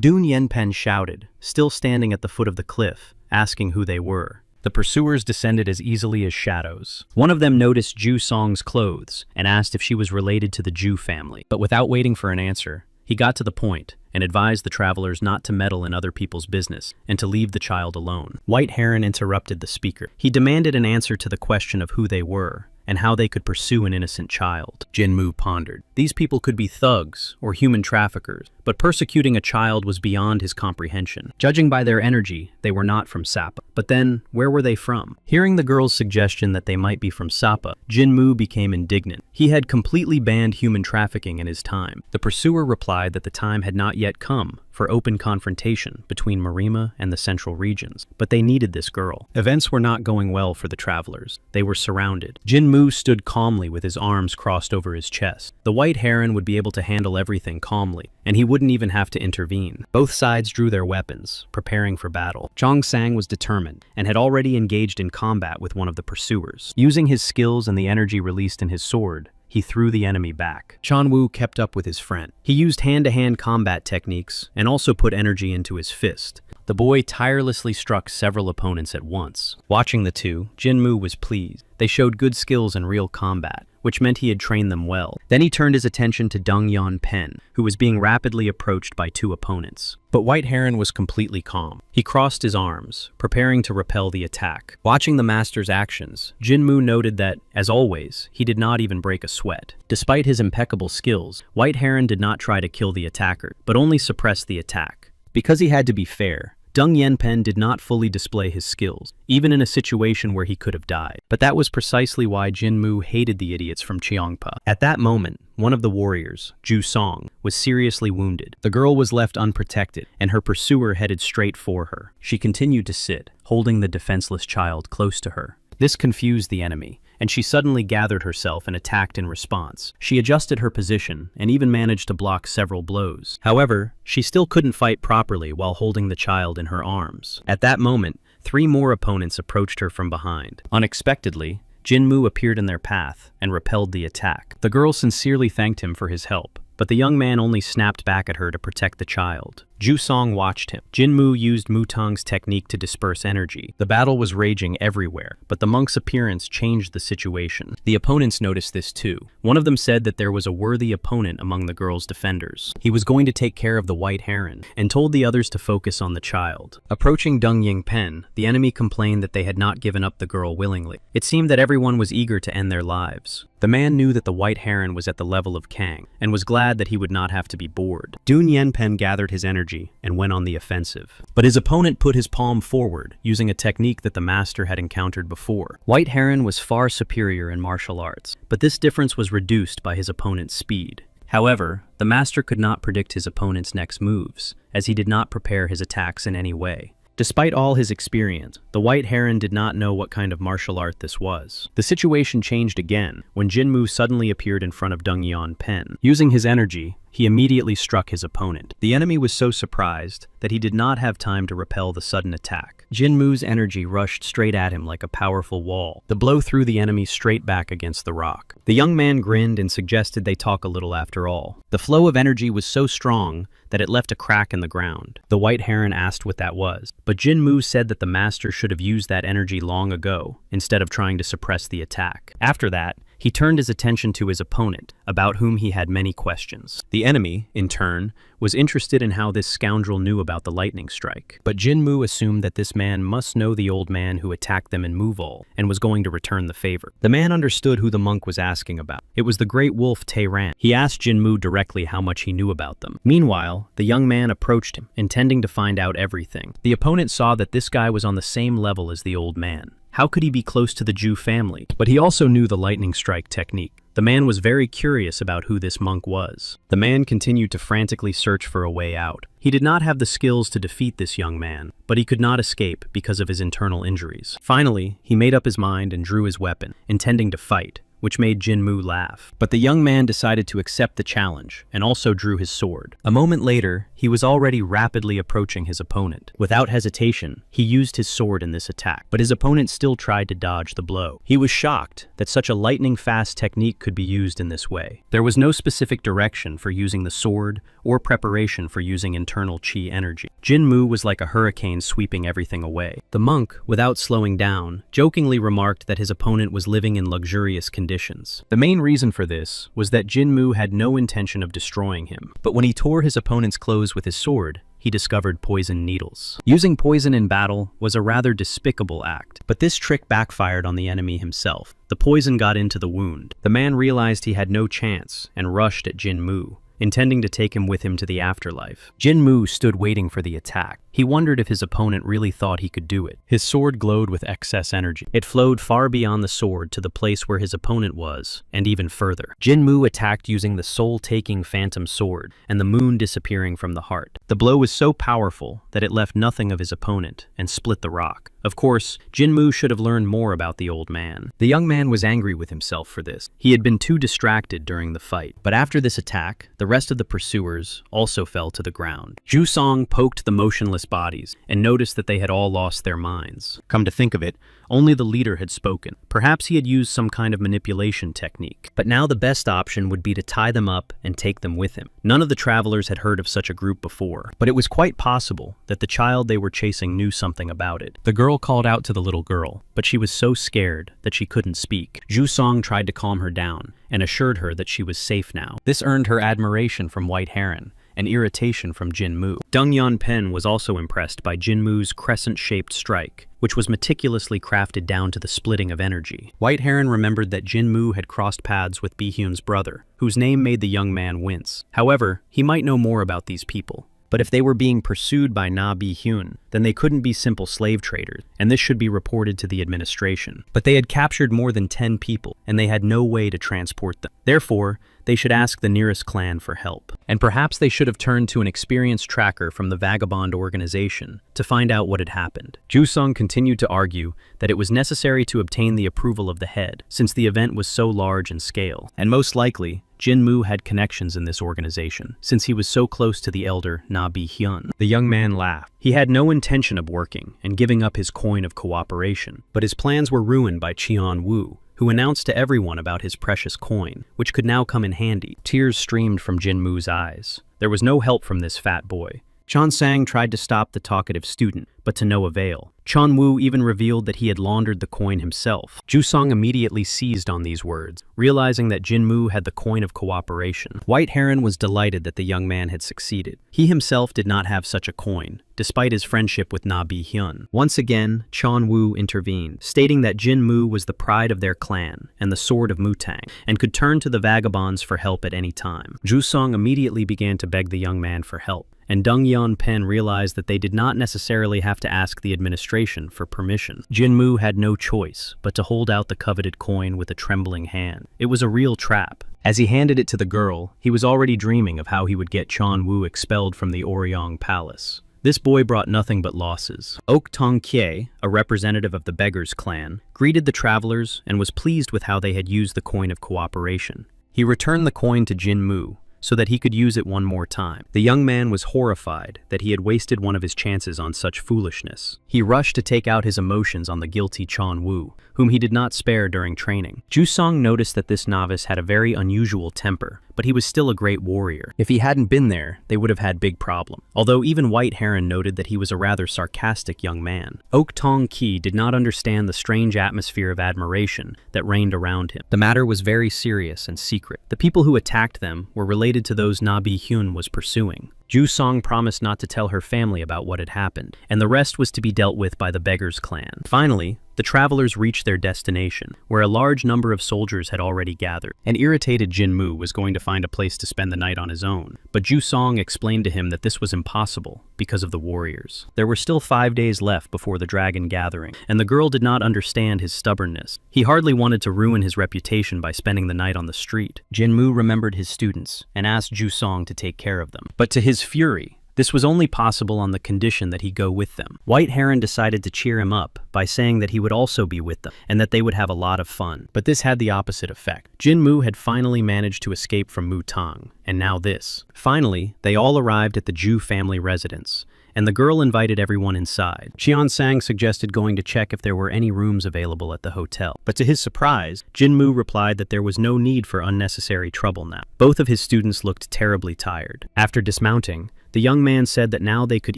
Dun Yenpen shouted, still standing at the foot of the cliff, asking who they were. The pursuers descended as easily as shadows. One of them noticed Ju Song's clothes and asked if she was related to the Ju family. But without waiting for an answer, he got to the point and advised the travelers not to meddle in other people's business and to leave the child alone. White Heron interrupted the speaker. He demanded an answer to the question of who they were and how they could pursue an innocent child. Jinmu pondered. These people could be thugs or human traffickers, but persecuting a child was beyond his comprehension. Judging by their energy, they were not from Sapa. But then, where were they from? Hearing the girl's suggestion that they might be from Sapa, Jinmu became indignant. He had completely banned human trafficking in his time. The pursuer replied that the time had not yet come for open confrontation between Marima and the central regions, but they needed this girl. Events were not going well for the travelers. They were surrounded. Jinmu stood calmly with his arms crossed over his chest. The White Heron would be able to handle everything calmly, and he wouldn't even have to intervene. Both sides drew their weapons, preparing for battle. Zhang Sang was determined and had already engaged in combat with one of the pursuers. Using his skills and the energy released in his sword, he threw the enemy back. Chanwu kept up with his friend. He used hand-to-hand combat techniques and also put energy into his fist. The boy tirelessly struck several opponents at once. Watching the two, Jinmu was pleased. They showed good skills in real combat, which meant he had trained them well. Then he turned his attention to Dung Yan Pen, who was being rapidly approached by two opponents. But White Heron was completely calm. He crossed his arms, preparing to repel the attack. Watching the master's actions, Jinmu noted that, as always, he did not even break a sweat. Despite his impeccable skills, White Heron did not try to kill the attacker, but only suppress the attack. Because he had to be fair, Dung Yenpen did not fully display his skills, even in a situation where he could have died. But that was precisely why Jinmu hated the idiots from Cheongpa. At that moment, one of the warriors, Ju Song, was seriously wounded. The girl was left unprotected, and her pursuer headed straight for her. She continued to sit, holding the defenseless child close to her. This confused the enemy, and she suddenly gathered herself and attacked in response. She adjusted her position and even managed to block several blows. However, she still couldn't fight properly while holding the child in her arms. At that moment, 3 more opponents approached her from behind. Unexpectedly, Jinmu appeared in their path and repelled the attack. The girl sincerely thanked him for his help, but the young man only snapped back at her to protect the child. Ju Song watched him. Jinmu used Mutang's technique to disperse energy. The battle was raging everywhere, but the monk's appearance changed the situation. The opponents noticed this too. One of them said that there was a worthy opponent among the girl's defenders. He was going to take care of the White Heron, and told the others to focus on the child. Approaching Dung Yingpen, the enemy complained that they had not given up the girl willingly. It seemed that everyone was eager to end their lives. The man knew that the White Heron was at the level of Kang, and was glad that he would not have to be bored. Dun Yenpen gathered his energy and went on the offensive. But his opponent put his palm forward, using a technique that the master had encountered before. White Heron was far superior in martial arts, but this difference was reduced by his opponent's speed. However, the master could not predict his opponent's next moves, as he did not prepare his attacks in any way. Despite all his experience, the White Heron did not know what kind of martial art this was. The situation changed again when Jinmu suddenly appeared in front of Dung Yan Pen. Using his energy, he immediately struck his opponent. The enemy was so surprised that he did not have time to repel the sudden attack. Jinmu's energy rushed straight at him like a powerful wall. The blow threw the enemy straight back against the rock. The young man grinned and suggested they talk a little after all. The flow of energy was so strong that it left a crack in the ground. The White Heron asked what that was, but Jinmu said that the master should have used that energy long ago, instead of trying to suppress the attack. After that, he turned his attention to his opponent, about whom he had many questions. The enemy, in turn, was interested in how this scoundrel knew about the lightning strike. But Jinmu assumed that this man must know the old man who attacked them in Muvol, and was going to return the favor. The man understood who the monk was asking about. It was the great wolf Teiran. He asked Jinmu directly how much he knew about them. Meanwhile, the young man approached him, intending to find out everything. The opponent saw that this guy was on the same level as the old man. How could he be close to the Ju family? But he also knew the lightning strike technique. The man was very curious about who this monk was. The man continued to frantically search for a way out. He did not have the skills to defeat this young man, but he could not escape because of his internal injuries. Finally, he made up his mind and drew his weapon, intending to fight, which made Jinmu laugh. But the young man decided to accept the challenge, and also drew his sword. A moment later, he was already rapidly approaching his opponent. Without hesitation, he used his sword in this attack, but his opponent still tried to dodge the blow. He was shocked that such a lightning-fast technique could be used in this way. There was no specific direction for using the sword or preparation for using internal chi energy. Jinmu was like a hurricane sweeping everything away. The monk, without slowing down, jokingly remarked that his opponent was living in luxurious conditions. The main reason for this was that Jinmu had no intention of destroying him, but when he tore his opponent's clothes with his sword, he discovered poison needles. Using poison in battle was a rather despicable act, but this trick backfired on the enemy himself. The poison got into the wound. The man realized he had no chance and rushed at Jinmu, intending to take him with him to the afterlife. Jinmu stood waiting for the attack. He wondered if his opponent really thought he could do it. His sword glowed with excess energy. It flowed far beyond the sword to the place where his opponent was, and even further. Jinmu attacked using the soul-taking phantom sword, and the moon disappearing from the heart. The blow was so powerful that it left nothing of his opponent and split the rock. Of course, Jinmu should have learned more about the old man. The young man was angry with himself for this. He had been too distracted during the fight. But after this attack, the rest of the pursuers also fell to the ground. Jusong poked the motionless bodies and noticed that they had all lost their minds. Come to think of it, only the leader had spoken. Perhaps he had used some kind of manipulation technique. But now the best option would be to tie them up and take them with him. None of the travelers had heard of such a group before, but it was quite possible that the child they were chasing knew something about it. The girl called out to the little girl, but she was so scared that she couldn't speak. Jusong tried to calm her down and assured her that she was safe now. This earned her admiration from White Heron and irritation from Jinmu. Dongyan Pen was also impressed by Jinmu's crescent-shaped strike, which was meticulously crafted down to the splitting of energy. White Heron remembered that Jinmu had crossed paths with Bi-hyun's brother, whose name made the young man wince. However, he might know more about these people. But if they were being pursued by Na Bi-hyun, then they couldn't be simple slave traders, and this should be reported to the administration. But they had captured more than 10 people, and they had no way to transport them. Therefore, they should ask the nearest clan for help. And perhaps they should have turned to an experienced tracker from the vagabond organization to find out what had happened. Jusong continued to argue that it was necessary to obtain the approval of the head, since the event was so large in scale, and most likely, Jinmu had connections in this organization, since he was so close to the elder Na Bi-hyun. The young man laughed. He had no intention of working and giving up his coin of cooperation, but his plans were ruined by Cheon Woo, who announced to everyone about his precious coin, which could now come in handy. Tears streamed from Jinmu's eyes. There was no help from this fat boy. Chan Sang tried to stop the talkative student, but to no avail. Chan Woo even revealed that he had laundered the coin himself. Jusong immediately seized on these words, realizing that Jinmu had the coin of cooperation. White Heron was delighted that the young man had succeeded. He himself did not have such a coin, despite his friendship with Na Bi-hyun. Once again, Chan Woo intervened, stating that Jinmu was the pride of their clan and the sword of Mutang, and could turn to the vagabonds for help at any time. Jusong immediately began to beg the young man for help, and Dongyan Pen realized that they did not necessarily have to ask the administration for permission. Jinmu had no choice but to hold out the coveted coin with a trembling hand. It was a real trap. As he handed it to the girl, he was already dreaming of how he would get Chan Woo expelled from the Oryong Palace. This boy brought nothing but losses. Ok Tong Kye, a representative of the Beggars clan, greeted the travelers and was pleased with how they had used the coin of cooperation. He returned the coin to Jinmu, so that he could use it one more time. The young man was horrified that he had wasted one of his chances on such foolishness. He rushed to take out his emotions on the guilty Chan Woo, whom he did not spare during training. Jusong noticed that this novice had a very unusual temper, but he was still a great warrior. If he hadn't been there, they would have had big problem. Although even White Heron noted that he was a rather sarcastic young man. Ok Tong Ki did not understand the strange atmosphere of admiration that reigned around him. The matter was very serious and secret. The people who attacked them were related to those Na Bi-hyun was pursuing. Jusong promised not to tell her family about what had happened, and the rest was to be dealt with by the Beggars clan. Finally, the travelers reached their destination, where a large number of soldiers had already gathered. An irritated Jinmu was going to find a place to spend the night on his own, but Jusong explained to him that this was impossible because of the warriors. There were still 5 days left before the dragon gathering, and the girl did not understand his stubbornness. He hardly wanted to ruin his reputation by spending the night on the street. Jinmu remembered his students and asked Jusong to take care of them. But to his fury, This was only possible on the condition that he go with them. White Heron decided to cheer him up by saying that he would also be with them and that they would have a lot of fun. But this had the opposite effect. Jinmu had finally managed to escape from Mutang, and now this. Finally, they all arrived at the Ju family residence, and the girl invited everyone inside. Cheon suggested going to check if there were any rooms available at the hotel. But to his surprise, Jinmu replied that there was no need for unnecessary trouble now. Both of his students looked terribly tired. After dismounting, the young man said that now they could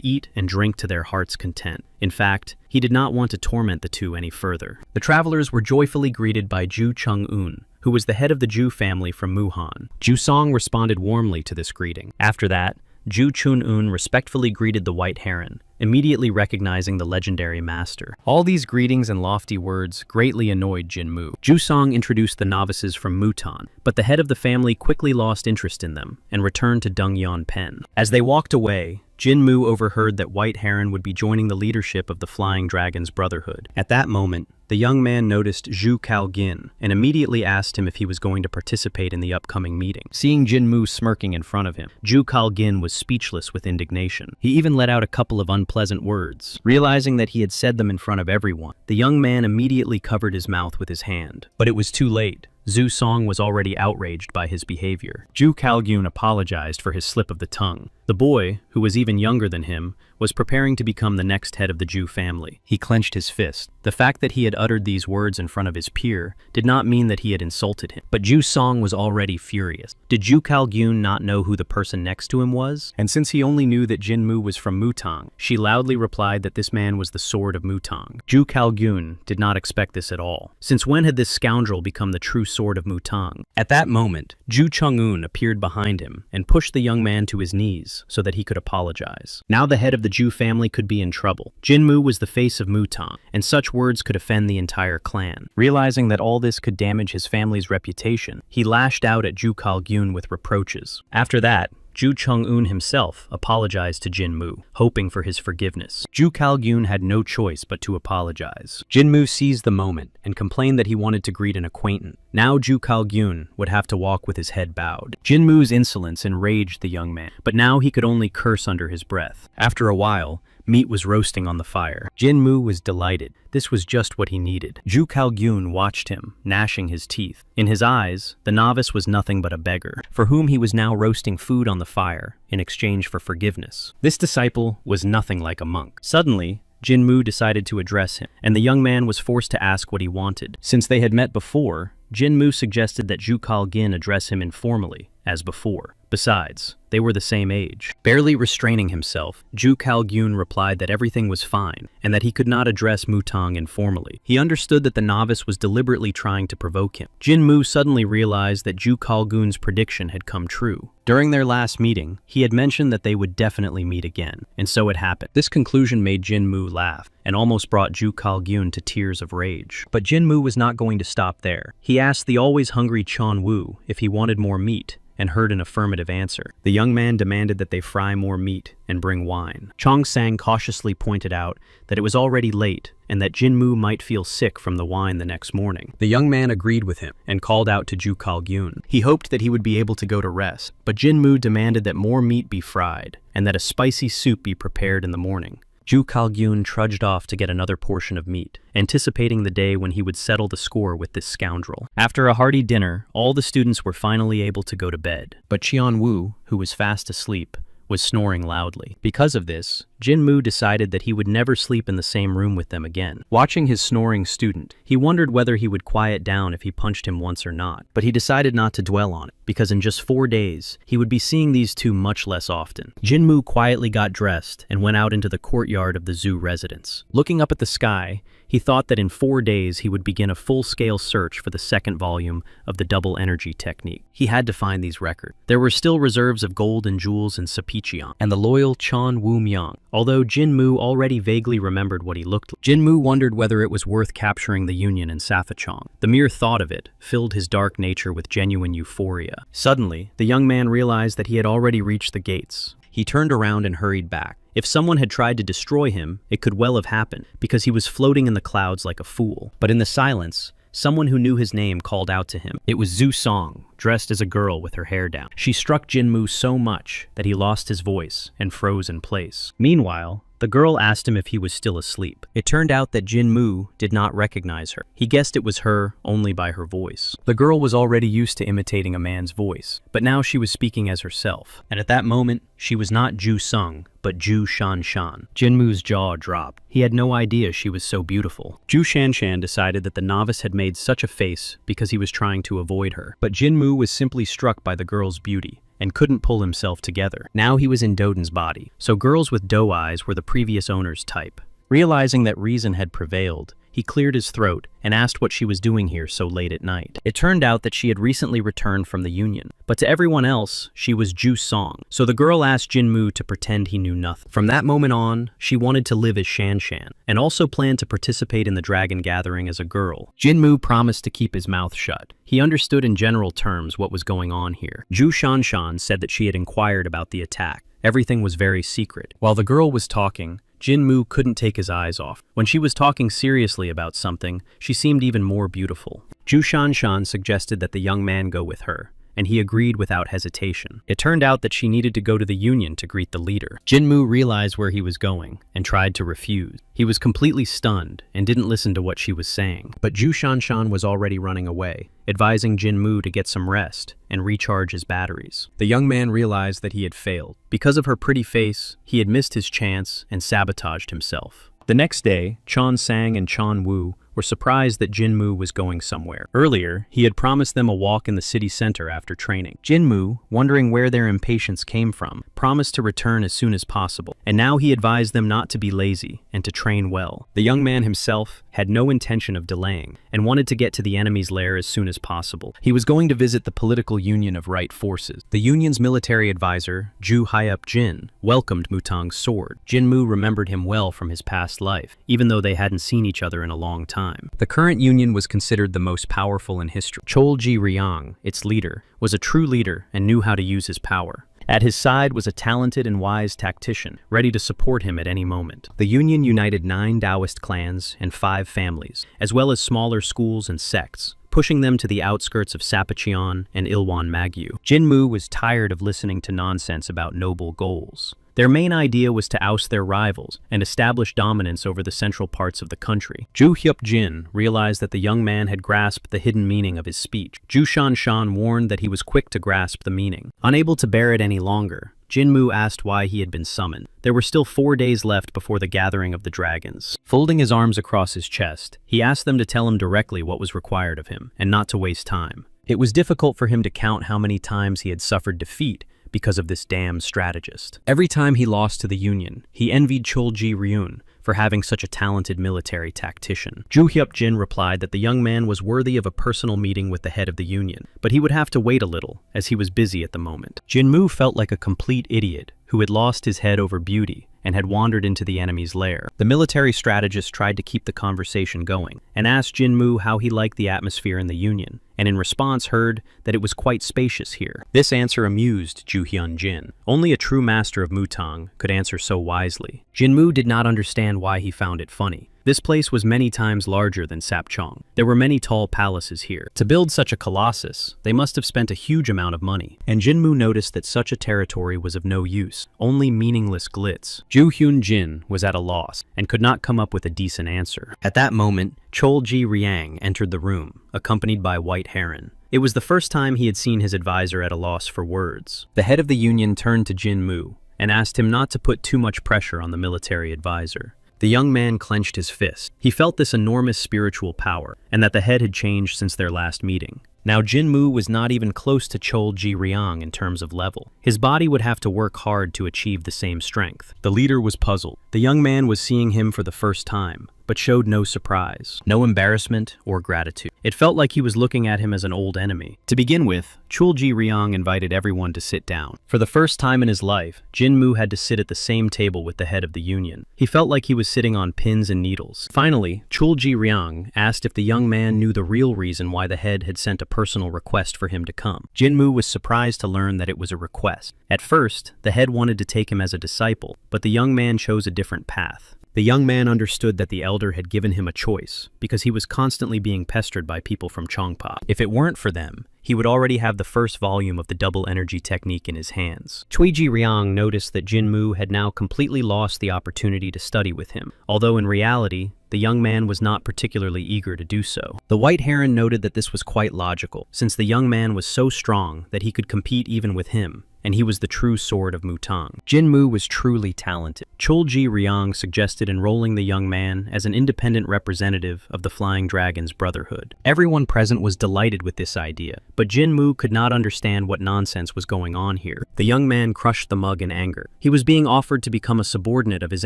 eat and drink to their heart's content. In fact, he did not want to torment the two any further. The travelers were joyfully greeted by Ju Chang-un, who was the head of the Ju family from Muhan. Ju Song responded warmly to this greeting. After that, Ju Chun-un respectfully greeted the White Heron, immediately recognizing the legendary master. All these greetings and lofty words greatly annoyed Jinmu. Ju Song introduced the novices from Mutan, but the head of the family quickly lost interest in them and returned to Dongyeon Pen. As they walked away, Jinmu overheard that White Heron would be joining the leadership of the Flying Dragon's Brotherhood. At that moment, the young man noticed Zhu Kalgin and immediately asked him if he was going to participate in the upcoming meeting. Seeing Jinmu smirking in front of him, Zhu Kalgin was speechless with indignation. He even let out a couple of unpleasant words. Realizing that he had said them in front of everyone, the young man immediately covered his mouth with his hand. But it was too late. Zhu Song was already outraged by his behavior. Zhu Kalgun apologized for his slip of the tongue. The boy, who was even younger than him, was preparing to become the next head of the Ju family. He clenched his fist. The fact that he had uttered these words in front of his peer did not mean that he had insulted him. But Ju Song was already furious. Did Zhu Kalgun not know who the person next to him was? And since he only knew that Jinmu was from Mutang, she loudly replied that this man was the sword of Mutang. Zhu Kalgun did not expect this at all. Since when had this scoundrel become the true sword of Mutang? At that moment, Ju Chang-un appeared behind him and pushed the young man to his knees so that he could apologize. Now the head of the Ju family could be in trouble. Jinmu was the face of Mutang, and such words could offend the entire clan. Realizing that all this could damage his family's reputation, he lashed out at Zhu Kalgun with reproaches. After that, Ju Chang-un himself apologized to Jinmu, hoping for his forgiveness. Zhu Kalgun had no choice but to apologize. Jinmu seized the moment and complained that he wanted to greet an acquaintance. Now Zhu Kalgun would have to walk with his head bowed. Jinmu's insolence enraged the young man, but now he could only curse under his breath. After a while, meat was roasting on the fire. Jinmu was delighted. This was just what he needed. Zhu Kalgun watched him, gnashing his teeth. In his eyes, the novice was nothing but a beggar, for whom he was now roasting food on the fire in exchange for forgiveness. This disciple was nothing like a monk. Suddenly, Jinmu decided to address him, and the young man was forced to ask what he wanted. Since they had met before, Jinmu suggested that Zhu Kalgin address him informally, as before. Besides, they were the same age. Barely restraining himself, Zhu Kalgun replied that everything was fine, and that he could not address Mutang informally. He understood that the novice was deliberately trying to provoke him. Jinmu suddenly realized that Zhu Kalgun's prediction had come true. During their last meeting, he had mentioned that they would definitely meet again, and so it happened. This conclusion made Jinmu laugh, and almost brought Zhu Kalgun to tears of rage. But Jinmu was not going to stop there. He asked the always hungry Cheon Wu if he wanted more meat, and heard an affirmative answer. The young man demanded that they fry more meat and bring wine. Chong Sang cautiously pointed out that it was already late and that Jinmu might feel sick from the wine the next morning. The young man agreed with him and called out to Zhu Kalgun. He hoped that he would be able to go to rest, but Jinmu demanded that more meat be fried and that a spicy soup be prepared in the morning. Zhu Kalgun trudged off to get another portion of meat, anticipating the day when he would settle the score with this scoundrel. After a hearty dinner, all the students were finally able to go to bed, but Cheon Wu, who was fast asleep, was snoring loudly. Because of this, Jinmu decided that he would never sleep in the same room with them again. Watching his snoring student, he wondered whether he would quiet down if he punched him once or not, but he decided not to dwell on it, because in just 4 days, he would be seeing these two much less often. Jinmu quietly got dressed and went out into the courtyard of the zoo residence. Looking up at the sky, he thought that in 4 days he would begin a full-scale search for the second volume of the double energy technique. He had to find these records. There were still reserves of gold and jewels in Sapicheon, and the loyal Chon Wu-myung. Although Jinmu already vaguely remembered what he looked like, Jinmu wondered whether it was worth capturing the Union in Saphachong. The mere thought of it filled his dark nature with genuine euphoria. Suddenly, the young man realized that he had already reached the gates. He turned around and hurried back. If someone had tried to destroy him, it could well have happened, because he was floating in the clouds like a fool. But in the silence, someone who knew his name called out to him. It was Zhu Song, dressed as a girl with her hair down. She struck Jinmu so much that he lost his voice and froze in place. Meanwhile, the girl asked him if he was still asleep. It turned out that Jinmu did not recognize her. He guessed it was her only by her voice. The girl was already used to imitating a man's voice, but now she was speaking as herself. And at that moment, she was not Ju Sung, but Ju Shanshan. Jinmu's jaw dropped. He had no idea she was so beautiful. Ju Shanshan decided that the novice had made such a face because he was trying to avoid her. But Jinmu was simply struck by the girl's beauty and couldn't pull himself together. Now he was in Doden's body, so girls with doe eyes were the previous owner's type. Realizing that reason had prevailed, he cleared his throat and asked what she was doing here so late at night. It turned out that she had recently returned from the Union, but to everyone else, she was Ju Song. So the girl asked Jinmu to pretend he knew nothing. From that moment on, she wanted to live as Shanshan, and also planned to participate in the dragon gathering as a girl. Jinmu promised to keep his mouth shut. He understood in general terms what was going on here. Ju Shanshan said that she had inquired about the attack. Everything was very secret. While the girl was talking, Jinmu couldn't take his eyes off. When she was talking seriously about something, she seemed even more beautiful. Ju Shanshan suggested that the young man go with her, and he agreed without hesitation. It turned out that she needed to go to the Union to greet the leader. Jinmu realized where he was going and tried to refuse. He was completely stunned and didn't listen to what she was saying. But Ju Shanshan was already running away, advising Jinmu to get some rest and recharge his batteries. The young man realized that he had failed. Because of her pretty face, he had missed his chance and sabotaged himself. The next day, Cheon Sang and Cheon Woo were surprised that Jinmu was going somewhere. Earlier, he had promised them a walk in the city center after training. Jinmu, wondering where their impatience came from, promised to return as soon as possible, and now he advised them not to be lazy and to train well. The young man himself had no intention of delaying and wanted to get to the enemy's lair as soon as possible. He was going to visit the political union of right forces. The union's military advisor, Ju Hyup Jin, welcomed Mutang's sword. Jinmu remembered him well from his past life, even though they hadn't seen each other in a long time. The current union was considered the most powerful in history. Cholji Ryang, its leader, was a true leader and knew how to use his power. At his side was a talented and wise tactician, ready to support him at any moment. The Union united 9 Taoist clans and 5 families, as well as smaller schools and sects, pushing them to the outskirts of Sapacheon and Ilwan Magyu. Jinmu was tired of listening to nonsense about noble goals. Their main idea was to oust their rivals and establish dominance over the central parts of the country. Ju Hyup Jin realized that the young man had grasped the hidden meaning of his speech. Ju Shanshan warned that he was quick to grasp the meaning. Unable to bear it any longer, Jinmu asked why he had been summoned. There were still 4 days left before the gathering of the dragons. Folding his arms across his chest, he asked them to tell him directly what was required of him, and not to waste time. It was difficult for him to count how many times he had suffered defeat because of this damned strategist. Every time he lost to the Union, he envied Cholji Ryun for having such a talented military tactician. Ju Hyup Jin replied that the young man was worthy of a personal meeting with the head of the Union, but he would have to wait a little, as he was busy at the moment. Jinmu felt like a complete idiot who had lost his head over beauty and had wandered into the enemy's lair. The military strategist tried to keep the conversation going and asked Jinmu how he liked the atmosphere in the Union, and in response heard that it was quite spacious here. This answer amused Ju Hyun Jin. Only a true master of Mutang could answer so wisely. Jinmu did not understand why he found it funny. This place was many times larger than Sapchong. There were many tall palaces here. To build such a colossus, they must have spent a huge amount of money. And Jinmu noticed that such a territory was of no use, only meaningless glitz. Ju Hyun Jin was at a loss and could not come up with a decent answer. At that moment, Cholji Ryang entered the room, accompanied by White Heron. It was the first time he had seen his advisor at a loss for words. The head of the Union turned to Jinmu and asked him not to put too much pressure on the military advisor. The young man clenched his fist. He felt this enormous spiritual power, and that the head had changed since their last meeting. Now Jinmu was not even close to Cholji Ryang in terms of level. His body would have to work hard to achieve the same strength. The leader was puzzled. The young man was seeing him for the first time, but showed no surprise, no embarrassment or gratitude. It felt like he was looking at him as an old enemy. To begin with, Cholji Ryang invited everyone to sit down. For the first time in his life, Jinmu had to sit at the same table with the head of the Union. He felt like he was sitting on pins and needles. Finally, Cholji Ryang asked if the young man knew the real reason why the head had sent a personal request for him to come. Jinmu was surprised to learn that it was a request. At first, the head wanted to take him as a disciple, but the young man chose a different path. The young man understood that the elder had given him a choice, because he was constantly being pestered by people from Chongpa. If it weren't for them, he would already have the first volume of the double energy technique in his hands. Chuiji Riang noticed that Jinmu had now completely lost the opportunity to study with him, although in reality, the young man was not particularly eager to do so. The White Heron noted that this was quite logical, since the young man was so strong that he could compete even with him, and he was the true sword of Mutang. Jinmu was truly talented. Cholji Riang suggested enrolling the young man as an independent representative of the Flying Dragon's Brotherhood. Everyone present was delighted with this idea, but Jinmu could not understand what nonsense was going on here. The young man crushed the mug in anger. He was being offered to become a subordinate of his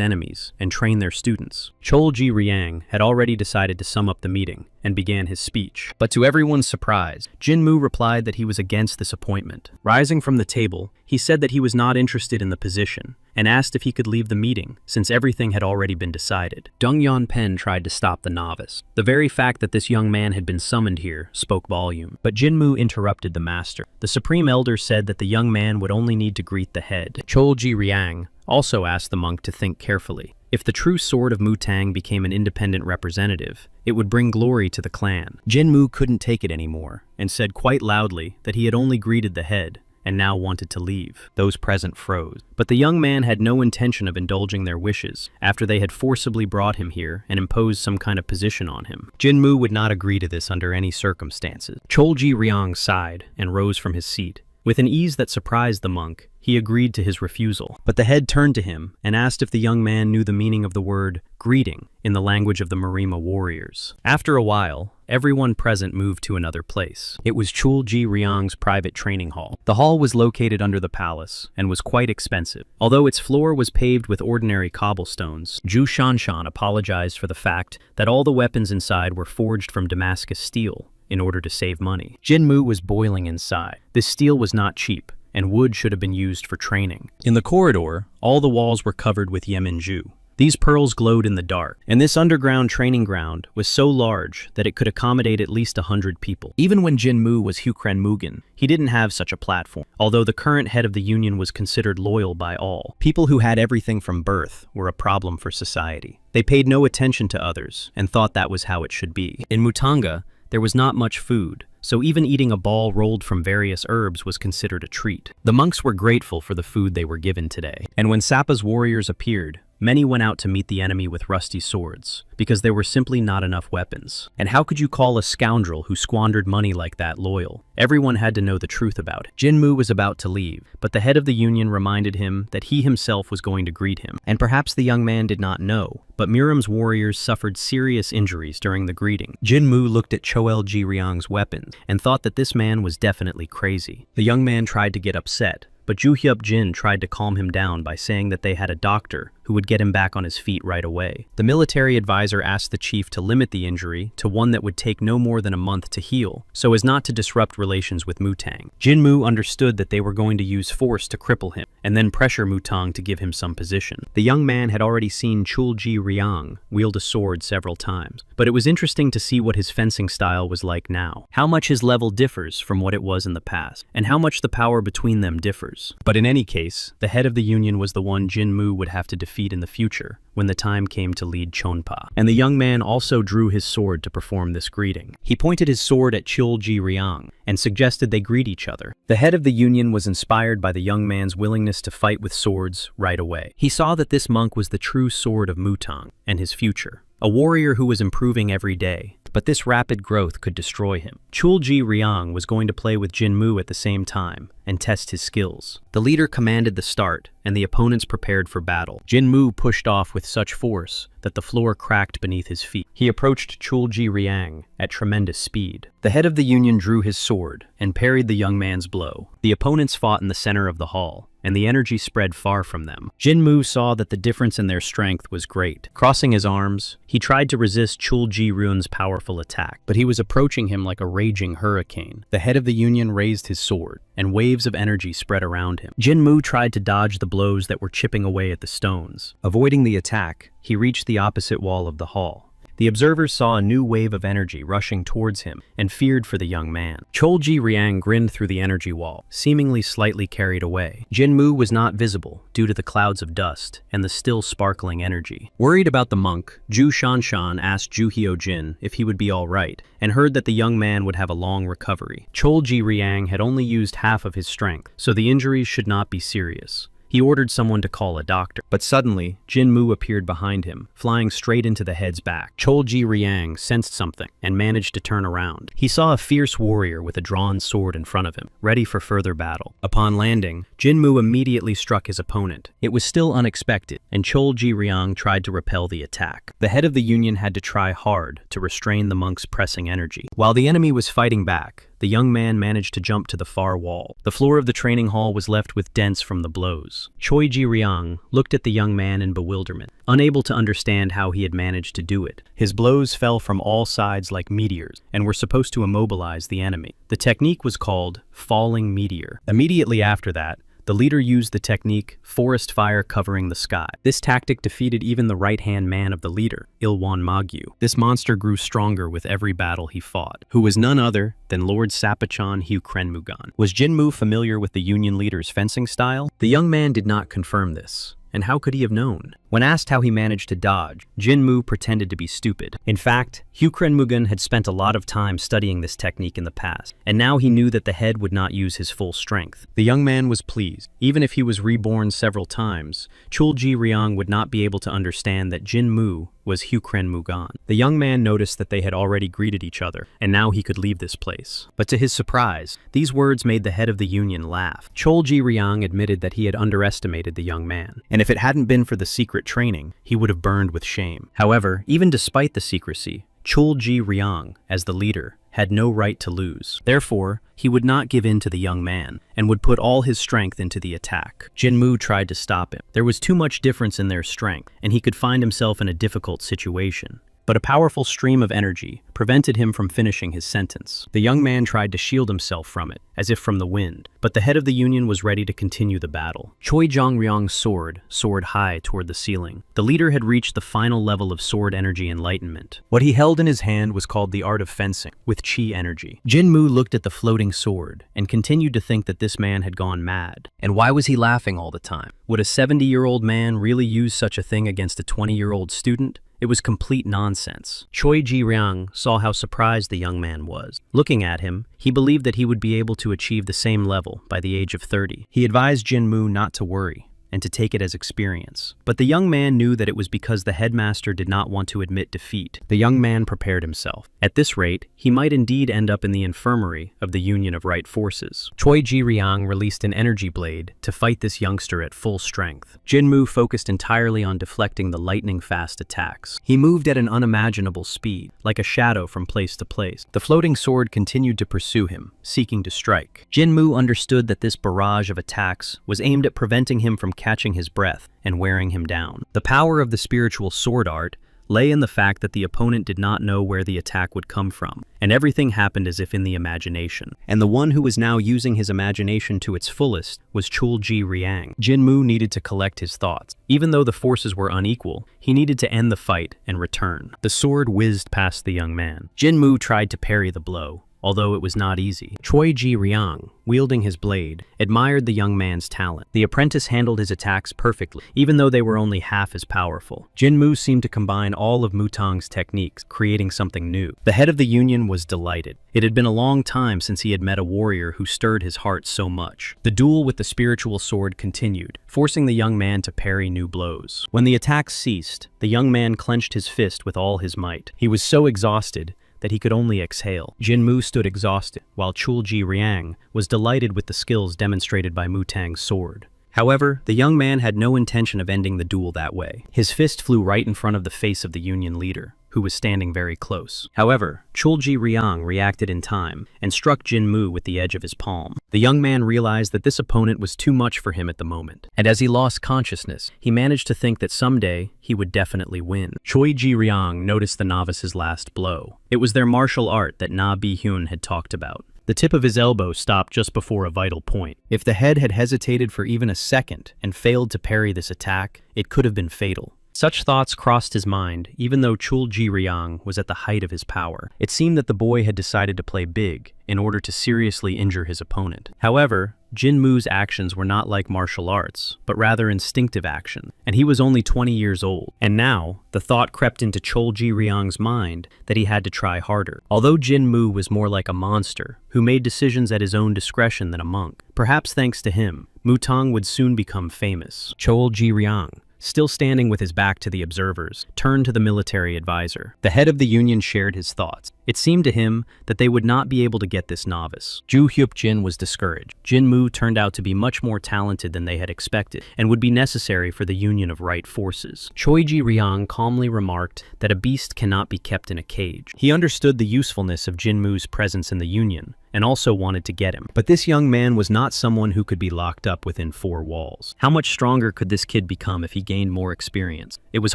enemies and train their students. Cholji Riang had already decided to sum up the meeting and began his speech. But to everyone's surprise, Jinmu replied that he was against this appointment. Rising from the table, he said that he was not interested in the position and asked if he could leave the meeting, since everything had already been decided. Deng Yanpen tried to stop the novice. The very fact that this young man had been summoned here spoke volume. But Jinmu interrupted the master. The Supreme Elder said that the young man would only need to greet the head. Cholji Riang also asked the monk to think carefully. If the true sword of Mutang became an independent representative, it would bring glory to the clan. Jinmu couldn't take it anymore, and said quite loudly that he had only greeted the head, and now wanted to leave. Those present froze. But the young man had no intention of indulging their wishes, after they had forcibly brought him here and imposed some kind of position on him. Jinmu would not agree to this under any circumstances. Cholji Riang sighed and rose from his seat. With an ease that surprised the monk, he agreed to his refusal. But the head turned to him and asked if the young man knew the meaning of the word greeting in the language of the Marima warriors. After a while, everyone present moved to another place. It was Cholji Riang's private training hall. The hall was located under the palace and was quite expensive. Although its floor was paved with ordinary cobblestones, Zhu Shanshan apologized for the fact that all the weapons inside were forged from Damascus steel in order to save money. Jinmu was boiling inside. This steel was not cheap, and wood should have been used for training. In the corridor, all the walls were covered with Yemenju. These pearls glowed in the dark, and this underground training ground was so large that it could accommodate at least 100 people. Even when Jinmu was Hukren Mugen, he didn't have such a platform, although the current head of the union was considered loyal by all. People who had everything from birth were a problem for society. They paid no attention to others and thought that was how it should be. In Mutanga, there was not much food, so even eating a ball rolled from various herbs was considered a treat. The monks were grateful for the food they were given today, and when Sappa's warriors appeared, many went out to meet the enemy with rusty swords, because there were simply not enough weapons. And how could you call a scoundrel who squandered money like that loyal? Everyone had to know the truth about it. Jinmu was about to leave, but the head of the union reminded him that he himself was going to greet him. And perhaps the young man did not know, but Miram's warriors suffered serious injuries during the greeting. Jinmu looked at Cholji Riang's weapons and thought that this man was definitely crazy. The young man tried to get upset, but Juhyup Jin tried to calm him down by saying that they had a doctor who would get him back on his feet right away. The military advisor asked the chief to limit the injury to one that would take no more than a month to heal, so as not to disrupt relations with Mutang. Jinmu understood that they were going to use force to cripple him, and then pressure Mutang to give him some position. The young man had already seen Cholji Riang wield a sword several times, but it was interesting to see what his fencing style was like now, how much his level differs from what it was in the past, and how much the power between them differs. But in any case, the head of the union was the one Jinmu would have to defeat in the future when the time came to lead Chonpa. And the young man also drew his sword to perform this greeting. He pointed his sword at Cholji Riang and suggested they greet each other. The head of the union was inspired by the young man's willingness to fight with swords right away. He saw that this monk was the true sword of Mutang and his future, a warrior who was improving every day. But this rapid growth could destroy him. Cholji Riang was going to play with Jinmu at the same time and test his skills. The leader commanded the start, and the opponents prepared for battle. Jinmu pushed off with such force that the floor cracked beneath his feet. He approached Cholji Riang at tremendous speed. The head of the union drew his sword and parried the young man's blow. The opponents fought in the center of the hall, and the energy spread far from them. Jinmu saw that the difference in their strength was great. Crossing his arms, he tried to resist Cholji Riang's powerful attack, but he was approaching him like a raging hurricane. The head of the union raised his sword, and waves of energy spread around him. Jinmu tried to dodge the blows that were chipping away at the stones. Avoiding the attack, he reached the opposite wall of the hall. The observers saw a new wave of energy rushing towards him and feared for the young man. Cholji Riang grinned through the energy wall, seemingly slightly carried away. Jinmu was not visible due to the clouds of dust and the still sparkling energy. Worried about the monk, Ju Shanshan asked Ju Hyojin if he would be all right and heard that the young man would have a long recovery. Cholji Riang had only used half of his strength, so the injuries should not be serious. He ordered someone to call a doctor. But suddenly, Jinmu appeared behind him, flying straight into the head's back. Cholji Riang sensed something and managed to turn around. He saw a fierce warrior with a drawn sword in front of him, ready for further battle. Upon landing, Jinmu immediately struck his opponent. It was still unexpected, and Cholji Riang tried to repel the attack. The head of the union had to try hard to restrain the monk's pressing energy. While the enemy was fighting back, the young man managed to jump to the far wall. The floor of the training hall was left with dents from the blows. Cholji Riang looked at the young man in bewilderment, unable to understand how he had managed to do it. His blows fell from all sides like meteors and were supposed to immobilize the enemy. The technique was called falling meteor. Immediately after that, the leader used the technique forest fire covering the sky. This tactic defeated even the right-hand man of the leader, Ilwan Magyu. This monster grew stronger with every battle he fought, who was none other than Lord Sapachan Hyukrenmugan. Was Jinmu familiar with the union leader's fencing style? The young man did not confirm this. And how could he have known? When asked how he managed to dodge, Jinmu pretended to be stupid. In fact, Hyukrenmugan had spent a lot of time studying this technique in the past, and now he knew that the head would not use his full strength. The young man was pleased. Even if he was reborn several times, Cholji Riang would not be able to understand that Jinmu was Hyukrenmugan. The young man noticed that they had already greeted each other, and now he could leave this place. But to his surprise, these words made the head of the union laugh. Cholji Riang admitted that he had underestimated the young man, and if it hadn't been for the secret training, he would have burned with shame. However, even despite the secrecy, Cholji Riang, as the leader, had no right to lose. Therefore, he would not give in to the young man and would put all his strength into the attack. Jinmu tried to stop him. There was too much difference in their strength, and he could find himself in a difficult situation. But a powerful stream of energy prevented him from finishing his sentence. The young man tried to shield himself from it, as if from the wind, but the head of the union was ready to continue the battle. Choi Jongryong's sword soared high toward the ceiling. The leader had reached the final level of sword energy enlightenment. What he held in his hand was called the art of fencing, with chi energy. Jinmu looked at the floating sword and continued to think that this man had gone mad. And why was he laughing all the time? Would a 70-year-old man really use such a thing against a 20-year-old student? It was complete nonsense. Choi Ji-ryang saw how surprised the young man was. Looking at him, he believed that he would be able to achieve the same level by the age of 30. He advised Jinmu not to worry and to take it as experience. But the young man knew that it was because the headmaster did not want to admit defeat. The young man prepared himself. At this rate, he might indeed end up in the infirmary of the Union of Right Forces. Choi Ji-ryang released an energy blade to fight this youngster at full strength. Jinmu focused entirely on deflecting the lightning-fast attacks. He moved at an unimaginable speed, like a shadow from place to place. The floating sword continued to pursue him, seeking to strike. Jinmu understood that this barrage of attacks was aimed at preventing him from catching his breath and wearing him down. The power of the spiritual sword art lay in the fact that the opponent did not know where the attack would come from, and everything happened as if in the imagination. And the one who was now using his imagination to its fullest was Chul Ji-ryang. Jinmu needed to collect his thoughts. Even though the forces were unequal, he needed to end the fight and return. The sword whizzed past the young man. Jinmu tried to parry the blow, although it was not easy. Choi Ji-ryang, wielding his blade, admired the young man's talent. The apprentice handled his attacks perfectly, even though they were only half as powerful. Jinmu seemed to combine all of Mutang's techniques, creating something new. The head of the union was delighted. It had been a long time since he had met a warrior who stirred his heart so much. The duel with the spiritual sword continued, forcing the young man to parry new blows. When the attacks ceased, the young man clenched his fist with all his might. He was so exhausted that he could only exhale. Jinmu stood exhausted, while Chul Ji-ryang was delighted with the skills demonstrated by Mutang's sword. However, the young man had no intention of ending the duel that way. His fist flew right in front of the face of the Union leader, who was standing very close. However, Chul Ji-ryang reacted in time and struck Jinmu with the edge of his palm. The young man realized that this opponent was too much for him at the moment, and as he lost consciousness, he managed to think that someday he would definitely win. Choi Ji-ryang noticed the novice's last blow. It was their martial art that Na Bi-hyun had talked about. The tip of his elbow stopped just before a vital point. If the head had hesitated for even a second and failed to parry this attack, it could have been fatal. Such thoughts crossed his mind, even though Chul Ji-ryang was at the height of his power. It seemed that the boy had decided to play big in order to seriously injure his opponent. However, Jin Mu's actions were not like martial arts, but rather instinctive action, and he was only 20 years old. And now, the thought crept into Chul Ji-ryang's mind that he had to try harder. Although Jin Mu was more like a monster, who made decisions at his own discretion than a monk, perhaps thanks to him, Mutang would soon become famous. Chul Ji-ryang, still standing with his back to the observers, turned to the military advisor. The head of the union shared his thoughts. It seemed to him that they would not be able to get this novice. Ju Hyuk-jin was discouraged. Jin Mu turned out to be much more talented than they had expected, and would be necessary for the union of right forces. Choi Ji-ryang calmly remarked that a beast cannot be kept in a cage. He understood the usefulness of Jin Mu's presence in the union, and also wanted to get him. But this young man was not someone who could be locked up within four walls. How much stronger could this kid become if he gained more experience? It was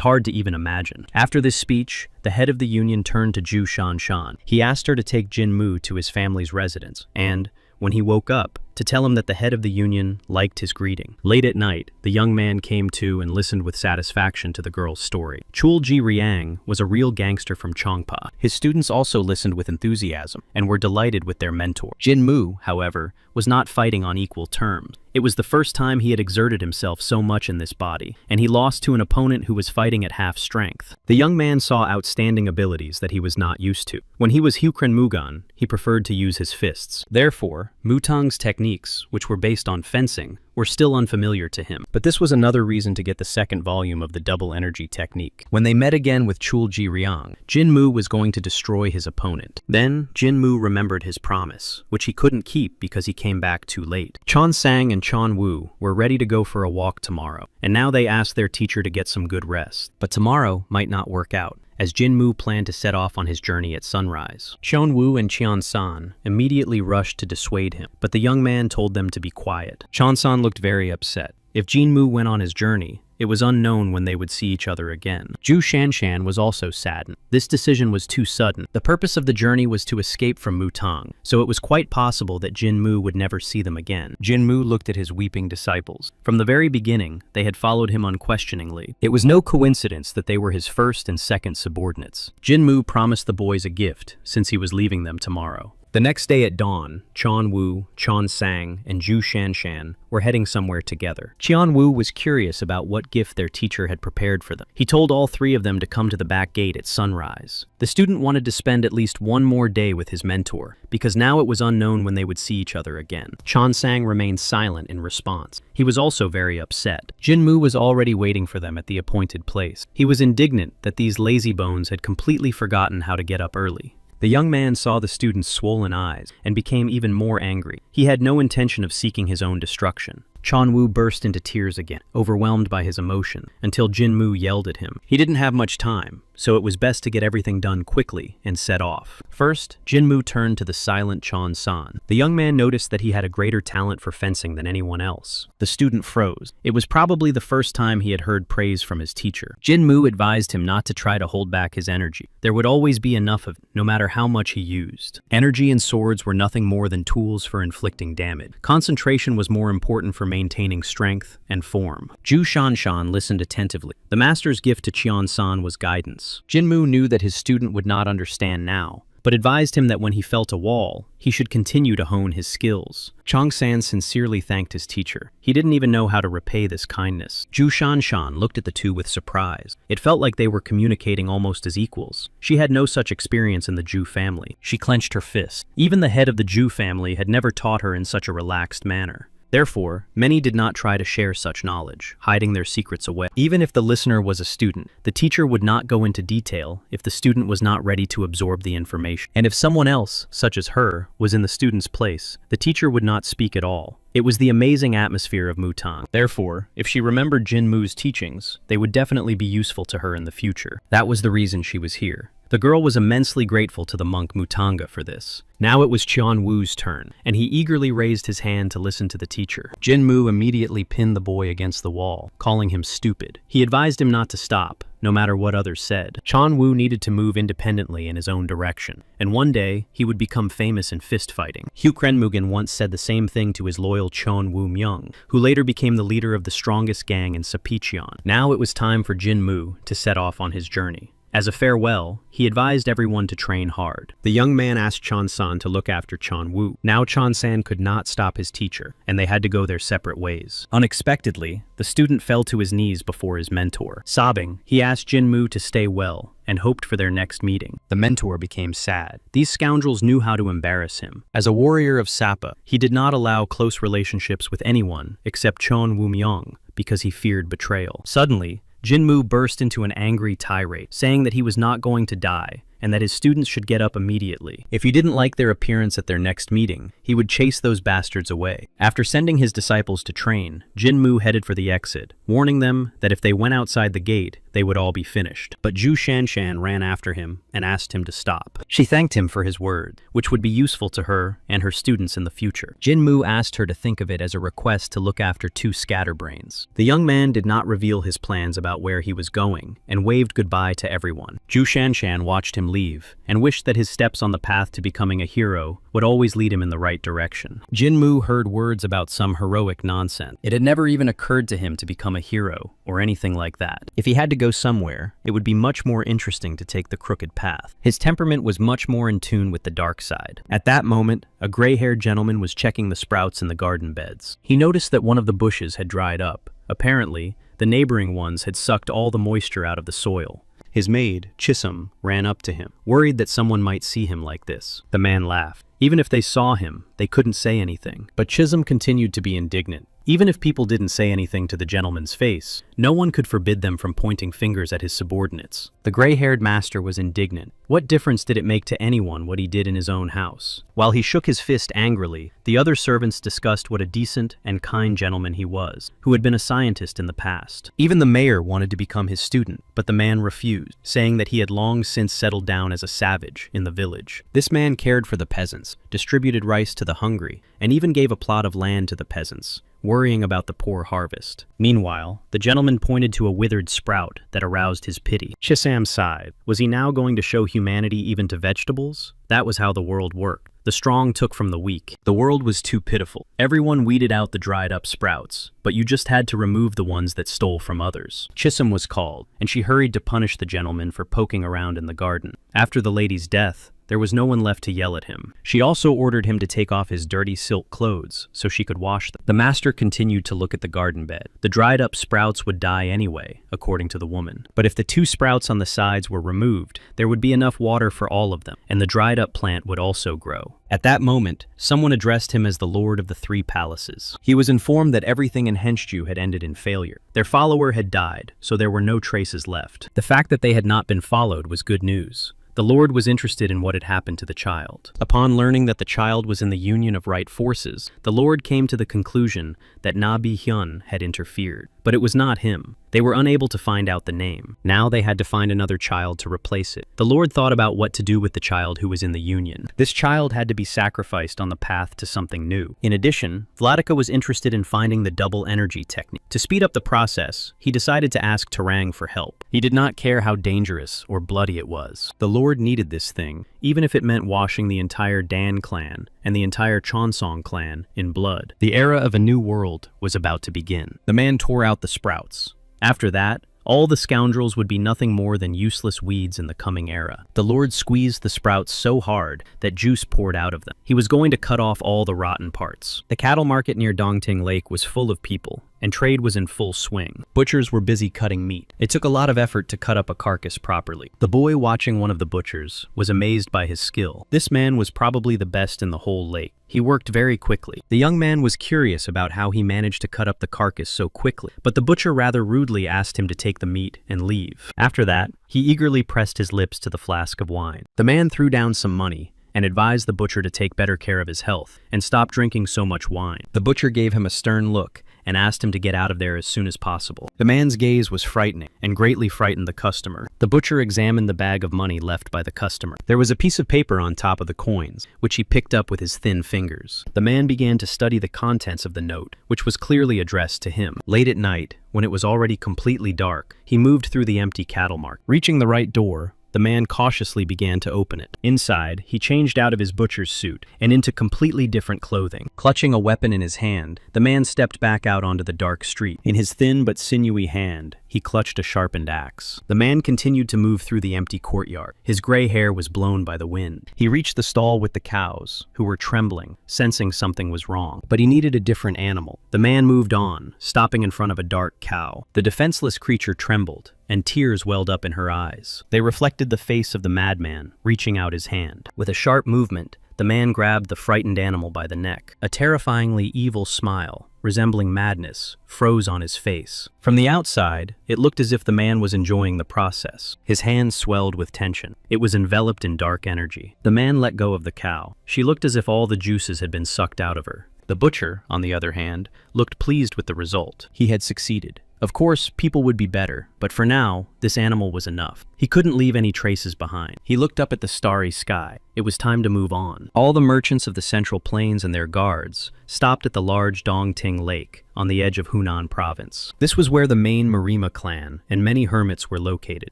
hard to even imagine. After this speech, the head of the union turned to Ju Shanshan. He asked her to take Jin Mu to his family's residence, and, when he woke up, to tell him that the head of the union liked his greeting. Late at night, the young man came to and listened with satisfaction to the girl's story. Chul Ji-ryang was a real gangster from Chongpa. His students also listened with enthusiasm and were delighted with their mentor. Jin Mu, however, was not fighting on equal terms. It was the first time he had exerted himself so much in this body, and he lost to an opponent who was fighting at half strength. The young man saw outstanding abilities that he was not used to. When he was Hyukren Mugan, he preferred to use his fists. Therefore, Mutang's techniques, which were based on fencing, were still unfamiliar to him. But this was another reason to get the second volume of the double energy technique. When they met again with Chul Ji-ryang, Jin Mu was going to destroy his opponent. Then, Jin Mu remembered his promise, which he couldn't keep because he came back too late. Chon Sang and Chon Woo were ready to go for a walk tomorrow, and now they asked their teacher to get some good rest. But tomorrow might not work out, as Jin Mu planned to set off on his journey at sunrise. Cheon Woo and Cheon San immediately rushed to dissuade him, but the young man told them to be quiet. Cheon San looked very upset. If Jin Mu went on his journey, it was unknown when they would see each other again. Ju Shanshan was also saddened. This decision was too sudden. The purpose of the journey was to escape from Mutang, so it was quite possible that Jin Mu would never see them again. Jin Mu looked at his weeping disciples. From the very beginning, they had followed him unquestioningly. It was no coincidence that they were his first and second subordinates. Jin Mu promised the boys a gift, since he was leaving them tomorrow. The next day at dawn, Chon Woo, Chon Sang, and Ju Shanshan were heading somewhere together. Cheon Woo was curious about what gift their teacher had prepared for them. He told all three of them to come to the back gate at sunrise. The student wanted to spend at least one more day with his mentor, because now it was unknown when they would see each other again. Chon Sang remained silent in response. He was also very upset. Jin Mu was already waiting for them at the appointed place. He was indignant that these lazybones had completely forgotten how to get up early. The young man saw the student's swollen eyes and became even more angry. He had no intention of seeking his own destruction. Chon Woo burst into tears again, overwhelmed by his emotion, until Jin Mu yelled at him. He didn't have much time, so it was best to get everything done quickly and set off. First, Jin Mu turned to the silent Chon San. The young man noticed that he had a greater talent for fencing than anyone else. The student froze. It was probably the first time he had heard praise from his teacher. Jin Mu advised him not to try to hold back his energy. There would always be enough of it, no matter how much he used. Energy and swords were nothing more than tools for inflicting damage. Concentration was more important for maintaining strength and form. Ju Shanshan listened attentively. The master's gift to Cheon San was guidance. Jin Mu knew that his student would not understand now, but advised him that when he felt a wall, he should continue to hone his skills. Chong San sincerely thanked his teacher. He didn't even know how to repay this kindness. Ju Shanshan looked at the two with surprise. It felt like they were communicating almost as equals. She had no such experience in the Ju family. She clenched her fist. Even the head of the Ju family had never taught her in such a relaxed manner. Therefore, many did not try to share such knowledge, hiding their secrets away. Even if the listener was a student, the teacher would not go into detail if the student was not ready to absorb the information. And if someone else, such as her, was in the student's place, the teacher would not speak at all. It was the amazing atmosphere of Mutang. Therefore, if she remembered Jin Mu's teachings, they would definitely be useful to her in the future. That was the reason she was here. The girl was immensely grateful to the monk Mutanga for this. Now it was Cheon Woo's turn, and he eagerly raised his hand to listen to the teacher. Jin Mu immediately pinned the boy against the wall, calling him stupid. He advised him not to stop, no matter what others said. Cheon Woo needed to move independently in his own direction, and one day he would become famous in fist fighting. Hugh Krenmugen once said the same thing to his loyal Cheon Woo Myung, who later became the leader of the strongest gang in Sapicheon. Now it was time for Jin Moo to set off on his journey. As a farewell, he advised everyone to train hard. The young man asked Chon-san to look after Cheon Woo. Now Chon-san could not stop his teacher, and they had to go their separate ways. Unexpectedly, the student fell to his knees before his mentor. Sobbing, he asked Jin Moo to stay well and hoped for their next meeting. The mentor became sad. These scoundrels knew how to embarrass him. As a warrior of Sapa, he did not allow close relationships with anyone except Cheon Woo Myung because he feared betrayal. Suddenly, Jin Moo burst into an angry tirade, saying that he was not going to die and that his students should get up immediately. If he didn't like their appearance at their next meeting, he would chase those bastards away. After sending his disciples to train, Jin Moo headed for the exit, warning them that if they went outside the gate, they would all be finished. But Zhu Shanshan ran after him and asked him to stop. She thanked him for his word, which would be useful to her and her students in the future. Jin Moo asked her to think of it as a request to look after two scatterbrains. The young man did not reveal his plans about where he was going and waved goodbye to everyone. Zhu Shanshan watched him leave and wished that his steps on the path to becoming a hero would always lead him in the right direction. Jin Moo heard words about some heroic nonsense. It had never even occurred to him to become a hero or anything like that. If he had to go somewhere, it would be much more interesting to take the crooked path. His temperament was much more in tune with the dark side. At that moment, a gray-haired gentleman was checking the sprouts in the garden beds. He noticed that one of the bushes had dried up. Apparently, the neighboring ones had sucked all the moisture out of the soil. His maid, Chisum, ran up to him, worried that someone might see him like this. The man laughed. Even if they saw him, they couldn't say anything. But Chisum continued to be indignant. Even if people didn't say anything to the gentleman's face, no one could forbid them from pointing fingers at his subordinates. The gray-haired master was indignant. What difference did it make to anyone what he did in his own house? While he shook his fist angrily, the other servants discussed what a decent and kind gentleman he was, who had been a scientist in the past. Even the mayor wanted to become his student, but the man refused, saying that he had long since settled down as a savage in the village. This man cared for the peasants, distributed rice to the hungry, and even gave a plot of land to the peasants, worrying about the poor harvest. Meanwhile, the gentleman pointed to a withered sprout that aroused his pity. Chisam sighed. Was he now going to show humanity even to vegetables? That was how the world worked. The strong took from the weak. The world was too pitiful. Everyone weeded out the dried-up sprouts, but you just had to remove the ones that stole from others. Chisum was called, and she hurried to punish the gentleman for poking around in the garden. After the lady's death, there was no one left to yell at him. She also ordered him to take off his dirty silk clothes so she could wash them. The master continued to look at the garden bed. The dried-up sprouts would die anyway, according to the woman. But if the two sprouts on the sides were removed, there would be enough water for all of them, and the dried-up plant would also grow. At that moment, someone addressed him as the Lord of the Three Palaces. He was informed that everything in Henshu had ended in failure. Their follower had died, so there were no traces left. The fact that they had not been followed was good news. The Lord was interested in what had happened to the child. Upon learning that the child was in the union of right forces, the Lord came to the conclusion that Na Bi-hyun had interfered. But it was not him. They were unable to find out the name. Now they had to find another child to replace it. The Lord thought about what to do with the child who was in the union. This child had to be sacrificed on the path to something new. In addition, Vladika was interested in finding the double energy technique. To speed up the process, he decided to ask Tarang for help. He did not care how dangerous or bloody it was. The Lord needed this thing, even if it meant washing the entire Dan clan and the entire Chonsong clan in blood. The era of a new world was about to begin. The man tore out the sprouts. After that, all the scoundrels would be nothing more than useless weeds in the coming era. The Lord squeezed the sprouts so hard that juice poured out of them. He was going to cut off all the rotten parts. The cattle market near Dongting Lake was full of people, and trade was in full swing. Butchers were busy cutting meat. It took a lot of effort to cut up a carcass properly. The boy watching one of the butchers was amazed by his skill. This man was probably the best in the whole lake. He worked very quickly. The young man was curious about how he managed to cut up the carcass so quickly, but the butcher rather rudely asked him to take the meat and leave. After that, he eagerly pressed his lips to the flask of wine. The man threw down some money and advised the butcher to take better care of his health and stop drinking so much wine. The butcher gave him a stern look and asked him to get out of there as soon as possible. The man's gaze was frightening and greatly frightened the customer. The butcher examined the bag of money left by the customer. There was a piece of paper on top of the coins, which he picked up with his thin fingers. The man began to study the contents of the note, which was clearly addressed to him. Late at night, when it was already completely dark, he moved through the empty cattle market. Reaching the right door, the man cautiously began to open it. Inside, he changed out of his butcher's suit and into completely different clothing. Clutching a weapon in his hand, the man stepped back out onto the dark street. In his thin but sinewy hand, he clutched a sharpened axe. The man continued to move through the empty courtyard. His gray hair was blown by the wind. He reached the stall with the cows, who were trembling, sensing something was wrong. But he needed a different animal. The man moved on, stopping in front of a dark cow. The defenseless creature trembled, and tears welled up in her eyes. They reflected the face of the madman, reaching out his hand. With a sharp movement, the man grabbed the frightened animal by the neck. A terrifyingly evil smile, resembling madness, froze on his face. From the outside, it looked as if the man was enjoying the process. His hands swelled with tension. It was enveloped in dark energy. The man let go of the cow. She looked as if all the juices had been sucked out of her. The butcher, on the other hand, looked pleased with the result. He had succeeded. Of course, people would be better, but for now, this animal was enough. He couldn't leave any traces behind. He looked up at the starry sky. It was time to move on. All the merchants of the Central Plains and their guards stopped at the large Dongting Lake on the edge of Hunan province. This was where the main Marima clan and many hermits were located.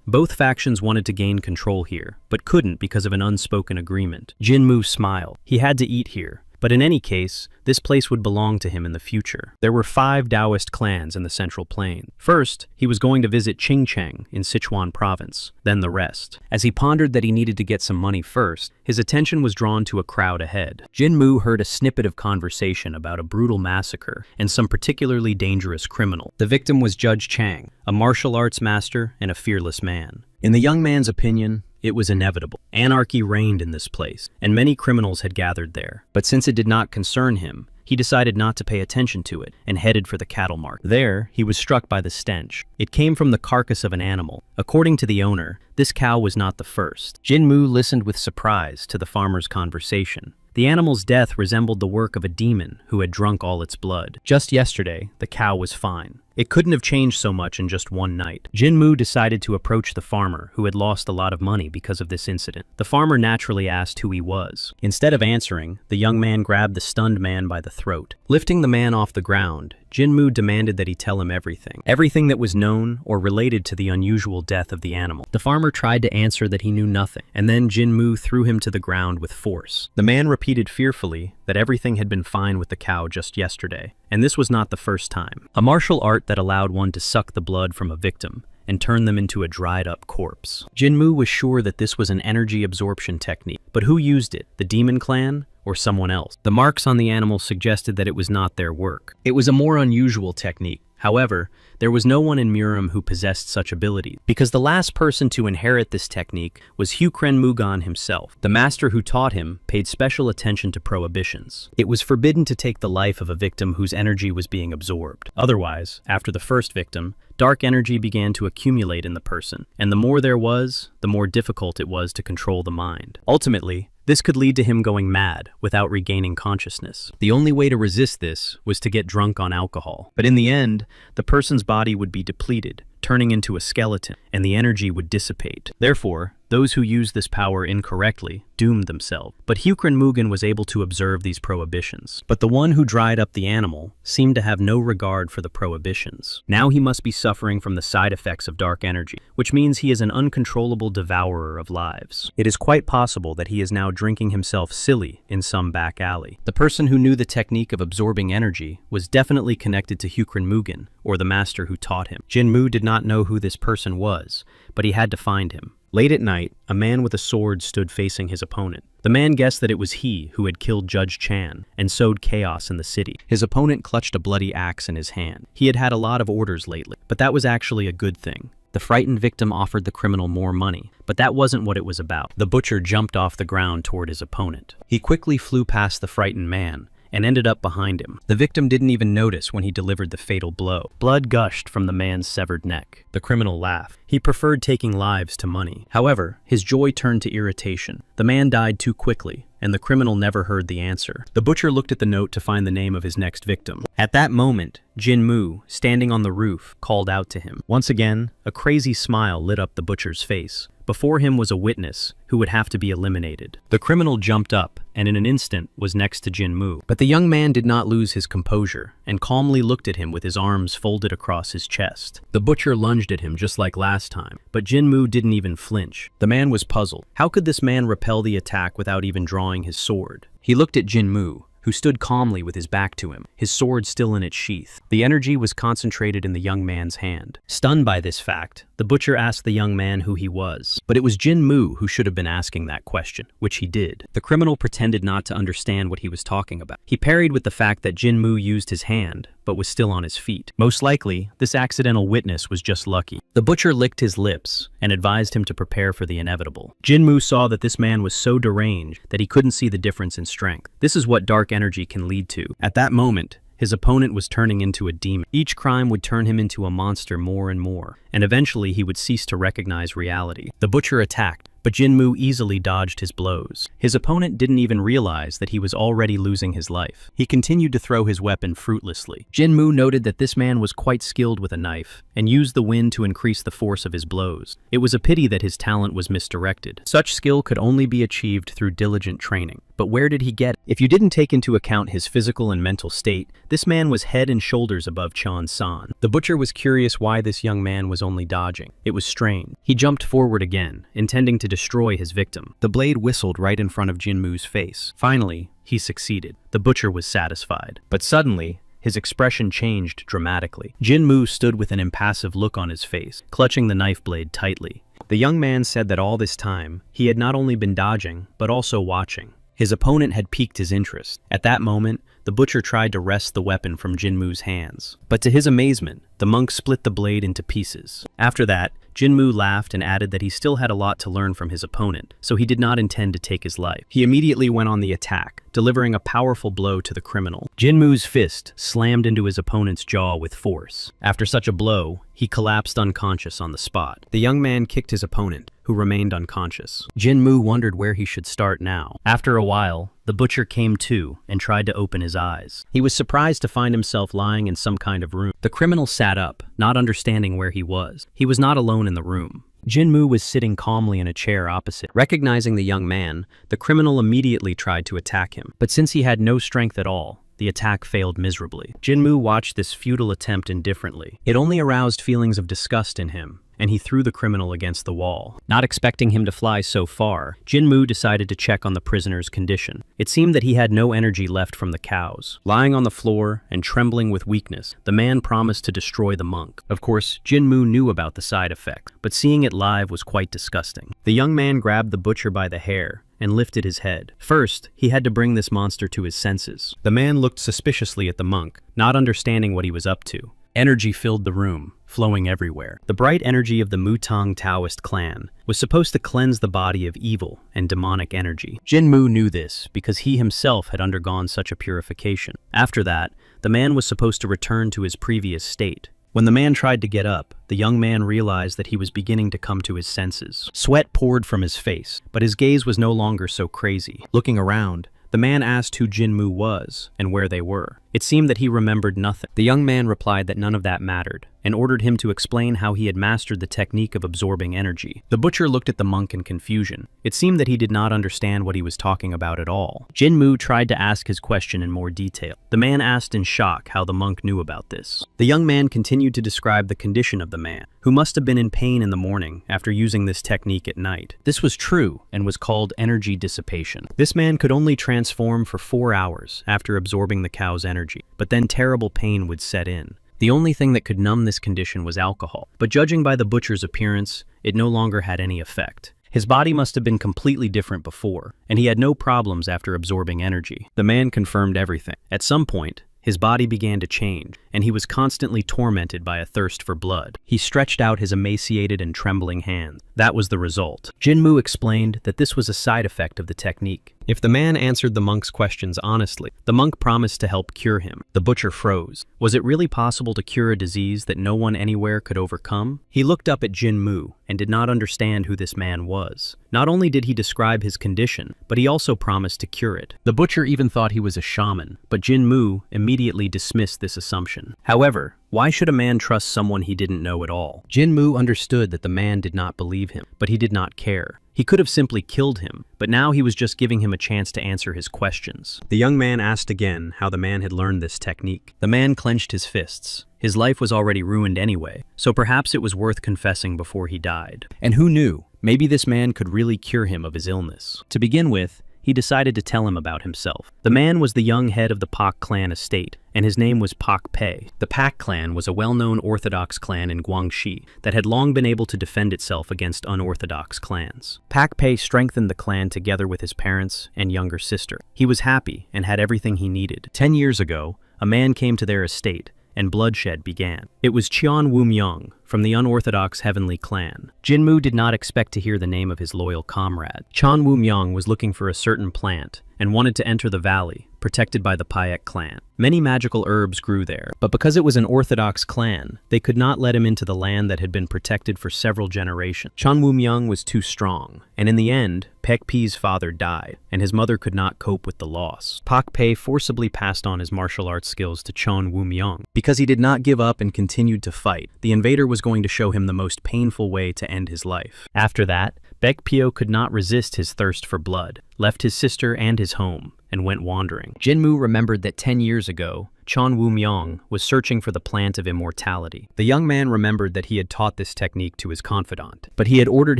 Both factions wanted to gain control here, but couldn't because of an unspoken agreement. Jinmu smiled. He had to eat here. But in any case, this place would belong to him in the future. There were 5 Taoist clans in the Central Plain. First, he was going to visit Qingcheng in Sichuan province, then the rest. As he pondered that he needed to get some money first, his attention was drawn to a crowd ahead. Jinmu heard a snippet of conversation about a brutal massacre and some particularly dangerous criminal. The victim was Judge Chang, a martial arts master and a fearless man. In the young man's opinion, it was inevitable. Anarchy reigned in this place, and many criminals had gathered there. But since it did not concern him, he decided not to pay attention to it and headed for the cattle market. There, he was struck by the stench. It came from the carcass of an animal. According to the owner, this cow was not the first. Jinmu listened with surprise to the farmer's conversation. The animal's death resembled the work of a demon who had drunk all its blood. Just yesterday, the cow was fine. It couldn't have changed so much in just one night. Jinmu decided to approach the farmer, who had lost a lot of money because of this incident. The farmer naturally asked who he was. Instead of answering, the young man grabbed the stunned man by the throat. Lifting the man off the ground, Jinmu demanded that he tell him everything that was known or related to the unusual death of the animal. The farmer tried to answer that he knew nothing, and then Jinmu threw him to the ground with force. The man repeated fearfully that everything had been fine with the cow just yesterday, and this was not the first time. A martial art that allowed one to suck the blood from a victim and turn them into a dried-up corpse. Jinmu was sure that this was an energy absorption technique, but who used it? The demon clan? Or someone else? The marks on the animal suggested that it was not their work. It was a more unusual technique. However, there was no one in Murim who possessed such abilities, because the last person to inherit this technique was Hukren Mugan himself. The master who taught him paid special attention to prohibitions. It was forbidden to take the life of a victim whose energy was being absorbed. Otherwise, after the first victim, dark energy began to accumulate in the person, and the more there was, the more difficult it was to control the mind. Ultimately, this could lead to him going mad without regaining consciousness. The only way to resist this was to get drunk on alcohol. But in the end, the person's body would be depleted, turning into a skeleton, and the energy would dissipate. Therefore, those who used this power incorrectly doomed themselves. But Hukren Mugen was able to observe these prohibitions. But the one who dried up the animal seemed to have no regard for the prohibitions. Now he must be suffering from the side effects of dark energy, which means he is an uncontrollable devourer of lives. It is quite possible that he is now drinking himself silly in some back alley. The person who knew the technique of absorbing energy was definitely connected to Hukren Mugen, or the master who taught him. Jinmu did not know who this person was, but he had to find him. Late at night, a man with a sword stood facing his opponent. The man guessed that it was he who had killed Judge Chan and sowed chaos in the city. His opponent clutched a bloody axe in his hand. He had had a lot of orders lately, but that was actually a good thing. The frightened victim offered the criminal more money, but that wasn't what it was about. The butcher jumped off the ground toward his opponent. He quickly flew past the frightened man and ended up behind him. The victim didn't even notice when he delivered the fatal blow. Blood gushed from the man's severed neck. The criminal laughed. He preferred taking lives to money. However, his joy turned to irritation. The man died too quickly, and the criminal never heard the answer. The butcher looked at the note to find the name of his next victim. At that moment, Jin-moo, standing on the roof, called out to him. Once again, a crazy smile lit up the butcher's face. Before him was a witness who would have to be eliminated. The criminal jumped up and in an instant was next to Jin-moo. But the young man did not lose his composure and calmly looked at him with his arms folded across his chest. The butcher lunged at him just like last time, but Jin-moo didn't even flinch. The man was puzzled. How could this man repel the attack without even drawing his sword? He looked at Jin-moo, who stood calmly with his back to him, his sword still in its sheath. The energy was concentrated in the young man's hand. Stunned by this fact, the butcher asked the young man who he was. But it was Jin-moo who should have been asking that question, which he did. The criminal pretended not to understand what he was talking about. He parried with the fact that Jin-moo used his hand, but was still on his feet. Most likely, this accidental witness was just lucky. The butcher licked his lips and advised him to prepare for the inevitable. Jin-moo saw that this man was so deranged that he couldn't see the difference in strength. This is what dark energy can lead to. At that moment, his opponent was turning into a demon. Each crime would turn him into a monster more and more, and eventually he would cease to recognize reality. The butcher attacked, but Jin-moo easily dodged his blows. His opponent didn't even realize that he was already losing his life. He continued to throw his weapon fruitlessly. Jin-moo noted that this man was quite skilled with a knife and used the wind to increase the force of his blows. It was a pity that his talent was misdirected. Such skill could only be achieved through diligent training. But where did he get it? If you didn't take into account his physical and mental state, this man was head and shoulders above Cheon-san. The butcher was curious why this young man was only dodging. It was strange. He jumped forward again, intending to destroy his victim. The blade whistled right in front of Jin-moo's face. Finally, he succeeded. The butcher was satisfied. But suddenly, his expression changed dramatically. Jin-moo stood with an impassive look on his face, clutching the knife blade tightly. The young man said that all this time, he had not only been dodging, but also watching. His opponent had piqued his interest. At that moment, the butcher tried to wrest the weapon from Jin-moo's hands. But to his amazement, the monk split the blade into pieces. After that, Jin-moo laughed and added that he still had a lot to learn from his opponent, so he did not intend to take his life. He immediately went on the attack, delivering a powerful blow to the criminal. Jin-moo's fist slammed into his opponent's jaw with force. After such a blow, he collapsed unconscious on the spot. The young man kicked his opponent, who remained unconscious. Jin-moo wondered where he should start now. After a while, the butcher came to and tried to open his eyes. He was surprised to find himself lying in some kind of room. The criminal sat up, not understanding where he was. He was not alone in the room. Jin-moo was sitting calmly in a chair opposite. Recognizing the young man, the criminal immediately tried to attack him. But since he had no strength at all, the attack failed miserably. Jin-moo watched this futile attempt indifferently. It only aroused feelings of disgust in him, and he threw the criminal against the wall. Not expecting him to fly so far, Jin-moo decided to check on the prisoner's condition. It seemed that he had no energy left from the cows. Lying on the floor and trembling with weakness, the man promised to destroy the monk. Of course, Jin-moo knew about the side effects, but seeing it live was quite disgusting. The young man grabbed the butcher by the hair and lifted his head. First, he had to bring this monster to his senses. The man looked suspiciously at the monk, not understanding what he was up to. Energy filled the room, flowing everywhere. The bright energy of the Mutang Taoist clan was supposed to cleanse the body of evil and demonic energy. Jin-moo knew this because he himself had undergone such a purification. After that, the man was supposed to return to his previous state. When the man tried to get up, the young man realized that he was beginning to come to his senses. Sweat poured from his face, but his gaze was no longer so crazy. Looking around, the man asked who Jin-moo was and where they were. It seemed that he remembered nothing. The young man replied that none of that mattered, and ordered him to explain how he had mastered the technique of absorbing energy. The butcher looked at the monk in confusion. It seemed that he did not understand what he was talking about at all. Jin-moo tried to ask his question in more detail. The man asked in shock how the monk knew about this. The young man continued to describe the condition of the man, who must have been in pain in the morning after using this technique at night. This was true and was called energy dissipation. This man could only transform for 4 hours after absorbing the cow's energy, but then terrible pain would set in. The only thing that could numb this condition was alcohol, but judging by the butcher's appearance, it no longer had any effect. His body must have been completely different before, and he had no problems after absorbing energy. The man confirmed everything. At some point, his body began to change, and he was constantly tormented by a thirst for blood. He stretched out his emaciated and trembling hands. That was the result. Jin-moo explained that this was a side effect of the technique. If the man answered the monk's questions honestly, the monk promised to help cure him. The butcher froze. Was it really possible to cure a disease that no one anywhere could overcome? He looked up at Jin-moo and did not understand who this man was. Not only did he describe his condition, but he also promised to cure it. The butcher even thought he was a shaman, but Jin-moo immediately dismissed this assumption. information. However, why should a man trust someone he didn't know at all? Jinmu understood that the man did not believe him, but he did not care. He could have simply killed him, but now he was just giving him a chance to answer his questions. The young man asked again how the man had learned this technique. The man clenched his fists. His life was already ruined anyway, so perhaps it was worth confessing before he died. And who knew? Maybe this man could really cure him of his illness. To begin with, he decided to tell him about himself. The man was the young head of the Pak clan estate, and his name was Pak Pei. The Pak clan was a well-known orthodox clan in Guangxi that had long been able to defend itself against unorthodox clans. Pak Pei strengthened the clan together with his parents and younger sister. He was happy and had everything he needed. 10 years ago, a man came to their estate, and bloodshed began. It was Cheon Woo-myung from the unorthodox Heavenly Clan. Jinmu did not expect to hear the name of his loyal comrade. Cheon Woo-myung was looking for a certain plant and wanted to enter the valley, protected by the Paek clan. Many magical herbs grew there, but because it was an orthodox clan, they could not let him into the land that had been protected for several generations. Cheon Woo-myung was too strong, and in the end, Paek Pi's father died, and his mother could not cope with the loss. Pak Pei forcibly passed on his martial arts skills to Cheon Woo-myung. Because he did not give up and continued to fight, the invader was going to show him the most painful way to end his life. After that, Paek Pio could not resist his thirst for blood, left his sister and his home, and went wandering. Jinmu remembered that 10 years ago, Cheon Woo-myung was searching for the plant of immortality. The young man remembered that he had taught this technique to his confidant, but he had ordered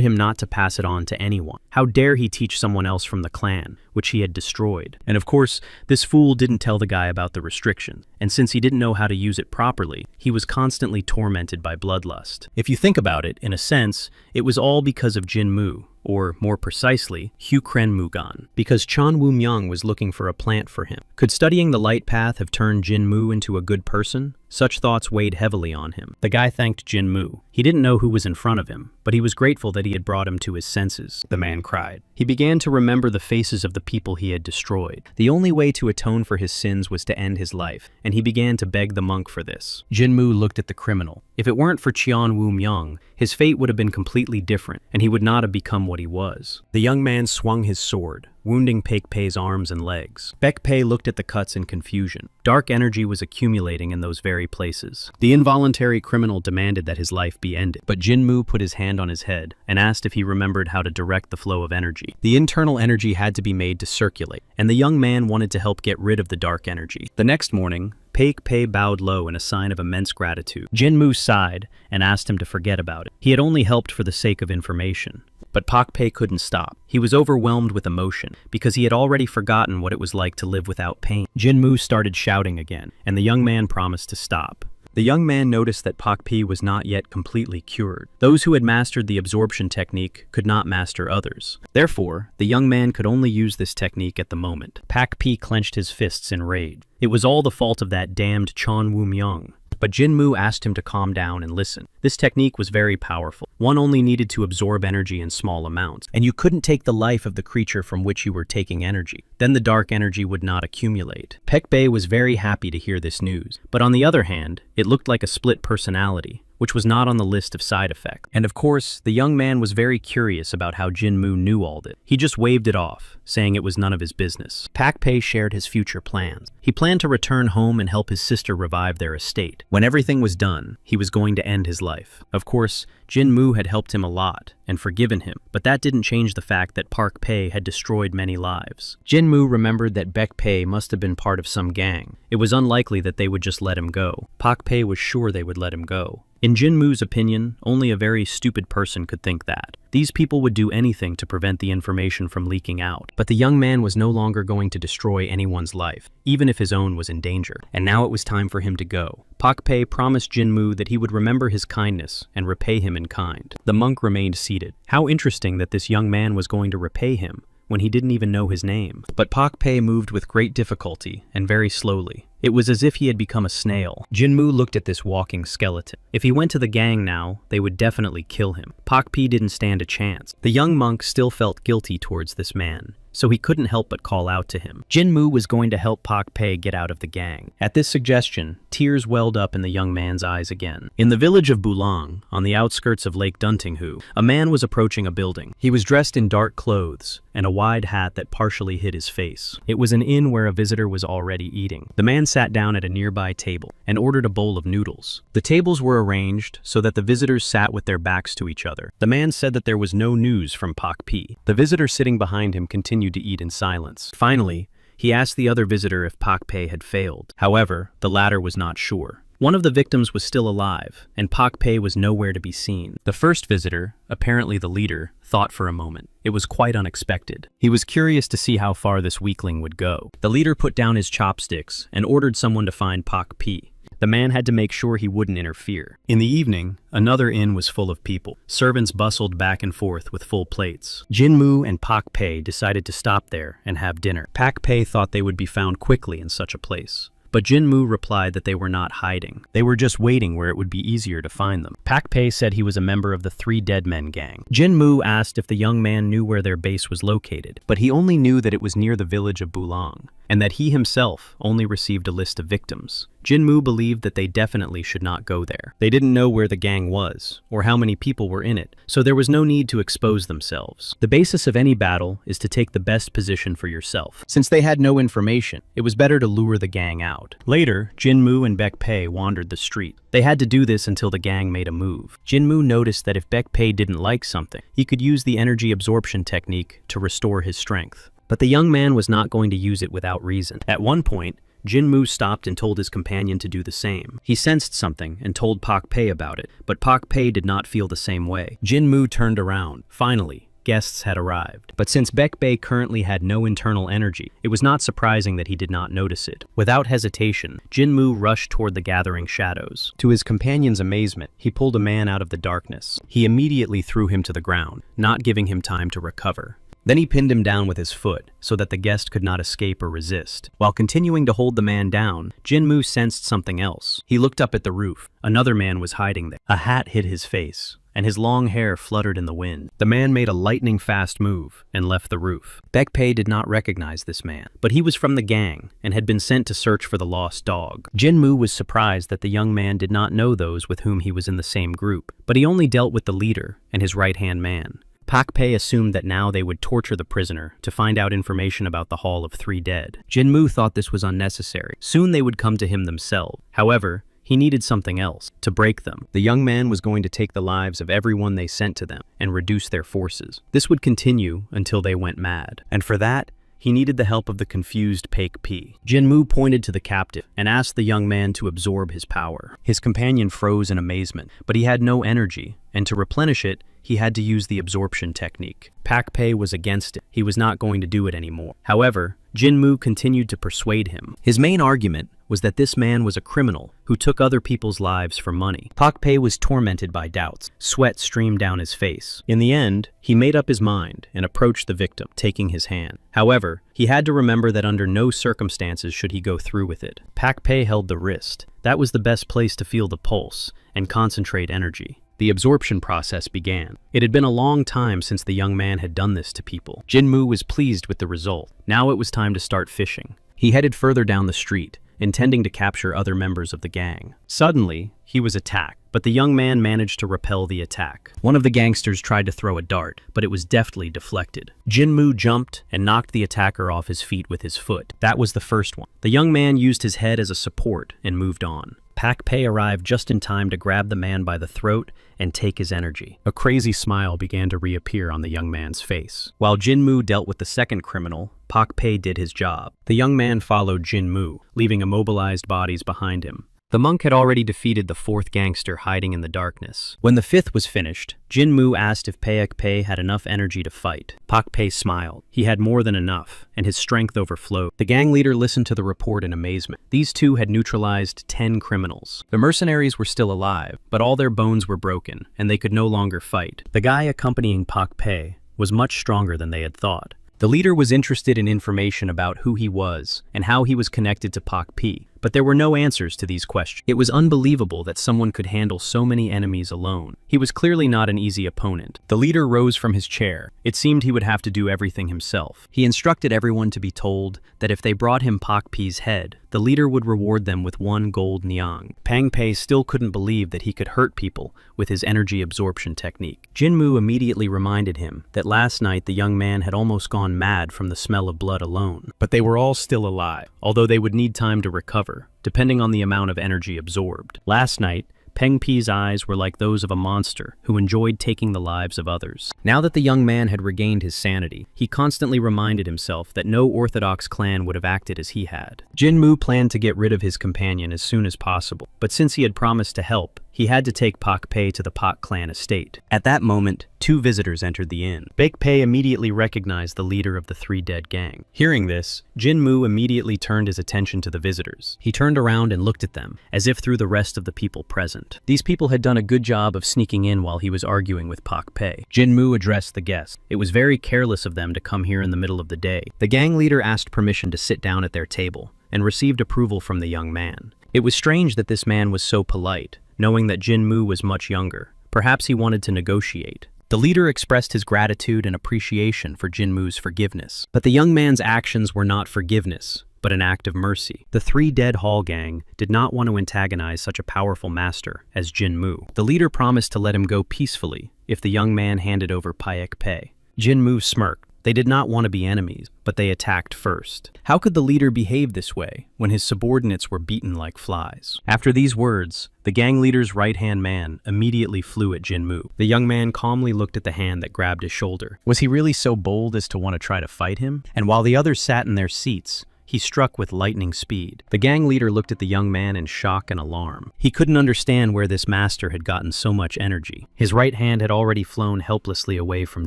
him not to pass it on to anyone. How dare he teach someone else from the clan, which he had destroyed? And of course, this fool didn't tell the guy about the restriction, and since he didn't know how to use it properly, he was constantly tormented by bloodlust. If you think about it, in a sense, it was all because of Jinmu, or more precisely, Hukren Mugan, because Cheon Woo-myung was looking for a plant for him. Could studying the light path have turned Jinmu into a good person? Such thoughts weighed heavily on him. The guy thanked Jinmu. He didn't know who was in front of him, but he was grateful that he had brought him to his senses. The man cried. He began to remember the faces of the people he had destroyed. The only way to atone for his sins was to end his life, and he began to beg the monk for this. Jinmu looked at the criminal. If it weren't for Cheon Woo-myung, his fate would have been completely different, and he would not have become what he was. The young man swung his sword, wounding Paek Pei's arms and legs. Paek Pei looked at the cuts in confusion. Dark energy was accumulating in those very places. The involuntary criminal demanded that his life be ended, but Jinmu put his hand on his head and asked if he remembered how to direct the flow of energy. The internal energy had to be made to circulate, and the young man wanted to help get rid of the dark energy. The next morning, Paek Pei bowed low in a sign of immense gratitude. Jinmu sighed and asked him to forget about it. He had only helped for the sake of information. But Pak Pei couldn't stop. He was overwhelmed with emotion because he had already forgotten what it was like to live without pain. Jinmu started shouting again, and the young man promised to stop. The young man noticed that Pak Pei was not yet completely cured. Those who had mastered the absorption technique could not master others. Therefore, the young man could only use this technique at the moment. Pak Pei clenched his fists in rage. It was all the fault of that damned Cheon Woo-myung. But Jinmu asked him to calm down and listen. This technique was very powerful. One only needed to absorb energy in small amounts, and you couldn't take the life of the creature from which you were taking energy. Then the dark energy would not accumulate. Paek Pei was very happy to hear this news, but on the other hand, it looked like a split personality, which was not on the list of side effects. And of course, the young man was very curious about how Jinmu knew all this. He just waved it off, saying it was none of his business. Pak Pei shared his future plans. He planned to return home and help his sister revive their estate. When everything was done, he was going to end his life. Of course, Jinmu had helped him a lot and forgiven him, but that didn't change the fact that Pak Pei had destroyed many lives. Jinmu remembered that Paek Pei must have been part of some gang. It was unlikely that they would just let him go. Pak Pei was sure they would let him go. In Jinmu's opinion, only a very stupid person could think that. These people would do anything to prevent the information from leaking out. But the young man was no longer going to destroy anyone's life, even if his own was in danger. And now it was time for him to go. Pak Pei promised Jinmu that he would remember his kindness and repay him in kind. The monk remained seated. How interesting that this young man was going to repay him when he didn't even know his name. But Pak Pei moved with great difficulty and very slowly. It was as if he had become a snail. Jinmu looked at this walking skeleton. If he went to the gang now, they would definitely kill him. Pak Pei didn't stand a chance. The young monk still felt guilty towards this man, so he couldn't help but call out to him. Jinmu was going to help Pak Pei get out of the gang. At this suggestion, tears welled up in the young man's eyes again. In the village of Bulang, on the outskirts of Lake Duntinghu, a man was approaching a building. He was dressed in dark clothes and a wide hat that partially hid his face. It was an inn where a visitor was already eating. The man sat down at a nearby table and ordered a bowl of noodles. The tables were arranged so that the visitors sat with their backs to each other. The man said that there was no news from Pak Pei. The visitor sitting behind him continued to eat in silence. Finally, he asked the other visitor if Pak Pei had failed. However, the latter was not sure. One of the victims was still alive, and Pak Pei was nowhere to be seen. The first visitor, apparently the leader, thought for a moment. It was quite unexpected. He was curious to see how far this weakling would go. The leader put down his chopsticks and ordered someone to find Pak Pei. The man had to make sure he wouldn't interfere. In the evening, another inn was full of people. Servants bustled back and forth with full plates. Jinmu and Pak Pei decided to stop there and have dinner. Pak Pei thought they would be found quickly in such a place. But Jinmu replied that they were not hiding. They were just waiting where it would be easier to find them. Pak Pei said he was a member of the Three Dead Men gang. Jinmu asked if the young man knew where their base was located, but he only knew that it was near the village of Bulang, and that he himself only received a list of victims. Jinmu believed that they definitely should not go there. They didn't know where the gang was, or how many people were in it, so there was no need to expose themselves. The basis of any battle is to take the best position for yourself. Since they had no information, it was better to lure the gang out. Later, Jinmu and Pak Pei wandered the street. They had to do this until the gang made a move. Jinmu noticed that if Pak Pei didn't like something, he could use the energy absorption technique to restore his strength. But the young man was not going to use it without reason. At one point, Jinmu stopped and told his companion to do the same. He sensed something and told Pak Pei about it, but Pak Pei did not feel the same way. Jinmu turned around. Finally, guests had arrived. But since Pak Pei currently had no internal energy, it was not surprising that he did not notice it. Without hesitation, Jinmu rushed toward the gathering shadows. To his companion's amazement, he pulled a man out of the darkness. He immediately threw him to the ground, not giving him time to recover. Then he pinned him down with his foot, so that the guest could not escape or resist. While continuing to hold the man down, Jinmu sensed something else. He looked up at the roof. Another man was hiding there. A hat hid his face, and his long hair fluttered in the wind. The man made a lightning-fast move and left the roof. Pak Pei did not recognize this man, but he was from the gang and had been sent to search for the lost dog. Jinmu was surprised that the young man did not know those with whom he was in the same group, but he only dealt with the leader and his right-hand man. Pak Pei assumed that now they would torture the prisoner to find out information about the Hall of Three Dead. Jinmu thought this was unnecessary. Soon they would come to him themselves. However, he needed something else to break them. The young man was going to take the lives of everyone they sent to them and reduce their forces. This would continue until they went mad. And for that, he needed the help of the confused Pak Pei. Jinmu pointed to the captive and asked the young man to absorb his power. His companion froze in amazement, but he had no energy, and to replenish it, he had to use the absorption technique. Pak Pei was against it. He was not going to do it anymore. However, Jinmu continued to persuade him. His main argument was that this man was a criminal who took other people's lives for money. Pak Pei was tormented by doubts. Sweat streamed down his face. In the end, he made up his mind and approached the victim, taking his hand. However, he had to remember that under no circumstances should he go through with it. Pak Pei held the wrist. That was the best place to feel the pulse and concentrate energy. The absorption process began. It had been a long time since the young man had done this to people. Jinmu was pleased with the result. Now it was time to start fishing. He headed further down the street, intending to capture other members of the gang. Suddenly, he was attacked, but the young man managed to repel the attack. One of the gangsters tried to throw a dart, but it was deftly deflected. Jinmu jumped and knocked the attacker off his feet with his foot. That was the first one. The young man used his head as a support and moved on. Pak Pei arrived just in time to grab the man by the throat and take his energy. A crazy smile began to reappear on the young man's face. While Jinmu dealt with the second criminal, Pak Pei did his job. The young man followed Jinmu, leaving immobilized bodies behind him. The monk had already defeated the fourth gangster hiding in the darkness. When the fifth was finished, Jinmu asked if Pak Pei had enough energy to fight. Pak Pei smiled. He had more than enough, and his strength overflowed. The gang leader listened to the report in amazement. These two had neutralized 10 criminals. The mercenaries were still alive, but all their bones were broken, and they could no longer fight. The guy accompanying Pak Pei was much stronger than they had thought. The leader was interested in information about who he was and how he was connected to Pak Pei, But there were no answers to these questions. It was unbelievable that someone could handle so many enemies alone. He was clearly not an easy opponent. The leader rose from his chair. It seemed he would have to do everything himself. He instructed everyone to be told that if they brought him Pak Pi's head, the leader would reward them with 1 gold nyang. Pang Pei still couldn't believe that he could hurt people with his energy absorption technique. Jinmu immediately reminded him that last night the young man had almost gone mad from the smell of blood alone. But they were all still alive, although they would need time to recover, depending on the amount of energy absorbed. Last night, Peng Pi's eyes were like those of a monster who enjoyed taking the lives of others. Now that the young man had regained his sanity, he constantly reminded himself that no orthodox clan would have acted as he had. Jinmu planned to get rid of his companion as soon as possible, but since he had promised to help, he had to take Pak Pei to the Pak clan estate. At that moment, 2 visitors entered the inn. Bek Pei immediately recognized the leader of the 3 dead gang. Hearing this, Jinmu immediately turned his attention to the visitors. He turned around and looked at them, as if through the rest of the people present. These people had done a good job of sneaking in while he was arguing with Pak Pei. Jinmu addressed the guests. It was very careless of them to come here in the middle of the day. The gang leader asked permission to sit down at their table, and received approval from the young man. It was strange that this man was so polite, knowing that Jinmu was much younger. Perhaps he wanted to negotiate. The leader expressed his gratitude and appreciation for Jinmu's forgiveness. But the young man's actions were not forgiveness, but an act of mercy. The 3 dead Hall gang did not want to antagonize such a powerful master as Jinmu. The leader promised to let him go peacefully if the young man handed over Paek Pei. Jinmu smirked. They did not want to be enemies, but they attacked first. How could the leader behave this way when his subordinates were beaten like flies? After these words, the gang leader's right-hand man immediately flew at Jinmu. The young man calmly looked at the hand that grabbed his shoulder. Was he really so bold as to want to try to fight him? And while the others sat in their seats, he struck with lightning speed. The gang leader looked at the young man in shock and alarm. He couldn't understand where this master had gotten so much energy. His right hand had already flown helplessly away from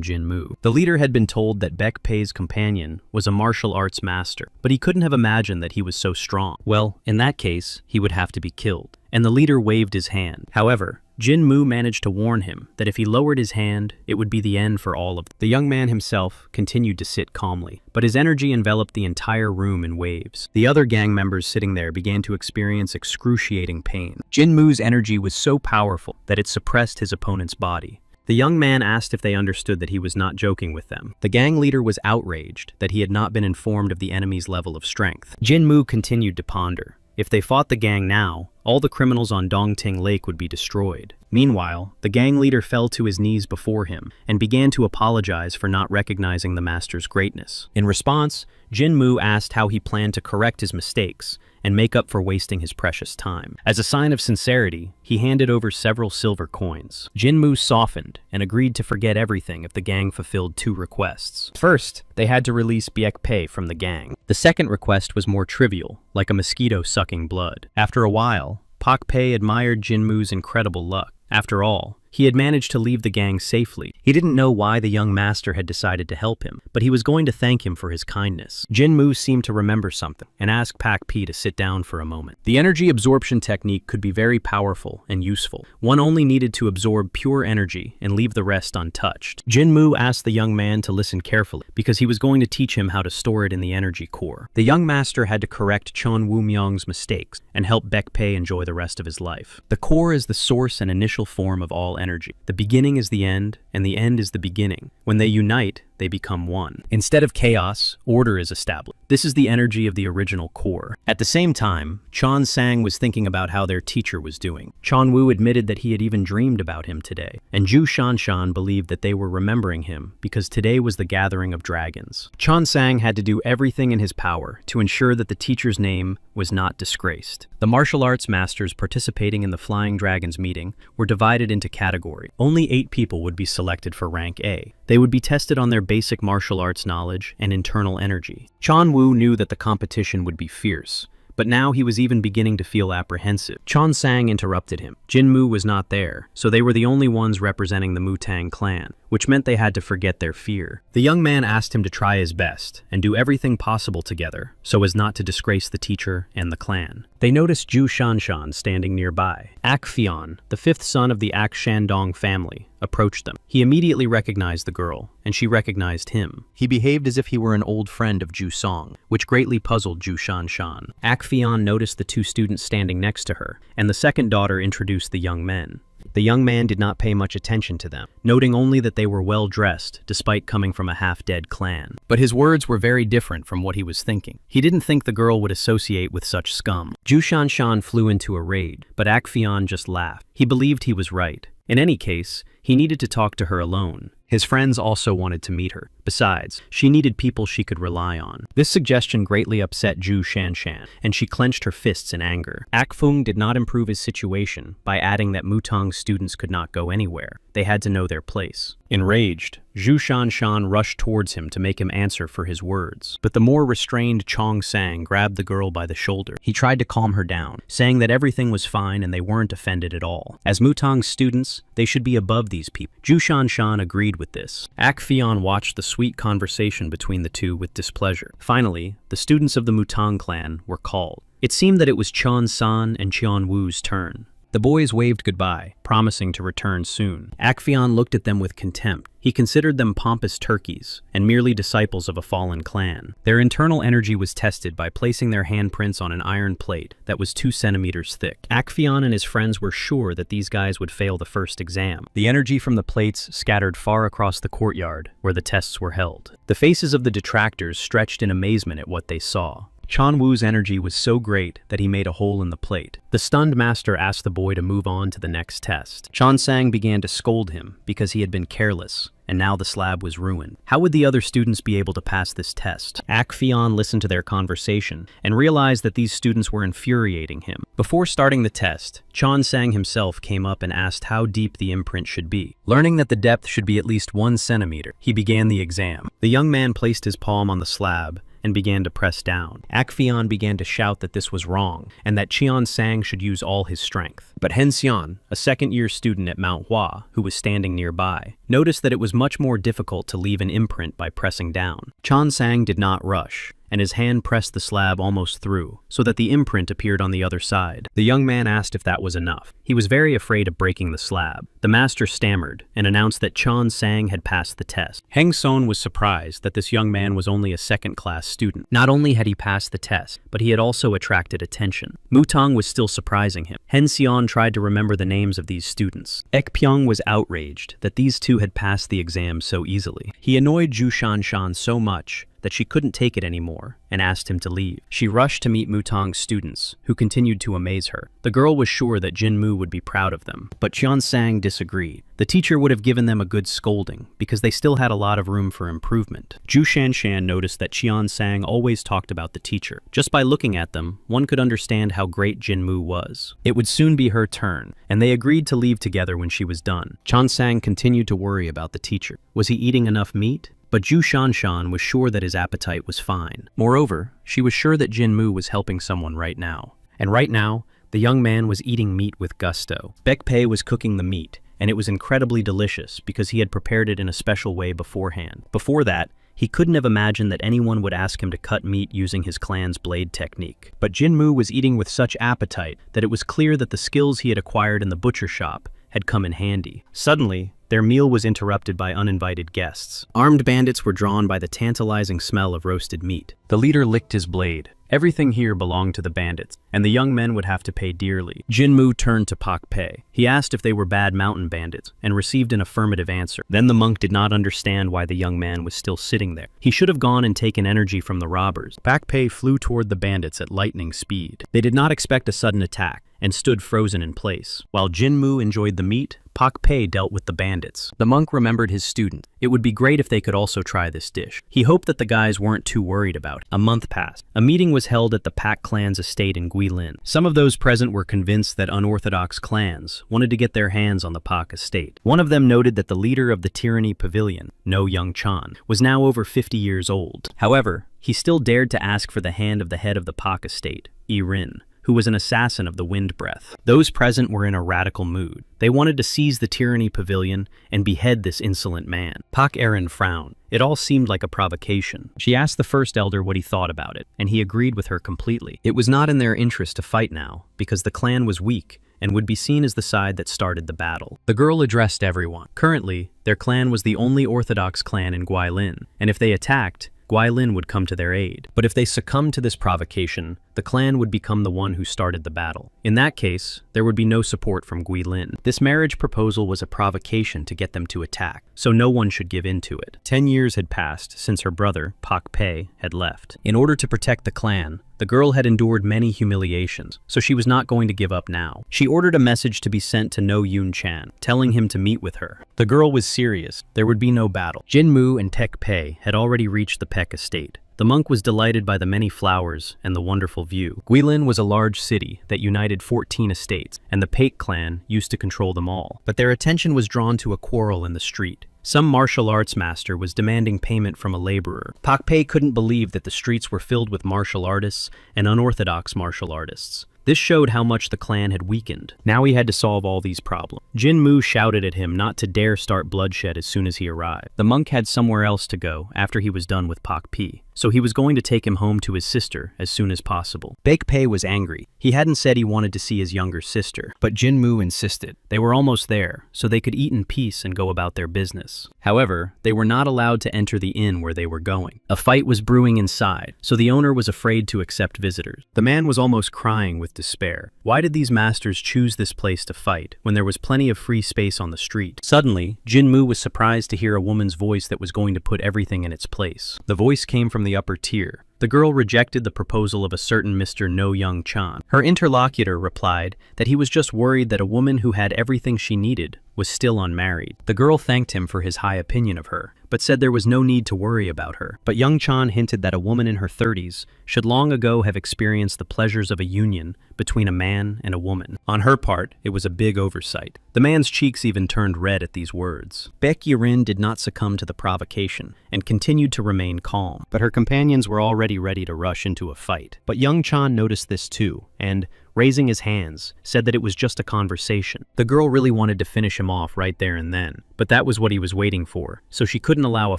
Jinmu. The leader had been told that Bek Pei's companion was a martial arts master, but he couldn't have imagined that he was so strong. Well, in that case, he would have to be killed. And the leader waved his hand. However, Jinmu managed to warn him that if he lowered his hand, it would be the end for all of them. The young man himself continued to sit calmly, but his energy enveloped the entire room in waves. The other gang members sitting there began to experience excruciating pain. Jinmu's energy was so powerful that it suppressed his opponent's body. The young man asked if they understood that he was not joking with them. The gang leader was outraged that he had not been informed of the enemy's level of strength. Jinmu continued to ponder. If they fought the gang now, all the criminals on Dongting Lake would be destroyed. Meanwhile, the gang leader fell to his knees before him and began to apologize for not recognizing the master's greatness. In response, Jinmu asked how he planned to correct his mistakes and make up for wasting his precious time. As a sign of sincerity, he handed over several silver coins. Jinmu softened and agreed to forget everything if the gang fulfilled 2 requests. First, they had to release Baek Pei from the gang. The second request was more trivial, like a mosquito sucking blood. After a while, Pak Pei admired Jinmu's incredible luck. After all, he had managed to leave the gang safely. He didn't know why the young master had decided to help him, but he was going to thank him for his kindness. Jinmu seemed to remember something and asked Pak Pi to sit down for a moment. The energy absorption technique could be very powerful and useful. One only needed to absorb pure energy and leave the rest untouched. Jinmu asked the young man to listen carefully because he was going to teach him how to store it in the energy core. The young master had to correct Cheon Woo-myung's mistakes and help Baek Pei enjoy the rest of his life. The core is the source and initial form of all energy. The beginning is the end, and the end is the beginning. When they unite, they become one. Instead of chaos, order is established. This is the energy of the original core. At the same time, Chon Sang was thinking about how their teacher was doing. Chon Woo admitted that he had even dreamed about him today, and Ju Shanshan believed that they were remembering him because today was the gathering of dragons. Chon Sang had to do everything in his power to ensure that the teacher's name was not disgraced. The martial arts masters participating in the Flying Dragons meeting were divided into categories. Only 8 people would be selected for rank A. They would be tested on their basic martial arts knowledge and internal energy. Chon Woo knew that the competition would be fierce, but now he was even beginning to feel apprehensive. Chon Sang interrupted him. Jinmu was not there, so they were the only ones representing the Mutang clan, which meant they had to forget their fear. The young man asked him to try his best and do everything possible together so as not to disgrace the teacher and the clan. They noticed Zhu Shanshan standing nearby. Ak Fion, the fifth son of the Ak Shandong family, approached them. He immediately recognized the girl, and she recognized him. He behaved as if he were an old friend of Zhu Song, which greatly puzzled Zhu Shanshan. Ak Fion noticed the two students standing next to her, and the second daughter introduced the young men. The young man did not pay much attention to them, noting only that they were well-dressed, despite coming from a half-dead clan. But his words were very different from what he was thinking. He didn't think the girl would associate with such scum. Zhu Shanshan flew into a rage, but Ak Fion just laughed. He believed he was right. In any case, he needed to talk to her alone. His friends also wanted to meet her. Besides, she needed people she could rely on. This suggestion greatly upset Zhu Shanshan, and she clenched her fists in anger. Ak Feng did not improve his situation by adding that Mutang's students could not go anywhere. They had to know their place. Enraged, Zhu Shanshan rushed towards him to make him answer for his words. But the more restrained Chong Sang grabbed the girl by the shoulder. He tried to calm her down, saying that everything was fine and they weren't offended at all. As Mutang's students, they should be above these people. Zhu Shanshan agreed with this. Ak Fion watched the sweet conversation between the two with displeasure. Finally, the students of the Mutang clan were called. It seemed that it was Cheon San and Cheon Wu's turn. The boys waved goodbye, promising to return soon. Ak Fion looked at them with contempt. He considered them pompous turkeys and merely disciples of a fallen clan. Their internal energy was tested by placing their handprints on an iron plate that was 2 centimeters thick. Ak Fion and his friends were sure that these guys would fail the first exam. The energy from the plates scattered far across the courtyard where the tests were held. The faces of the detractors stretched in amazement at what they saw. Cheon Wu's energy was so great that he made a hole in the plate. The stunned master asked the boy to move on to the next test. Chon Sang began to scold him because he had been careless, and now the slab was ruined. How would the other students be able to pass this test? Ak Fion listened to their conversation and realized that these students were infuriating him. Before starting the test, Chon Sang himself came up and asked how deep the imprint should be. Learning that the depth should be at least 1 centimeter, he began the exam. The young man placed his palm on the slab and began to press down. Ak Fion began to shout that this was wrong, and that Cheon Sang should use all his strength. But Hen Xian, a second-year student at Manhua, who was standing nearby, noticed that it was much more difficult to leave an imprint by pressing down. Cheon Sang did not rush, and his hand pressed the slab almost through, so that the imprint appeared on the other side. The young man asked if that was enough. He was very afraid of breaking the slab. The master stammered and announced that Cheon Sang had passed the test. Heng Son was surprised that this young man was only a second-class student. Not only had he passed the test, but he had also attracted attention. Mutang was still surprising him. Hen Xian tried to remember the names of these students. Ek Pyong was outraged that these two had passed the exam so easily. He annoyed Zhu Shanshan so much that she couldn't take it anymore and asked him to leave. She rushed to meet Mutang's students, who continued to amaze her. The girl was sure that Jin Mu would be proud of them, but Cheon Sang disagreed. The teacher would have given them a good scolding, because they still had a lot of room for improvement. Zhu Shanshan noticed that Cheon Sang always talked about the teacher. Just by looking at them, one could understand how great Jin Mu was. It would soon be her turn, and they agreed to leave together when she was done. Cheon Sang continued to worry about the teacher. Was he eating enough meat? But Zhu Shanshan was sure that his appetite was fine. Moreover, she was sure that Jin Mu was helping someone right now. And right now, the young man was eating meat with gusto. Baek Pei was cooking the meat, and it was incredibly delicious because he had prepared it in a special way beforehand. Before that, he couldn't have imagined that anyone would ask him to cut meat using his clan's blade technique. But Jin Mu was eating with such appetite that it was clear that the skills he had acquired in the butcher shop had come in handy. Suddenly, their meal was interrupted by uninvited guests. Armed bandits were drawn by the tantalizing smell of roasted meat. The leader licked his blade. Everything here belonged to the bandits, and the young men would have to pay dearly. Jin Mu turned to Pak Pei. He asked if they were bad mountain bandits, and received an affirmative answer. Then the monk did not understand why the young man was still sitting there. He should have gone and taken energy from the robbers. Pak Pei flew toward the bandits at lightning speed. They did not expect a sudden attack, and stood frozen in place. While Jin Mu enjoyed the meat, Pak Pei dealt with the bandits. The monk remembered his student. It would be great if they could also try this dish. He hoped that the guys weren't too worried about it. A month passed. A meeting was held at the Pak clan's estate in Guilin. Some of those present were convinced that unorthodox clans wanted to get their hands on the Pak estate. One of them noted that the leader of the Tyranny Pavilion, No Young Chan, was now over 50 years old. However, he still dared to ask for the hand of the head of the Pak estate, Yi Rin, who was an assassin of the wind breath. Those present were in a radical mood. They wanted to seize the tyranny pavilion and behead this insolent man. Pak Erin frowned. It all seemed like a provocation. She asked the first elder what he thought about it, and he agreed with her completely. It was not in their interest to fight now, because the clan was weak and would be seen as the side that started the battle. The girl addressed everyone. Currently, their clan was the only orthodox clan in Guilin, and if they attacked, Guilin would come to their aid. But if they succumbed to this provocation, the clan would become the one who started the battle. In that case, there would be no support from Guilin. This marriage proposal was a provocation to get them to attack, so no one should give in to it. 10 years had passed since her brother, Pak Pei, had left. In order to protect the clan, the girl had endured many humiliations, so she was not going to give up now. She ordered a message to be sent to No Yun Chan, telling him to meet with her. The girl was serious. There would be no battle. Jin Mu and Tek Pei had already reached the Peck estate. The monk was delighted by the many flowers and the wonderful view. Guilin was a large city that united 14 estates, and the Paik clan used to control them all. But their attention was drawn to a quarrel in the street. Some martial arts master was demanding payment from a laborer. Pak Pei couldn't believe that the streets were filled with martial artists and unorthodox martial artists. This showed how much the clan had weakened. Now he had to solve all these problems. Jin Mu shouted at him not to dare start bloodshed as soon as he arrived. The monk had somewhere else to go after he was done with Pak Pi, so he was going to take him home to his sister as soon as possible. Baek Pei was angry. He hadn't said he wanted to see his younger sister, but Jin Mu insisted. They were almost there, so they could eat in peace and go about their business. However, they were not allowed to enter the inn where they were going. A fight was brewing inside, so the owner was afraid to accept visitors. The man was almost crying with despair. Why did these masters choose this place to fight when there was plenty of free space on the street? Suddenly, Jin Mu was surprised to hear a woman's voice that was going to put everything in its place. The voice came from the upper tier. The girl rejected the proposal of a certain Mr. No Young Chan. Her interlocutor replied that he was just worried that a woman who had everything she needed was still unmarried. The girl thanked him for his high opinion of her, but said there was no need to worry about her. But Young Chan hinted that a woman in her 30s should long ago have experienced the pleasures of a union between a man and a woman. On her part, it was a big oversight. The man's cheeks even turned red at these words. Baek Yirin did not succumb to the provocation and continued to remain calm, but her companions were already ready to rush into a fight. But Young Chan noticed this too, and, raising his hands, said that it was just a conversation. The girl really wanted to finish him off right there and then, but that was what he was waiting for, so she couldn't allow a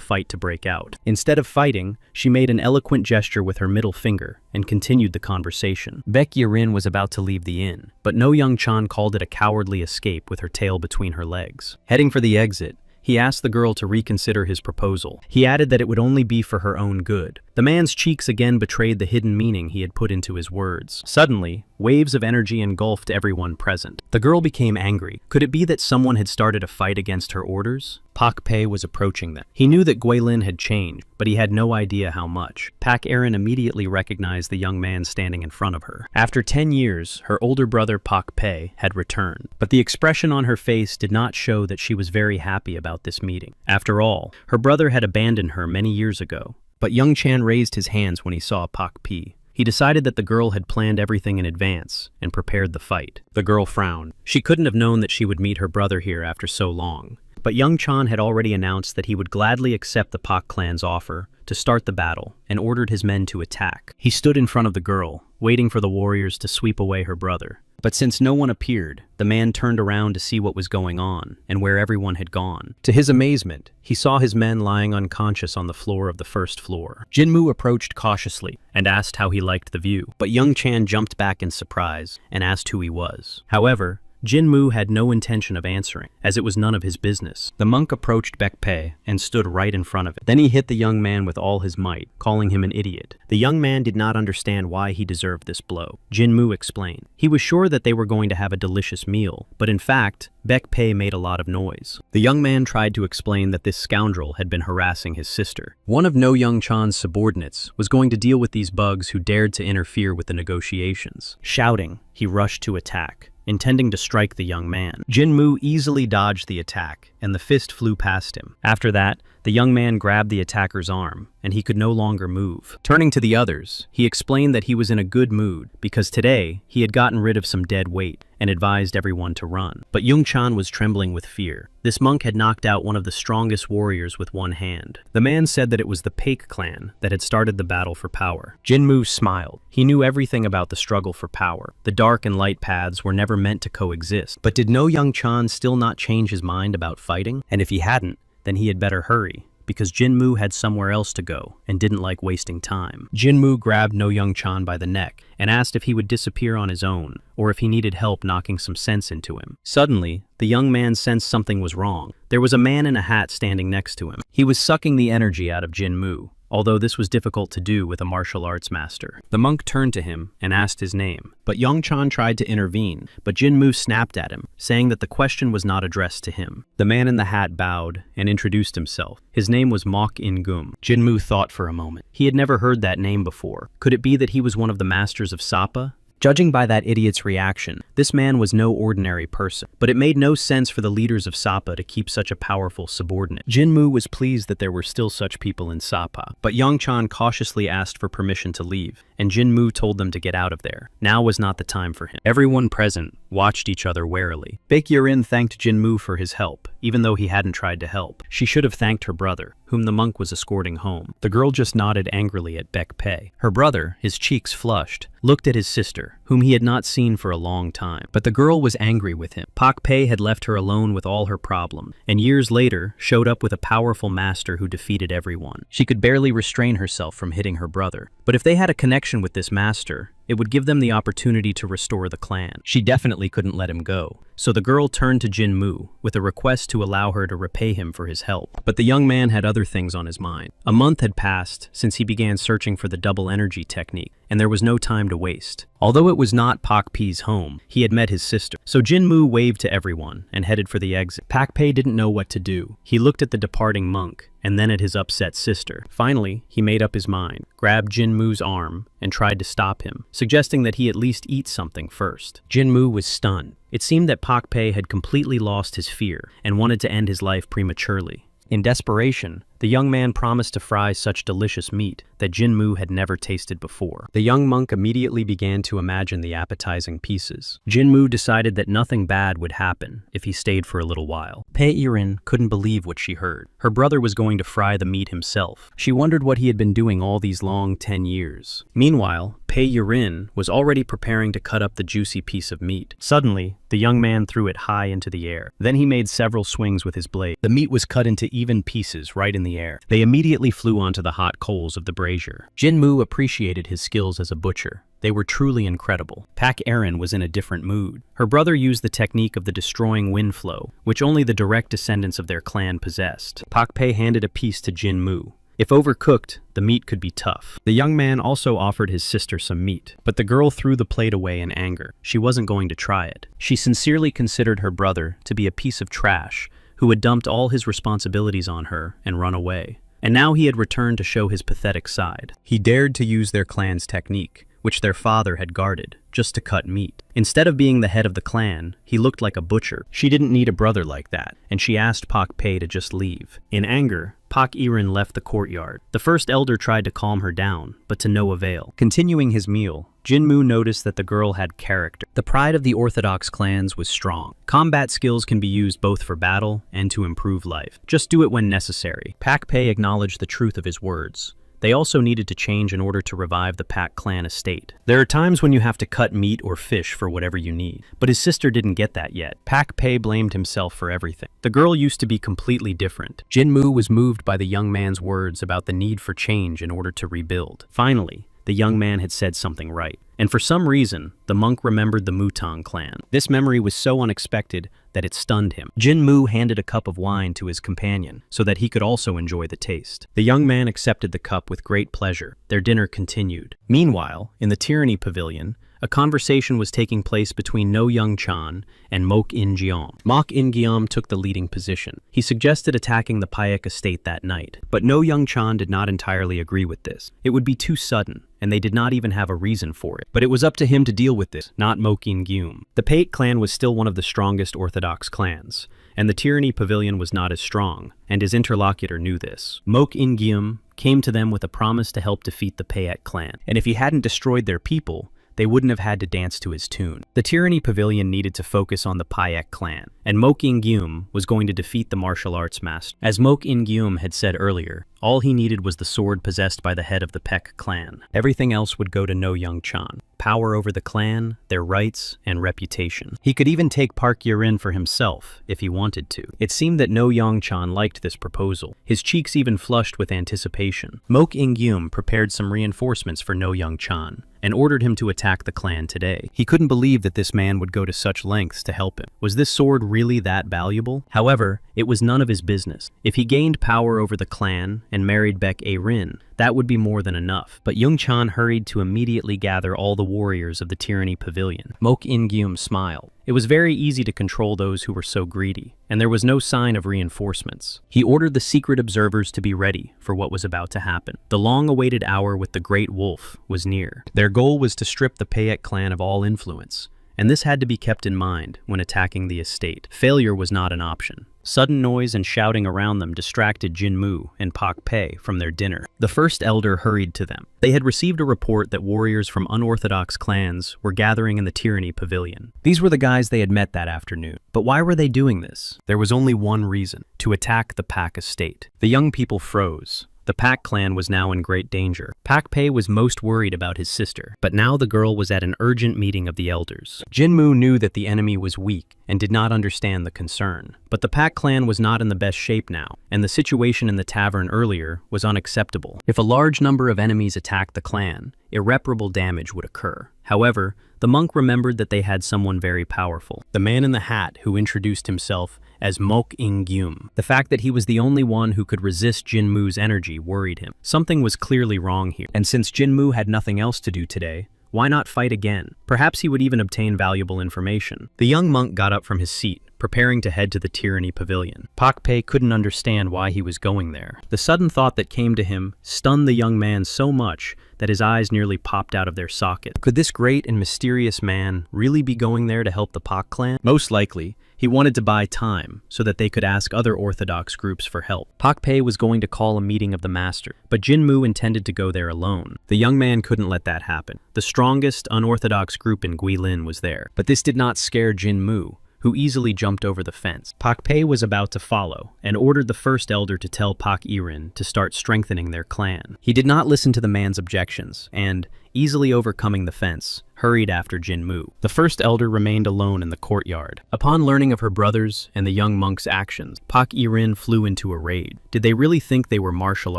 fight to break out. Instead of fighting, she made an eloquent gesture with her middle finger and continued the conversation. Baek Yirin was about to leave the inn, but No Young Chan called it a cowardly escape with her tail between her legs. Heading for the exit, he asked the girl to reconsider his proposal. He added that it would only be for her own good. The man's cheeks again betrayed the hidden meaning he had put into his words. Suddenly, waves of energy engulfed everyone present. The girl became angry. Could it be that someone had started a fight against her orders? Pak Pei was approaching them. He knew that Guilin had changed, but he had no idea how much. Pak Erin immediately recognized the young man standing in front of her. After 10 years, her older brother Pak Pei had returned, but the expression on her face did not show that she was very happy about this meeting. After all, her brother had abandoned her many years ago. But Young Chan raised his hands when he saw Pak Pi. He decided that the girl had planned everything in advance and prepared the fight. The girl frowned. She couldn't have known that she would meet her brother here after so long. But Young Chan had already announced that he would gladly accept the Pak clan's offer to start the battle and ordered his men to attack. He stood in front of the girl, waiting for the warriors to sweep away her brother. But since no one appeared, the man turned around to see what was going on and where everyone had gone. To his amazement, he saw his men lying unconscious on the floor of the first floor. Jin Mu approached cautiously and asked how he liked the view, but Young Chan jumped back in surprise and asked who he was. However, Jin Mu had no intention of answering, as it was none of his business. The monk approached Baek Pei and stood right in front of it. Then he hit the young man with all his might, calling him an idiot. The young man did not understand why he deserved this blow. Jin Mu explained. He was sure that they were going to have a delicious meal, but in fact, Baek Pei made a lot of noise. The young man tried to explain that this scoundrel had been harassing his sister. One of No Young Chan's subordinates was going to deal with these bugs who dared to interfere with the negotiations. Shouting, he rushed to attack, intending to strike the young man. Jin Mu easily dodged the attack, and the fist flew past him. After that, The young man grabbed the attacker's arm, and he could no longer move. Turning to the others, he explained that he was in a good mood because today he had gotten rid of some dead weight and advised everyone to run. But Yung-chan was trembling with fear. This monk had knocked out one of the strongest warriors with one hand. The man said that it was the Paik clan that had started the battle for power. Jinmu smiled. He knew everything about the struggle for power. The dark and light paths were never meant to coexist. But did no Yung-chan still not change his mind about fighting? And if he hadn't, then he had better hurry, because Jinmu had somewhere else to go and didn't like wasting time. Jinmu grabbed No Yung-chan by the neck and asked if he would disappear on his own or if he needed help knocking some sense into him. Suddenly, the young man sensed something was wrong. There was a man in a hat standing next to him. He was sucking the energy out of Jinmu, although this was difficult to do with a martial arts master. The monk turned to him and asked his name, but Yung-chan tried to intervene, but Jinmu snapped at him, saying that the question was not addressed to him. The man in the hat bowed and introduced himself. His name was Mok In-gum. Jinmu thought for a moment. He had never heard that name before. Could it be that he was one of the masters of Sapa? Judging by that idiot's reaction, this man was no ordinary person, but it made no sense for the leaders of Sapa to keep such a powerful subordinate. Jinmu was pleased that there were still such people in Sapa, but Yung-chan cautiously asked for permission to leave, and Jinmu told them to get out of there. Now was not the time for him. Everyone present watched each other warily. Baek-yerin thanked Jinmu for his help, even though he hadn't tried to help. She should have thanked her brother, whom the monk was escorting home. The girl just nodded angrily at Baek-pei. Her brother, his cheeks flushed, looked at his sister, whom he had not seen for a long time. But the girl was angry with him. Pak-pei had left her alone with all her problems, and years later showed up with a powerful master who defeated everyone. She could barely restrain herself from hitting her brother. But if they had a connection with this master, it would give them the opportunity to restore the clan. She definitely couldn't let him go. So the girl turned to Jinmu with a request to allow her to repay him for his help. But the young man had other things on his mind. A month had passed since he began searching for the double energy technique, and there was no time to waste. Although it was not Pak-pei's home, he had met his sister. So Jinmu waved to everyone and headed for the exit. Pak-pei didn't know what to do. He looked at the departing monk and then at his upset sister. Finally, he made up his mind, grabbed Jinmu's arm, and tried to stop him, suggesting that he at least eat something first. Jinmu was stunned. It seemed that Pak-pei had completely lost his fear and wanted to end his life prematurely. In desperation, the young man promised to fry such delicious meat that Jinmu had never tasted before. The young monk immediately began to imagine the appetizing pieces. Jinmu decided that nothing bad would happen if he stayed for a little while. Pei-irin couldn't believe what she heard. Her brother was going to fry the meat himself. She wondered what he had been doing all these long 10 years. Meanwhile, Pei-irin was already preparing to cut up the juicy piece of meat. Suddenly, the young man threw it high into the air. Then he made several swings with his blade. The meat was cut into even pieces right in the air. They immediately flew onto the hot coals of the brazier. Jinmu appreciated his skills as a butcher. They were truly incredible. Pak-erin was in a different mood. Her brother used the technique of the destroying wind flow, which only the direct descendants of their clan possessed. Pak-pei handed a piece to Jinmu. If overcooked, the meat could be tough. The young man also offered his sister some meat, but the girl threw the plate away in anger. She wasn't going to try it. She sincerely considered her brother to be a piece of trash who had dumped all his responsibilities on her and run away. And now he had returned to show his pathetic side. He dared to use their clan's technique, which their father had guarded, just to cut meat. Instead of being the head of the clan, he looked like a butcher. She didn't need a brother like that, and she asked Pak-pei to just leave. In anger, Pak-erin left the courtyard. The first elder tried to calm her down, but to no avail. Continuing his meal, Jinmu noticed that the girl had character. The pride of the orthodox clans was strong. Combat skills can be used both for battle and to improve life. Just do it when necessary. Pak-pei acknowledged the truth of his words. They also needed to change in order to revive the Pak clan estate. There are times when you have to cut meat or fish for whatever you need, but his sister didn't get that yet. Pak-pei blamed himself for everything. The girl used to be completely different. Jinmu was moved by the young man's words about the need for change in order to rebuild. Finally, the young man had said something right. And for some reason, the monk remembered the Mutang clan. This memory was so unexpected that it stunned him. Jinmu handed a cup of wine to his companion so that he could also enjoy the taste. The young man accepted the cup with great pleasure. Their dinner continued. Meanwhile, in the Tyranny Pavilion, a conversation was taking place between No Yung-chan and Mok In-gyeom. Mok In-gyeom took the leading position. He suggested attacking the Paik estate that night, but No Yung-chan did not entirely agree with this. It would be too sudden, and they did not even have a reason for it. But it was up to him to deal with this, not Mok In-gyeom. The Paik clan was still one of the strongest orthodox clans, and the Tyranny Pavilion was not as strong, and his interlocutor knew this. Mok In-gyum came to them with a promise to help defeat the Paek clan, and if he hadn't destroyed their people, they wouldn't have had to dance to his tune. The Tyranny Pavilion needed to focus on the Paek clan, and Mok In-gyum was going to defeat the martial arts master. As Mok In-gyum had said earlier, all he needed was the sword possessed by the head of the Paek clan. Everything else would go to No Young-chan. Power over the clan, their rights, and reputation. He could even take Park Yerin for himself, if he wanted to. It seemed that No Young-chan liked this proposal. His cheeks even flushed with anticipation. Mok In-gyum prepared some reinforcements for No Young-chan, and ordered him to attack the clan today. He couldn't believe that this man would go to such lengths to help him. Was this sword really that valuable? However, it was none of his business. If he gained power over the clan and married Baek A-rin, that would be more than enough. But Young-chan hurried to immediately gather all the warriors of the Tyranny Pavilion. Mok In-gyum smiled. It was very easy to control those who were so greedy, and there was no sign of reinforcements. He ordered the secret observers to be ready for what was about to happen. The long-awaited hour with the Great Wolf was near. Their goal was to strip the Paek clan of all influence, and this had to be kept in mind when attacking the estate. Failure was not an option. Sudden noise and shouting around them distracted Jinmu and Pak Pei from their dinner. The first elder hurried to them. They had received a report that warriors from unorthodox clans were gathering in the Tyranny Pavilion. These were the guys they had met that afternoon. But why were they doing this? There was only one reason: to attack the Pak estate. The young people froze. The Pak clan was now in great danger. Pak Pei was most worried about his sister, but now the girl was at an urgent meeting of the elders. Jinmu knew that the enemy was weak and did not understand the concern. But the Pak clan was not in the best shape now, and the situation in the tavern earlier was unacceptable. If a large number of enemies attacked the clan, irreparable damage would occur. However, the monk remembered that they had someone very powerful, the man in the hat who introduced himself as Mok In-gyum. The fact that he was the only one who could resist Jinmu's energy worried him. Something was clearly wrong here, and since Jinmu had nothing else to do today, why not fight again? Perhaps he would even obtain valuable information. The young monk got up from his seat, preparing to head to the Tyranny Pavilion. Pak Pei couldn't understand why he was going there. The sudden thought that came to him stunned the young man so much that his eyes nearly popped out of their socket. Could this great and mysterious man really be going there to help the Pak clan? Most likely, he wanted to buy time so that they could ask other orthodox groups for help. Pak Pei was going to call a meeting of the master, but Jinmu intended to go there alone. The young man couldn't let that happen. The strongest unorthodox group in Guilin was there, but this did not scare Jinmu, who easily jumped over the fence. Pak Pei was about to follow, and ordered the first elder to tell Pak Irin to start strengthening their clan. He did not listen to the man's objections, and, easily overcoming the fence, hurried after Jinmu. The first elder remained alone in the courtyard. Upon learning of her brother's and the young monk's actions, Pak Irin flew into a rage. Did they really think they were martial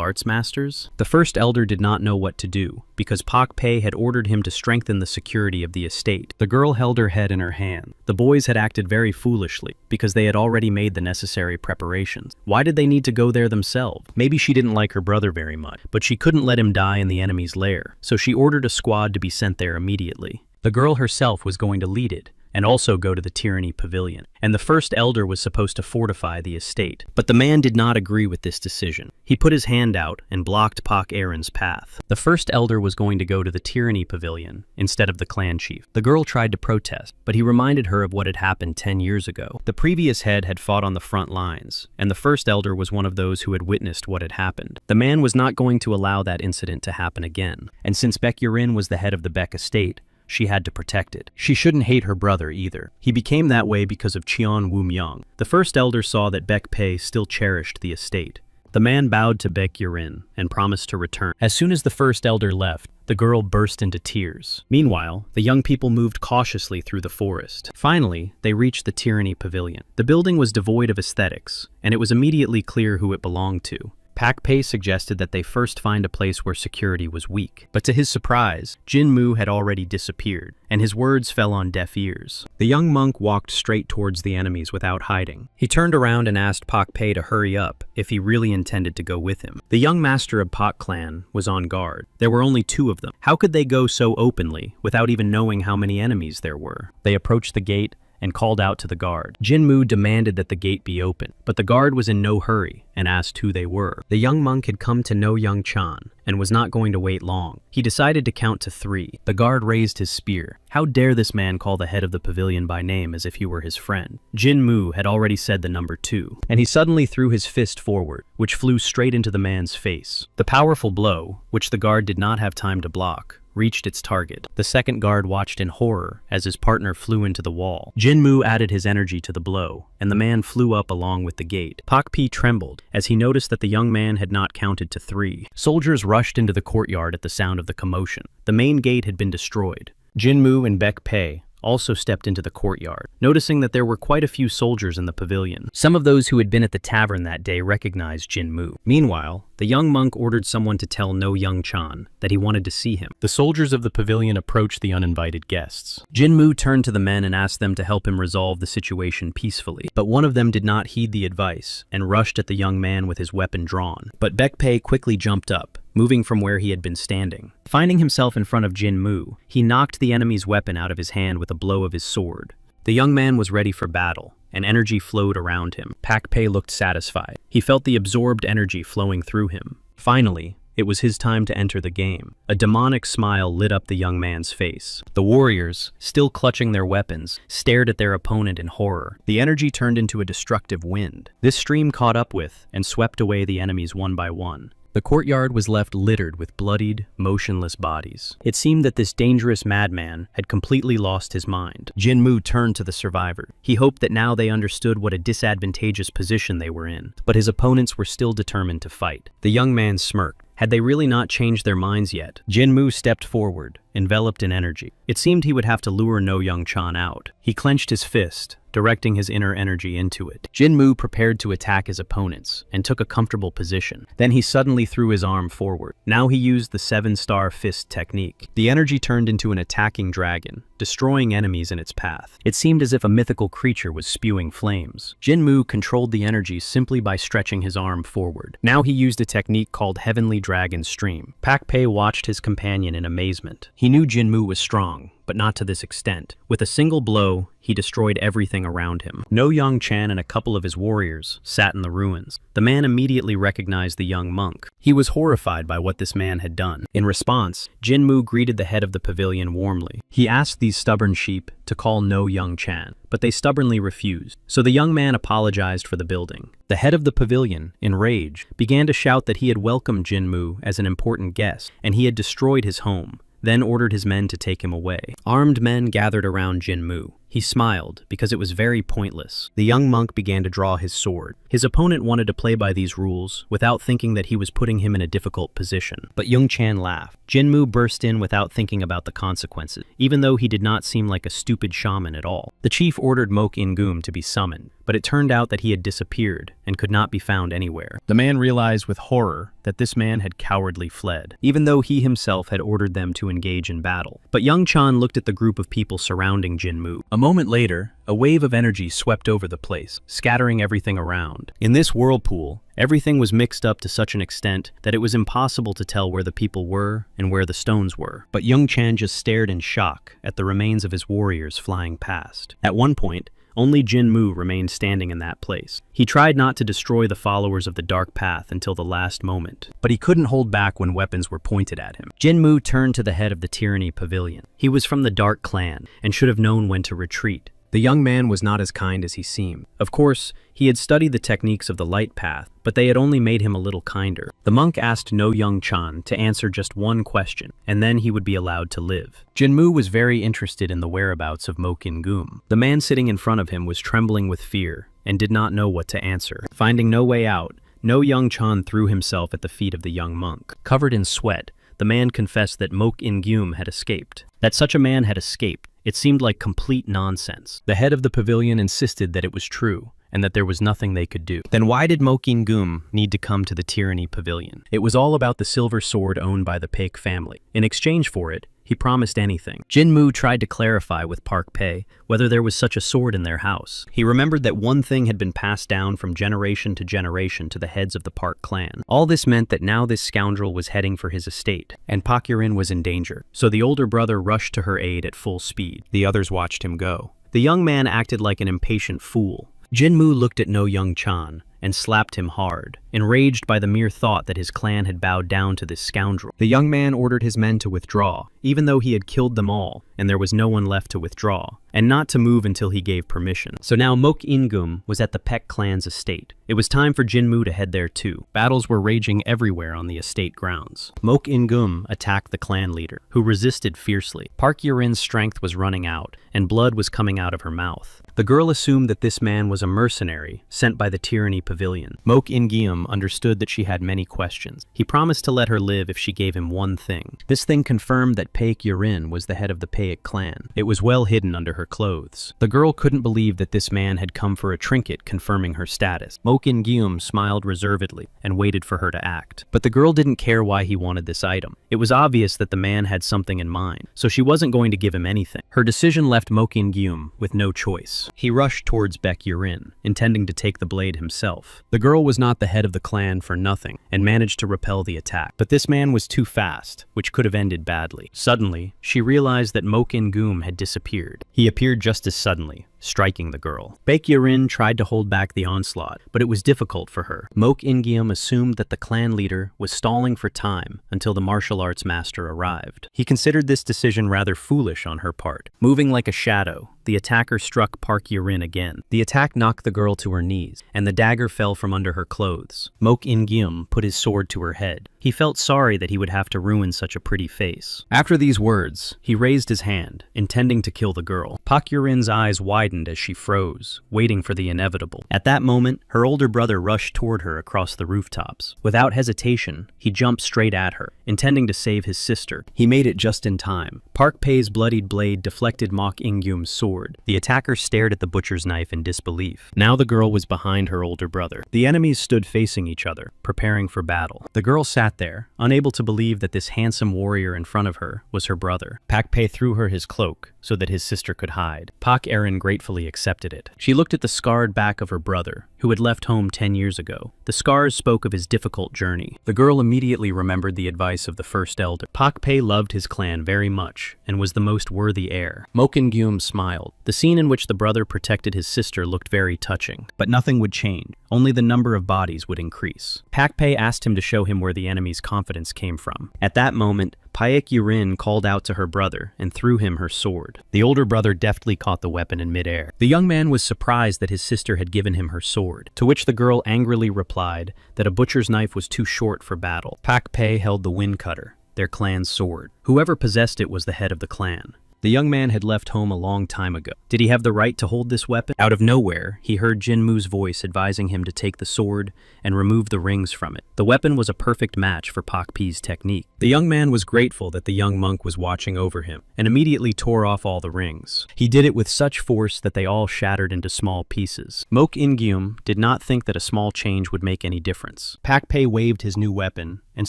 arts masters? The first elder did not know what to do, because Pak Pei had ordered him to strengthen the security of the estate. The girl held her head in her hand. The boys had acted very foolishly, because they had already made the necessary preparations. Why did they need to go there themselves? Maybe she didn't like her brother very much, but she couldn't let him die in the enemy's lair, so she ordered a squad to be sent there immediately. The girl herself was going to lead it, and also go to the Tyranny Pavilion, and the first elder was supposed to fortify the estate. But the man did not agree with this decision. He put his hand out and blocked Pak Aaron's path. The first elder was going to go to the Tyranny Pavilion instead of the clan chief. The girl tried to protest, but he reminded her of what had happened 10 years ago. The previous head had fought on the front lines, and the first elder was one of those who had witnessed what had happened. The man was not going to allow that incident to happen again, and since Baek Yurin was the head of the Baek estate, she had to protect it. She shouldn't hate her brother either. He became that way because of Cheon Woo-myung. The first elder saw that Baek Pei still cherished the estate. The man bowed to Baek Yurin and promised to return. As soon as the first elder left, the girl burst into tears. Meanwhile, the young people moved cautiously through the forest. Finally, they reached the Tyranny Pavilion. The building was devoid of aesthetics, and it was immediately clear who it belonged to. Pak Pei suggested that they first find a place where security was weak, but to his surprise, Jinmu had already disappeared, and his words fell on deaf ears. The young monk walked straight towards the enemies without hiding. He turned around and asked Pak Pei to hurry up if he really intended to go with him. The young master of Pak clan was on guard. There were only 2 of them. How could they go so openly without even knowing how many enemies there were? They approached the gate and called out to the guard. Jinmu demanded that the gate be opened, but the guard was in no hurry and asked who they were. The young monk had come to know young Cheon and was not going to wait long. He decided to count to 3. The guard raised his spear. How dare this man call the head of the pavilion by name as if he were his friend? Jinmu had already said the number 2, and he suddenly threw his fist forward, which flew straight into the man's face. The powerful blow, which the guard did not have time to block, reached its target. The second guard watched in horror as his partner flew into the wall. Jinmu added his energy to the blow, and the man flew up along with the gate. Pak Pi trembled as he noticed that the young man had not counted to 3. Soldiers rushed into the courtyard at the sound of the commotion. The main gate had been destroyed. Jinmu and Baek Pei also stepped into the courtyard, noticing that there were quite a few soldiers in the pavilion. Some of those who had been at the tavern that day recognized Jinmu. Meanwhile, the young monk ordered someone to tell No Young Cheon that he wanted to see him. The soldiers of the pavilion approached the uninvited guests. Jinmu turned to the men and asked them to help him resolve the situation peacefully, but one of them did not heed the advice and rushed at the young man with his weapon drawn. But Baek Pei quickly jumped up, moving from where he had been standing. Finding himself in front of Jinmu, he knocked the enemy's weapon out of his hand with a blow of his sword. The young man was ready for battle, and energy flowed around him. Pak Pei looked satisfied. He felt the absorbed energy flowing through him. Finally, it was his time to enter the game. A demonic smile lit up the young man's face. The warriors, still clutching their weapons, stared at their opponent in horror. The energy turned into a destructive wind. This stream caught up with and swept away the enemies one by one. The courtyard was left littered with bloodied, motionless bodies. It seemed that this dangerous madman had completely lost his mind. Jinmu turned to the survivor. He hoped that now they understood what a disadvantageous position they were in, but his opponents were still determined to fight. The young man smirked. Had they really not changed their minds yet? Jinmu stepped forward, enveloped in energy. It seemed he would have to lure No Young Cheon out. He clenched his fist, directing his inner energy into it. Jinmu prepared to attack his opponents and took a comfortable position. Then he suddenly threw his arm forward. Now he used the 7-star fist technique. The energy turned into an attacking dragon, destroying enemies in its path. It seemed as if a mythical creature was spewing flames. Jinmu controlled the energy simply by stretching his arm forward. Now he used a technique called Heavenly Dragon Stream. Pak Pei watched his companion in amazement. He knew Jinmu was strong, but not to this extent. With a single blow, he destroyed everything around him. No Young Cheon and a couple of his warriors sat in the ruins. The man immediately recognized the young monk. He was horrified by what this man had done. In response, Jinmu greeted the head of the pavilion warmly. He asked these stubborn sheep to call No Young Cheon, but they stubbornly refused. So the young man apologized for the building. The head of the pavilion, in rage, began to shout that he had welcomed Jinmu as an important guest, and he had destroyed his home, then ordered his men to take him away. Armed men gathered around Jinmu. He smiled, because it was very pointless. The young monk began to draw his sword. His opponent wanted to play by these rules, without thinking that he was putting him in a difficult position. But Young Cheon laughed. Jinmu burst in without thinking about the consequences, even though he did not seem like a stupid shaman at all. The chief ordered Mok In-gum to be summoned, but it turned out that he had disappeared and could not be found anywhere. The man realized with horror that this man had cowardly fled, even though he himself had ordered them to engage in battle. But Young Cheon looked at the group of people surrounding Jinmu. A moment later, a wave of energy swept over the place, scattering everything around. In this whirlpool, everything was mixed up to such an extent that it was impossible to tell where the people were and where the stones were. But Young Cheon just stared in shock at the remains of his warriors flying past. At one point, only Jinmu remained standing in that place. He tried not to destroy the followers of the dark path until the last moment, but he couldn't hold back when weapons were pointed at him. Jinmu turned to the head of the Tyranny Pavilion. He was from the Dark Clan and should have known when to retreat. The young man was not as kind as he seemed. Of course, he had studied the techniques of the light path, but they had only made him a little kinder. The monk asked No Young Cheon to answer just one question, and then he would be allowed to live. Jinmu was very interested in the whereabouts of Mok In-gum. The man sitting in front of him was trembling with fear and did not know what to answer. Finding no way out, No Young Cheon threw himself at the feet of the young monk. Covered in sweat, the man confessed that Mok In-gum had escaped. That such a man had escaped, it seemed like complete nonsense. The head of the pavilion insisted that it was true, and that there was nothing they could do. Then why did Mok In-gum need to come to the Tyranny Pavilion? It was all about the silver sword owned by the Paik family. In exchange for it, he promised anything. Jinmu tried to clarify with Pak Pei whether there was such a sword in their house. He remembered that one thing had been passed down from generation to generation to the heads of the Park clan. All this meant that now this scoundrel was heading for his estate, and Pak Yurin was in danger. So the older brother rushed to her aid at full speed. The others watched him go. The young man acted like an impatient fool. Jinmu looked at No Young Chan and slapped him hard, enraged by the mere thought that his clan had bowed down to this scoundrel. The young man ordered his men to withdraw, even though he had killed them all and there was no one left to withdraw, and not to move until he gave permission. So now Mok In-gum was at the Pek clan's estate. It was time for Jinmu to head there too. Battles were raging everywhere on the estate grounds. Mok In-gum attacked the clan leader, who resisted fiercely. Park Yurin's strength was running out, and blood was coming out of her mouth. The girl assumed that this man was a mercenary sent by the Tyranny Pavilion. Mok In-gum understood that she had many questions. He promised to let her live if she gave him one thing. This thing confirmed that Paik Yurin was the head of the Paik clan. It was well hidden under her clothes. The girl couldn't believe that this man had come for a trinket confirming her status. Mok In-gum smiled reservedly and waited for her to act. But the girl didn't care why he wanted this item. It was obvious that the man had something in mind, so she wasn't going to give him anything. Her decision left Mok In-gum with no choice. He rushed towards Baek Yurin, intending to take the blade himself. The girl was not the head of the clan for nothing, and managed to repel the attack. But this man was too fast, which could have ended badly. Suddenly, she realized that Mok In-gum had disappeared. He appeared just as suddenly, striking the girl. Baek Yurin tried to hold back the onslaught, but it was difficult for her. Mok In-gum assumed that the clan leader was stalling for time until the martial arts master arrived. He considered this decision rather foolish on her part. Moving like a shadow, the attacker struck Park Yurin again. The attack knocked the girl to her knees, and the dagger fell from under her clothes. Mok In-gum put his sword to her head. He felt sorry that he would have to ruin such a pretty face. After these words, he raised his hand, intending to kill the girl. Park Yurin's eyes widened as she froze, waiting for the inevitable. At that moment, her older brother rushed toward her across the rooftops. Without hesitation, he jumped straight at her, intending to save his sister. He made it just in time. Park Pei's bloodied blade deflected Mok In-gum's sword. The attacker stared at the butcher's knife in disbelief. Now the girl was behind her older brother. The enemies stood facing each other, preparing for battle. The girl sat there, unable to believe that this handsome warrior in front of her was her brother. Park Pei threw her his cloak so that his sister could hide. Pak Erin gratefully accepted it. She looked at the scarred back of her brother, who had left home 10 years ago. The scars spoke of his difficult journey. The girl immediately remembered the advice of the first elder. Pak Pei loved his clan very much and was the most worthy heir. Mok In-gum smiled. The scene in which the brother protected his sister looked very touching, but nothing would change. Only the number of bodies would increase. Pak Pei asked him to show him where the enemy's confidence came from. At that moment, Paik Yurin called out to her brother and threw him her sword. The older brother deftly caught the weapon in midair. The young man was surprised that his sister had given him her sword, to which the girl angrily replied that a butcher's knife was too short for battle. Pak Pei held the wind cutter, their clan's sword. Whoever possessed it was the head of the clan. The young man had left home a long time ago. Did he have the right to hold this weapon? Out of nowhere, he heard Jinmu's voice advising him to take the sword and remove the rings from it. The weapon was a perfect match for Pak Pei's technique. The young man was grateful that the young monk was watching over him and immediately tore off all the rings. He did it with such force that they all shattered into small pieces. Mok In-gum did not think that a small change would make any difference. Pak Pei waved his new weapon and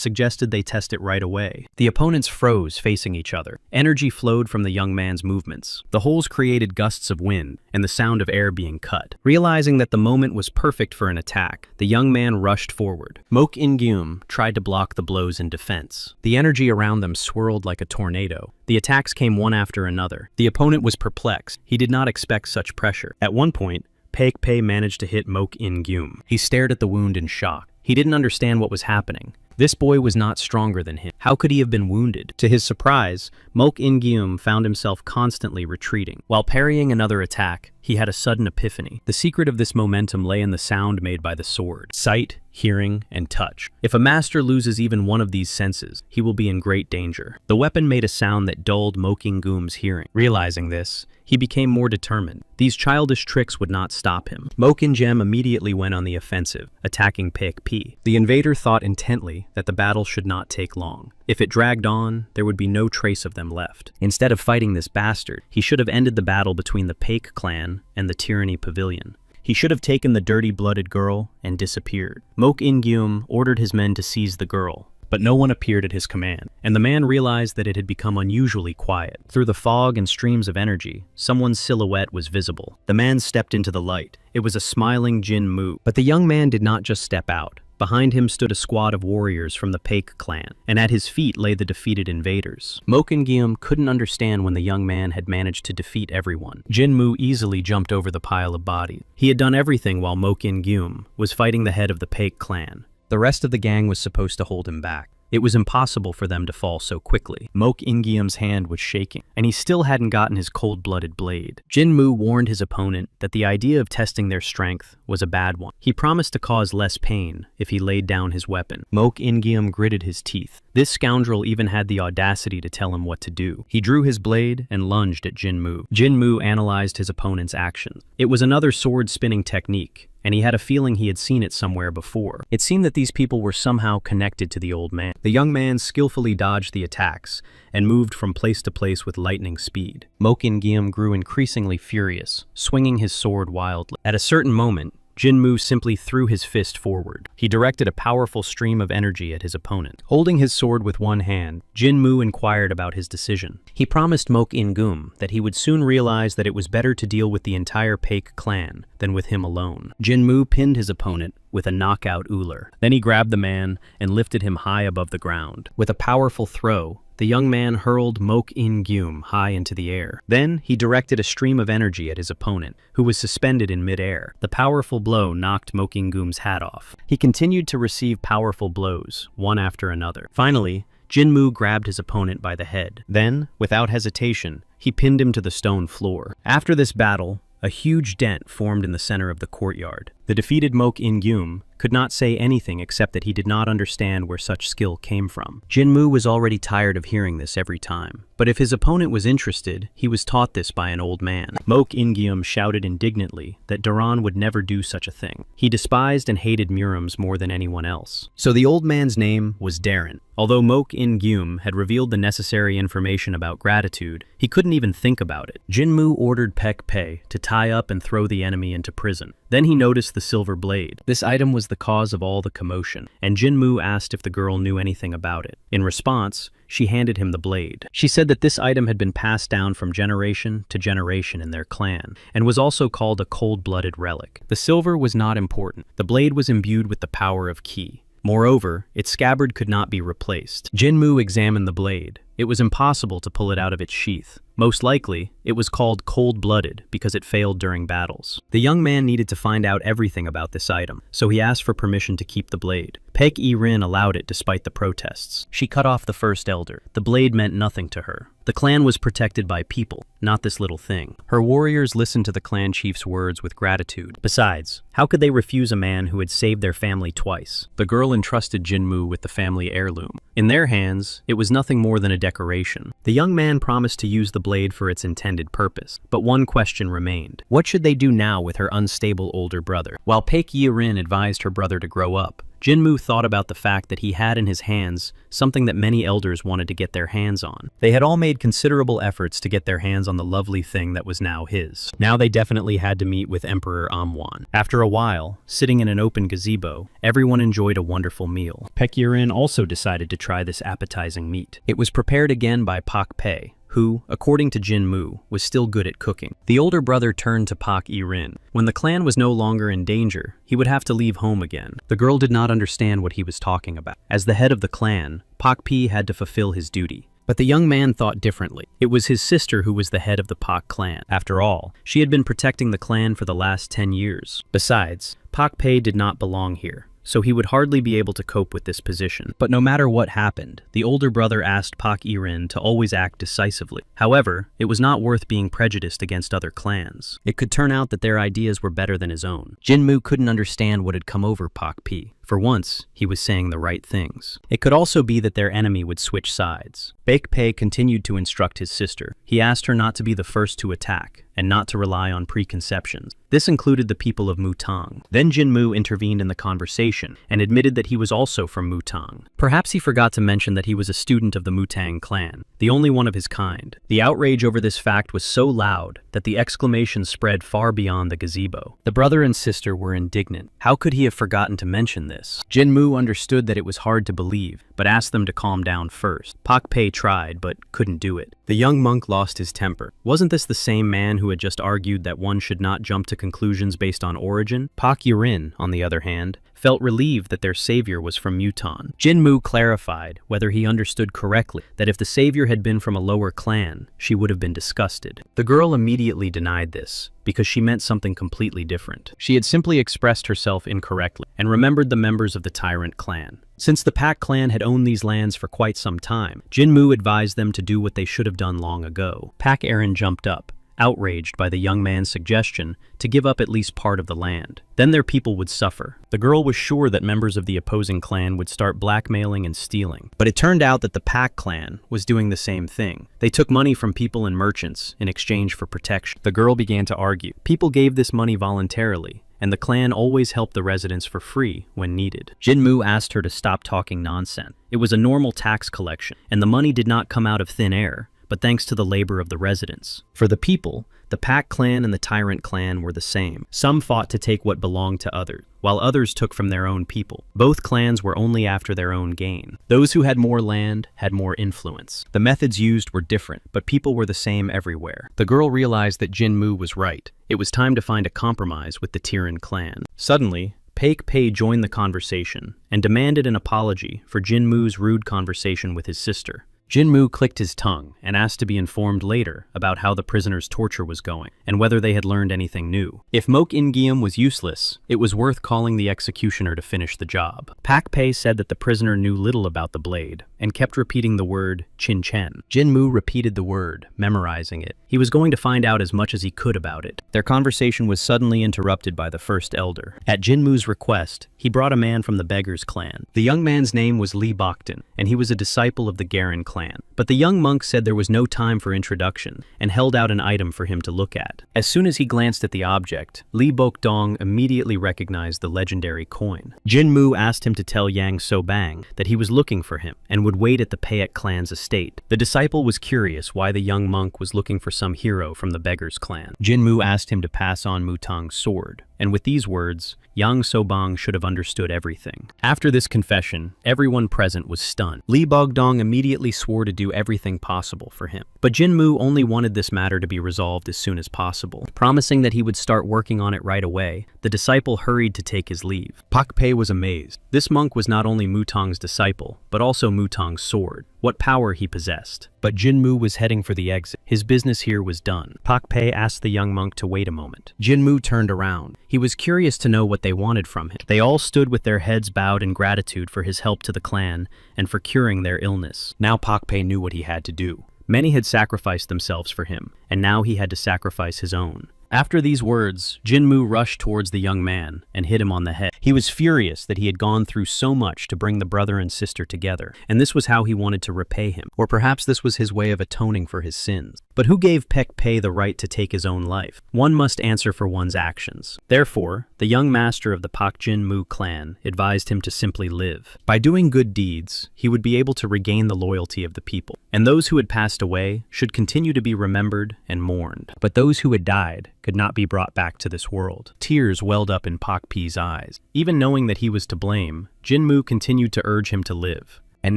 suggested they test it right away. The opponents froze, facing each other. Energy flowed from the young man's movements. The holes created gusts of wind and the sound of air being cut. Realizing that the moment was perfect for an attack, the young man rushed forward. Mok In-gum tried to block the blows in defense. The energy around them swirled like a tornado. The attacks came one after another. The opponent was perplexed. He did not expect such pressure. At one point, Paik Pei managed to hit Mok In-gum. He stared at the wound in shock. He didn't understand what was happening. This boy was not stronger than him. How could he have been wounded? To his surprise, Mok In-gum found himself constantly retreating. While parrying another attack, he had a sudden epiphany. The secret of this momentum lay in the sound made by the sword. Sight, hearing, and touch. If a master loses even one of these senses, he will be in great danger. The weapon made a sound that dulled Mok In-gum's hearing. Realizing this, he became more determined. These childish tricks would not stop him. Mok In-gum immediately went on the offensive, attacking Paik Pei. The invader thought intently that the battle should not take long. If it dragged on, there would be no trace of them left. Instead of fighting this bastard, he should have ended the battle between the Paik clan and the Tyranny Pavilion. He should have taken the dirty-blooded girl and disappeared. Mok In-gum ordered his men to seize the girl, but no one appeared at his command, and the man realized that it had become unusually quiet. Through the fog and streams of energy, someone's silhouette was visible. The man stepped into the light. It was a smiling Jinmu. But the young man did not just step out. Behind him stood a squad of warriors from the Paik clan, and at his feet lay the defeated invaders. Mok In-gyum couldn't understand when the young man had managed to defeat everyone. Jin-moo easily jumped over the pile of bodies. He had done everything while Mok In-gyum was fighting the head of the Paik clan. The rest of the gang was supposed to hold him back. It was impossible for them to fall so quickly. Mok In-gyum's hand was shaking, and he still hadn't gotten his cold-blooded blade. Jin-moo warned his opponent that the idea of testing their strength was a bad one. He promised to cause less pain if he laid down his weapon. Mok In-gyum gritted his teeth. This scoundrel even had the audacity to tell him what to do. He drew his blade and lunged at Jin-moo. Jin-moo analyzed his opponent's actions. It was another sword-spinning technique, and he had a feeling he had seen it somewhere before. It seemed that these people were somehow connected to the old man. The young man skillfully dodged the attacks and moved from place to place with lightning speed. Mok In-gyum grew increasingly furious, swinging his sword wildly. At a certain moment, Jin-moo simply threw his fist forward. He directed a powerful stream of energy at his opponent. Holding his sword with one hand, Jin-moo inquired about his decision. He promised Mok In-gyum that he would soon realize that it was better to deal with the entire Paik clan than with him alone. Jin-moo pinned his opponent with a knockout uller. Then he grabbed the man and lifted him high above the ground. With a powerful throw, the young man hurled Mok In-gyum high into the air. Then he directed a stream of energy at his opponent, who was suspended in mid-air. The powerful blow knocked Mok In-gyum's hat off. He continued to receive powerful blows, one after another. Finally, Jin-moo grabbed his opponent by the head. Then, without hesitation, he pinned him to the stone floor. After this battle, a huge dent formed in the center of the courtyard. The defeated Mok In-gyum could not say anything except that he did not understand where such skill came from. Jin-moo was already tired of hearing this every time. But if his opponent was interested, he was taught this by an old man. Mok In-gyum shouted indignantly that Duran would never do such a thing. He despised and hated Murums more than anyone else. So the old man's name was Darren. Although Mok In-gyum had revealed the necessary information about gratitude, he couldn't even think about it. Jin-moo ordered Pek Pei to tie up and throw the enemy into prison. Then he noticed the silver blade. This item was the cause of all the commotion, and Jin-moo asked if the girl knew anything about it. In response, she handed him the blade. She said that this item had been passed down from generation to generation in their clan, and was also called a cold-blooded relic. The silver was not important. The blade was imbued with the power of ki. Moreover, its scabbard could not be replaced. Jin-moo examined the blade. It was impossible to pull it out of its sheath. Most likely, it was called cold-blooded because it failed during battles. The young man needed to find out everything about this item, so he asked for permission to keep the blade. Paik I-rin allowed it despite the protests. She cut off the first elder. The blade meant nothing to her. The clan was protected by people, not this little thing. Her warriors listened to the clan chief's words with gratitude. Besides, how could they refuse a man who had saved their family twice? The girl entrusted Jin-moo with the family heirloom. In their hands, it was nothing more than a decoration. The young man promised to use the blade for its intended purpose, but one question remained. What should they do now with her unstable older brother? While Paik I-rin advised her brother to grow up, Jin-moo thought about the fact that he had in his hands something that many elders wanted to get their hands on. They had all made considerable efforts to get their hands on the lovely thing that was now his. Now they definitely had to meet with Emperor Amwan. After a while, sitting in an open gazebo, everyone enjoyed a wonderful meal. Paik I-rin also decided to try this appetizing meat. It was prepared again by Pak Pei, who, according to Jin-moo, was still good at cooking. The older brother turned to Pak I-rin. When the clan was no longer in danger, he would have to leave home again. The girl did not understand what he was talking about. As the head of the clan, Pak Pi had to fulfill his duty. But the young man thought differently. It was his sister who was the head of the Pak clan. After all, she had been protecting the clan for the last 10 years. Besides, Pak Pei did not belong here, so he would hardly be able to cope with this position. But no matter what happened, the older brother asked Pak I-rin to always act decisively. However, it was not worth being prejudiced against other clans. It could turn out that their ideas were better than his own. Jin-moo couldn't understand what had come over Pak Pi. For once, he was saying the right things. It could also be that their enemy would switch sides. Paik Pei continued to instruct his sister. He asked her not to be the first to attack, and not to rely on preconceptions. This included the people of Mutang. Then Jin-moo intervened in the conversation, and admitted that he was also from Mutang. Perhaps he forgot to mention that he was a student of the Mutang clan, the only one of his kind. The outrage over this fact was so loud that the exclamation spread far beyond the gazebo. The brother and sister were indignant. How could he have forgotten to mention this? Jin-moo understood that it was hard to believe, but asked them to calm down first. Pak Pei tried, but couldn't do it. The young monk lost his temper. Wasn't this the same man who had just argued that one should not jump to conclusions based on origin? Pak I-rin, on the other hand, felt relieved that their savior was from Muton. Jinmu clarified, whether he understood correctly, that if the savior had been from a lower clan, she would have been disgusted. The girl immediately denied this, because she meant something completely different. She had simply expressed herself incorrectly, and remembered the members of the Tyrant clan. Since the Pack clan had owned these lands for quite some time, Jinmu advised them to do what they should have done long ago. Pack Aaron jumped up, outraged by the young man's suggestion to give up at least part of the land. Then their people would suffer. The girl was sure that members of the opposing clan would start blackmailing and stealing. But it turned out that the Pack clan was doing the same thing. They took money from people and merchants in exchange for protection. The girl began to argue. People gave this money voluntarily, and the clan always helped the residents for free when needed. Jinmu asked her to stop talking nonsense. It was a normal tax collection, and the money did not come out of thin air, but thanks to the labor of the residents. For the people, the Pack clan and the Tyrant clan were the same. Some fought to take what belonged to others, while others took from their own people. Both clans were only after their own gain. Those who had more land had more influence. The methods used were different, but people were the same everywhere. The girl realized that Jinmu was right. It was time to find a compromise with the Tyrant clan. Suddenly, Paik Pei joined the conversation and demanded an apology for Jinmu's rude conversation with his sister. Jinmu clicked his tongue and asked to be informed later about how the prisoner's torture was going and whether they had learned anything new. If Mok Ingium was useless, it was worth calling the executioner to finish the job. Paik Pei said that the prisoner knew little about the blade and kept repeating the word Chin Chen. Jinmu repeated the word, memorizing it. He was going to find out as much as he could about it. Their conversation was suddenly interrupted by the first elder. At Jinmu's request, he brought a man from the Beggars clan. The young man's name was Li Bokton, and he was a disciple of the Garen clan. But the young monk said there was no time for introduction and held out an item for him to look at. As soon as he glanced at the object, Li Bokdong immediately recognized the legendary coin. Jinmu asked him to tell Yang Sobang that he was looking for him and would wait at the Paek clan's estate. The disciple was curious why the young monk was looking for some hero from the Beggars clan. Jinmu asked him to pass on Mutang's sword, and with these words, Yang Sobang should have understood everything. After this confession, everyone present was stunned. Li Bogdong immediately swore to do everything possible for him. But Jinmu only wanted this matter to be resolved as soon as possible. Promising that he would start working on it right away, the disciple hurried to take his leave. Paik Pei was amazed. This monk was not only Mutang's disciple, but also Mutang's sword. What power he possessed. But Jinmu was heading for the exit. His business here was done. Paik Pei asked the young monk to wait a moment. Jinmu turned around. He was curious to know what they wanted from him. They all stood with their heads bowed in gratitude for his help to the clan and for curing their illness. Now Paik Pei knew what he had to do. Many had sacrificed themselves for him, and now he had to sacrifice his own. After these words, Jinmu rushed towards the young man and hit him on the head. He was furious that he had gone through so much to bring the brother and sister together, and this was how he wanted to repay him. Or perhaps this was his way of atoning for his sins. But who gave Paik Pei the right to take his own life? One must answer for one's actions. Therefore, the young master of the Pak Jinmu clan advised him to simply live. By doing good deeds, he would be able to regain the loyalty of the people, and those who had passed away should continue to be remembered and mourned. But those who had died could not be brought back to this world. Tears welled up in Paik Pei's eyes. Even knowing that he was to blame, Jinmu continued to urge him to live. And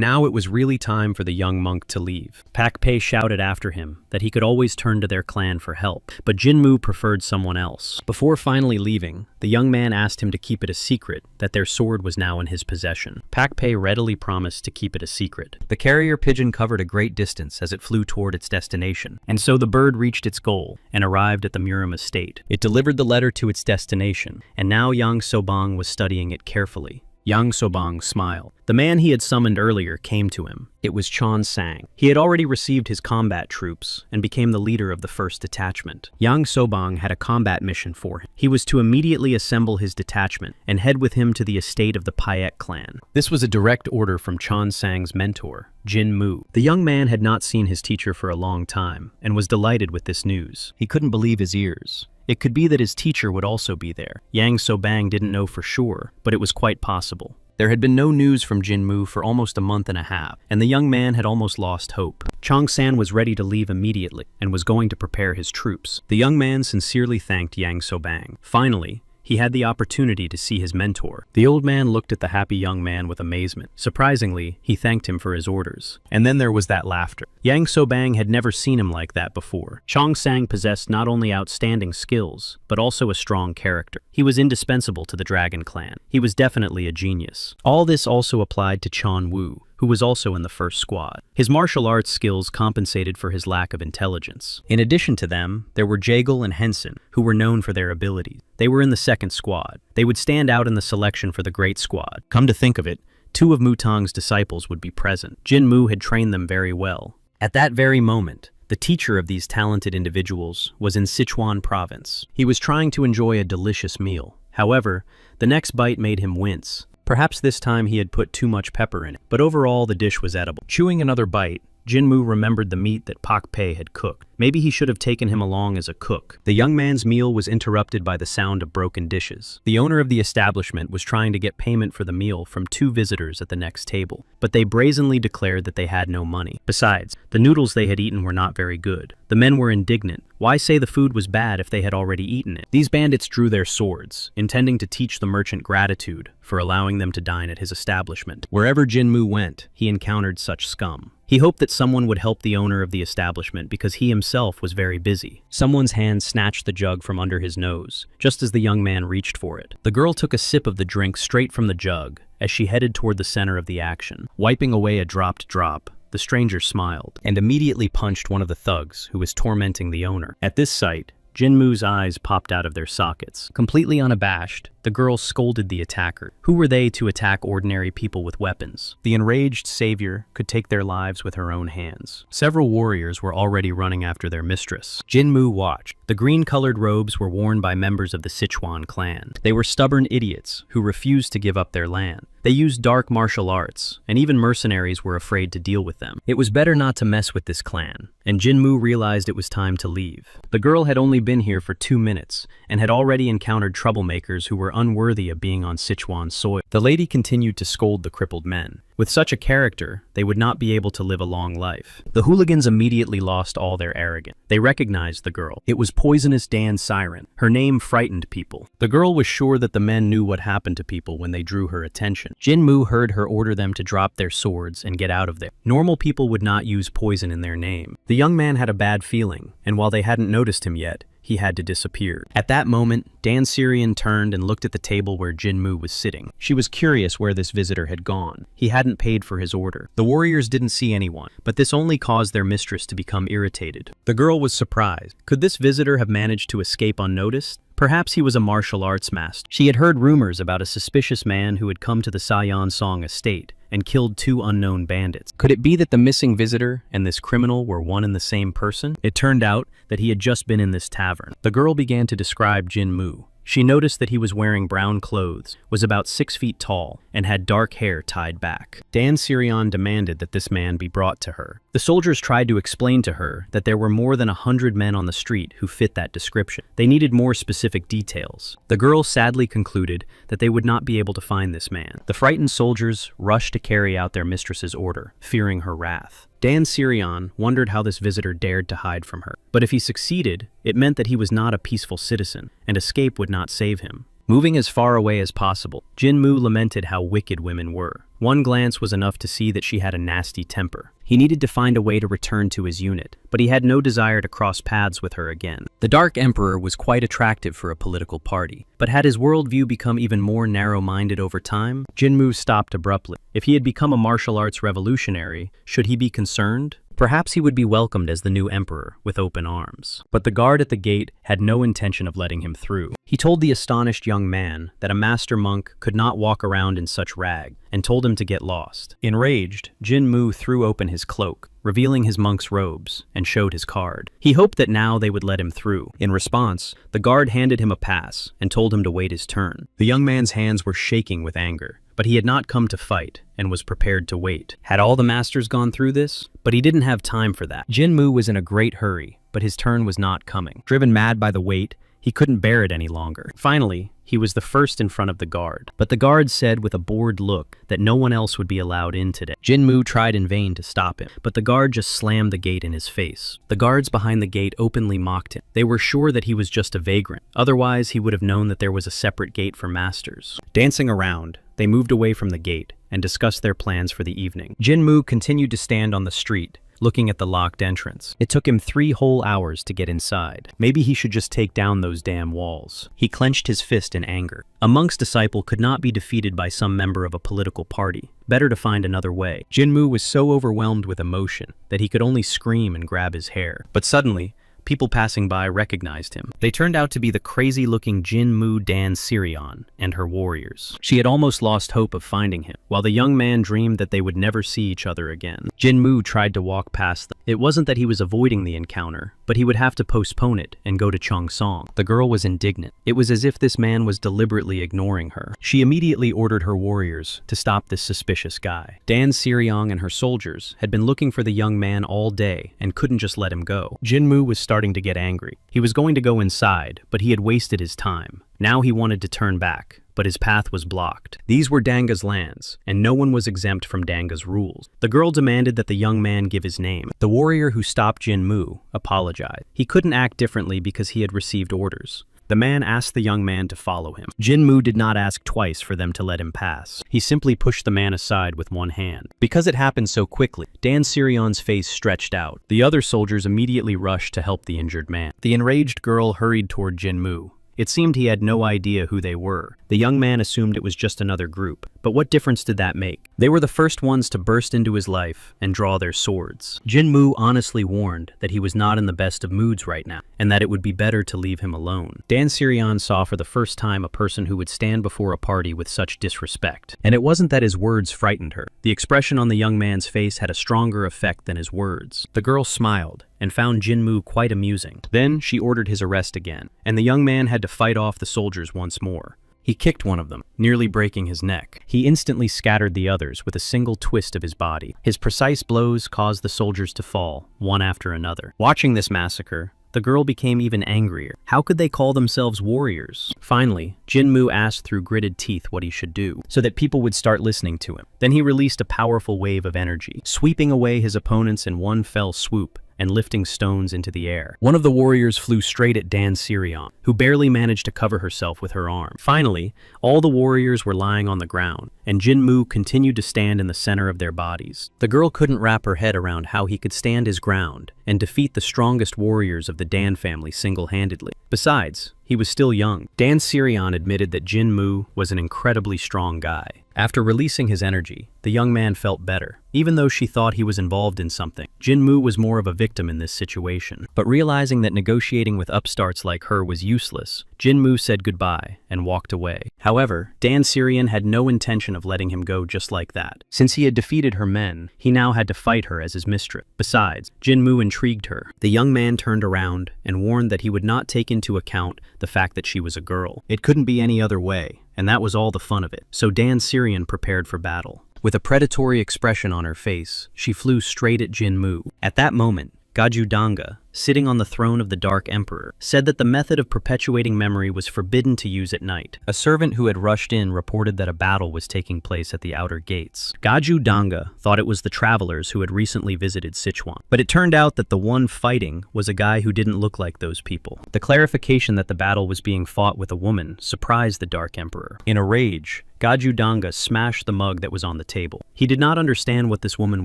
now it was really time for the young monk to leave. Paik Pei shouted after him that he could always turn to their clan for help, but Jinmu preferred someone else. Before finally leaving, the young man asked him to keep it a secret that their sword was now in his possession. Paik Pei readily promised to keep it a secret. The carrier pigeon covered a great distance as it flew toward its destination, and so the bird reached its goal and arrived at the Murim estate. It delivered the letter to its destination, and now Yang Sobang was studying it carefully. Yang Sobang smiled. The man he had summoned earlier came to him. It was Cheon Sang. He had already received his combat troops and became the leader of the first detachment. Yang Sobang had a combat mission for him. He was to immediately assemble his detachment and head with him to the estate of the Paek clan. This was a direct order from Cheon Sang's mentor, Jin Mu. The young man had not seen his teacher for a long time and was delighted with this news. He couldn't believe his ears. It could be that his teacher would also be there. Yang Sobang didn't know for sure, but it was quite possible. There had been no news from Jinmu for almost a month and a half, and the young man had almost lost hope. Chong-san was ready to leave immediately and was going to prepare his troops. The young man sincerely thanked Yang Sobang. Finally, he had the opportunity to see his mentor. The old man looked at the happy young man with amazement. Surprisingly, he thanked him for his orders. And then there was that laughter. Yang Sobang had never seen him like that before. Chong Sang possessed not only outstanding skills, but also a strong character. He was indispensable to the Dragon Clan. He was definitely a genius. All this also applied to Chon Wu, who was also in the first squad. His martial arts skills compensated for his lack of intelligence. In addition to them, there were Jaegel and Henson, who were known for their abilities. They were in the second squad. They would stand out in the selection for the Great Squad. Come to think of it, 2 of Mutong's disciples would be present. Jin Mu had trained them very well. At that very moment, the teacher of these talented individuals was in Sichuan province. He was trying to enjoy a delicious meal. However, the next bite made him wince. Perhaps this time he had put too much pepper in it, but overall the dish was edible. Chewing another bite, Jin Mu remembered the meat that Pak Pei had cooked. Maybe he should have taken him along as a cook. The young man's meal was interrupted by the sound of broken dishes. The owner of the establishment was trying to get payment for the meal from 2 visitors at the next table, but they brazenly declared that they had no money. Besides, the noodles they had eaten were not very good. The men were indignant. Why say the food was bad if they had already eaten it? These bandits drew their swords, intending to teach the merchant gratitude for allowing them to dine at his establishment. Wherever Jin Mu went, he encountered such scum. He hoped that someone would help the owner of the establishment because he himself was very busy. Someone's hand snatched the jug from under his nose, just as the young man reached for it. The girl took a sip of the drink straight from the jug as she headed toward the center of the action. Wiping away a dropped drop, the stranger smiled and immediately punched one of the thugs who was tormenting the owner. At this sight, Jin Mu's eyes popped out of their sockets. Completely unabashed, the girl scolded the attacker. Who were they to attack ordinary people with weapons? The enraged savior could take their lives with her own hands. Several warriors were already running after their mistress. Jin Mu watched. The green-colored robes were worn by members of the Sichuan clan. They were stubborn idiots who refused to give up their land. They used dark martial arts, and even mercenaries were afraid to deal with them. It was better not to mess with this clan, and Jin Mu realized it was time to leave. The girl had only been here for 2 minutes, and had already encountered troublemakers who were unworthy of being on Sichuan soil. The lady continued to scold the crippled men. With such a character, they would not be able to live a long life. The hooligans immediately lost all their arrogance. They recognized the girl. It was Poisonous Dan Siren. Her name frightened people. The girl was sure that the men knew what happened to people when they drew her attention. Jin Mu heard her order them to drop their swords and get out of there. Normal people would not use poison in their name. The young man had a bad feeling, and while they hadn't noticed him yet, he had to disappear. At that moment, Dan Syrian turned and looked at the table where Jin Mu was sitting. She was curious where this visitor had gone. He hadn't paid for his order. The warriors didn't see anyone, but this only caused their mistress to become irritated. The girl was surprised. Could this visitor have managed to escape unnoticed? Perhaps he was a martial arts master. She had heard rumors about a suspicious man who had come to the Sayan Song estate and killed 2 unknown bandits. Could it be that the missing visitor and this criminal were one and the same person? It turned out that he had just been in this tavern. The girl began to describe Jin Mu. She noticed that he was wearing brown clothes, was about 6 feet tall, and had dark hair tied back. Dan Sirion demanded that this man be brought to her. The soldiers tried to explain to her that there were more than 100 men on the street who fit that description. They needed more specific details. The girl sadly concluded that they would not be able to find this man. The frightened soldiers rushed to carry out their mistress's order, fearing her wrath. Dan Sirion wondered how this visitor dared to hide from her. But if he succeeded, it meant that he was not a peaceful citizen, and escape would not save him. Moving as far away as possible, Jin Mu lamented how wicked women were. One glance was enough to see that she had a nasty temper. He needed to find a way to return to his unit, but he had no desire to cross paths with her again. The Dark Emperor was quite attractive for a political party, but had his worldview become even more narrow-minded over time? Jin Mu stopped abruptly. If he had become a martial arts revolutionary, should he be concerned? Perhaps he would be welcomed as the new emperor with open arms. But the guard at the gate had no intention of letting him through. He told the astonished young man that a master monk could not walk around in such rag, and told him to get lost. Enraged, Jin Mu threw open his cloak, revealing his monk's robes, and showed his card. He hoped that now they would let him through. In response, the guard handed him a pass and told him to wait his turn. The young man's hands were shaking with anger, but he had not come to fight and was prepared to wait. Had all the masters gone through this? But he didn't have time for that. Jin Mu was in a great hurry, but his turn was not coming. Driven mad by the wait, he He couldn't bear it any longer. Finally, he was the first in front of the guard. But the guard said with a bored look that no one else would be allowed in today. Jinmu tried in vain to stop him, but the guard just slammed the gate in his face. The guards behind the gate openly mocked him. They were sure that he was just a vagrant. Otherwise, he would have known that there was a separate gate for masters. Dancing around, they moved away from the gate and discussed their plans for the evening. Jinmu continued to stand on the street, looking at the locked entrance. It took him 3 whole hours to get inside. Maybe he should just take down those damn walls. He clenched his fist in anger. A monk's disciple could not be defeated by some member of a political party. Better to find another way. Jinmu was so overwhelmed with emotion that he could only scream and grab his hair. But suddenly, people passing by recognized him. They turned out to be the crazy-looking Jinmu Dan Sirion and her warriors. She had almost lost hope of finding him, while the young man dreamed that they would never see each other again. Jinmu tried to walk past them. It wasn't that he was avoiding the encounter, but he would have to postpone it and go to Cheongsong. The girl was indignant. It was as if this man was deliberately ignoring her. She immediately ordered her warriors to stop this suspicious guy. Dan Sirion and her soldiers had been looking for the young man all day and couldn't just let him go. Jinmu was starting to get angry. He was going to go inside, but he had wasted his time. Now he wanted to turn back, but his path was blocked. These were Danga's lands, and no one was exempt from Danga's rules. The girl demanded that the young man give his name. The warrior who stopped Jinmu apologized. He couldn't act differently because he had received orders. The man asked the young man to follow him. Jinmu did not ask twice for them to let him pass. He simply pushed the man aside with one hand. Because it happened so quickly, Dan Sirion's face stretched out. The other soldiers immediately rushed to help the injured man. The enraged girl hurried toward Jinmu. It seemed he had no idea who they were. The young man assumed it was just another group. But what difference did that make? They were the first ones to burst into his life and draw their swords. Jinmu honestly warned that he was not in the best of moods right now, and that it would be better to leave him alone. Dan Sirion saw for the first time a person who would stand before a party with such disrespect. And it wasn't that his words frightened her. The expression on the young man's face had a stronger effect than his words. The girl smiled and found Jinmu quite amusing. Then she ordered his arrest again, and the young man had to fight off the soldiers once more. He kicked one of them, nearly breaking his neck. He instantly scattered the others with a single twist of his body. His precise blows caused the soldiers to fall, one after another. Watching this massacre, the girl became even angrier. How could they call themselves warriors? Finally, Jinmu asked through gritted teeth what he should do, so that people would start listening to him. Then he released a powerful wave of energy, sweeping away his opponents in one fell swoop and lifting stones into the air. One of the warriors flew straight at Dan Sirion, who barely managed to cover herself with her arm. Finally, all the warriors were lying on the ground, and Jinmu continued to stand in the center of their bodies. The girl couldn't wrap her head around how he could stand his ground and defeat the strongest warriors of the Dan family single-handedly. Besides, he was still young. Dan Sirion admitted that Jinmu was an incredibly strong guy. After releasing his energy, the young man felt better. Even though she thought he was involved in something, Jinmu was more of a victim in this situation. But realizing that negotiating with upstarts like her was useless, Jinmu said goodbye and walked away. However, Dan Sirion had no intention of letting him go just like that. Since he had defeated her men, he now had to fight her as his mistress. Besides, Jinmu intrigued her. The young man turned around and warned that he would not take into account the fact that she was a girl. It couldn't be any other way, and that was all the fun of it. So Dan Sirion prepared for battle. With a predatory expression on her face, she flew straight at Jinmu. At that moment, Gaju Danga, sitting on the throne of the Dark Emperor, said that the method of perpetuating memory was forbidden to use at night. A servant who had rushed in reported that a battle was taking place at the outer gates. Gaju Danga thought it was the travelers who had recently visited Sichuan, but it turned out that the one fighting was a guy who didn't look like those people. The clarification that the battle was being fought with a woman surprised the Dark Emperor. In a rage, Gaju Danga smashed the mug that was on the table. He did not understand what this woman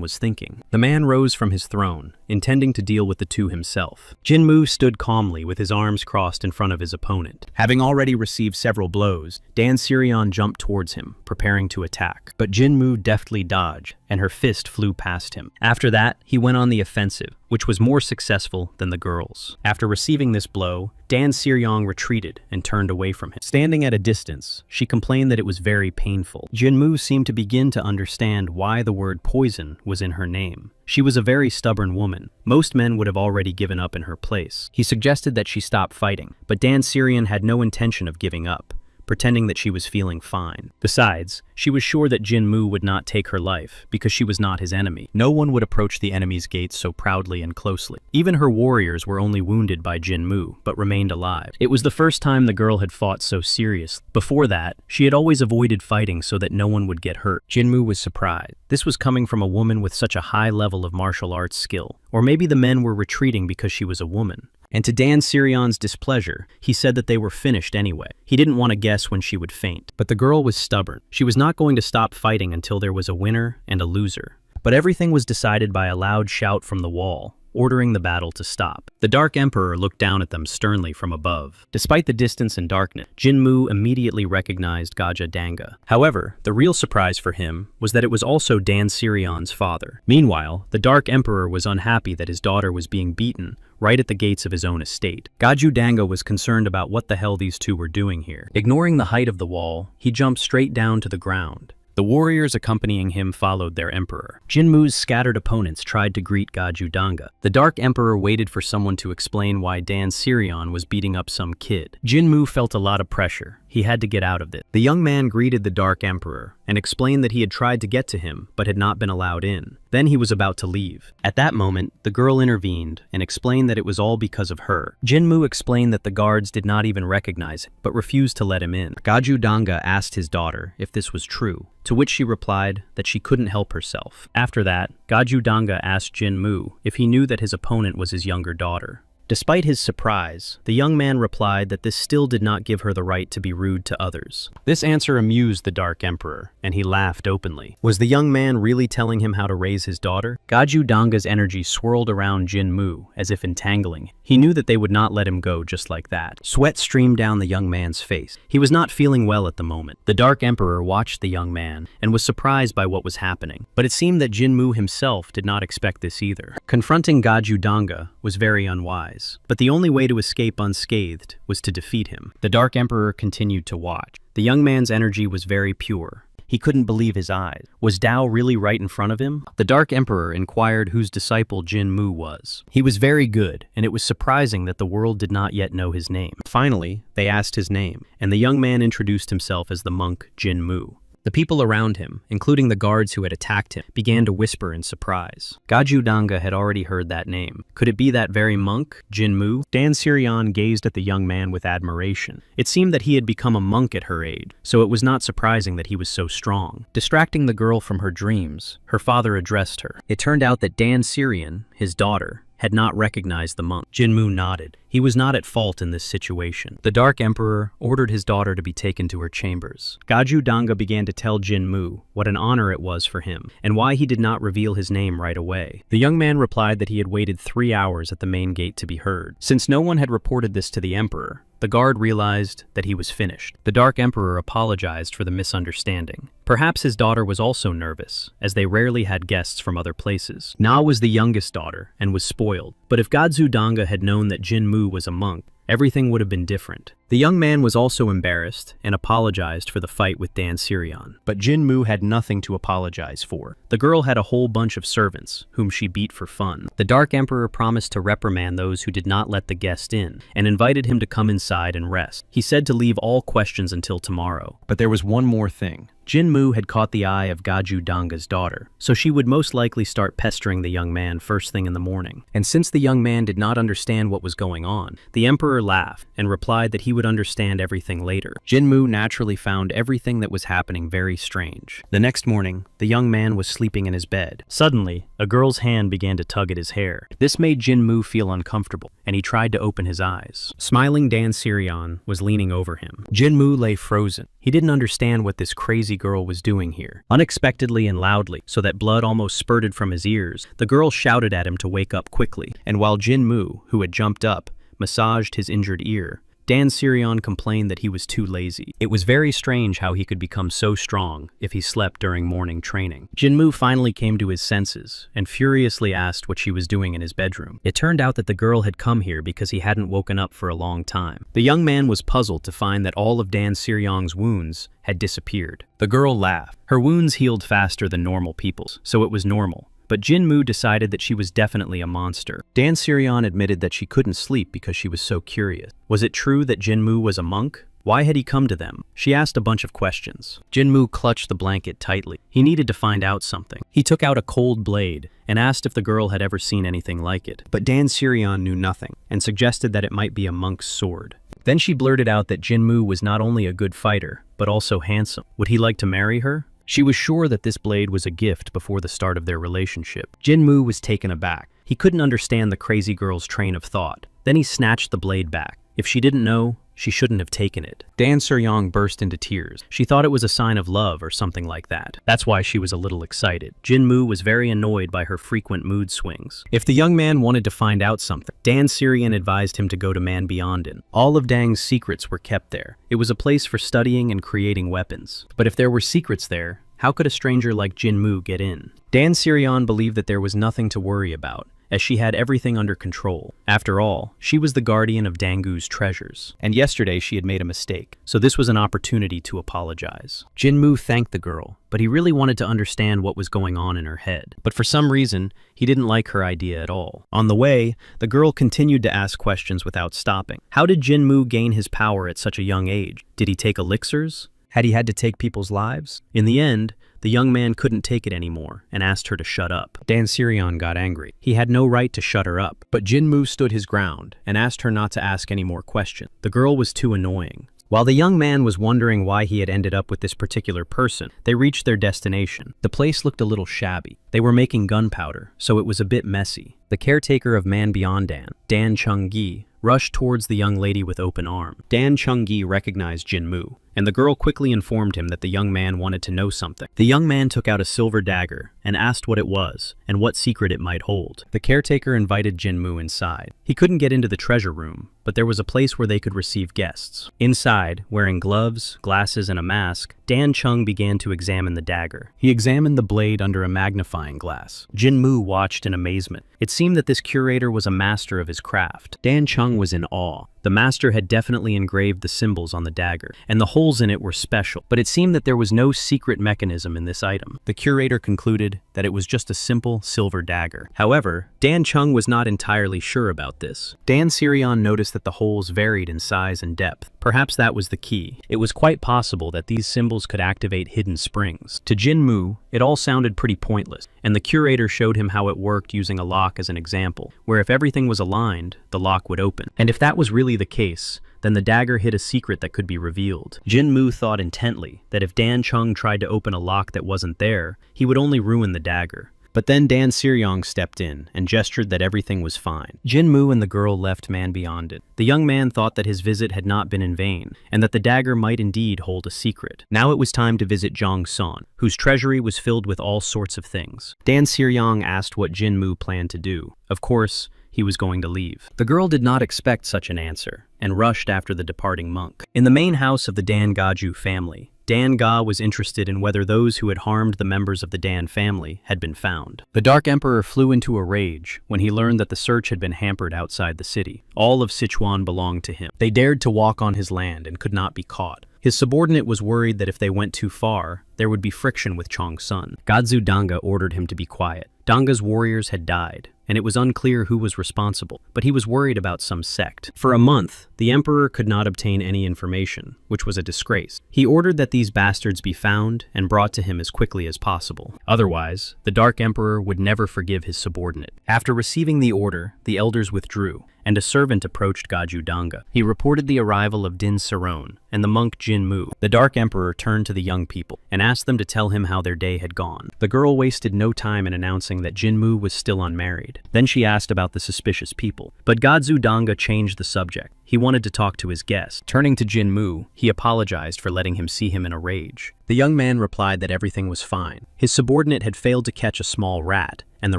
was thinking. The man rose from his throne, intending to deal with the two himself. Jinmu stood calmly with his arms crossed in front of his opponent. Having already received several blows, Dan Sirion jumped towards him, preparing to attack. But Jinmu deftly dodged, and her fist flew past him. After that, he went on the offensive, which was more successful than the girls. After receiving this blow, Dan Sirion retreated and turned away from him. Standing at a distance, she complained that it was very painful. Jinmu seemed to begin to understand why the word poison was in her name. She was a very stubborn woman. Most men would have already given up in her place. He suggested that she stop fighting, but Dan Sirion had no intention of giving up. pretending that she was feeling fine. Besides, she was sure that Jinmu would not take her life because she was not his enemy. No one would approach the enemy's gates so proudly and closely. Even her warriors were only wounded by Jinmu, but remained alive. It was the first time the girl had fought so seriously. Before that, she had always avoided fighting so that no one would get hurt. Jinmu was surprised. This was coming from a woman with such a high level of martial arts skill. Or maybe the men were retreating because she was a woman. And to Dan Sirion's displeasure, he said that they were finished anyway. He didn't want to guess when she would faint. But the girl was stubborn. She was not going to stop fighting until there was a winner and a loser. But everything was decided by a loud shout from the wall, ordering the battle to stop. The Dark Emperor looked down at them sternly from above. Despite the distance and darkness, Jinmu immediately recognized Gaja Danga. However, the real surprise for him was that it was also Dan Sirion's father. Meanwhile, the Dark Emperor was unhappy that his daughter was being beaten right at the gates of his own estate. Gaju Danga was concerned about what the hell these two were doing here. Ignoring the height of the wall, he jumped straight down to the ground. The warriors accompanying him followed their emperor. Jinmu's scattered opponents tried to greet Gaju Danga. The Dark Emperor waited for someone to explain why Dan Sirion was beating up some kid. Jinmu felt a lot of pressure. He had to get out of it. The young man greeted the Dark Emperor and explained that he had tried to get to him but had not been allowed in. Then he was about to leave. At that moment, the girl intervened and explained that it was all because of her. Jinmu explained that the guards did not even recognize him but refused to let him in. Gaju Danga asked his daughter if this was true, to which she replied that she couldn't help herself. After that, Gaju Danga asked Jinmu if he knew that his opponent was his younger daughter. Despite his surprise, the young man replied that this still did not give her the right to be rude to others. This answer amused the Dark Emperor, and he laughed openly. Was the young man really telling him how to raise his daughter? Gaju Danga's energy swirled around Jinmu, as if entangling. He knew that they would not let him go just like that. Sweat streamed down the young man's face. He was not feeling well at the moment. The Dark Emperor watched the young man and was surprised by what was happening. But it seemed that Jinmu himself did not expect this either. Confronting Gaju Danga was very unwise. But the only way to escape unscathed was to defeat him. The Dark Emperor continued to watch. The young man's energy was very pure. He couldn't believe his eyes. Was Dao really right in front of him? The Dark Emperor inquired whose disciple Jinmu was. He was very good, and it was surprising that the world did not yet know his name. Finally, they asked his name, and the young man introduced himself as the monk Jinmu. The people around him, including the guards who had attacked him, began to whisper in surprise. Gaju Danga had already heard that name. Could it be that very monk, Jinmu? Dan Sirion gazed at the young man with admiration. It seemed that he had become a monk at her age, so it was not surprising that he was so strong. Distracting the girl from her dreams, her father addressed her. It turned out that Dan Sirion, his daughter, had not recognized the monk. Jinmu nodded. He was not at fault in this situation. The Dark Emperor ordered his daughter to be taken to her chambers. Gaju Danga began to tell Jinmu what an honor it was for him, and why he did not reveal his name right away. The young man replied that he had waited 3 hours at the main gate to be heard. Since no one had reported this to the Emperor, the guard realized that he was finished. The Dark Emperor apologized for the misunderstanding. Perhaps his daughter was also nervous, as they rarely had guests from other places. Na was the youngest daughter and was spoiled, but if Gaju Danga had known that Jinmu was a monk, everything would have been different. The young man was also embarrassed and apologized for the fight with Dan Sirion. But Jinmu had nothing to apologize for. The girl had a whole bunch of servants, whom she beat for fun. The Dark Emperor promised to reprimand those who did not let the guest in, and invited him to come inside and rest. He said to leave all questions until tomorrow. But there was one more thing. Jinmu had caught the eye of Gaju Danga's daughter, so she would most likely start pestering the young man first thing in the morning. And since the young man did not understand what was going on, the Emperor laughed and replied that he would understand everything later. Jinmu naturally found everything that was happening very strange. The next morning, the young man was sleeping in his bed. Suddenly, a girl's hand began to tug at his hair. This made Jinmu feel uncomfortable, and he tried to open his eyes. Smiling Dan Sirion was leaning over him. Jinmu lay frozen. He didn't understand what this crazy girl was doing here. Unexpectedly and loudly, so that blood almost spurted from his ears, the girl shouted at him to wake up quickly. And while Jinmu, who had jumped up, massaged his injured ear, Dan Sirion complained that he was too lazy. It was very strange how he could become so strong if he slept during morning training. Jinmu finally came to his senses and furiously asked what she was doing in his bedroom. It turned out that the girl had come here because he hadn't woken up for a long time. The young man was puzzled to find that all of Dan Sirion's wounds had disappeared. The girl laughed. Her wounds healed faster than normal people's, so it was normal. But Jinmu decided that she was definitely a monster. Dan Sirion admitted that she couldn't sleep because she was so curious. Was it true that Jinmu was a monk? Why had he come to them? She asked a bunch of questions. Jinmu clutched the blanket tightly. He needed to find out something. He took out a cold blade and asked if the girl had ever seen anything like it. But Dan Sirion knew nothing and suggested that it might be a monk's sword. Then she blurted out that Jinmu was not only a good fighter, but also handsome. Would he like to marry her? She was sure that this blade was a gift before the start of their relationship. Jinmu was taken aback. He couldn't understand the crazy girl's train of thought. Then he snatched the blade back. If she didn't know, she shouldn't have taken it. Dan Suryong burst into tears. She thought it was a sign of love or something like that. That's why she was a little excited. Jinmu was very annoyed by her frequent mood swings. If the young man wanted to find out something, Dan Sirion advised him to go to Man Beyondin. All of Dang's secrets were kept there. It was a place for studying and creating weapons. But if there were secrets there, how could a stranger like Jinmu get in? Dan Sirion believed that there was nothing to worry about, as she had everything under control. After all, she was the guardian of Dangu's treasures. And yesterday she had made a mistake, so this was an opportunity to apologize. Jinmu thanked the girl, but he really wanted to understand what was going on in her head. But for some reason, he didn't like her idea at all. On the way, the girl continued to ask questions without stopping. How did Jinmu gain his power at such a young age? Did he take elixirs? Had he had to take people's lives? In the end, the young man couldn't take it anymore and asked her to shut up. Dan Sirion got angry. He had no right to shut her up, but Jinmu stood his ground and asked her not to ask any more questions. The girl was too annoying. While the young man was wondering why he had ended up with this particular person, they reached their destination. The place looked a little shabby. They were making gunpowder, so it was a bit messy. The caretaker of Man Beyond Dan Chung-gi, rushed towards the young lady with open arms. Dan Chung-gi recognized Jinmu, and the girl quickly informed him that the young man wanted to know something. The young man took out a silver dagger and asked what it was and what secret it might hold. The caretaker invited Jinmu inside. He couldn't get into the treasure room, but there was a place where they could receive guests. Inside, wearing gloves, glasses, and a mask, Dan Chung began to examine the dagger. He examined the blade under a magnifying glass. Jinmu watched in amazement. It seemed that this curator was a master of his craft. Dan Chung was in awe. The master had definitely engraved the symbols on the dagger, and the holes in it were special, but it seemed that there was no secret mechanism in this item. The curator concluded that it was just a simple silver dagger. However, Dan Chung was not entirely sure about this. Dan Sirion noticed that the holes varied in size and depth. Perhaps that was the key. It was quite possible that these symbols could activate hidden springs. To Jinmu, it all sounded pretty pointless, and the curator showed him how it worked using a lock as an example, where if everything was aligned, the lock would open. And if that was really the case, then the dagger hid a secret that could be revealed. Jinmu thought intently that if Dan Chung tried to open a lock that wasn't there, he would only ruin the dagger. But then Dan Siryong stepped in and gestured that everything was fine. Jinmu and the girl left Man Beyond It. The young man thought that his visit had not been in vain, and that the dagger might indeed hold a secret. Now it was time to visit Jong Son, whose treasury was filled with all sorts of things. Dan Siryong asked what Jinmu planned to do. Of course, he was going to leave. The girl did not expect such an answer, and rushed after the departing monk. In the main house of the Dan Gaju family, Dan Ga was interested in whether those who had harmed the members of the Dan family had been found. The Dark Emperor flew into a rage when he learned that the search had been hampered outside the city. All of Sichuan belonged to him. They dared to walk on his land and could not be caught. His subordinate was worried that if they went too far, there would be friction with Chong Sun. Gadzu Danga ordered him to be quiet. Danga's warriors had died, and it was unclear who was responsible, but he was worried about some sect. For a month, the emperor could not obtain any information, which was a disgrace. He ordered that these bastards be found and brought to him as quickly as possible. Otherwise, the Dark Emperor would never forgive his subordinate. After receiving the order, the elders withdrew, and a servant approached Gaju Danga. He reported the arrival of Din Saron and the monk Jin Mu. The Dark Emperor turned to the young people and asked them to tell him how their day had gone. The girl wasted no time in announcing that Jin Mu was still unmarried. Then she asked about the suspicious people. But Gadzu Danga changed the subject. He wanted to talk to his guest. Turning to Jin Mu, he apologized for letting him see him in a rage. The young man replied that everything was fine. His subordinate had failed to catch a small rat, and the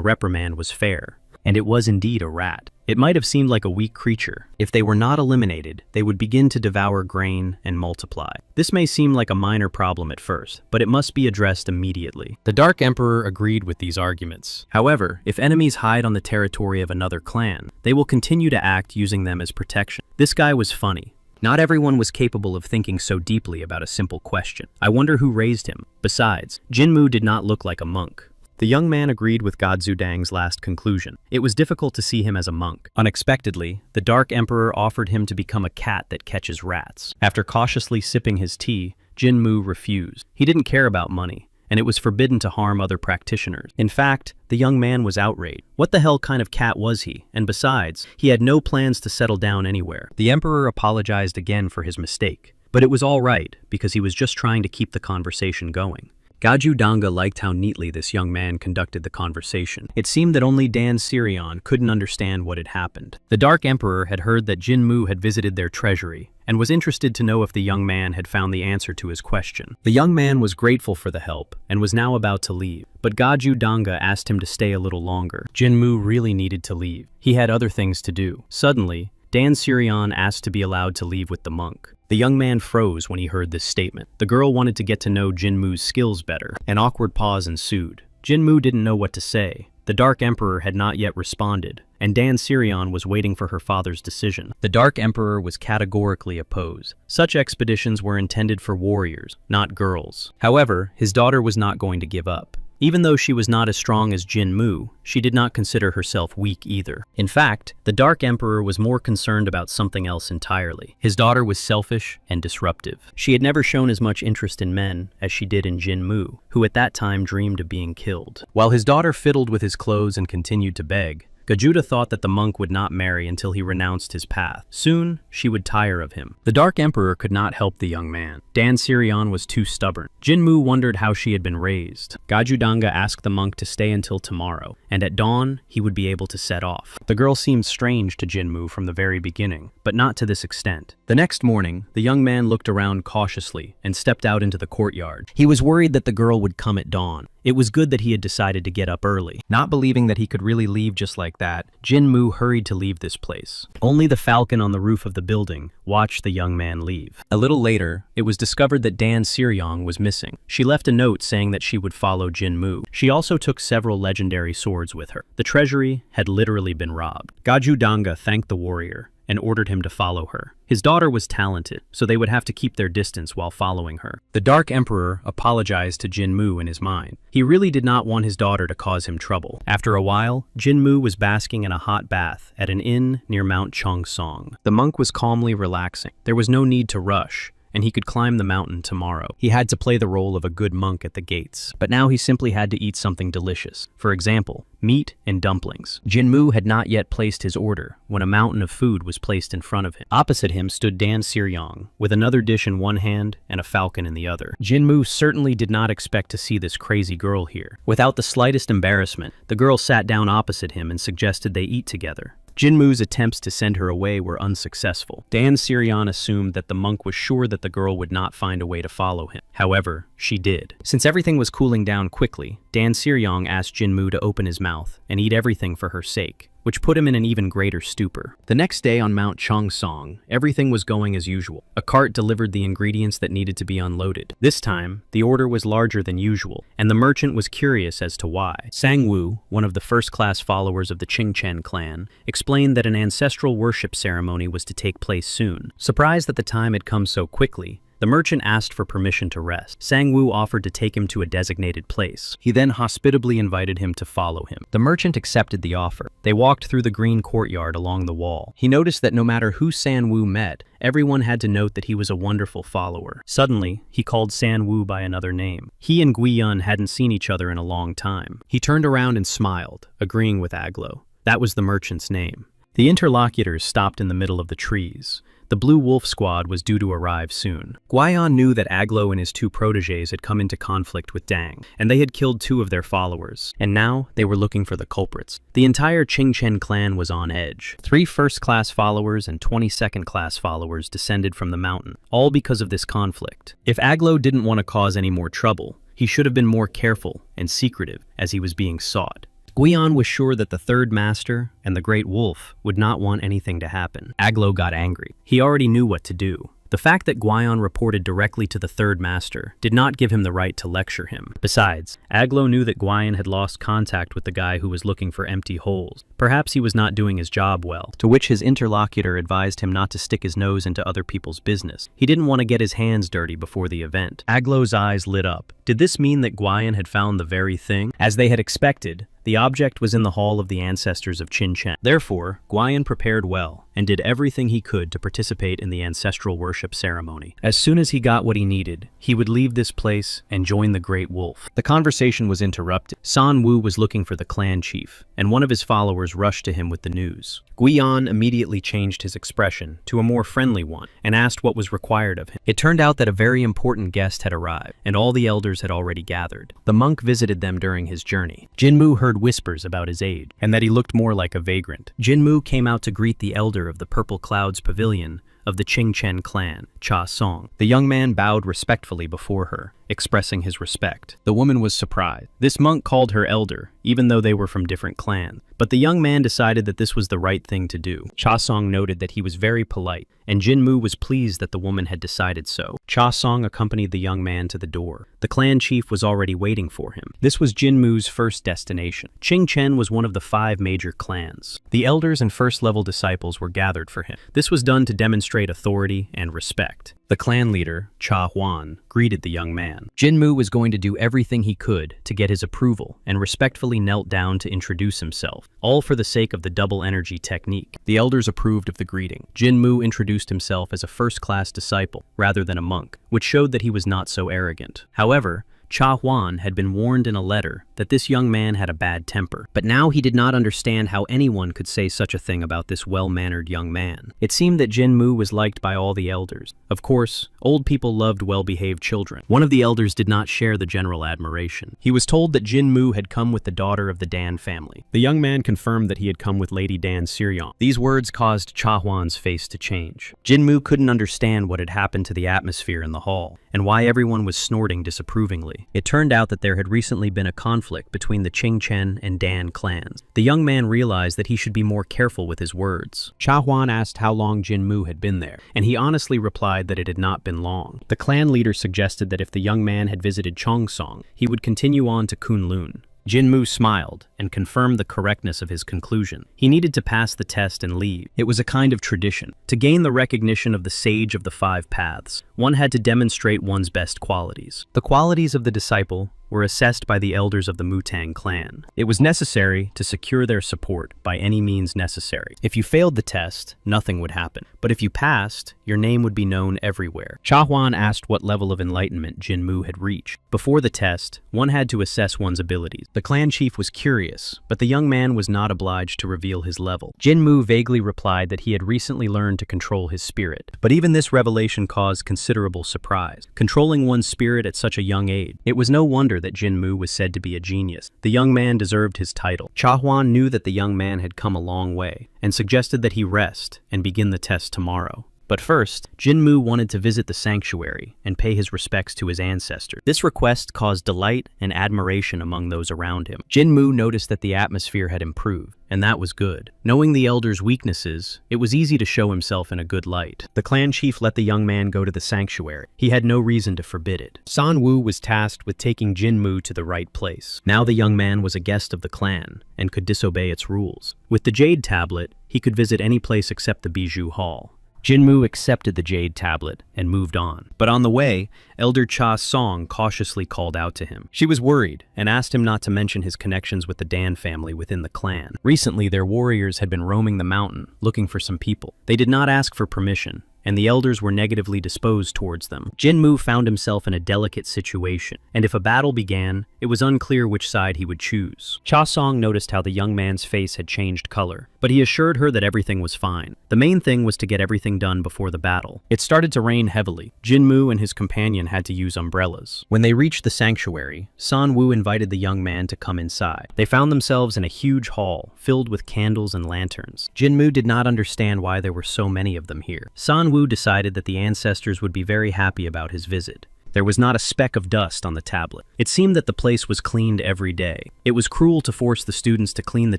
reprimand was fair. And it was indeed a rat. It might have seemed like a weak creature. If they were not eliminated, they would begin to devour grain and multiply. This may seem like a minor problem at first, but it must be addressed immediately. The Dark Emperor agreed with these arguments. However, if enemies hide on the territory of another clan, they will continue to act using them as protection. This guy was funny. Not everyone was capable of thinking so deeply about a simple question. I wonder who raised him. Besides, Jinmu did not look like a monk. The young man agreed with Godzu Dang's last conclusion. It was difficult to see him as a monk. Unexpectedly, the Dark Emperor offered him to become a cat that catches rats. After cautiously sipping his tea, Jinmu refused. He didn't care about money, and it was forbidden to harm other practitioners. In fact, the young man was outraged. What the hell kind of cat was he? And besides, he had no plans to settle down anywhere. The emperor apologized again for his mistake, but it was all right because he was just trying to keep the conversation going. Gaju Danga liked how neatly this young man conducted the conversation. It seemed that only Dan Sirion couldn't understand what had happened. The Dark Emperor had heard that Jinmu had visited their treasury and was interested to know if the young man had found the answer to his question. The young man was grateful for the help and was now about to leave, but Gaju Danga asked him to stay a little longer. Jinmu really needed to leave. He had other things to do. Suddenly, Dan Sirion asked to be allowed to leave with the monk. The young man froze when he heard this statement. The girl wanted to get to know Jinmu's skills better. An awkward pause ensued. Jinmu didn't know what to say. The Dark Emperor had not yet responded, and Dan Sirion was waiting for her father's decision. The Dark Emperor was categorically opposed. Such expeditions were intended for warriors, not girls. However, his daughter was not going to give up. Even though she was not as strong as Jinmu, she did not consider herself weak either. In fact, the Dark Emperor was more concerned about something else entirely. His daughter was selfish and disruptive. She had never shown as much interest in men as she did in Jinmu, who at that time dreamed of being killed. While his daughter fiddled with his clothes and continued to beg, Gajuda thought that the monk would not marry until he renounced his path. Soon, she would tire of him. The Dark Emperor could not help the young man. Dan Sirion was too stubborn. Jinmu wondered how she had been raised. Gajudanga asked the monk to stay until tomorrow, and at dawn, he would be able to set off. The girl seemed strange to Jinmu from the very beginning, but not to this extent. The next morning, the young man looked around cautiously and stepped out into the courtyard. He was worried that the girl would come at dawn. It was good that he had decided to get up early. Not believing that he could really leave just like that, Jinmu hurried to leave this place. Only the falcon on the roof of the building watched the young man leave. A little later, it was discovered that Dan Siryong was missing. She left a note saying that she would follow Jinmu. She also took several legendary swords with her. The treasury had literally been robbed. Gajudanga thanked the warrior and ordered him to follow her. His daughter was talented, so they would have to keep their distance while following her. The Dark Emperor apologized to Jinmu in his mind. He really did not want his daughter to cause him trouble. After a while, Jinmu was basking in a hot bath at an inn near Mount Chongsong. The monk was calmly relaxing. There was no need to rush, and he could climb the mountain tomorrow. He had to play the role of a good monk at the gates, but now he simply had to eat something delicious. For example, meat and dumplings. Jinmu had not yet placed his order when a mountain of food was placed in front of him. Opposite him stood Dan Siryong, with another dish in one hand and a falcon in the other. Jinmu certainly did not expect to see this crazy girl here. Without the slightest embarrassment, the girl sat down opposite him and suggested they eat together. Jinmu's attempts to send her away were unsuccessful. Dan Sirion assumed that the monk was sure that the girl would not find a way to follow him. However, she did. Since everything was cooling down quickly, Dan Siryong asked Jinmu to open his mouth and eat everything for her sake, which put him in an even greater stupor. The next day on Mount Chongsong, everything was going as usual. A cart delivered the ingredients that needed to be unloaded. This time, the order was larger than usual, and the merchant was curious as to why. Sangwoo, one of the first-class followers of the Qingchen clan, explained that an ancestral worship ceremony was to take place soon. Surprised that the time had come so quickly, the merchant asked for permission to rest. Sangwoo offered to take him to a designated place. He then hospitably invited him to follow him. The merchant accepted the offer. They walked through the green courtyard along the wall. He noticed that no matter who Sangwoo met, everyone had to note that he was a wonderful follower. Suddenly, he called Sangwoo by another name. He and Guiyun hadn't seen each other in a long time. He turned around and smiled, agreeing with Aglo. That was the merchant's name. The interlocutors stopped in the middle of the trees. The Blue Wolf Squad was due to arrive soon. Guion knew that Aglo and his two protégés had come into conflict with Dang, and they had killed two of their followers, and now they were looking for the culprits. The entire Qingchen clan was on edge. 3 first-class followers and 20 second-class followers descended from the mountain, all because of this conflict. If Aglo didn't want to cause any more trouble, he should have been more careful and secretive as he was being sought. Guion was sure that the Third Master and the Great Wolf would not want anything to happen. Aglo got angry. He already knew what to do. The The fact that Guion reported directly to the third master did not give him the right to lecture him. Besides, Aglo knew that Guion had lost contact with the guy who was looking for empty holes. Perhaps he was not doing his job well, to which his interlocutor advised him not to stick his nose into other people's business. He didn't want to get his hands dirty before the event. Aglo's eyes lit up. Did this mean that Guion had found the very thing? As they had expected, the object was in the hall of the ancestors of Qin Chen. Therefore, Guion prepared well and did everything he could to participate in the ancestral worship ceremony. As soon as he got what he needed, he would leave this place and join the Great Wolf. The conversation was interrupted. San Wu was looking for the clan chief, and one of his followers rushed to him with the news. Guion immediately changed his expression to a more friendly one and asked what was required of him. It turned out that a very important guest had arrived, and all the elders had already gathered. The monk visited them during his journey. Jinmu heard whispers about his age, and that he looked more like a vagrant. Jinmu came out to greet the elder of the Purple Clouds Pavilion of the Qingchen clan, Cha Song. The young man bowed respectfully before her, expressing his respect. The woman was surprised. This monk called her elder, even though they were from different clans. But the young man decided that this was the right thing to do. Cha Song noted that he was very polite, and Jinmu was pleased that the woman had decided so. Cha Song accompanied the young man to the door. The clan chief was already waiting for him. This was Jinmu's first destination. Qingchen was one of the 5 major clans. The elders and first-level disciples were gathered for him. This was done to demonstrate authority and respect. The clan leader, Cha Huan, greeted the young man. Jinmu was going to do everything he could to get his approval and respectfully knelt down to introduce himself, all for the sake of the double energy technique. The elders approved of the greeting. Jinmu introduced himself as a first-class disciple rather than a monk, which showed that he was not so arrogant. However, Cha Huan had been warned in a letter that this young man had a bad temper, but now he did not understand how anyone could say such a thing about this well-mannered young man. It seemed that Jinmu was liked by all the elders. Of course, old people loved well-behaved children. One of the elders did not share the general admiration. He was told that Jinmu had come with the daughter of the Dan family. The young man confirmed that he had come with Lady Dan Sirion. These words caused Cha Huan's face to change. Jinmu couldn't understand what had happened to the atmosphere in the hall, and why everyone was snorting disapprovingly. It turned out that there had recently been a conflict between the Qingchen and Dan clans. The young man realized that he should be more careful with his words. Cha Huan asked how long Jinmu had been there, and he honestly replied that it had not been long. The clan leader suggested that if the young man had visited Chongsong, he would continue on to Kunlun. Jinmu smiled and confirmed the correctness of his conclusion. He needed to pass the test and leave. It was a kind of tradition. To gain the recognition of the sage of the 5 paths, one had to demonstrate one's best qualities. The qualities of the disciple were assessed by the elders of the Mutang clan. It was necessary to secure their support by any means necessary. If you failed the test, nothing would happen. But if you passed, your name would be known everywhere. Cha Huan asked what level of enlightenment Jinmu had reached. Before the test, one had to assess one's abilities. The clan chief was curious, but the young man was not obliged to reveal his level. Jinmu vaguely replied that he had recently learned to control his spirit. But even this revelation caused considerable surprise. Controlling one's spirit at such a young age. It was no wonder that Jinmu was said to be a genius. The young man deserved his title. Cha Huan knew that the young man had come a long way and suggested that he rest and begin the test tomorrow. But first, Jinmu wanted to visit the sanctuary and pay his respects to his ancestors. This request caused delight and admiration among those around him. Jinmu noticed that the atmosphere had improved, and that was good. Knowing the elder's weaknesses, it was easy to show himself in a good light. The clan chief let the young man go to the sanctuary. He had no reason to forbid it. San Wu was tasked with taking Jinmu to the right place. Now the young man was a guest of the clan and could disobey its rules. With the Jade Tablet, he could visit any place except the Bijou Hall. Jinmu accepted the Jade Tablet and moved on. But on the way, Elder Cha Song cautiously called out to him. She was worried and asked him not to mention his connections with the Dan family within the clan. Recently, their warriors had been roaming the mountain, looking for some people. They did not ask for permission, and the elders were negatively disposed towards them. Jinmu found himself in a delicate situation, and if a battle began, it was unclear which side he would choose. Cha Song noticed how the young man's face had changed color, but he assured her that everything was fine. The main thing was to get everything done before the battle. It started to rain heavily. Jinmu and his companion had to use umbrellas. When they reached the sanctuary, San Wu invited the young man to come inside. They found themselves in a huge hall, filled with candles and lanterns. Jinmu did not understand why there were so many of them here. San Wu decided that the ancestors would be very happy about his visit. There was not a speck of dust on the tablet. It seemed that the place was cleaned every day. It was cruel to force the students to clean the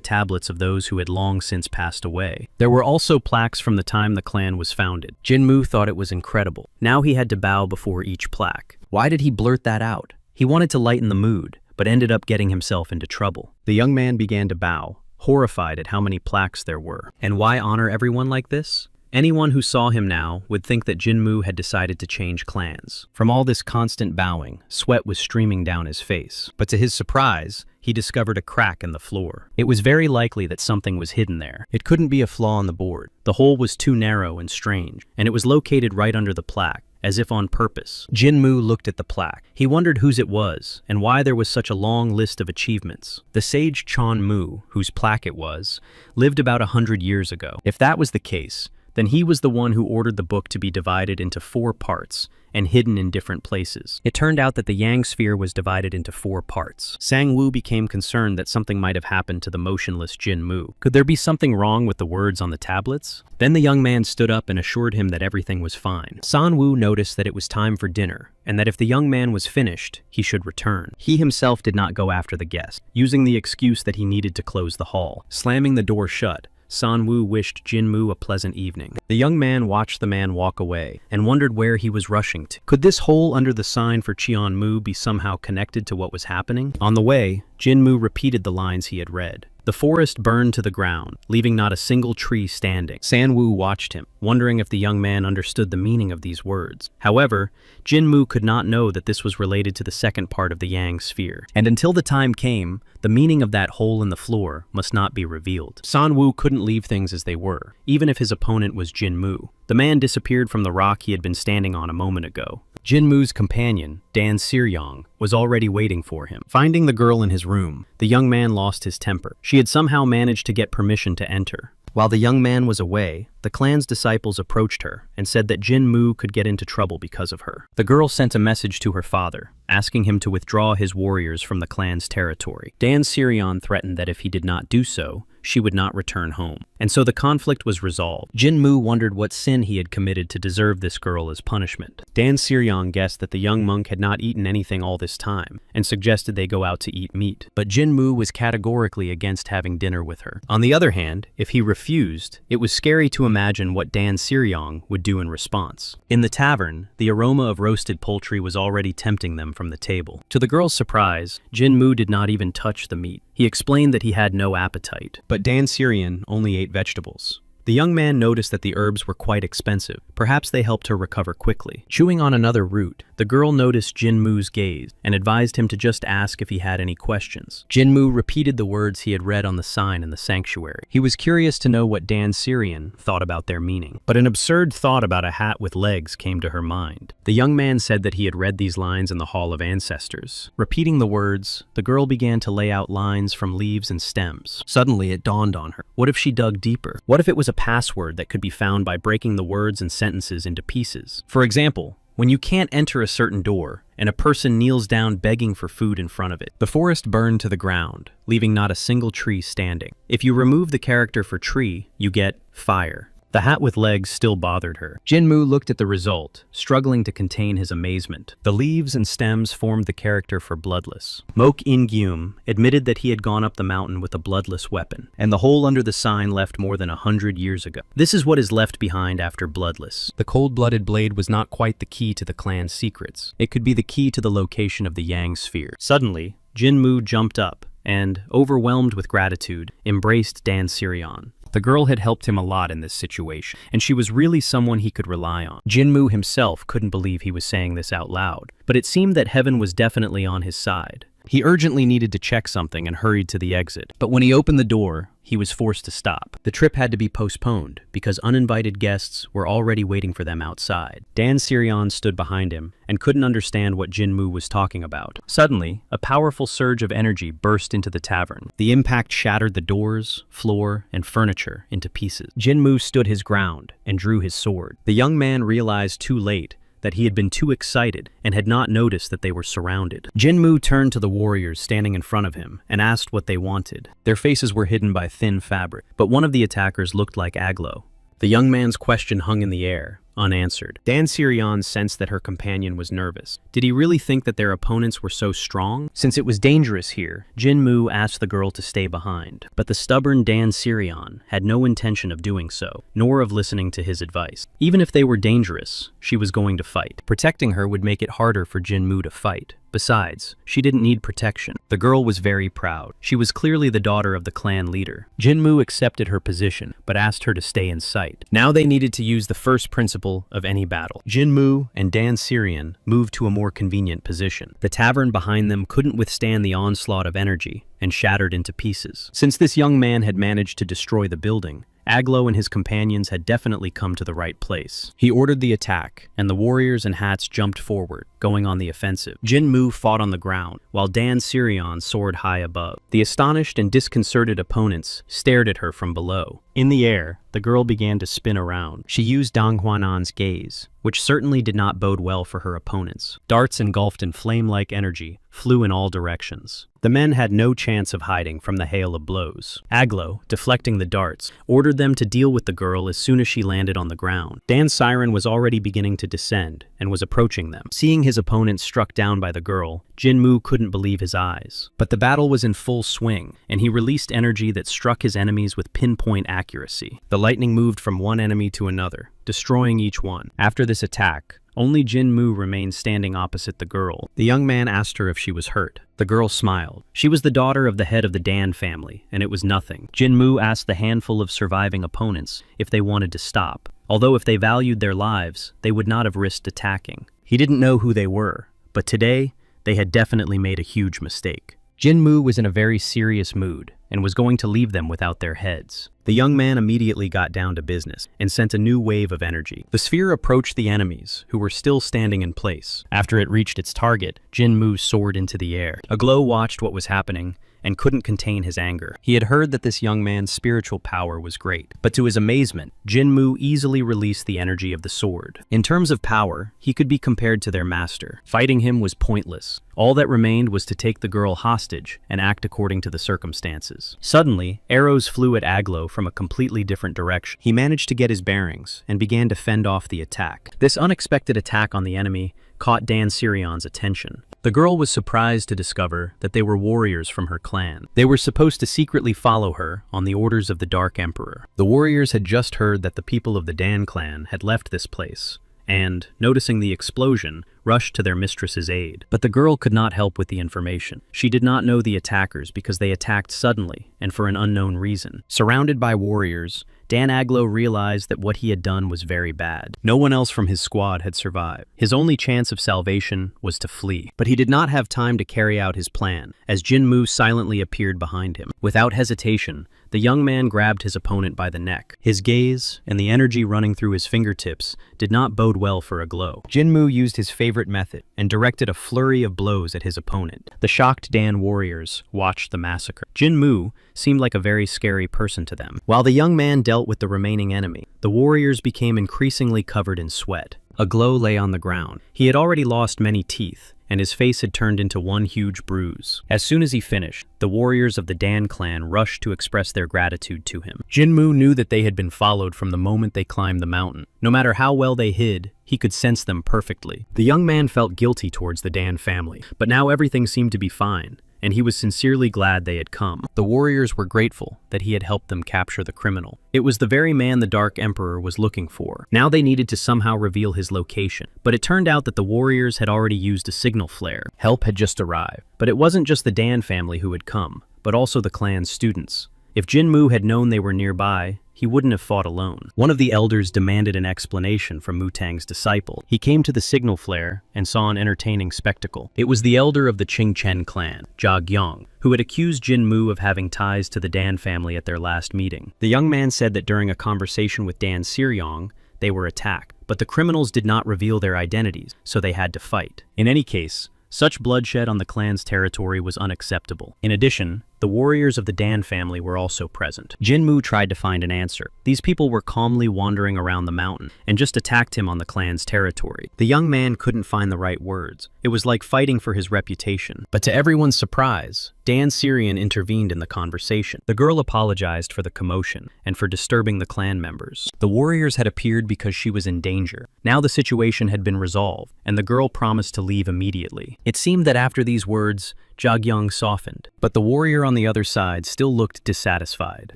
tablets of those who had long since passed away. There were also plaques from the time the clan was founded. Jinmu thought it was incredible. Now he had to bow before each plaque. Why did he blurt that out? He wanted to lighten the mood, but ended up getting himself into trouble. The young man began to bow, horrified at how many plaques there were. And why honor everyone like this? Anyone who saw him now would think that Jinmu had decided to change clans. From all this constant bowing, sweat was streaming down his face. But to his surprise, he discovered a crack in the floor. It was very likely that something was hidden there. It couldn't be a flaw on the board. The hole was too narrow and strange, and it was located right under the plaque, as if on purpose. Jinmu looked at the plaque. He wondered whose it was, and why there was such a long list of achievements. The sage Cheon Mu, whose plaque it was, lived about 100 years ago. If that was the case, then he was the one who ordered the book to be divided into 4 parts and hidden in different places. It turned out that the Yang sphere was divided into 4 parts. Sang Woo became concerned that something might have happened to the motionless Jin Mu. Could there be something wrong with the words on the tablets? Then the young man stood up and assured him that everything was fine. San Woo noticed that it was time for dinner, and that if the young man was finished, he should return. He himself did not go after the guest, using the excuse that he needed to close the hall. Slamming the door shut, San Woo wished Jinmu a pleasant evening. The young man watched the man walk away and wondered where he was rushing to. Could this hole under the sign for Cheon Mu be somehow connected to what was happening? On the way, Jinmu repeated the lines he had read. The forest burned to the ground, leaving not a single tree standing. San Woo watched him, wondering if the young man understood the meaning of these words. However, Jinmu could not know that this was related to the second part of the Yang sphere. And until the time came, the meaning of that hole in the floor must not be revealed. San Woo couldn't leave things as they were, even if his opponent was Jinmu. The man disappeared from the rock he had been standing on a moment ago. Jinmu's companion, Dan Siryong, was already waiting for him. Finding the girl in his room, the young man lost his temper. She had somehow managed to get permission to enter. While the young man was away, the clan's disciples approached her and said that Jinmu could get into trouble because of her. The girl sent a message to her father, asking him to withdraw his warriors from the clan's territory. Dan Sirion threatened that if he did not do so, she would not return home. And so the conflict was resolved. Jinmu wondered what sin he had committed to deserve this girl as punishment. Dan Sirion guessed that the young monk had not eaten anything all this time, and suggested they go out to eat meat. But Jinmu was categorically against having dinner with her. On the other hand, if he refused, it was scary to imagine what Dan Sirion would do in response. In the tavern, the aroma of roasted poultry was already tempting them from the table. To the girl's surprise, Jinmu did not even touch the meat. He explained that he had no appetite, but Dan Sirion only ate vegetables. The young man noticed that the herbs were quite expensive. Perhaps they helped her recover quickly. Chewing on another root, the girl noticed Jinmu's gaze and advised him to just ask if he had any questions. Jinmu repeated the words he had read on the sign in the sanctuary. He was curious to know what Dan Sirion thought about their meaning. But an absurd thought about a hat with legs came to her mind. The young man said that he had read these lines in the Hall of Ancestors. Repeating the words, the girl began to lay out lines from leaves and stems. Suddenly it dawned on her. What if she dug deeper? What if it was a password that could be found by breaking the words and sentences into pieces? For example, when you can't enter a certain door, and a person kneels down begging for food in front of it. The forest burned to the ground, leaving not a single tree standing. If you remove the character for tree, you get fire. The hat with legs still bothered her. Jinmu looked at the result, struggling to contain his amazement. The leaves and stems formed the character for bloodless. Mok In-gyum admitted that he had gone up the mountain with a bloodless weapon, and the hole under the sign left more than 100 years ago. This is what is left behind after bloodless. The cold-blooded blade was not quite the key to the clan's secrets. It could be the key to the location of the Yang sphere. Suddenly, Jinmu jumped up and, overwhelmed with gratitude, embraced Dan Sirion. The girl had helped him a lot in this situation, and she was really someone he could rely on. Jinmu himself couldn't believe he was saying this out loud, but it seemed that heaven was definitely on his side. He urgently needed to check something and hurried to the exit. But when he opened the door, he was forced to stop. The trip had to be postponed because uninvited guests were already waiting for them outside. Dan Sirion stood behind him and couldn't understand what Jinmu was talking about. Suddenly, a powerful surge of energy burst into the tavern. The impact shattered the doors, floor, and furniture into pieces. Jinmu stood his ground and drew his sword. The young man realized too late that he had been too excited and had not noticed that they were surrounded. Jinmu turned to the warriors standing in front of him and asked what they wanted. Their faces were hidden by thin fabric, but one of the attackers looked like Aglo. The young man's question hung in the air, unanswered. Dan Sirion sensed that her companion was nervous. Did he really think that their opponents were so strong? Since it was dangerous here, Jinmu asked the girl to stay behind. But the stubborn Dan Sirion had no intention of doing so, nor of listening to his advice. Even if they were dangerous, she was going to fight. Protecting her would make it harder for Jinmu to fight. Besides, she didn't need protection. The girl was very proud. She was clearly the daughter of the clan leader. Jinmu accepted her position, but asked her to stay in sight. Now they needed to use the first principle of any battle. Jinmu and Dan Sirion moved to a more convenient position. The tavern behind them couldn't withstand the onslaught of energy and shattered into pieces. Since this young man had managed to destroy the building, Aglo and his companions had definitely come to the right place. He ordered the attack, and the warriors and hats jumped forward, going on the offensive. Jinmu fought on the ground, while Dan Sirion soared high above. The astonished and disconcerted opponents stared at her from below. In the air, the girl began to spin around. She used Dong Huanan's gaze, which certainly did not bode well for her opponents. Darts engulfed in flame-like energy flew in all directions. The men had no chance of hiding from the hail of blows. Aglo, deflecting the darts, ordered them to deal with the girl as soon as she landed on the ground. Dan Siren was already beginning to descend and was approaching them. Seeing his opponent struck down by the girl, Jinmu couldn't believe his eyes. But the battle was in full swing, and he released energy that struck his enemies with pinpoint accuracy. The lightning moved from one enemy to another, destroying each one. After this attack, only Jinmu remained standing opposite the girl. The young man asked her if she was hurt. The girl smiled. She was the daughter of the head of the Dan family, and it was nothing. Jinmu asked the handful of surviving opponents if they wanted to stop. Although if they valued their lives, they would not have risked attacking. He didn't know who they were, but today, they had definitely made a huge mistake. Jinmu was in a very serious mood and was going to leave them without their heads. The young man immediately got down to business and sent a new wave of energy. The sphere approached the enemies, who were still standing in place. After it reached its target, Jinmu soared into the air. Aglo watched what was happening and couldn't contain his anger. He had heard that this young man's spiritual power was great, but to his amazement, Jinmu easily released the energy of the sword. In terms of power, he could be compared to their master. Fighting him was pointless. All that remained was to take the girl hostage and act according to the circumstances. Suddenly, arrows flew at Aglo from a completely different direction. He managed to get his bearings and began to fend off the attack. This unexpected attack on the enemy caught Dan Sirion's attention. The girl was surprised to discover that they were warriors from her clan. They were supposed to secretly follow her on the orders of the Dark Emperor. The warriors had just heard that the people of the Dan clan had left this place, and, noticing the explosion, rushed to their mistress's aid. But the girl could not help with the information. She did not know the attackers because they attacked suddenly and for an unknown reason. Surrounded by warriors, Dan Aglo realized that what he had done was very bad. No one else from his squad had survived. His only chance of salvation was to flee. But he did not have time to carry out his plan, as Jinmu silently appeared behind him. Without hesitation, the young man grabbed his opponent by the neck. His gaze and the energy running through his fingertips did not bode well for Aglo. Jinmu used his favorite method and directed a flurry of blows at his opponent. The shocked Dan warriors watched the massacre. Jinmu seemed like a very scary person to them. While the young man dealt with the remaining enemy, the warriors became increasingly covered in sweat. Aglo lay on the ground. He had already lost many teeth, and his face had turned into one huge bruise. As soon as he finished, the warriors of the Dan clan rushed to express their gratitude to him. Jinmu knew that they had been followed from the moment they climbed the mountain. No matter how well they hid, he could sense them perfectly. The young man felt guilty towards the Dan family, but now everything seemed to be fine, and he was sincerely glad they had come. The warriors were grateful that he had helped them capture the criminal. It was the very man the Dark Emperor was looking for. Now they needed to somehow reveal his location, but it turned out that the warriors had already used a signal flare. Help had just arrived. But it wasn't just the Dan family who had come, but also the clan's students. If Jinmu had known they were nearby, he wouldn't have fought alone. One of the elders demanded an explanation from Mutang's disciple. He came to the signal flare and saw an entertaining spectacle. It was the elder of the Qingchen clan, Jia Gyong, who had accused Jinmu of having ties to the Dan family at their last meeting. The young man said that during a conversation with Dan Siryong, they were attacked, but the criminals did not reveal their identities, so they had to fight. In any case, such bloodshed on the clan's territory was unacceptable. In addition, The warriors of the Dan family were also present. Jinmu tried to find an answer. These people were calmly wandering around the mountain and just attacked him on the clan's territory. The young man couldn't find the right words. It was like fighting for his reputation. But to everyone's surprise, Dan Syrian intervened in the conversation. The girl apologized for the commotion and for disturbing the clan members. The warriors had appeared because she was in danger. Now the situation had been resolved, and the girl promised to leave immediately. It seemed that after these words, Jagyung softened, but the warrior on the other side still looked dissatisfied.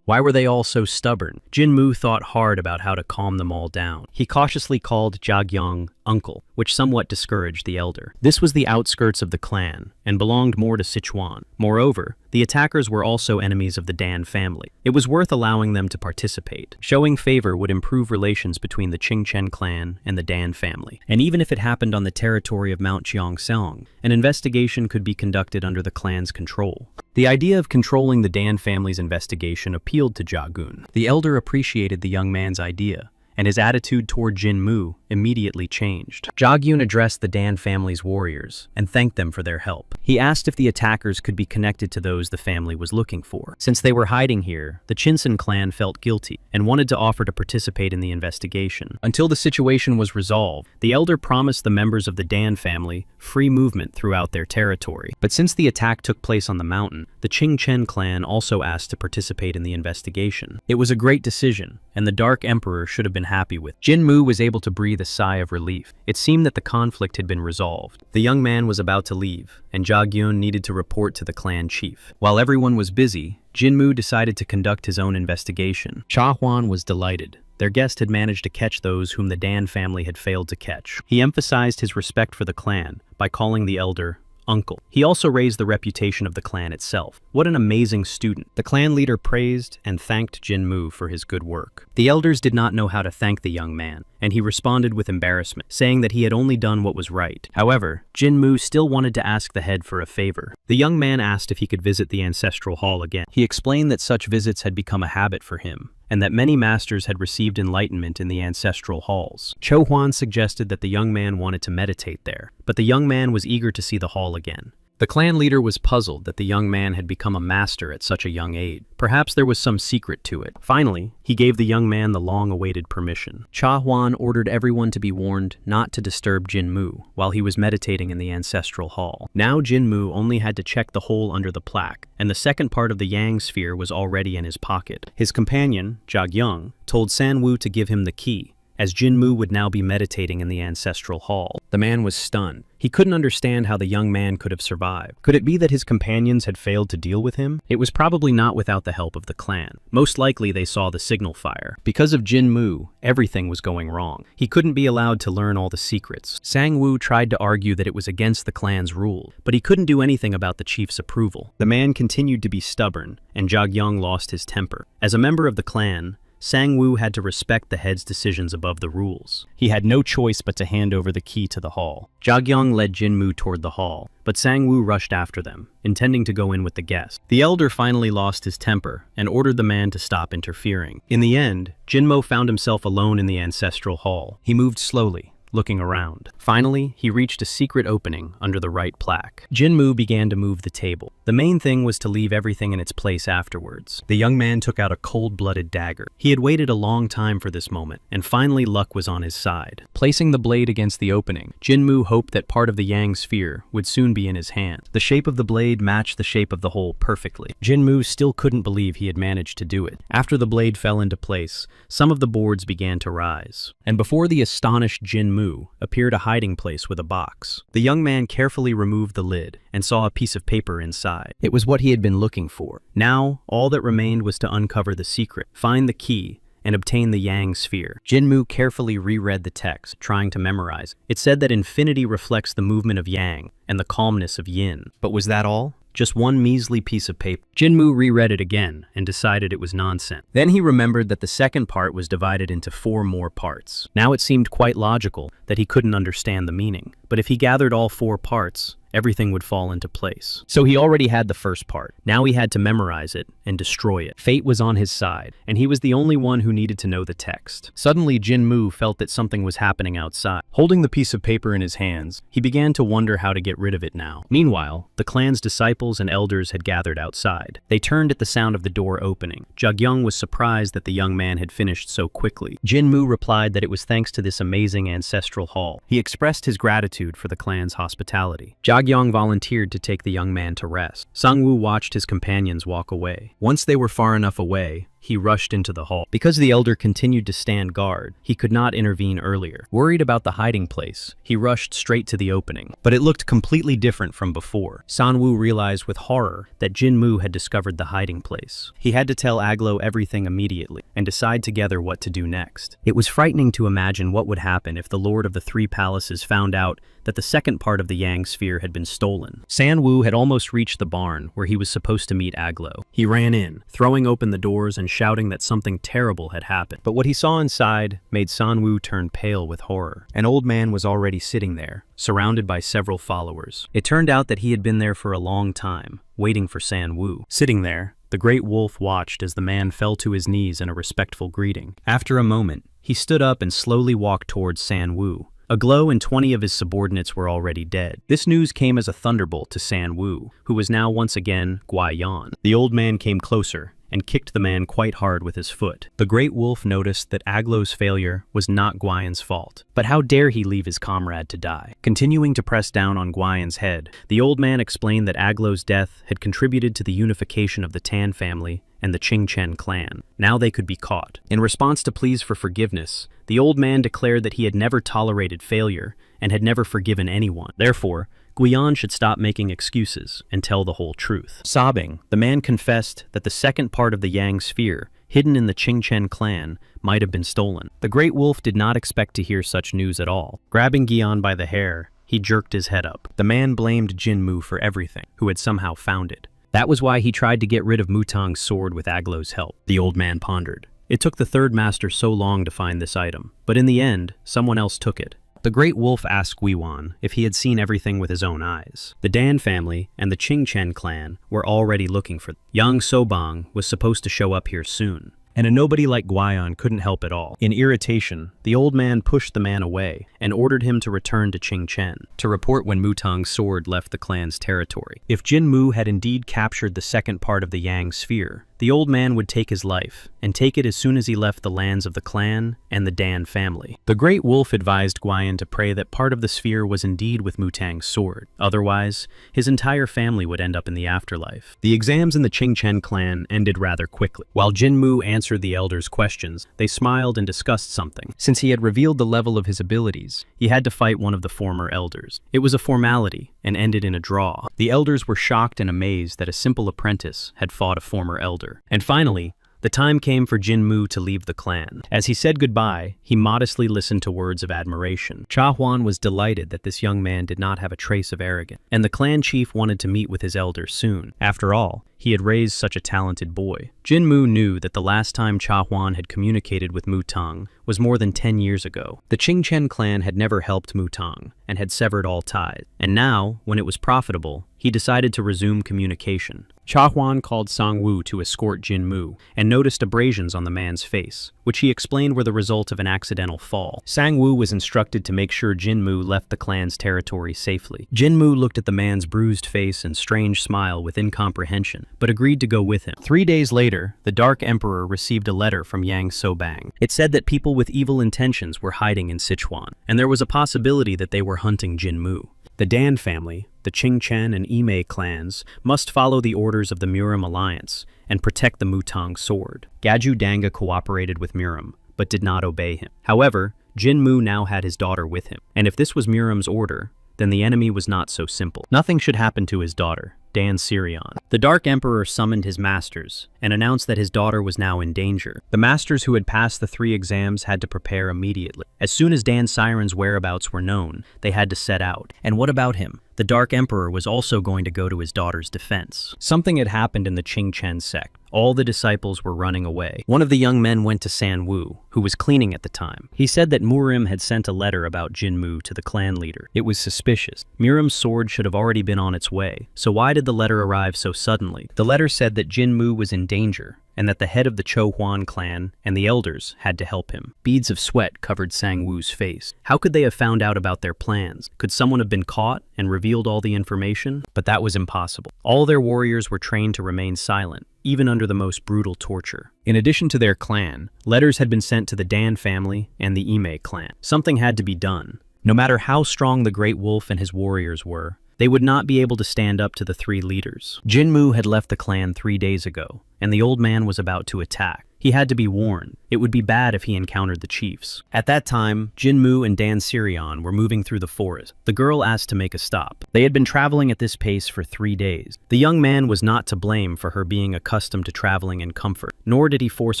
Why were they all so stubborn? Jinmu thought hard about how to calm them all down. He cautiously called Jagyung uncle, which somewhat discouraged the elder. This was the outskirts of the clan, and belonged more to Sichuan. Moreover, the attackers were also enemies of the Dan family. It was worth allowing them to participate. Showing favor would improve relations between the Qingchen clan and the Dan family. And even if it happened on the territory of Mount Cheongsong, an investigation could be conducted under the clan's control. The idea of controlling the Dan family's investigation appealed to Jagun. The elder appreciated the young man's idea, and his attitude toward Jinmu immediately changed. Jagyun addressed the Dan family's warriors and thanked them for their help. He asked if the attackers could be connected to those the family was looking for. Since they were hiding here, the Chinsen clan felt guilty and wanted to offer to participate in the investigation. Until the situation was resolved, the elder promised the members of the Dan family free movement throughout their territory. But since the attack took place on the mountain, the Qingchen clan also asked to participate in the investigation. It was a great decision, and the Dark Emperor should have been happy with. Jinmu was able to breathe a sigh of relief. It seemed that the conflict had been resolved. The young man was about to leave, and Jagyun needed to report to the clan chief. While everyone was busy, Jinmu decided to conduct his own investigation. Chahuan was delighted. Their guest had managed to catch those whom the Dan family had failed to catch. He emphasized his respect for the clan by calling the elder uncle. He also raised the reputation of the clan itself. What an amazing student. The clan leader praised and thanked Jinmu for his good work. The elders did not know how to thank the young man, and he responded with embarrassment, saying that he had only done what was right. However, Jinmu still wanted to ask the head for a favor. The young man asked if he could visit the ancestral hall again. He explained that such visits had become a habit for him, and that many masters had received enlightenment in the ancestral halls. Chohuan suggested that the young man wanted to meditate there, but the young man was eager to see the hall again. The clan leader was puzzled that the young man had become a master at such a young age. Perhaps there was some secret to it. Finally, he gave the young man the long-awaited permission. Chahuan ordered everyone to be warned not to disturb Jinmu while he was meditating in the ancestral hall. Now Jinmu only had to check the hole under the plaque, and the second part of the Yang sphere was already in his pocket. His companion, Jagyung, told Sanwoo to give him the key, as Jinmu would now be meditating in the ancestral hall. The man was stunned. He couldn't understand how the young man could have survived. Could it be that his companions had failed to deal with him? It was probably not without the help of the clan. Most likely they saw the signal fire. Because of Jinmu, everything was going wrong. He couldn't be allowed to learn all the secrets. Sangwoo tried to argue that it was against the clan's rule, but he couldn't do anything about the chief's approval. The man continued to be stubborn, and Jagyung lost his temper. As a member of the clan, Sangwoo had to respect the head's decisions above the rules. He had no choice but to hand over the key to the hall. Jagyung led Jinmu toward the hall, but Sangwoo rushed after them, intending to go in with the guest. The elder finally lost his temper and ordered the man to stop interfering. In the end, Jinmo found himself alone in the ancestral hall. He moved slowly, looking around. Finally, he reached a secret opening under the right plaque. Jinmu began to move the table. The main thing was to leave everything in its place afterwards. The young man took out a cold-blooded dagger. He had waited a long time for this moment, and finally luck was on his side. Placing the blade against the opening, Jinmu hoped that part of the Yang sphere would soon be in his hand. The shape of the blade matched the shape of the hole perfectly. Jinmu still couldn't believe he had managed to do it. After the blade fell into place, some of the boards began to rise, and before the astonished Jinmu appeared a hiding place with a box. The young man carefully removed the lid and saw a piece of paper inside. It was what he had been looking for. Now, all that remained was to uncover the secret, find the key, and obtain the Yang sphere. Jinmu carefully reread the text, trying to memorize. It said that infinity reflects the movement of Yang and the calmness of Yin. But was that all? Just one measly piece of paper. Jinmu reread it again and decided it was nonsense. Then he remembered that the second part was divided into 4 more parts. Now it seemed quite logical that he couldn't understand the meaning. But if he gathered all 4 parts everything would fall into place. So he already had the first part. Now he had to memorize it and destroy it. Fate was on his side, and he was the only one who needed to know the text. Suddenly, Jin-Moo felt that something was happening outside. Holding the piece of paper in his hands, he began to wonder how to get rid of it now. Meanwhile, the clan's disciples and elders had gathered outside. They turned at the sound of the door opening. Jagyung was surprised that the young man had finished so quickly. Jin-Moo replied that it was thanks to this amazing ancestral hall. He expressed his gratitude for the clan's hospitality. Jagyung volunteered to take the young man to rest. Sang-woo watched his companions walk away. Once they were far enough away, he rushed into the hall. Because the elder continued to stand guard, he could not intervene earlier. Worried about the hiding place, he rushed straight to the opening. But it looked completely different from before. Sang-woo realized with horror that Jin-Moo had discovered the hiding place. He had to tell Aglo everything immediately and decide together what to do next. It was frightening to imagine what would happen if the Lord of the Three Palaces found out that the second part of the Yang sphere had been stolen. San-woo had almost reached the barn where he was supposed to meet Aglo. He ran in, throwing open the doors and shouting that something terrible had happened. But what he saw inside made San-woo turn pale with horror. An old man was already sitting there, surrounded by several followers. It turned out that he had been there for a long time, waiting for San-woo. Sitting there, the great wolf watched as the man fell to his knees in a respectful greeting. After a moment, he stood up and slowly walked towards San-woo. Aglo and 20 of his subordinates were already dead. This news came as a thunderbolt to San-woo, who was now once again Gwai-yon. The old man came closer and kicked the man quite hard with his foot. The great wolf noticed that Aglo's failure was not Gwai-yon's fault. But how dare he leave his comrade to die? Continuing to press down on Gwai-yon's head, the old man explained that Aglo's death had contributed to the unification of the Tan family and the Qingchen clan. Now they could be caught. In response to pleas for forgiveness, the old man declared that he had never tolerated failure and had never forgiven anyone. Therefore, Guion should stop making excuses and tell the whole truth. Sobbing, the man confessed that the second part of the Yang sphere, hidden in the Qingchen clan, might have been stolen. The great wolf did not expect to hear such news at all. Grabbing Guion by the hair, he jerked his head up. The man blamed Jin-Moo for everything, who had somehow found it. That was why he tried to get rid of Mutang's sword with Aglo's help, the old man pondered. It took the third master so long to find this item, but in the end, someone else took it. The great wolf asked Guiwan if he had seen everything with his own eyes. The Dan family and the Qingchen clan were already looking for them. Yang Sobang was supposed to show up here soon, and a nobody like Guion couldn't help at all. In irritation, the old man pushed the man away and ordered him to return to Qingchen to report when Mutang's sword left the clan's territory. If Jin-Moo had indeed captured the second part of the Yang sphere, the old man would take his life, and take it as soon as he left the lands of the clan and the Dan family. The great wolf advised Guion to pray that part of the sphere was indeed with Mutang's sword. Otherwise, his entire family would end up in the afterlife. The exams in the Qingchen clan ended rather quickly. While Jin-Moo answered the elders' questions, they smiled and discussed something. Since he had revealed the level of his abilities, he had to fight one of the former elders. It was a formality, and ended in a draw. The elders were shocked and amazed that a simple apprentice had fought a former elder. And finally, the time came for Jin-Moo to leave the clan. As he said goodbye, he modestly listened to words of admiration. Cha Huan was delighted that this young man did not have a trace of arrogance, and the clan chief wanted to meet with his elder soon. After all, he had raised such a talented boy. Jin-Moo knew that the last time Cha Huan had communicated with Mutang was more than 10 years ago. The Qingchen clan had never helped Mutang and had severed all ties. And now, when it was profitable, he decided to resume communication. Cha Huan called Sang-woo to escort Jin-Moo and noticed abrasions on the man's face, which he explained were the result of an accidental fall. Sang-woo was instructed to make sure Jin-Moo left the clan's territory safely. Jin-Moo looked at the man's bruised face and strange smile with incomprehension, but agreed to go with him. 3 days later, the Dark Emperor received a letter from Yang Sobang. It said that people with evil intentions were hiding in Sichuan, and there was a possibility that they were hunting Jin-Moo. The Dan family, the Qingchen and Imei clans, must follow the orders of the Muram Alliance and protect the Mutang sword. Gaju Danga cooperated with Muram, but did not obey him. However, Jin-Moo now had his daughter with him, and if this was Muram's order, then the enemy was not so simple. Nothing should happen to his daughter, Dan Sirion. The Dark Emperor summoned his masters and announced that his daughter was now in danger. The masters who had passed the 3 exams had to prepare immediately. As soon as Dan Siren's whereabouts were known, they had to set out. And what about him? the Dark Emperor was also going to go to his daughter's defense. Something had happened in the Qingchen sect. All the disciples were running away. One of the young men went to San Wu, who was cleaning at the time. He said that Murim had sent a letter about Jinmu to the clan leader. It was suspicious. Murim's sword should have already been on its way, so why did the letter arrive so suddenly? The letter said that Jinmu was in danger, and that the head of the Cho Huan clan and the elders had to help him. Beads of sweat covered Sang Wu's face. How could they have found out about their plans? Could someone have been caught and revealed all the information? But that was impossible. All their warriors were trained to remain silent, even under the most brutal torture. In addition to their clan, letters had been sent to the Dan family and the Ime clan. Something had to be done. No matter how strong the Great Wolf and his warriors were, they would not be able to stand up to the three leaders. Jinmu had left the clan 3 days ago, and the old man was about to attack. He had to be warned. It would be bad if he encountered the chiefs. At that time, Jinmu and Dan Sirion were moving through the forest. The girl asked to make a stop. They had been traveling at this pace for 3 days. The young man was not to blame for her being accustomed to traveling in comfort, nor did he force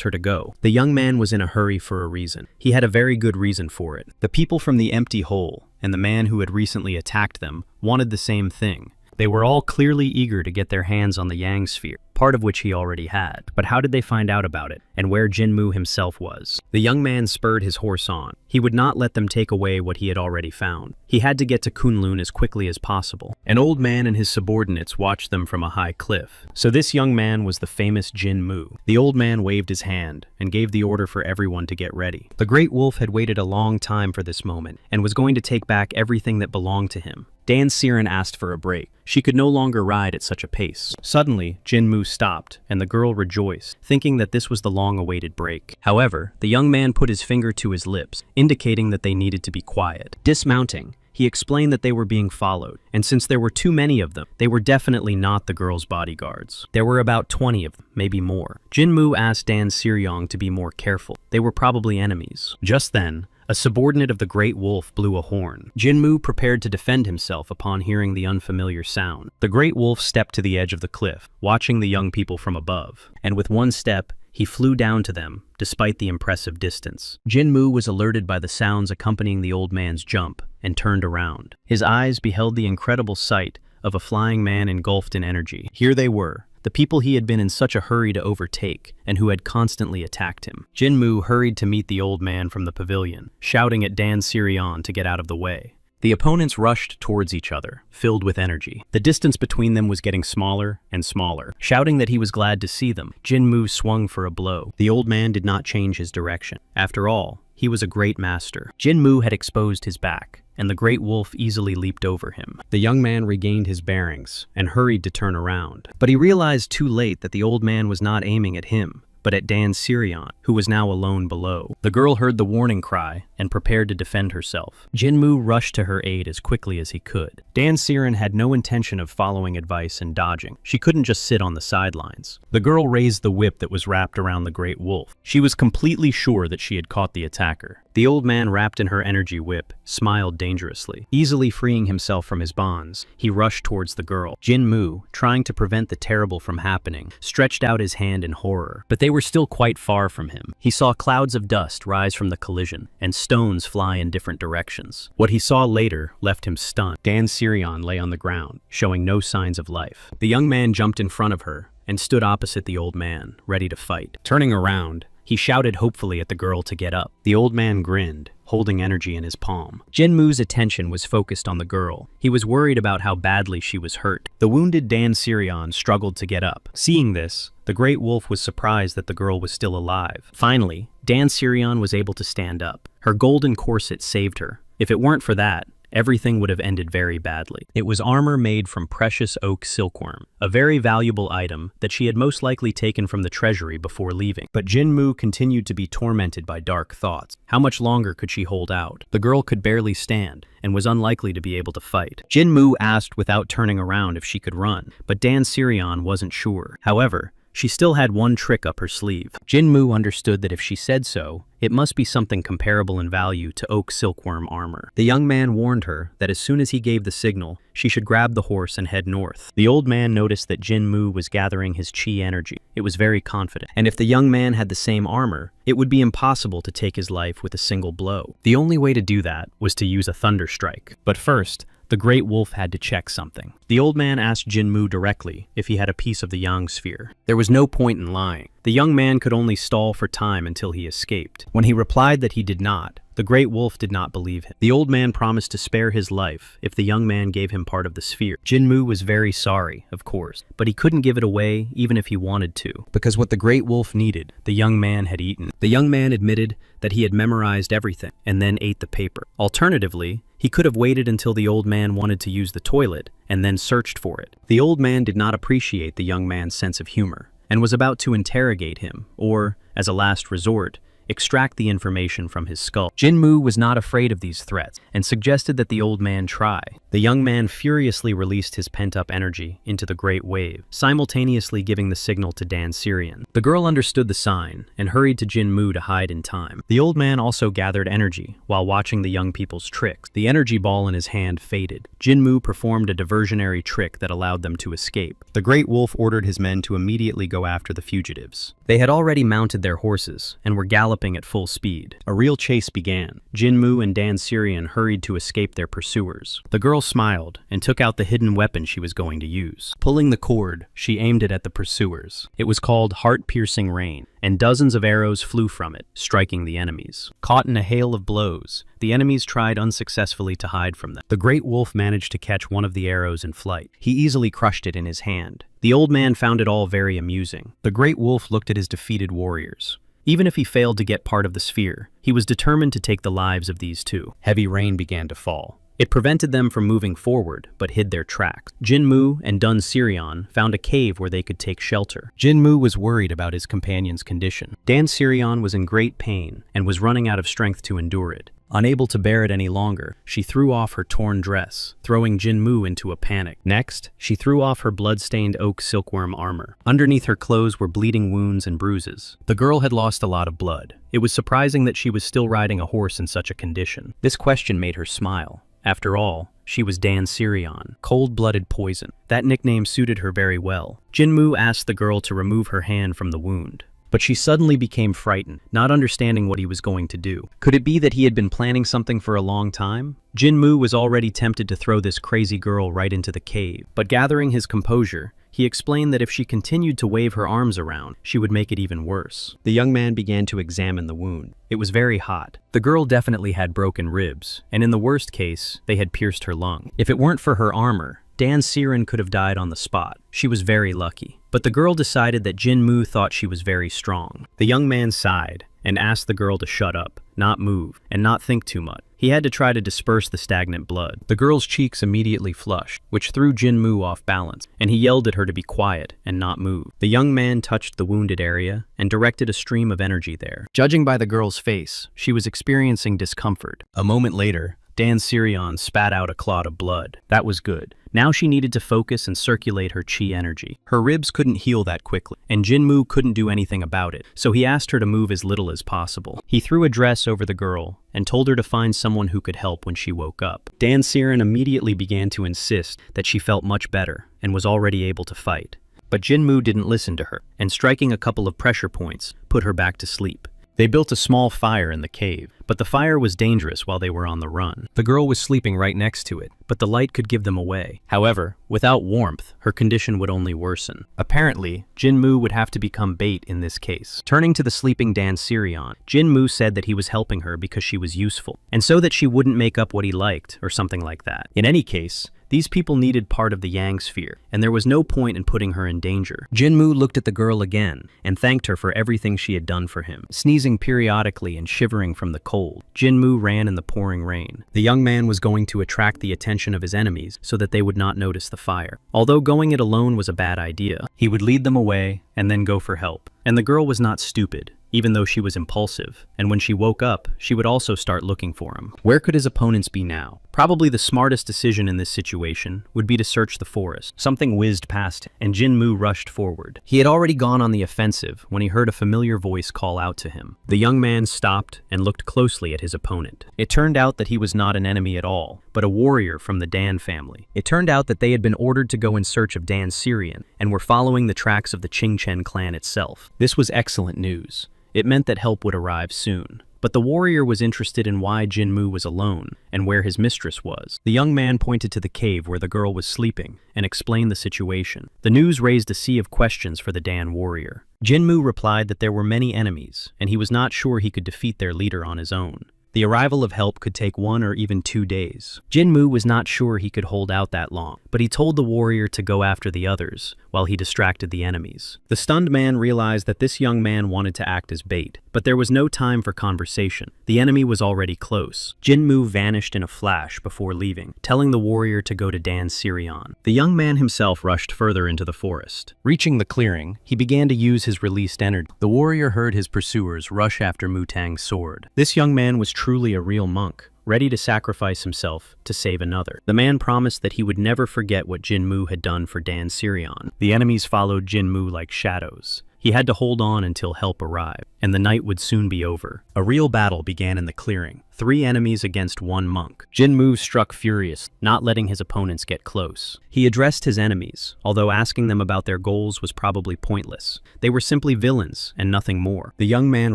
her to go. The young man was in a hurry for a reason. He had a very good reason for it. The people from the empty hole and the man who had recently attacked them wanted the same thing. They were all clearly eager to get their hands on the Yang Sphere, part of which he already had. But how did they find out about it, and where Jinmu himself was? The young man spurred his horse on. He would not let them take away what he had already found. He had to get to Kunlun as quickly as possible. An old man and his subordinates watched them from a high cliff. So this young man was the famous Jinmu. The old man waved his hand and gave the order for everyone to get ready. The Great Wolf had waited a long time for this moment and was going to take back everything that belonged to him. Dan Siren asked for a break. She could no longer ride at such a pace. Suddenly, Jinmu stopped, and the girl rejoiced, thinking that this was the long-awaited break. However, the young man put his finger to his lips, indicating that they needed to be quiet. Dismounting, he explained that they were being followed, and since there were too many of them, they were definitely not the girl's bodyguards. There were about 20 of them, maybe more. Jinmu asked Dan Siryong to be more careful. They were probably enemies. Just then, a subordinate of the Great Wolf blew a horn. Jinmu prepared to defend himself upon hearing the unfamiliar sound. The Great Wolf stepped to the edge of the cliff, watching the young people from above, and with one step, he flew down to them, despite the impressive distance. Jinmu was alerted by the sounds accompanying the old man's jump, and turned around. His eyes beheld the incredible sight of a flying man engulfed in energy. Here they were, the people he had been in such a hurry to overtake, and who had constantly attacked him. Jinmu hurried to meet the old man from the pavilion, shouting at Dan Sirion to get out of the way. The opponents rushed towards each other, filled with energy. The distance between them was getting smaller and smaller. Shouting that he was glad to see them, Jinmu swung for a blow. The old man did not change his direction. After all, he was a great master. Jinmu had exposed his back, and the Great Wolf easily leaped over him. The young man regained his bearings and hurried to turn around. But he realized too late that the old man was not aiming at him, but at Dan Sirion, who was now alone below. The girl heard the warning cry and prepared to defend herself. Jinmu rushed to her aid as quickly as he could. Dan Sirion had no intention of following advice and dodging. She couldn't just sit on the sidelines. The girl raised the whip that was wrapped around the Great Wolf. She was completely sure that she had caught the attacker. The old man, wrapped in her energy whip, smiled dangerously. Easily freeing himself from his bonds, he rushed towards the girl. Jinmu, trying to prevent the terrible from happening, stretched out his hand in horror. But they were still quite far from him. He saw clouds of dust rise from the collision, and stones fly in different directions. What he saw later left him stunned. Dan Sirion lay on the ground, showing no signs of life. The young man jumped in front of her and stood opposite the old man, ready to fight. Turning around, he shouted hopefully at the girl to get up. The old man grinned, holding energy in his palm. Jinmu's attention was focused on the girl. He was worried about how badly she was hurt. The wounded Dan Sirion struggled to get up. Seeing this, the Great Wolf was surprised that the girl was still alive. Finally, Dan Sirion was able to stand up. Her golden corset saved her. If it weren't for that, everything would have ended very badly. It was armor made from precious oak silkworm, a very valuable item that she had most likely taken from the treasury before leaving. But Jinmu continued to be tormented by dark thoughts. How much longer could she hold out? The girl could barely stand and was unlikely to be able to fight. Jinmu asked without turning around if she could run, but Dan Sirion wasn't sure. However, she still had one trick up her sleeve. Jinmu understood that if she said so, it must be something comparable in value to oak silkworm armor. The young man warned her that as soon as he gave the signal, she should grab the horse and head north. The old man noticed that Jinmu was gathering his chi energy. It was very confident, and if the young man had the same armor, it would be impossible to take his life with a single blow. The only way to do that was to use a thunder strike. But first, the Great Wolf had to check something. The old man asked Jinmu directly if he had a piece of the Yang sphere. There was no point in lying. The young man could only stall for time until he escaped. When he replied that he did not, the Great Wolf did not believe him. The old man promised to spare his life if the young man gave him part of the sphere. Jinmu was very sorry, of course, but he couldn't give it away even if he wanted to, because what the Great Wolf needed, the young man had eaten. The young man admitted that he had memorized everything and then ate the paper. Alternatively, he could have waited until the old man wanted to use the toilet and then searched for it. The old man did not appreciate the young man's sense of humor and was about to interrogate him, or, as a last resort, extract the information from his skull. Jinmu was not afraid of these threats and suggested that the old man try. The young man furiously released his pent-up energy into the great wave, simultaneously giving the signal to Dan Syrian. The girl understood the sign and hurried to Jinmu to hide in time. The old man also gathered energy while watching the young people's tricks. The energy ball in his hand faded. Jinmu performed a diversionary trick that allowed them to escape. The Great Wolf ordered his men to immediately go after the fugitives. They had already mounted their horses and were galloping at full speed. A real chase began. Jinmu and Dan Syrian hurried to escape their pursuers. The girl smiled and took out the hidden weapon she was going to use. Pulling the cord, she aimed it at the pursuers. It was called Heart-Piercing Rain, and dozens of arrows flew from it, striking the enemies. Caught in a hail of blows, the enemies tried unsuccessfully to hide from them. The Great Wolf managed to catch one of the arrows in flight. He easily crushed it in his hand. The old man found it all very amusing. The Great Wolf looked at his defeated warriors. Even if he failed to get part of the sphere, he was determined to take the lives of these two. Heavy rain began to fall. It prevented them from moving forward, but hid their tracks. Jinmu and Dan Syrian found a cave where they could take shelter. Jinmu was worried about his companion's condition. Dan Syrian was in great pain and was running out of strength to endure it. Unable to bear it any longer, she threw off her torn dress, throwing Jinmu into a panic. Next, she threw off her blood-stained oak silkworm armor. Underneath her clothes were bleeding wounds and bruises. The girl had lost a lot of blood. It was surprising that she was still riding a horse in such a condition. This question made her smile. After all, she was Dan Syrian, cold-blooded poison. That nickname suited her very well. Jinmu asked the girl to remove her hand from the wound. But she suddenly became frightened, not understanding what he was going to do. Could it be that he had been planning something for a long time? Jinmu was already tempted to throw this crazy girl right into the cave, but gathering his composure, he explained that if she continued to wave her arms around, she would make it even worse. The young man began to examine the wound. It was very hot. The girl definitely had broken ribs, and in the worst case, they had pierced her lung. If it weren't for her armor, Dan Syrian could have died on the spot. She was very lucky. But the girl decided that Jinmu thought she was very strong. The young man sighed and asked the girl to shut up, not move, and not think too much. He had to try to disperse the stagnant blood. The girl's cheeks immediately flushed, which threw Jinmu off balance, and he yelled at her to be quiet and not move. The young man touched the wounded area and directed a stream of energy there. Judging by the girl's face, she was experiencing discomfort. A moment later, Dan Syrian spat out a clot of blood. That was good. Now she needed to focus and circulate her chi energy. Her ribs couldn't heal that quickly, and Jinmu couldn't do anything about it, so he asked her to move as little as possible. He threw a dress over the girl and told her to find someone who could help when she woke up. Dan Syrian immediately began to insist that she felt much better and was already able to fight. But Jinmu didn't listen to her, and striking a couple of pressure points, put her back to sleep. They built a small fire in the cave, but the fire was dangerous while they were on the run. The girl was sleeping right next to it, but the light could give them away. However, without warmth, her condition would only worsen. Apparently, Jinmu would have to become bait in this case. Turning to the sleeping Dan Syrian, Jinmu said that he was helping her because she was useful, and so that she wouldn't make up what he liked, or something like that. In any case, these people needed part of the Yang sphere, and there was no point in putting her in danger. Jinmu looked at the girl again and thanked her for everything she had done for him. Sneezing periodically and shivering from the cold, Jinmu ran in the pouring rain. The young man was going to attract the attention of his enemies so that they would not notice the fire. Although going it alone was a bad idea, he would lead them away and then go for help. And the girl was not stupid, even though she was impulsive, and when she woke up, she would also start looking for him. Where could his opponents be now? Probably the smartest decision in this situation would be to search the forest. Something whizzed past him, and Jinmu rushed forward. He had already gone on the offensive when he heard a familiar voice call out to him. The young man stopped and looked closely at his opponent. It turned out that he was not an enemy at all, but a warrior from the Dan family. It turned out that they had been ordered to go in search of Dan Syrian and were following the tracks of the Qingchen clan itself. This was excellent news. It meant that help would arrive soon. but the warrior was interested in why Jinmu was alone and where his mistress was. The young man pointed to the cave where the girl was sleeping and explained the situation. The news raised a sea of questions for the Dan warrior. Jinmu replied that there were many enemies, and he was not sure he could defeat their leader on his own. The arrival of help could take 1 or even 2 days. Jinmu was not sure he could hold out that long, but he told the warrior to go after the others while he distracted the enemies. The stunned man realized that this young man wanted to act as bait, but there was no time for conversation. The enemy was already close. Jinmu vanished in a flash before leaving, telling the warrior to go to Dan Sirion. The young man himself rushed further into the forest. Reaching the clearing, he began to use his released energy. The warrior heard his pursuers rush after Mutang's sword. This young man was truly a real monk, ready to sacrifice himself to save another. The man promised that he would never forget what Jinmu had done for Dan Sirion. The enemies followed Jinmu like shadows. He had to hold on until help arrived, and the night would soon be over. A real battle began in the clearing. 3 enemies against 1 monk. Jinmu struck furious, not letting his opponents get close. He addressed his enemies, although asking them about their goals was probably pointless. They were simply villains and nothing more. The young man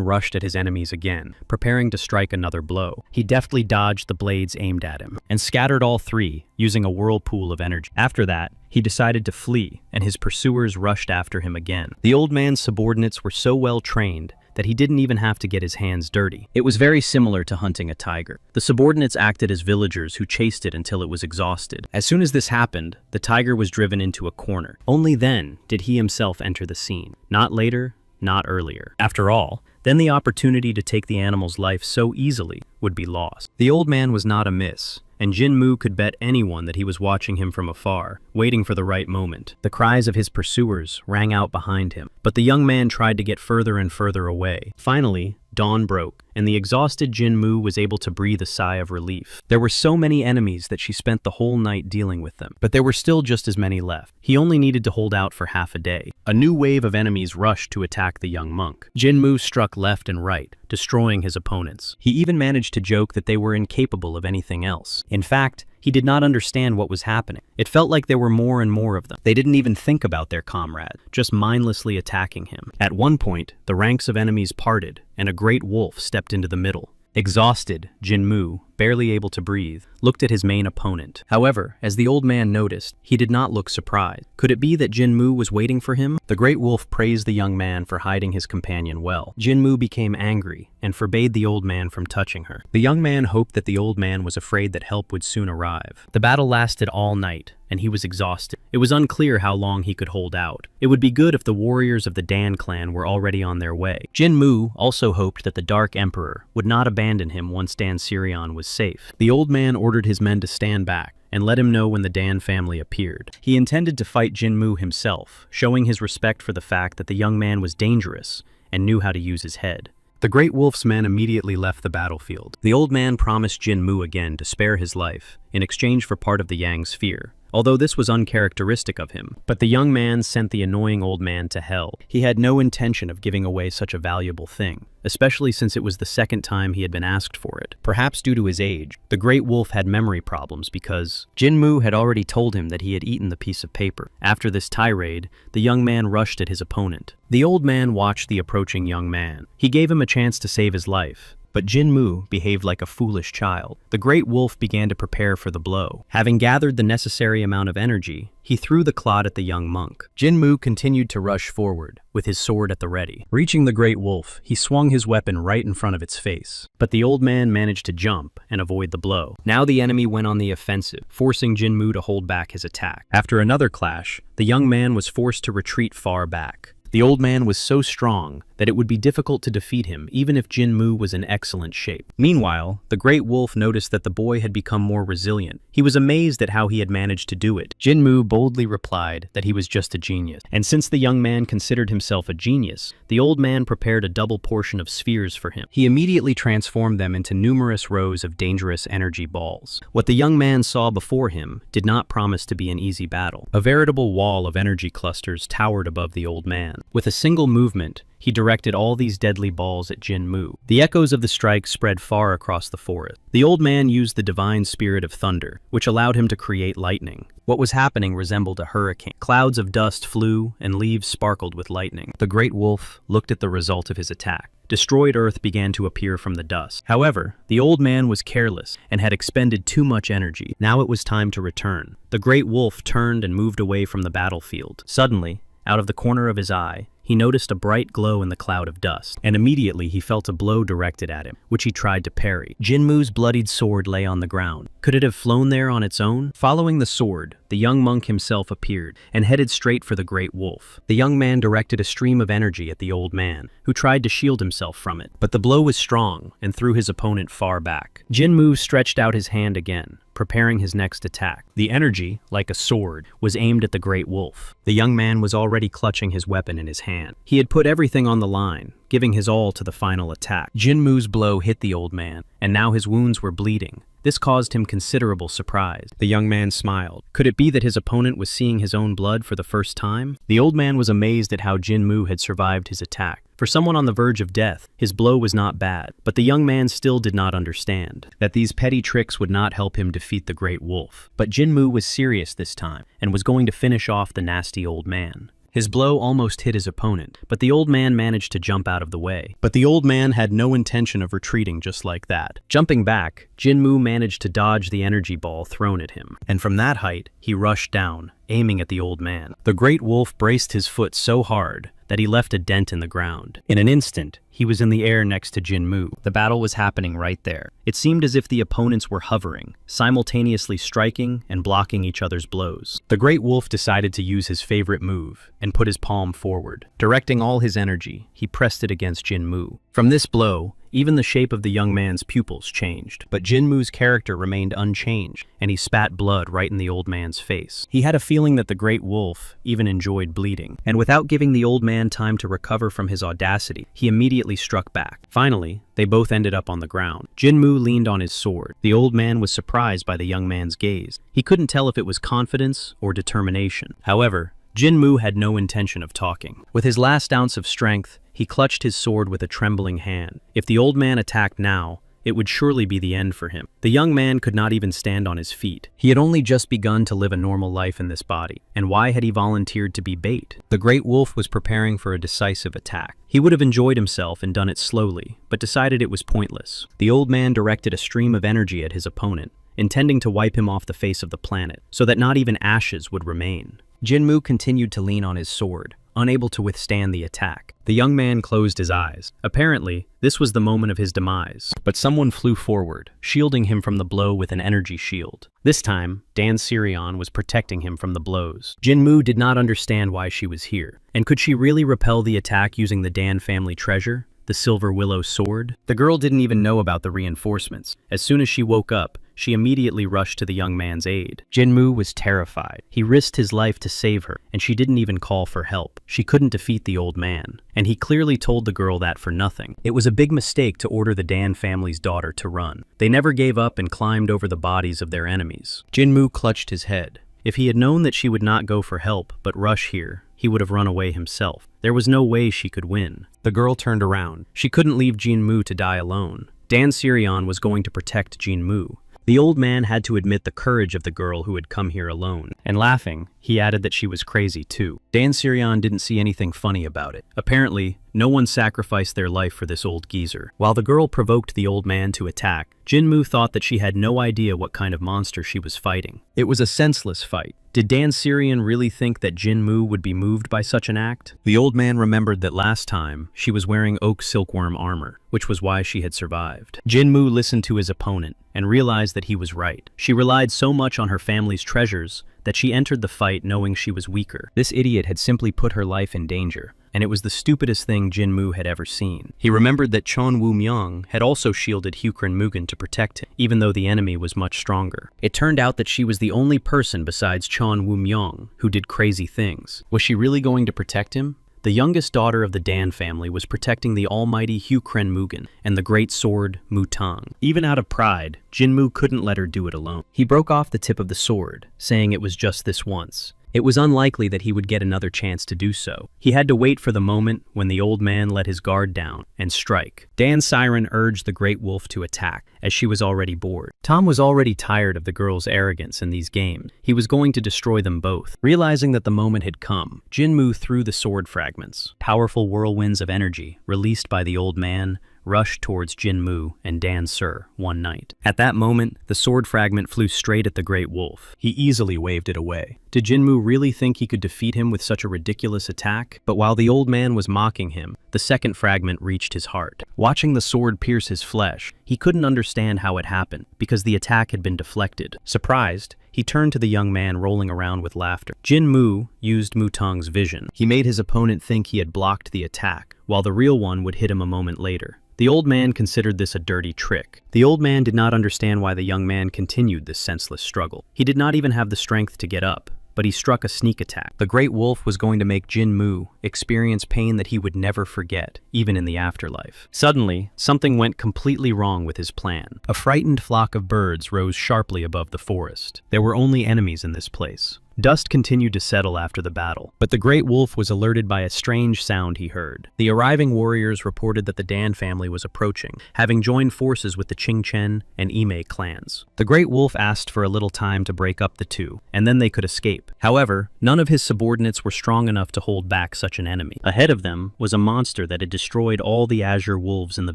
rushed at his enemies again, preparing to strike another blow. He deftly dodged the blades aimed at him, and scattered all 3, using a whirlpool of energy. After that, he decided to flee, and his pursuers rushed after him again. The old man's subordinates were so well trained that he didn't even have to get his hands dirty. It was very similar to hunting a tiger. The subordinates acted as villagers who chased it until it was exhausted. As soon as this happened, the tiger was driven into a corner. Only then did he himself enter the scene. Not later, not earlier. After all, then the opportunity to take the animal's life so easily would be lost. The old man was not amiss, and Jinmu could bet anyone that he was watching him from afar, waiting for the right moment. The cries of his pursuers rang out behind him, but the young man tried to get further and further away. Finally, dawn broke, and the exhausted Jinmu was able to breathe a sigh of relief. There were so many enemies that she spent the whole night dealing with them, but there were still just as many left. He only needed to hold out for half a day. A new wave of enemies rushed to attack the young monk. Jinmu struck left and right, destroying his opponents. He even managed to joke that they were incapable of anything else. In fact, he did not understand what was happening. It felt like there were more and more of them. They didn't even think about their comrade, just mindlessly attacking him. At one point, the ranks of enemies parted, and a great wolf stepped into the middle. Exhausted, Jinmu, barely able to breathe, looked at his main opponent. However, as the old man noticed, he did not look surprised. Could it be that Jinmu was waiting for him? The great wolf praised the young man for hiding his companion well. Jinmu became angry and forbade the old man from touching her. The young man hoped that the old man was afraid that help would soon arrive. The battle lasted all night, and he was exhausted. It was unclear how long he could hold out. It would be good if the warriors of the Dan clan were already on their way. Jinmu also hoped that the Dark Emperor would not abandon him once Dan Sirion was safe. The old man ordered his men to stand back and let him know when the Dan family appeared. He intended to fight Jinmu himself, showing his respect for the fact that the young man was dangerous and knew how to use his head. The great wolf's men immediately left the battlefield. The old man promised Jinmu again to spare his life in exchange for part of the Yang sphere, although this was uncharacteristic of him. But the young man sent the annoying old man to hell. He had no intention of giving away such a valuable thing, especially since it was the second time he had been asked for it. Perhaps due to his age, the great wolf had memory problems because Jinmu had already told him that he had eaten the piece of paper. After this tirade, the young man rushed at his opponent. The old man watched the approaching young man. He gave him a chance to save his life, but Jinmu behaved like a foolish child. The great wolf began to prepare for the blow. Having gathered the necessary amount of energy, he threw the clod at the young monk. Jinmu continued to rush forward, with his sword at the ready. Reaching the great wolf, he swung his weapon right in front of its face. But the old man managed to jump and avoid the blow. Now the enemy went on the offensive, forcing Jinmu to hold back his attack. After another clash, the young man was forced to retreat far back. The old man was so strong that it would be difficult to defeat him even if Jinmu was in excellent shape. Meanwhile, the great wolf noticed that the boy had become more resilient. He was amazed at how he had managed to do it. Jinmu boldly replied that he was just a genius. And since the young man considered himself a genius, the old man prepared a double portion of spheres for him. He immediately transformed them into numerous rows of dangerous energy balls. What the young man saw before him did not promise to be an easy battle. A veritable wall of energy clusters towered above the old man. With a single movement, he directed all these deadly balls at Jinmu. The echoes of the strike spread far across the forest. The old man used the divine spirit of thunder, which allowed him to create lightning. What was happening resembled a hurricane. Clouds of dust flew, and leaves sparkled with lightning. The great wolf looked at the result of his attack. Destroyed earth began to appear from the dust. However, the old man was careless and had expended too much energy. Now it was time to return. The great wolf turned and moved away from the battlefield. Suddenly, out of the corner of his eye, he noticed a bright glow in the cloud of dust, and immediately he felt a blow directed at him, which he tried to parry. Jinmu's bloodied sword lay on the ground. Could it have flown there on its own? Following the sword, the young monk himself appeared and headed straight for the great wolf. The young man directed a stream of energy at the old man, who tried to shield himself from it, but the blow was strong and threw his opponent far back. Jinmu stretched out his hand again, preparing his next attack. The energy, like a sword, was aimed at the great wolf. The young man was already clutching his weapon in his hand. He had put everything on the line, giving his all to the final attack. Jinmu's blow hit the old man, and now his wounds were bleeding. This caused him considerable surprise. The young man smiled. Could it be that his opponent was seeing his own blood for the first time? The old man was amazed at how Jinmu had survived his attack. For someone on the verge of death, his blow was not bad, but the young man still did not understand that these petty tricks would not help him defeat the great wolf. But Jinmu was serious this time, and was going to finish off the nasty old man. His blow almost hit his opponent, but the old man managed to jump out of the way. But the old man had no intention of retreating just like that. Jumping back, Jinmu managed to dodge the energy ball thrown at him, and from that height, he rushed down, aiming at the old man. The great wolf braced his foot so hard that he left a dent in the ground. In an instant, he was in the air next to Jinmu. The battle was happening right there. It seemed as if the opponents were hovering, simultaneously striking and blocking each other's blows. The great wolf decided to use his favorite move and put his palm forward. Directing all his energy, he pressed it against Jinmu. From this blow, even the shape of the young man's pupils changed, but Jinmu's character remained unchanged, and he spat blood right in the old man's face. He had a feeling that the great wolf even enjoyed bleeding, and without giving the old man time to recover from his audacity, he immediately struck back. Finally, they both ended up on the ground. Jinmu leaned on his sword. The old man was surprised by the young man's gaze. He couldn't tell if it was confidence or determination. However, Jinmu had no intention of talking. With his last ounce of strength, he clutched his sword with a trembling hand. If the old man attacked now, it would surely be the end for him. The young man could not even stand on his feet. He had only just begun to live a normal life in this body, and why had he volunteered to be bait? The great wolf was preparing for a decisive attack. He would have enjoyed himself and done it slowly, but decided it was pointless. The old man directed a stream of energy at his opponent, intending to wipe him off the face of the planet, so that not even ashes would remain. Jinmu continued to lean on his sword, unable to withstand the attack. The young man closed his eyes. Apparently, this was the moment of his demise, but someone flew forward, shielding him from the blow with an energy shield. This time, Dan Sirion was protecting him from the blows. Jinmu did not understand why she was here, and could she really repel the attack using the Dan family treasure, the Silver Willow sword? The girl didn't even know about the reinforcements. As soon as she woke up, she immediately rushed to the young man's aid. Jinmu was terrified. He risked his life to save her, and she didn't even call for help. She couldn't defeat the old man, and he clearly told the girl that for nothing. It was a big mistake to order the Dan family's daughter to run. They never gave up and climbed over the bodies of their enemies. Jinmu clutched his head. If he had known that she would not go for help but rush here, he would have run away himself. There was no way she could win. The girl turned around. She couldn't leave Jinmu to die alone. Dan Sirion was going to protect Jinmu. The old man had to admit the courage of the girl who had come here alone, and laughing, he added that she was crazy too. Dan Sirion didn't see anything funny about it. Apparently, no one sacrificed their life for this old geezer. While the girl provoked the old man to attack, Jinmu thought that she had no idea what kind of monster she was fighting. It was a senseless fight. Did Dan Sirion really think that Jinmu would be moved by such an act? The old man remembered that last time, she was wearing oak silkworm armor, which was why she had survived. Jinmu listened to his opponent and realized that he was right. She relied so much on her family's treasures that she entered the fight knowing she was weaker. This idiot had simply put her life in danger, and it was the stupidest thing Jinmu had ever seen. He remembered that Cheon Woo-myung had also shielded Hyukran Mugen to protect him, even though the enemy was much stronger. It turned out that she was the only person besides Cheon Woo-myung who did crazy things. Was she really going to protect him? The youngest daughter of the Dan family was protecting the almighty Hyukran Mugen and the great sword Mutang. Even out of pride, Jinmu couldn't let her do it alone. He broke off the tip of the sword, saying it was just this once. It was unlikely that he would get another chance to do so. He had to wait for the moment when the old man let his guard down and strike. Dan's siren urged the great wolf to attack, as she was already bored. Tom was already tired of the girl's arrogance in these games. He was going to destroy them both. Realizing that the moment had come, Jinmu threw the sword fragments. Powerful whirlwinds of energy, released by the old man, rushed towards Jinmu and Dan Sir one night. At that moment, the sword fragment flew straight at the great wolf. He easily waved it away. Did Jinmu really think he could defeat him with such a ridiculous attack? But while the old man was mocking him, the second fragment reached his heart. Watching the sword pierce his flesh, he couldn't understand how it happened, because the attack had been deflected. Surprised, he turned to the young man rolling around with laughter. Jinmu used Mutong's vision. He made his opponent think he had blocked the attack, while the real one would hit him a moment later. The old man considered this a dirty trick. The old man did not understand why the young man continued this senseless struggle. He did not even have the strength to get up, but he struck a sneak attack. The great wolf was going to make Jinmu experience pain that he would never forget, even in the afterlife. Suddenly, something went completely wrong with his plan. A frightened flock of birds rose sharply above the forest. There were only enemies in this place. Dust continued to settle after the battle, but the great wolf was alerted by a strange sound he heard. The arriving warriors reported that the Dan family was approaching, having joined forces with the Qingchen and Ime clans. The great wolf asked for a little time to break up the two, and then they could escape. However, none of his subordinates were strong enough to hold back such an enemy. Ahead of them was a monster that had destroyed all the azure wolves in the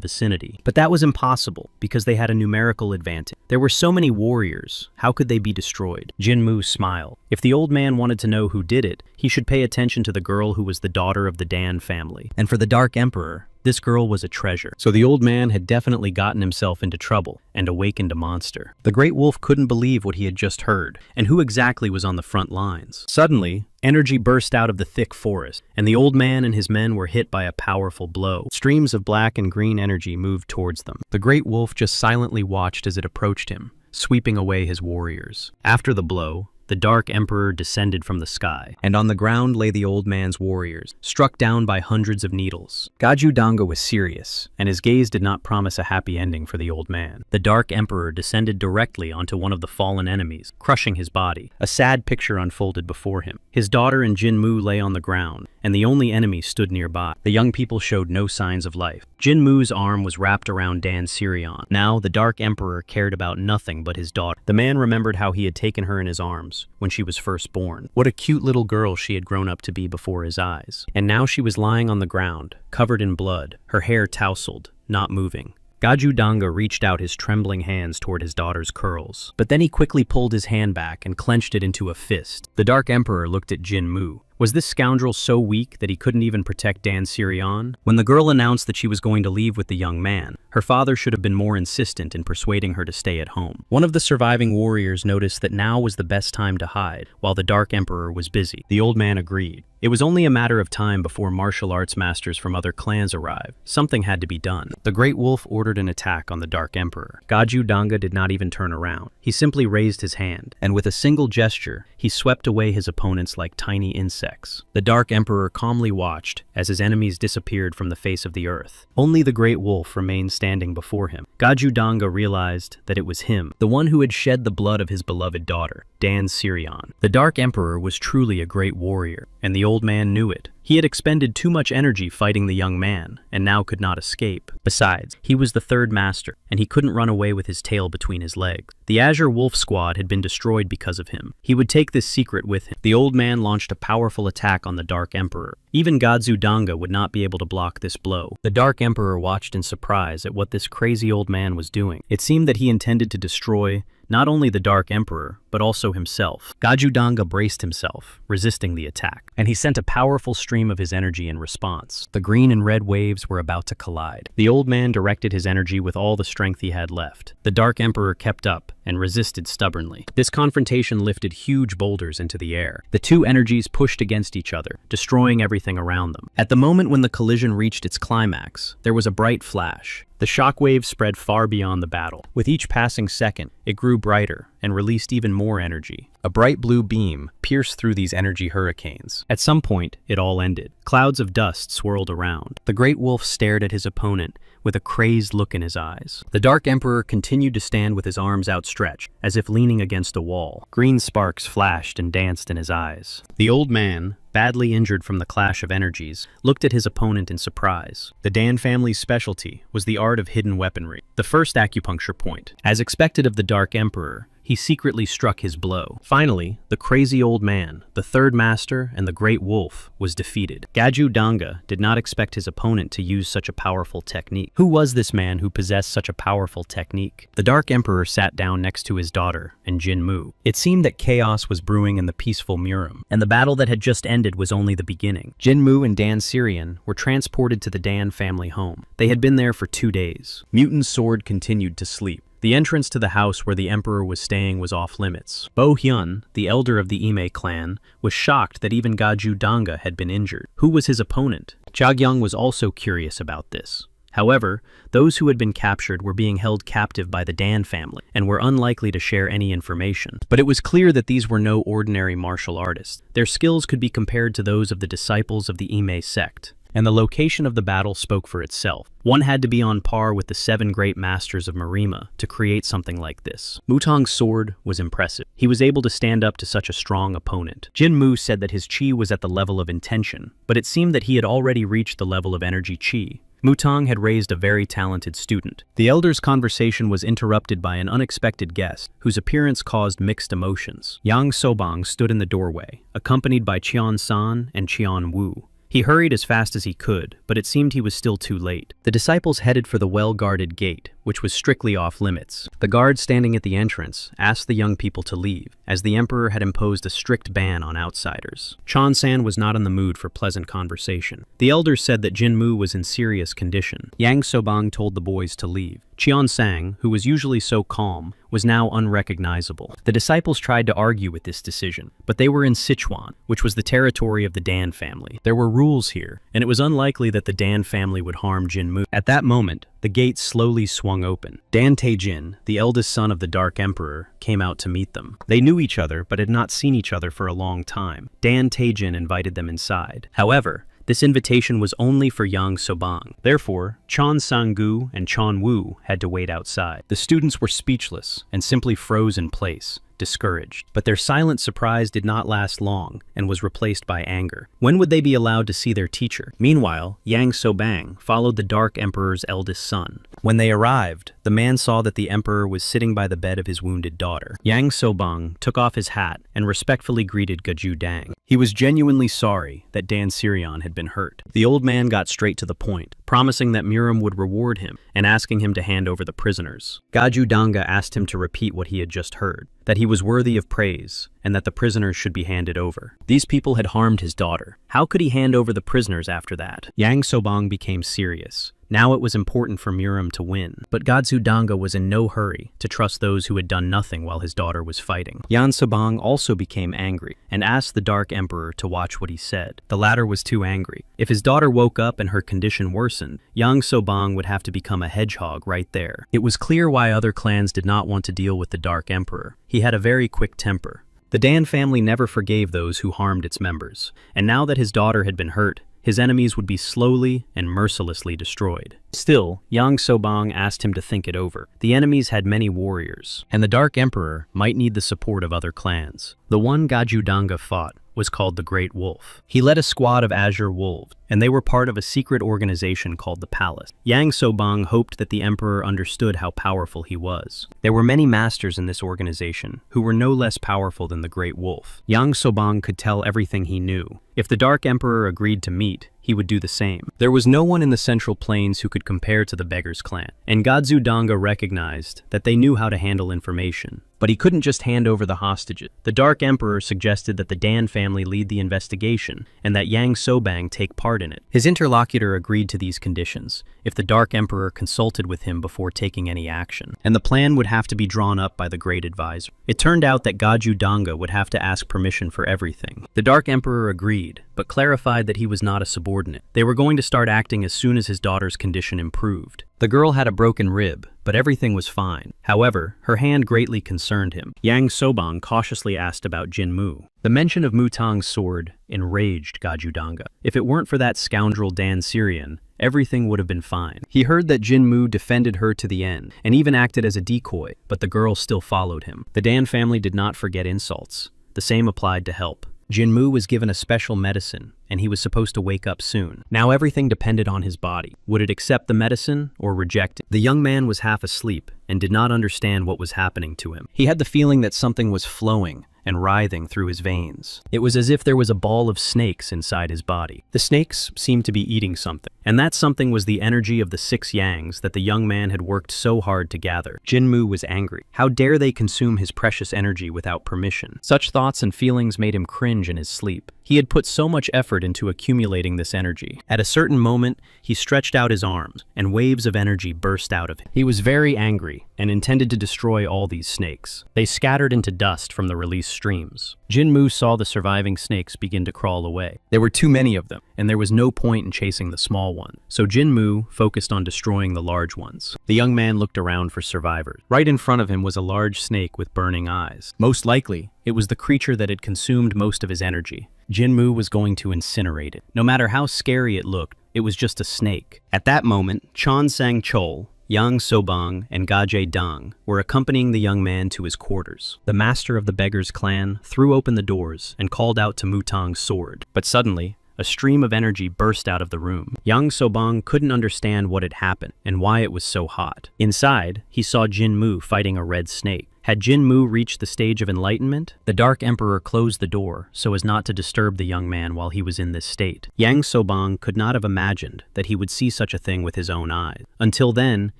vicinity. But that was impossible, because they had a numerical advantage. There were so many warriors, how could they be destroyed? Jinmu smiled. If the old man wanted to know who did it, he should pay attention to the girl who was the daughter of the Dan family. And for the Dark Emperor, this girl was a treasure. So the old man had definitely gotten himself into trouble and awakened a monster. The great wolf couldn't believe what he had just heard, and who exactly was on the front lines. Suddenly, energy burst out of the thick forest, and the old man and his men were hit by a powerful blow. Streams of black and green energy moved towards them. The great wolf just silently watched as it approached him, sweeping away his warriors. After the blow, the Dark Emperor descended from the sky, and on the ground lay the old man's warriors, struck down by hundreds of needles. Gaju Danga was serious, and his gaze did not promise a happy ending for the old man. The Dark Emperor descended directly onto one of the fallen enemies, crushing his body. A sad picture unfolded before him. His daughter and Jinmu lay on the ground, and the only enemy stood nearby. The young people showed no signs of life. Jinmu's arm was wrapped around Dan Sirion. Now, the Dark Emperor cared about nothing but his daughter. The man remembered how he had taken her in his arms when she was first born. What a cute little girl she had grown up to be before his eyes. And now she was lying on the ground, covered in blood, her hair tousled, not moving. Gaju Danga reached out his trembling hands toward his daughter's curls, but then he quickly pulled his hand back and clenched it into a fist. The Dark Emperor looked at Jinmu. Was this scoundrel so weak that he couldn't even protect Dan Sirion? When the girl announced that she was going to leave with the young man, her father should have been more insistent in persuading her to stay at home. One of the surviving warriors noticed that now was the best time to hide, while the Dark Emperor was busy. The old man agreed. It was only a matter of time before martial arts masters from other clans arrived. Something had to be done. The Great Wolf ordered an attack on the Dark Emperor. Gaju Danga did not even turn around. He simply raised his hand, and with a single gesture, he swept away his opponents like tiny insects. The Dark Emperor calmly watched as his enemies disappeared from the face of the earth. Only the Great Wolf remained standing before him. Gaju Danga realized that it was him, the one who had shed the blood of his beloved daughter, Dan Sirion. The Dark Emperor was truly a great warrior, and the old man knew it. He had expended too much energy fighting the young man, and now could not escape. Besides, he was the third master, and he couldn't run away with his tail between his legs. The Azure Wolf Squad had been destroyed because of him. He would take this secret with him. The old man launched a powerful attack on the Dark Emperor. Even Gadzu Danga would not be able to block this blow. The Dark Emperor watched in surprise at what this crazy old man was doing. It seemed that he intended to destroy not only the Dark Emperor, but also himself. Gaju Danga braced himself, resisting the attack, and he sent a powerful stream of his energy in response. The green and red waves were about to collide. The old man directed his energy with all the strength he had left. The Dark Emperor kept up and resisted stubbornly. This confrontation lifted huge boulders into the air. The two energies pushed against each other, destroying everything around them. At the moment when the collision reached its climax, there was a bright flash. The shockwave spread far beyond the battle. With each passing second, it grew brighter and released even more more energy. A bright blue beam pierced through these energy hurricanes. At some point, it all ended. Clouds of dust swirled around. The Great Wolf stared at his opponent with a crazed look in his eyes. The Dark Emperor continued to stand with his arms outstretched, as if leaning against a wall. Green sparks flashed and danced in his eyes. The old man, badly injured from the clash of energies, looked at his opponent in surprise. The Dan family's specialty was the art of hidden weaponry, the first acupuncture point. As expected of the Dark Emperor, he secretly struck his blow. Finally, the crazy old man, the third master, and the Great Wolf was defeated. Gaju Danga did not expect his opponent to use such a powerful technique. Who was this man who possessed such a powerful technique? The Dark Emperor sat down next to his daughter and Jin Mu. It seemed that chaos was brewing in the peaceful Murim, and the battle that had just ended was only the beginning. Jin Mu and Dan Syrian were transported to the Dan family home. They had been there for 2 days. Mutin's sword continued to sleep. The entrance to the house where the emperor was staying was off limits. Bo Hyun, the elder of the Ime clan, was shocked that even Gaju Danga had been injured. Who was his opponent? Chagyong was also curious about this. However, those who had been captured were being held captive by the Dan family and were unlikely to share any information. But it was clear that these were no ordinary martial artists. Their skills could be compared to those of the disciples of the Ime sect, and the location of the battle spoke for itself. One had to be on par with the 7 great masters of Marima to create something like this. Mutong's sword was impressive. He was able to stand up to such a strong opponent. Jin Mu said that his chi was at the level of intention, but it seemed that he had already reached the level of energy chi. Mutong had raised a very talented student. The elder's conversation was interrupted by an unexpected guest, whose appearance caused mixed emotions. Yang Sobang stood in the doorway, accompanied by Cheon San and Cheon Wu. He hurried as fast as he could, but it seemed he was still too late. The disciples headed for the well-guarded gate, which was strictly off-limits. The guard standing at the entrance asked the young people to leave, as the emperor had imposed a strict ban on outsiders. Chon-san was not in the mood for pleasant conversation. The elders said that Jin Mu was in serious condition. Yang Sobang told the boys to leave. Cheon Sang, who was usually so calm, was now unrecognizable. The disciples tried to argue with this decision, but they were in Sichuan, which was the territory of the Dan family. There were rules here, and it was unlikely that the Dan family would harm Jin Mu. At that moment, the gate slowly swung open. Dan Taejin, the eldest son of the Dark Emperor, came out to meet them. They knew each other, but had not seen each other for a long time. Dan Taejin invited them inside. However, this invitation was only for Yang Sobang. Therefore, Chon Sang-gu and Chon Wu had to wait outside. The students were speechless and simply froze in place, discouraged. But their silent surprise did not last long and was replaced by anger. When would they be allowed to see their teacher? Meanwhile, Yang Sobang followed the Dark Emperor's eldest son. When they arrived, the man saw that the emperor was sitting by the bed of his wounded daughter. Yang Sobang took off his hat and respectfully greeted Gaju Dang. He was genuinely sorry that Dan Syrian had been hurt. The old man got straight to the point, promising that Murim would reward him and asking him to hand over the prisoners. Gaju Danga asked him to repeat what he had just heard, that he was worthy of praise and that the prisoners should be handed over. These people had harmed his daughter. How could he hand over the prisoners after that? Yang Sobang became serious. Now it was important for Murim to win, but Gaju Danga was in no hurry to trust those who had done nothing while his daughter was fighting. Yan Sobang also became angry and asked the Dark Emperor to watch what he said. The latter was too angry. If his daughter woke up and her condition worsened, Yang Sobang would have to become a hedgehog right there. It was clear why other clans did not want to deal with the Dark Emperor. He had a very quick temper. The Dan family never forgave those who harmed its members, and now that his daughter had been hurt, his enemies would be slowly and mercilessly destroyed. Still, Yang Sobang asked him to think it over. The enemies had many warriors, and the Dark Emperor might need the support of other clans. The one Gaju Danga fought was called the Great Wolf. He led a squad of Azure Wolves, and they were part of a secret organization called the Palace. Yang Sobang hoped that the emperor understood how powerful he was. There were many masters in this organization who were no less powerful than the Great Wolf. Yang Sobang could tell everything he knew. If the Dark Emperor agreed to meet, he would do the same. There was no one in the Central Plains who could compare to the Beggar's Clan, and Gaju Danga recognized that they knew how to handle information. But he couldn't just hand over the hostages. The Dark Emperor suggested that the Dan family lead the investigation, and that Yang Sobang take part in it. His interlocutor agreed to these conditions, if the Dark Emperor consulted with him before taking any action, and the plan would have to be drawn up by the Great Advisor. It turned out that Gaju Danga would have to ask permission for everything. The Dark Emperor agreed, but clarified that he was not a subordinate. They were going to start acting as soon as his daughter's condition improved. The girl had a broken rib, but everything was fine. However, her hand greatly concerned him. Yang Sobang cautiously asked about Jin Mu. The mention of Mutang's sword enraged Gajudanga. If it weren't for that scoundrel Dan Syrian, everything would have been fine. He heard that Jin Mu defended her to the end, and even acted as a decoy, but the girl still followed him. The Dan family did not forget insults. The same applied to help. Jin Mu was given a special medicine, and he was supposed to wake up soon. Now everything depended on his body. Would it accept the medicine or reject it? The young man was half asleep and did not understand what was happening to him. He had the feeling that something was flowing and writhing through his veins. It was as if there was a ball of snakes inside his body. The snakes seemed to be eating something, and that something was the energy of the 6 yangs that the young man had worked so hard to gather. Jin Mu was angry. How dare they consume his precious energy without permission? Such thoughts and feelings made him cringe in his sleep. He had put so much effort into accumulating this energy. At a certain moment, he stretched out his arms, and waves of energy burst out of him. He was very angry and intended to destroy all these snakes. They scattered into dust from the released streams. Jin Mu saw the surviving snakes begin to crawl away. There were too many of them, and there was no point in chasing the small one. So Jin Mu focused on destroying the large ones. The young man looked around for survivors. Right in front of him was a large snake with burning eyes. Most likely, it was the creature that had consumed most of his energy. Jin Mu was going to incinerate it. No matter how scary it looked, it was just a snake. At that moment, Cheon Sang Chol, Yang Sobang, and Gaje Dang were accompanying the young man to his quarters. The master of the beggars' clan threw open the doors and called out to Mutang's sword. But suddenly, a stream of energy burst out of the room. Yang Sobang couldn't understand what had happened and why it was so hot. Inside, he saw Jin Mu fighting a red snake. Had Jin Mu reached the stage of enlightenment? The Dark Emperor closed the door so as not to disturb the young man while he was in this state. Yang Sobang could not have imagined that he would see such a thing with his own eyes. Until then,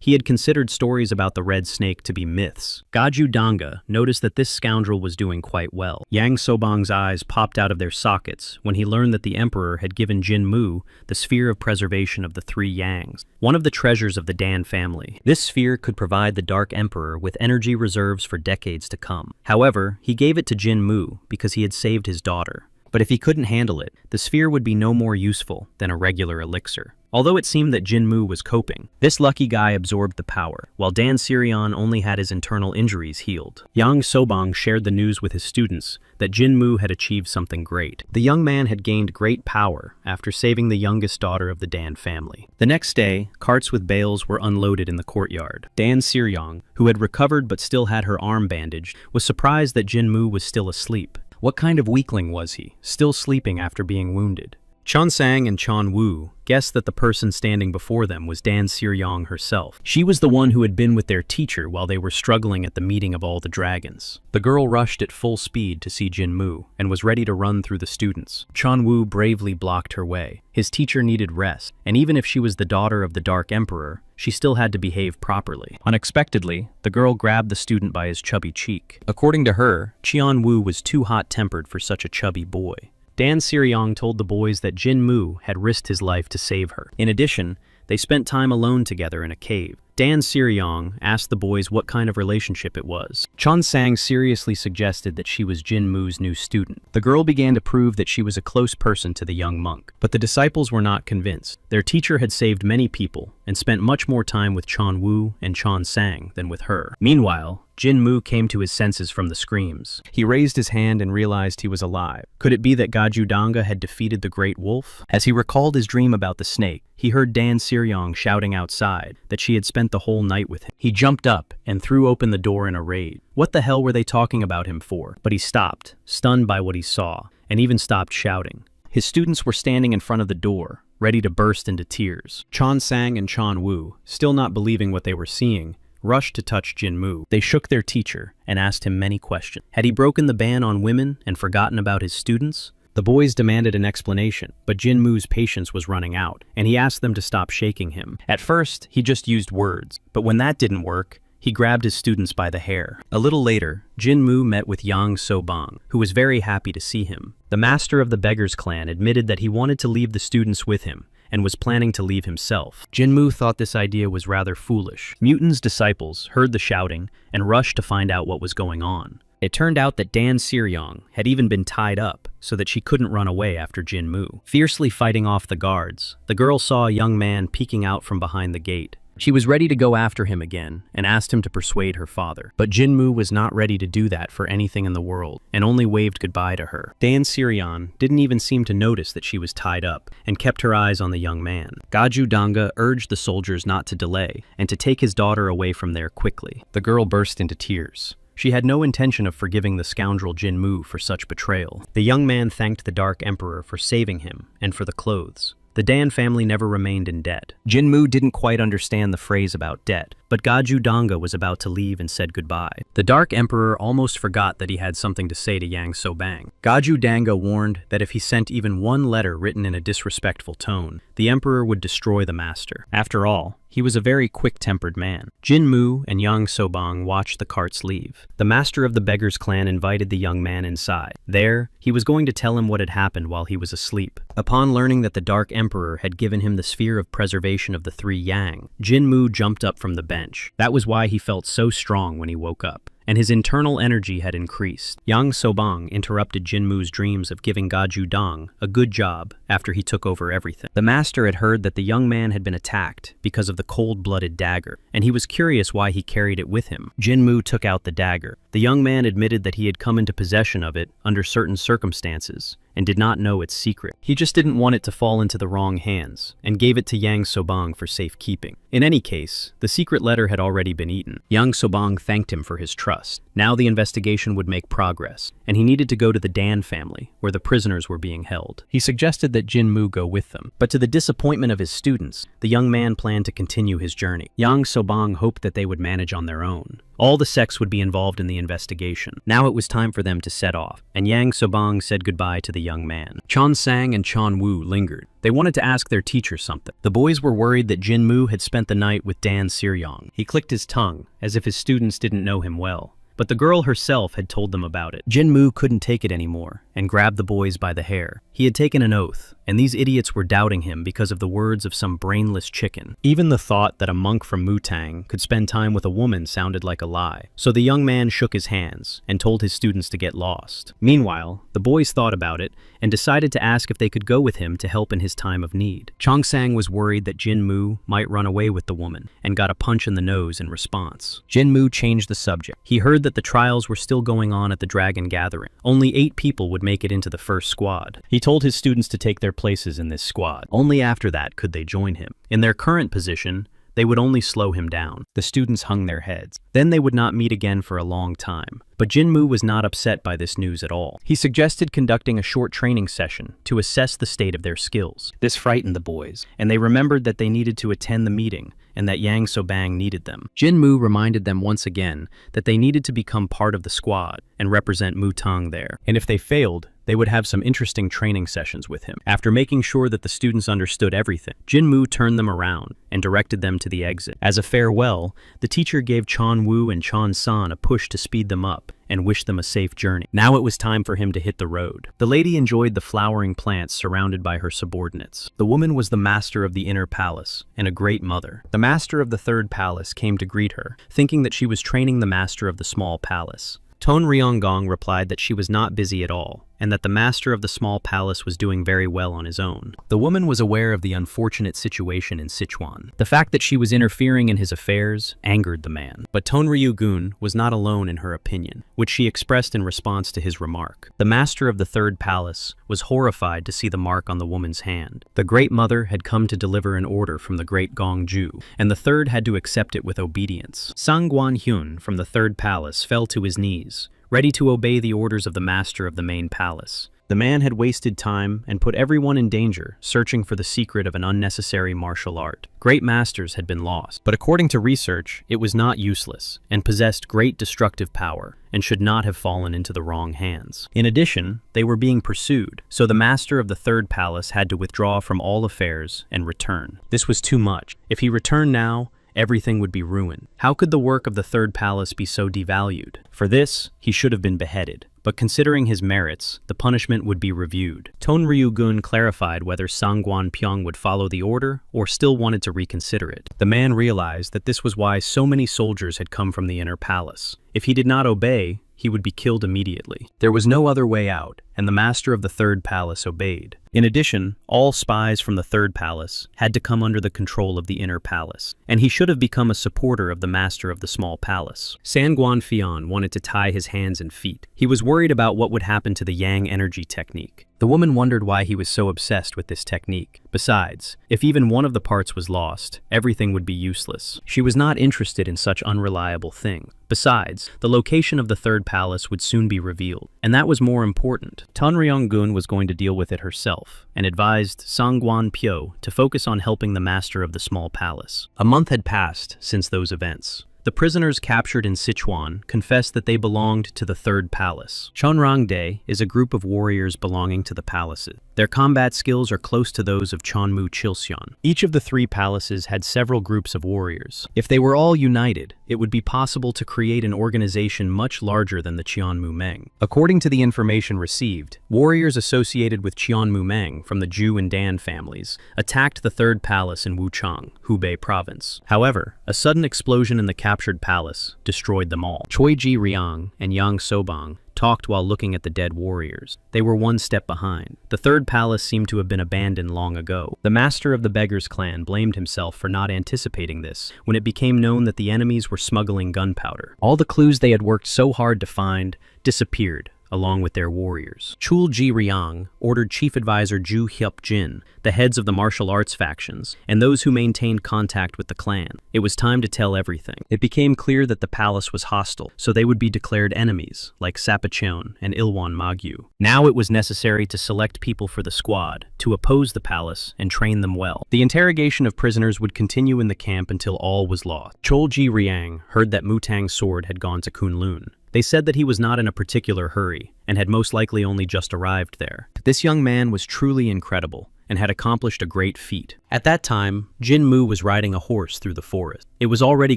he had considered stories about the red snake to be myths. Gaju Danga noticed that this scoundrel was doing quite well. Yang Sobang's eyes popped out of their sockets when he learned that the emperor had given Jin Mu the sphere of preservation of the 3 yangs, one of the treasures of the Dan family. This sphere could provide the Dark Emperor with energy reserves for decades to come. However, he gave it to Jin Mu because he had saved his daughter. But if he couldn't handle it, the sphere would be no more useful than a regular elixir. Although it seemed that Jin Mu was coping, this lucky guy absorbed the power, while Dan Sirion only had his internal injuries healed. Yang Sobang shared the news with his students that Jin Mu had achieved something great. The young man had gained great power after saving the youngest daughter of the Dan family. The next day, carts with bales were unloaded in the courtyard. Dan Siryong, who had recovered but still had her arm bandaged, was surprised that Jin Mu was still asleep. What kind of weakling was he, still sleeping after being wounded? Chon Sang and Chon Woo guessed that the person standing before them was Dan Siryong herself. She was the one who had been with their teacher while they were struggling at the meeting of all the dragons. The girl rushed at full speed to see Jin Mu and was ready to run through the students. Chon Woo bravely blocked her way. His teacher needed rest, and even if she was the daughter of the Dark Emperor, she still had to behave properly. Unexpectedly, the girl grabbed the student by his chubby cheek. According to her, Cheon Woo was too hot-tempered for such a chubby boy. Dan Siryong told the boys that Jin Mu had risked his life to save her. In addition, they spent time alone together in a cave. Dan Siryong asked the boys what kind of relationship it was. Chon Sang seriously suggested that she was Jin Mu's new student. The girl began to prove that she was a close person to the young monk. But the disciples were not convinced. Their teacher had saved many people and spent much more time with Chon Woo and Chon Sang than with her. Meanwhile, Jin Mu came to his senses from the screams. He raised his hand and realized he was alive. Could it be that Gaju Danga had defeated the Great Wolf? As he recalled his dream about the snake, he heard Dan Siryong shouting outside that she had spent the whole night with him. He jumped up and threw open the door in a rage. What the hell were they talking about him for? But he stopped, stunned by what he saw, and even stopped shouting. His students were standing in front of the door, ready to burst into tears. Chon Sang and Chon Woo, still not believing what they were seeing, rushed to touch Jin Mu. They shook their teacher and asked him many questions. Had he broken the ban on women and forgotten about his students? The boys demanded an explanation, but Jin Mu's patience was running out, and he asked them to stop shaking him. At first, he just used words, but when that didn't work, he grabbed his students by the hair. A little later, Jin Mu met with Yang Sobang, who was very happy to see him. The master of the beggars' clan admitted that he wanted to leave the students with him, and was planning to leave himself. Jin Mu thought this idea was rather foolish. Mutan's disciples heard the shouting and rushed to find out what was going on. It turned out that Dan Siryong had even been tied up so that she couldn't run away after Jin Mu. Fiercely fighting off the guards, the girl saw a young man peeking out from behind the gate. She was ready to go after him again and asked him to persuade her father. But Jinmu was not ready to do that for anything in the world and only waved goodbye to her. Dan Sirion didn't even seem to notice that she was tied up and kept her eyes on the young man. Gaju Danga urged the soldiers not to delay and to take his daughter away from there quickly. The girl burst into tears. She had no intention of forgiving the scoundrel Jinmu for such betrayal. The young man thanked the Dark Emperor for saving him and for the clothes. The Dan family never remained in debt. Jinmu didn't quite understand the phrase about debt, but Gaju Danga was about to leave and said goodbye. The Dark Emperor almost forgot that he had something to say to Yang Sobang. Gaju Danga warned that if he sent even one letter written in a disrespectful tone, the Emperor would destroy the master. After all, he was a very quick-tempered man. Jinmu and Yang Sobang watched the carts leave. The master of the Beggars clan invited the young man inside. There, he was going to tell him what had happened while he was asleep. Upon learning that the Dark Emperor had given him the sphere of preservation of the three Yang, Jinmu jumped up from the bench. That was why he felt so strong when he woke up, and his internal energy had increased. Yang Sobang interrupted Jinmu's dreams of giving Gaju Dang a good job after he took over everything. The master had heard that the young man had been attacked because of the cold-blooded dagger, and he was curious why he carried it with him. Jinmu took out the dagger. The young man admitted that he had come into possession of it under certain circumstances and did not know its secret. He just didn't want it to fall into the wrong hands and gave it to Yang Sobang for safekeeping. In any case, the secret letter had already been eaten. Yang Sobang thanked him for his trust. Now the investigation would make progress, and he needed to go to the Dan family, where the prisoners were being held. He suggested that Jinmu go with them, but to the disappointment of his students, the young man planned to continue his journey. Yang Sobang hoped that they would manage on their own. All the sects would be involved in the investigation. Now it was time for them to set off, and Yang Sobang said goodbye to the young man. Chon Sang and Chon Wu lingered. They wanted to ask their teacher something. The boys were worried that Jinmu had spent the night with Dan Siryong. He clicked his tongue, as if his students didn't know him well. But the girl herself had told them about it. Jinmu couldn't take it anymore and grabbed the boys by the hair. He had taken an oath, and these idiots were doubting him because of the words of some brainless chicken. Even the thought that a monk from Mutang could spend time with a woman sounded like a lie. So the young man shook his hands and told his students to get lost. Meanwhile, the boys thought about it and decided to ask if they could go with him to help in his time of need. Chongsang was worried that Jinmu might run away with the woman and got a punch in the nose in response. Jinmu changed the subject. He heard that the trials were still going on at the Dragon Gathering. Only 8 people would make it into the first squad. He told his students to take their places in this squad. Only after that could they join him. In their current position, they would only slow him down. The students hung their heads. Then they would not meet again for a long time. But Jinmu was not upset by this news at all. He suggested conducting a short training session to assess the state of their skills. This frightened the boys, and they remembered that they needed to attend the meeting and that Yang Sobang needed them. Jinmu reminded them once again that they needed to become part of the squad and represent Mutang there. And if they failed, they would have some interesting training sessions with him. After making sure that the students understood everything, Jinmu turned them around and directed them to the exit. As a farewell, the teacher gave Chon Wu and Chon San a push to speed them up and wished them a safe journey. Now it was time for him to hit the road. The lady enjoyed the flowering plants surrounded by her subordinates. The woman was the master of the inner palace and a great mother. The master of the third palace came to greet her, thinking that she was training the master of the small palace. Ton Ryonggong replied that she was not busy at all, and that the master of the small palace was doing very well on his own. The woman was aware of the unfortunate situation in Sichuan. The fact that she was interfering in his affairs angered the man. But Ton Ryugun was not alone in her opinion, which she expressed in response to his remark. The master of the third palace was horrified to see the mark on the woman's hand. The great mother had come to deliver an order from the great Gongju, and the third had to accept it with obedience. Sang Guanhyun from the third palace fell to his knees, ready to obey the orders of the master of the main palace. The man had wasted time and put everyone in danger, searching for the secret of an unnecessary martial art. Great masters had been lost, but according to research, it was not useless and possessed great destructive power and should not have fallen into the wrong hands. In addition, they were being pursued, so the master of the third palace had to withdraw from all affairs and return. This was too much. If he returned now, everything would be ruined. How could the work of the third palace be so devalued? For this, he should have been beheaded. But considering his merits, the punishment would be reviewed. Ton Ryugun clarified whether Sangguan Pyong would follow the order or still wanted to reconsider it. The man realized that this was why so many soldiers had come from the inner palace. If he did not obey, he would be killed immediately. There was no other way out, and the master of the third palace obeyed. In addition, all spies from the third palace had to come under the control of the inner palace, and he should have become a supporter of the master of the small palace. Sangwon Fion wanted to tie his hands and feet. He was worried about what would happen to the Yang energy technique. The woman wondered why he was so obsessed with this technique. Besides, if even one of the parts was lost, everything would be useless. She was not interested in such unreliable thing. Besides, the location of the third palace would soon be revealed, and that was more important. Tan Ryong-gun was going to deal with it herself, and advised Sangwon Pyo to focus on helping the master of the small palace. A month had passed since those events. The prisoners captured in Sichuan confessed that they belonged to the third palace. Chonrangdae is a group of warriors belonging to the palaces. Their combat skills are close to those of Chonmu Chilseon. Each of the three palaces had several groups of warriors. If they were all united, it would be possible to create an organization much larger than the Cheonmu Meng. According to the information received, warriors associated with Cheonmu Meng from the Zhu and Dan families attacked the third palace in Wuchang, Hubei province. However, a sudden explosion in the captured palace destroyed them all. Choi Ji Riang and Yang Sobang talked while looking at the dead warriors. They were one step behind. The third palace seemed to have been abandoned long ago. The master of the Beggars clan blamed himself for not anticipating this when it became known that the enemies were smuggling gunpowder. All the clues they had worked so hard to find disappeared, along with their warriors. Chul Ji Riang ordered Chief Advisor Ju Hyup Jin, the heads of the martial arts factions, and those who maintained contact with the clan. It was time to tell everything. It became clear that the palace was hostile, so they would be declared enemies, like Sapa Cheon and Ilwan Magyu. Now it was necessary to select people for the squad, to oppose the palace and train them well. The interrogation of prisoners would continue in the camp until all was lost. Chol Ji Riang heard that Mutang's sword had gone to Kunlun. They said that he was not in a particular hurry, and had most likely only just arrived there. This young man was truly incredible, and had accomplished a great feat. At that time, Jin Mu was riding a horse through the forest. It was already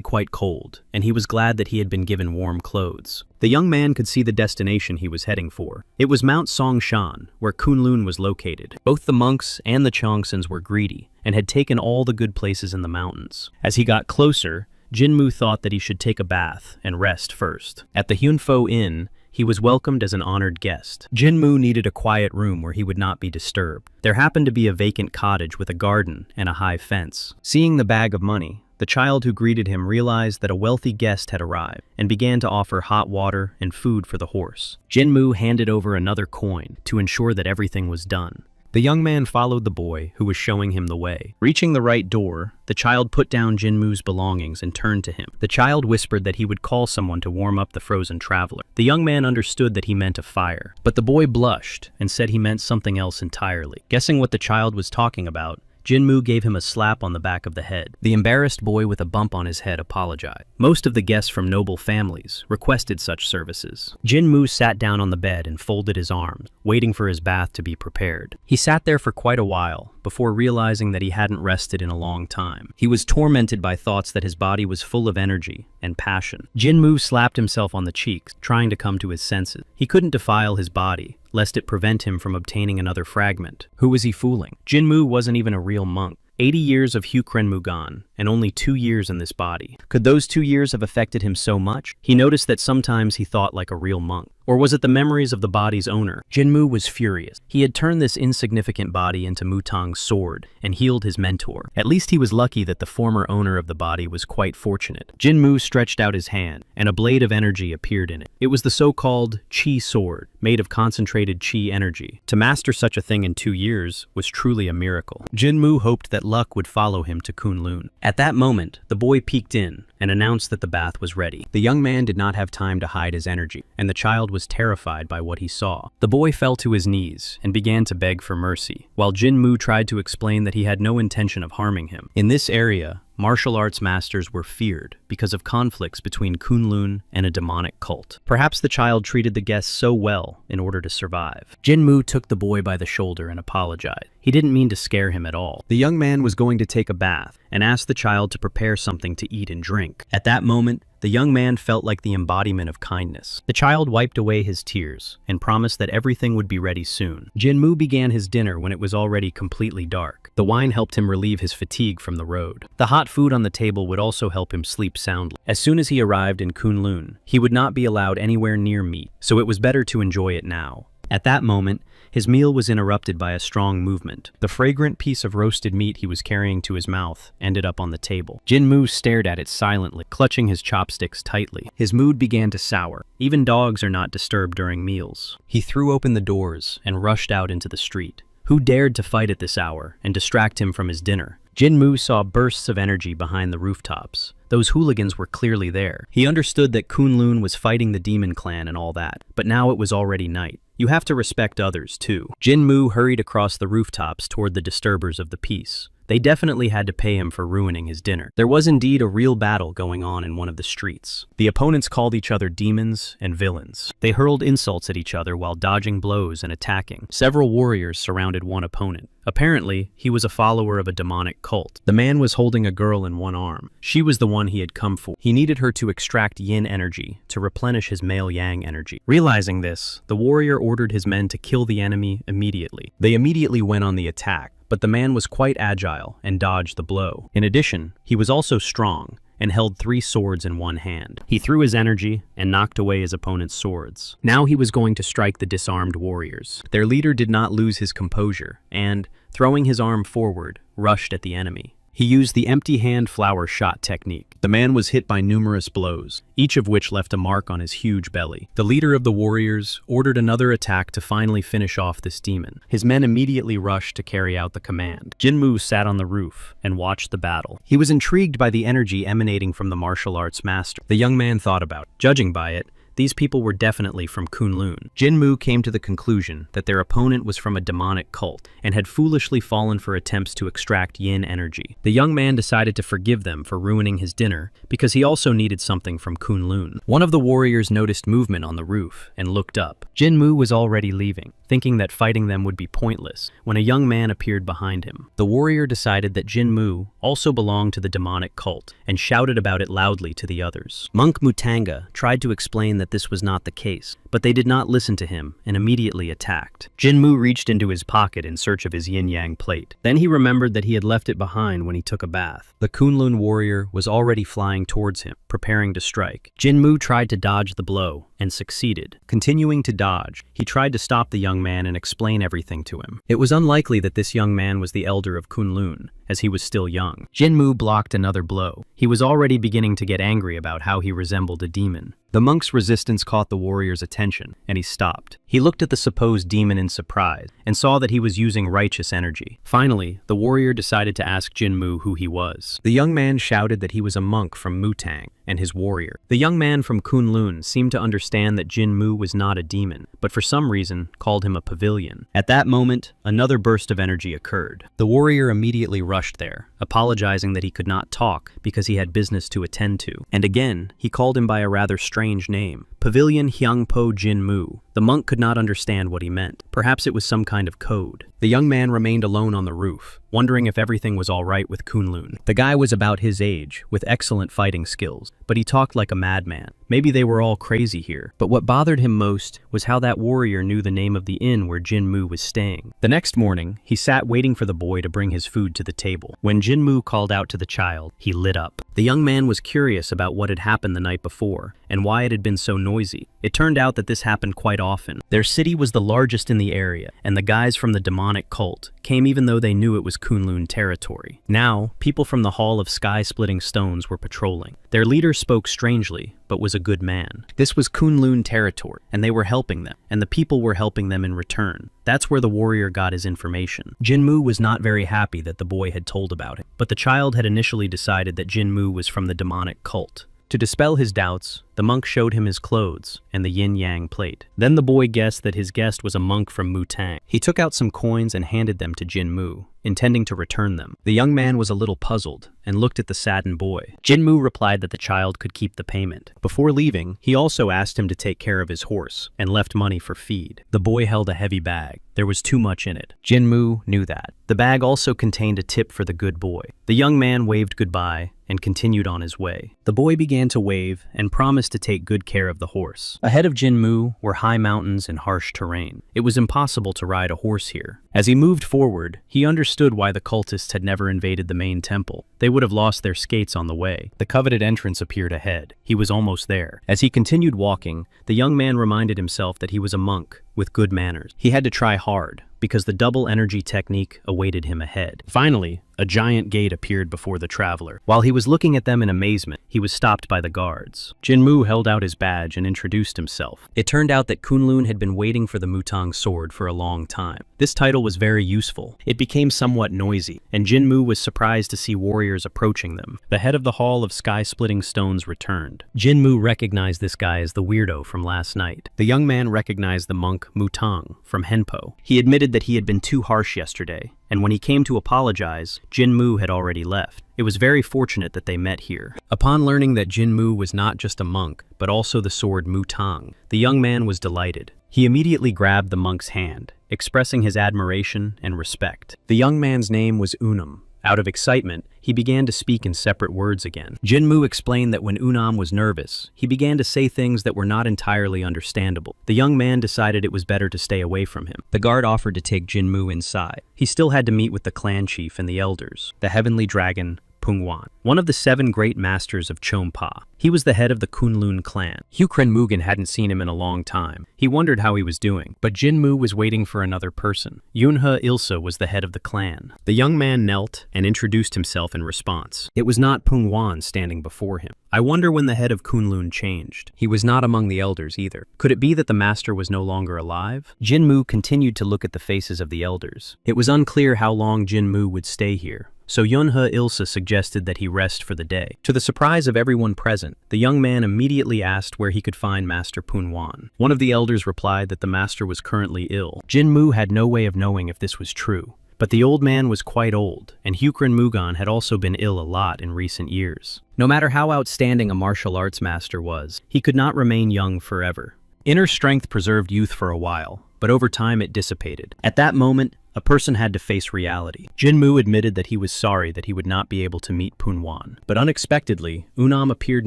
quite cold, and he was glad that he had been given warm clothes. The young man could see the destination he was heading for. It was Mount Songshan, where Kunlun was located. Both the monks and the Chongsons were greedy, and had taken all the good places in the mountains. As he got closer, Jinmu thought that he should take a bath and rest first. At the Hyunfo Inn, he was welcomed as an honored guest. Jinmu needed a quiet room where he would not be disturbed. There happened to be a vacant cottage with a garden and a high fence. Seeing the bag of money, the child who greeted him realized that a wealthy guest had arrived and began to offer hot water and food for the horse. Jinmu handed over another coin to ensure that everything was done. The young man followed the boy, who was showing him the way. Reaching the right door, the child put down Jinmu's belongings and turned to him. The child whispered that he would call someone to warm up the frozen traveler. The young man understood that he meant a fire, but the boy blushed and said he meant something else entirely. Guessing what the child was talking about, Jinmu gave him a slap on the back of the head. The embarrassed boy with a bump on his head apologized. Most of the guests from noble families requested such services. Jinmu sat down on the bed and folded his arms, waiting for his bath to be prepared. He sat there for quite a while, before realizing that he hadn't rested in a long time. He was tormented by thoughts that his body was full of energy and passion. Jinmu slapped himself on the cheeks, trying to come to his senses. He couldn't defile his body, lest it prevent him from obtaining another fragment. Who was he fooling? Jinmu wasn't even a real monk. 80 years of Hukren Mugan, and only 2 years in this body. Could those 2 years have affected him so much? He noticed that sometimes he thought like a real monk. Or was it the memories of the body's owner? Jinmu was furious. He had turned this insignificant body into Mutang's sword and healed his mentor. At least he was lucky that the former owner of the body was quite fortunate. Jinmu stretched out his hand, and a blade of energy appeared in it. It was the so-called Qi sword, made of concentrated Qi energy. To master such a thing in 2 years was truly a miracle. Jinmu hoped that luck would follow him to Kunlun. At that moment, the boy peeked in and announced that the bath was ready. The young man did not have time to hide his energy, and the child was terrified by what he saw. The boy fell to his knees and began to beg for mercy, while Jinmu tried to explain that he had no intention of harming him. In this area, martial arts masters were feared because of conflicts between Kunlun and a demonic cult. Perhaps the child treated the guests so well in order to survive. Jinmu took the boy by the shoulder and apologized. He didn't mean to scare him at all. The young man was going to take a bath and asked the child to prepare something to eat and drink. At that moment, the young man felt like the embodiment of kindness. The child wiped away his tears and promised that everything would be ready soon. Jinmu began his dinner when it was already completely dark. The wine helped him relieve his fatigue from the road. The hot food on the table would also help him sleep soundly. As soon as he arrived in Kunlun, he would not be allowed anywhere near meat, so it was better to enjoy it now. At that moment, his meal was interrupted by a strong movement. The fragrant piece of roasted meat he was carrying to his mouth ended up on the table. Jinmu stared at it silently, clutching his chopsticks tightly. His mood began to sour. Even dogs are not disturbed during meals. He threw open the doors and rushed out into the street. Who dared to fight at this hour and distract him from his dinner? Jinmu saw bursts of energy behind the rooftops. Those hooligans were clearly there. He understood that Kunlun was fighting the demon clan and all that, but now it was already night. You have to respect others, too. Jinmu hurried across the rooftops toward the disturbers of the peace. They definitely had to pay him for ruining his dinner. There was indeed a real battle going on in one of the streets. The opponents called each other demons and villains. They hurled insults at each other while dodging blows and attacking. Several warriors surrounded one opponent. Apparently, he was a follower of a demonic cult. The man was holding a girl in one arm. She was the one he had come for. He needed her to extract yin energy to replenish his male yang energy. Realizing this, the warrior ordered his men to kill the enemy immediately. They immediately went on the attack, but the man was quite agile and dodged the blow. In addition, he was also strong and held 3 swords in one hand. He threw his energy and knocked away his opponent's swords. Now he was going to strike the disarmed warriors. Their leader did not lose his composure and, throwing his arm forward, rushed at the enemy. He used the empty hand flower shot technique. The man was hit by numerous blows, each of which left a mark on his huge belly. The leader of the warriors ordered another attack to finally finish off this demon. His men immediately rushed to carry out the command. Jinmu sat on the roof and watched the battle. He was intrigued by the energy emanating from the martial arts master. The young man thought about it. Judging by it, these people were definitely from Kunlun. Jinmu came to the conclusion that their opponent was from a demonic cult and had foolishly fallen for attempts to extract yin energy. The young man decided to forgive them for ruining his dinner because he also needed something from Kunlun. One of the warriors noticed movement on the roof and looked up. Jinmu was already leaving, thinking that fighting them would be pointless, when a young man appeared behind him. The warrior decided that Jinmu also belonged to the demonic cult and shouted about it loudly to the others. Monk Mutanga tried to explain that this was not the case, but they did not listen to him and immediately attacked. Jinmu reached into his pocket in search of his yin-yang plate. Then he remembered that he had left it behind when he took a bath. The Kunlun warrior was already flying towards him, preparing to strike. Jinmu tried to dodge the blow and succeeded. Continuing to dodge, he tried to stop the young man and explain everything to him. It was unlikely that this young man was the elder of Kunlun, as he was still young. Jinmu blocked another blow. He was already beginning to get angry about how he resembled a demon. The monk's resistance caught the warrior's attention, and he stopped. He looked at the supposed demon in surprise, and saw that he was using righteous energy. Finally, the warrior decided to ask Jinmu who he was. The young man shouted that he was a monk from Mutang and his warrior. The young man from Kunlun seemed to understand that Jinmu was not a demon, but for some reason called him a pavilion. At that moment, another burst of energy occurred. The warrior immediately rushed there, apologizing that he could not talk because he had business to attend to. And again, he called him by a rather strange name, Pavilion Hyangpo Jinmu. The monk could not understand what he meant. Perhaps it was some kind of code. The young man remained alone on the roof, wondering if everything was all right with Kunlun. The guy was about his age, with excellent fighting skills, but he talked like a madman. Maybe they were all crazy here. But what bothered him most was how that warrior knew the name of the inn where Jinmu was staying. The next morning, he sat waiting for the boy to bring his food to the table. When Jinmu called out to the child, he lit up. The young man was curious about what had happened the night before, and why it had been so noisy. It turned out that this happened quite often. Their city was the largest in the area, and the guys from the demonic cult came even though they knew it was Kunlun territory. Now, people from the Hall of Sky-Splitting Stones were patrolling. Their leader spoke strangely, but was a good man. This was Kunlun territory, and they were helping them, and the people were helping them in return. That's where the warrior got his information. Jinmu was not very happy that the boy had told about it, but the child had initially decided that Jinmu was from the demonic cult. To dispel his doubts, the monk showed him his clothes and the yin-yang plate. Then the boy guessed that his guest was a monk from Mutang. He took out some coins and handed them to Jinmu, intending to return them. The young man was a little puzzled and looked at the saddened boy. Jinmu replied that the child could keep the payment. Before leaving, he also asked him to take care of his horse and left money for feed. The boy held a heavy bag. There was too much in it. Jinmu knew that. The bag also contained a tip for the good boy. The young man waved goodbye and continued on his way. The boy began to wave and promised to take good care of the horse. Ahead of Jinmu were high mountains and harsh terrain. It was impossible to ride a horse here. As he moved forward, he understood why the cultists had never invaded the main temple. They would have lost their skates on the way. The coveted entrance appeared ahead. He was almost there. As he continued walking, the young man reminded himself that he was a monk with good manners. He had to try hard, because the double energy technique awaited him ahead. Finally, a giant gate appeared before the traveler. While he was looking at them in amazement, he was stopped by the guards. Jinmu held out his badge and introduced himself. It turned out that Kunlun had been waiting for the Mutang sword for a long time. This title was very useful. It became somewhat noisy, and Jinmu was surprised to see warriors approaching them. The head of the Hall of Sky-Splitting Stones returned. Jinmu recognized this guy as the weirdo from last night. The young man recognized the monk Mutang from Henpo. He admitted that he had been too harsh yesterday, and when he came to apologize, Jinmu had already left. It was very fortunate that they met here. Upon learning that Jinmu was not just a monk, but also the sword Mutang, the young man was delighted. He immediately grabbed the monk's hand, expressing his admiration and respect. The young man's name was Unam. Out of excitement, he began to speak in separate words again. Jinmu explained that when Unam was nervous, he began to say things that were not entirely understandable. The young man decided it was better to stay away from him. The guard offered to take Jinmu inside. He still had to meet with the clan chief and the elders, the heavenly dragon, Pungwan, one of the 7 great masters of Chompa. He was the head of the Kunlun clan. Hukren Mugen hadn't seen him in a long time. He wondered how he was doing, but Jinmu was waiting for another person. Yunhe Ilsa was the head of the clan. The young man knelt and introduced himself in response. It was not Pungwan standing before him. I wonder when the head of Kunlun changed. He was not among the elders either. Could it be that the master was no longer alive? Jinmu continued to look at the faces of the elders. It was unclear how long Jinmu would stay here, so Yunhe Ilsa suggested that he rest for the day. To the surprise of everyone present, the young man immediately asked where he could find Master Punwan. One of the elders replied that the master was currently ill. Jinmu had no way of knowing if this was true, but the old man was quite old, and Hukren Mugan had also been ill a lot in recent years. No matter how outstanding a martial arts master was, he could not remain young forever. Inner strength preserved youth for a while, but over time it dissipated. At that moment, a person had to face reality. Jinmu admitted that he was sorry that he would not be able to meet Punwan. But unexpectedly, Unam appeared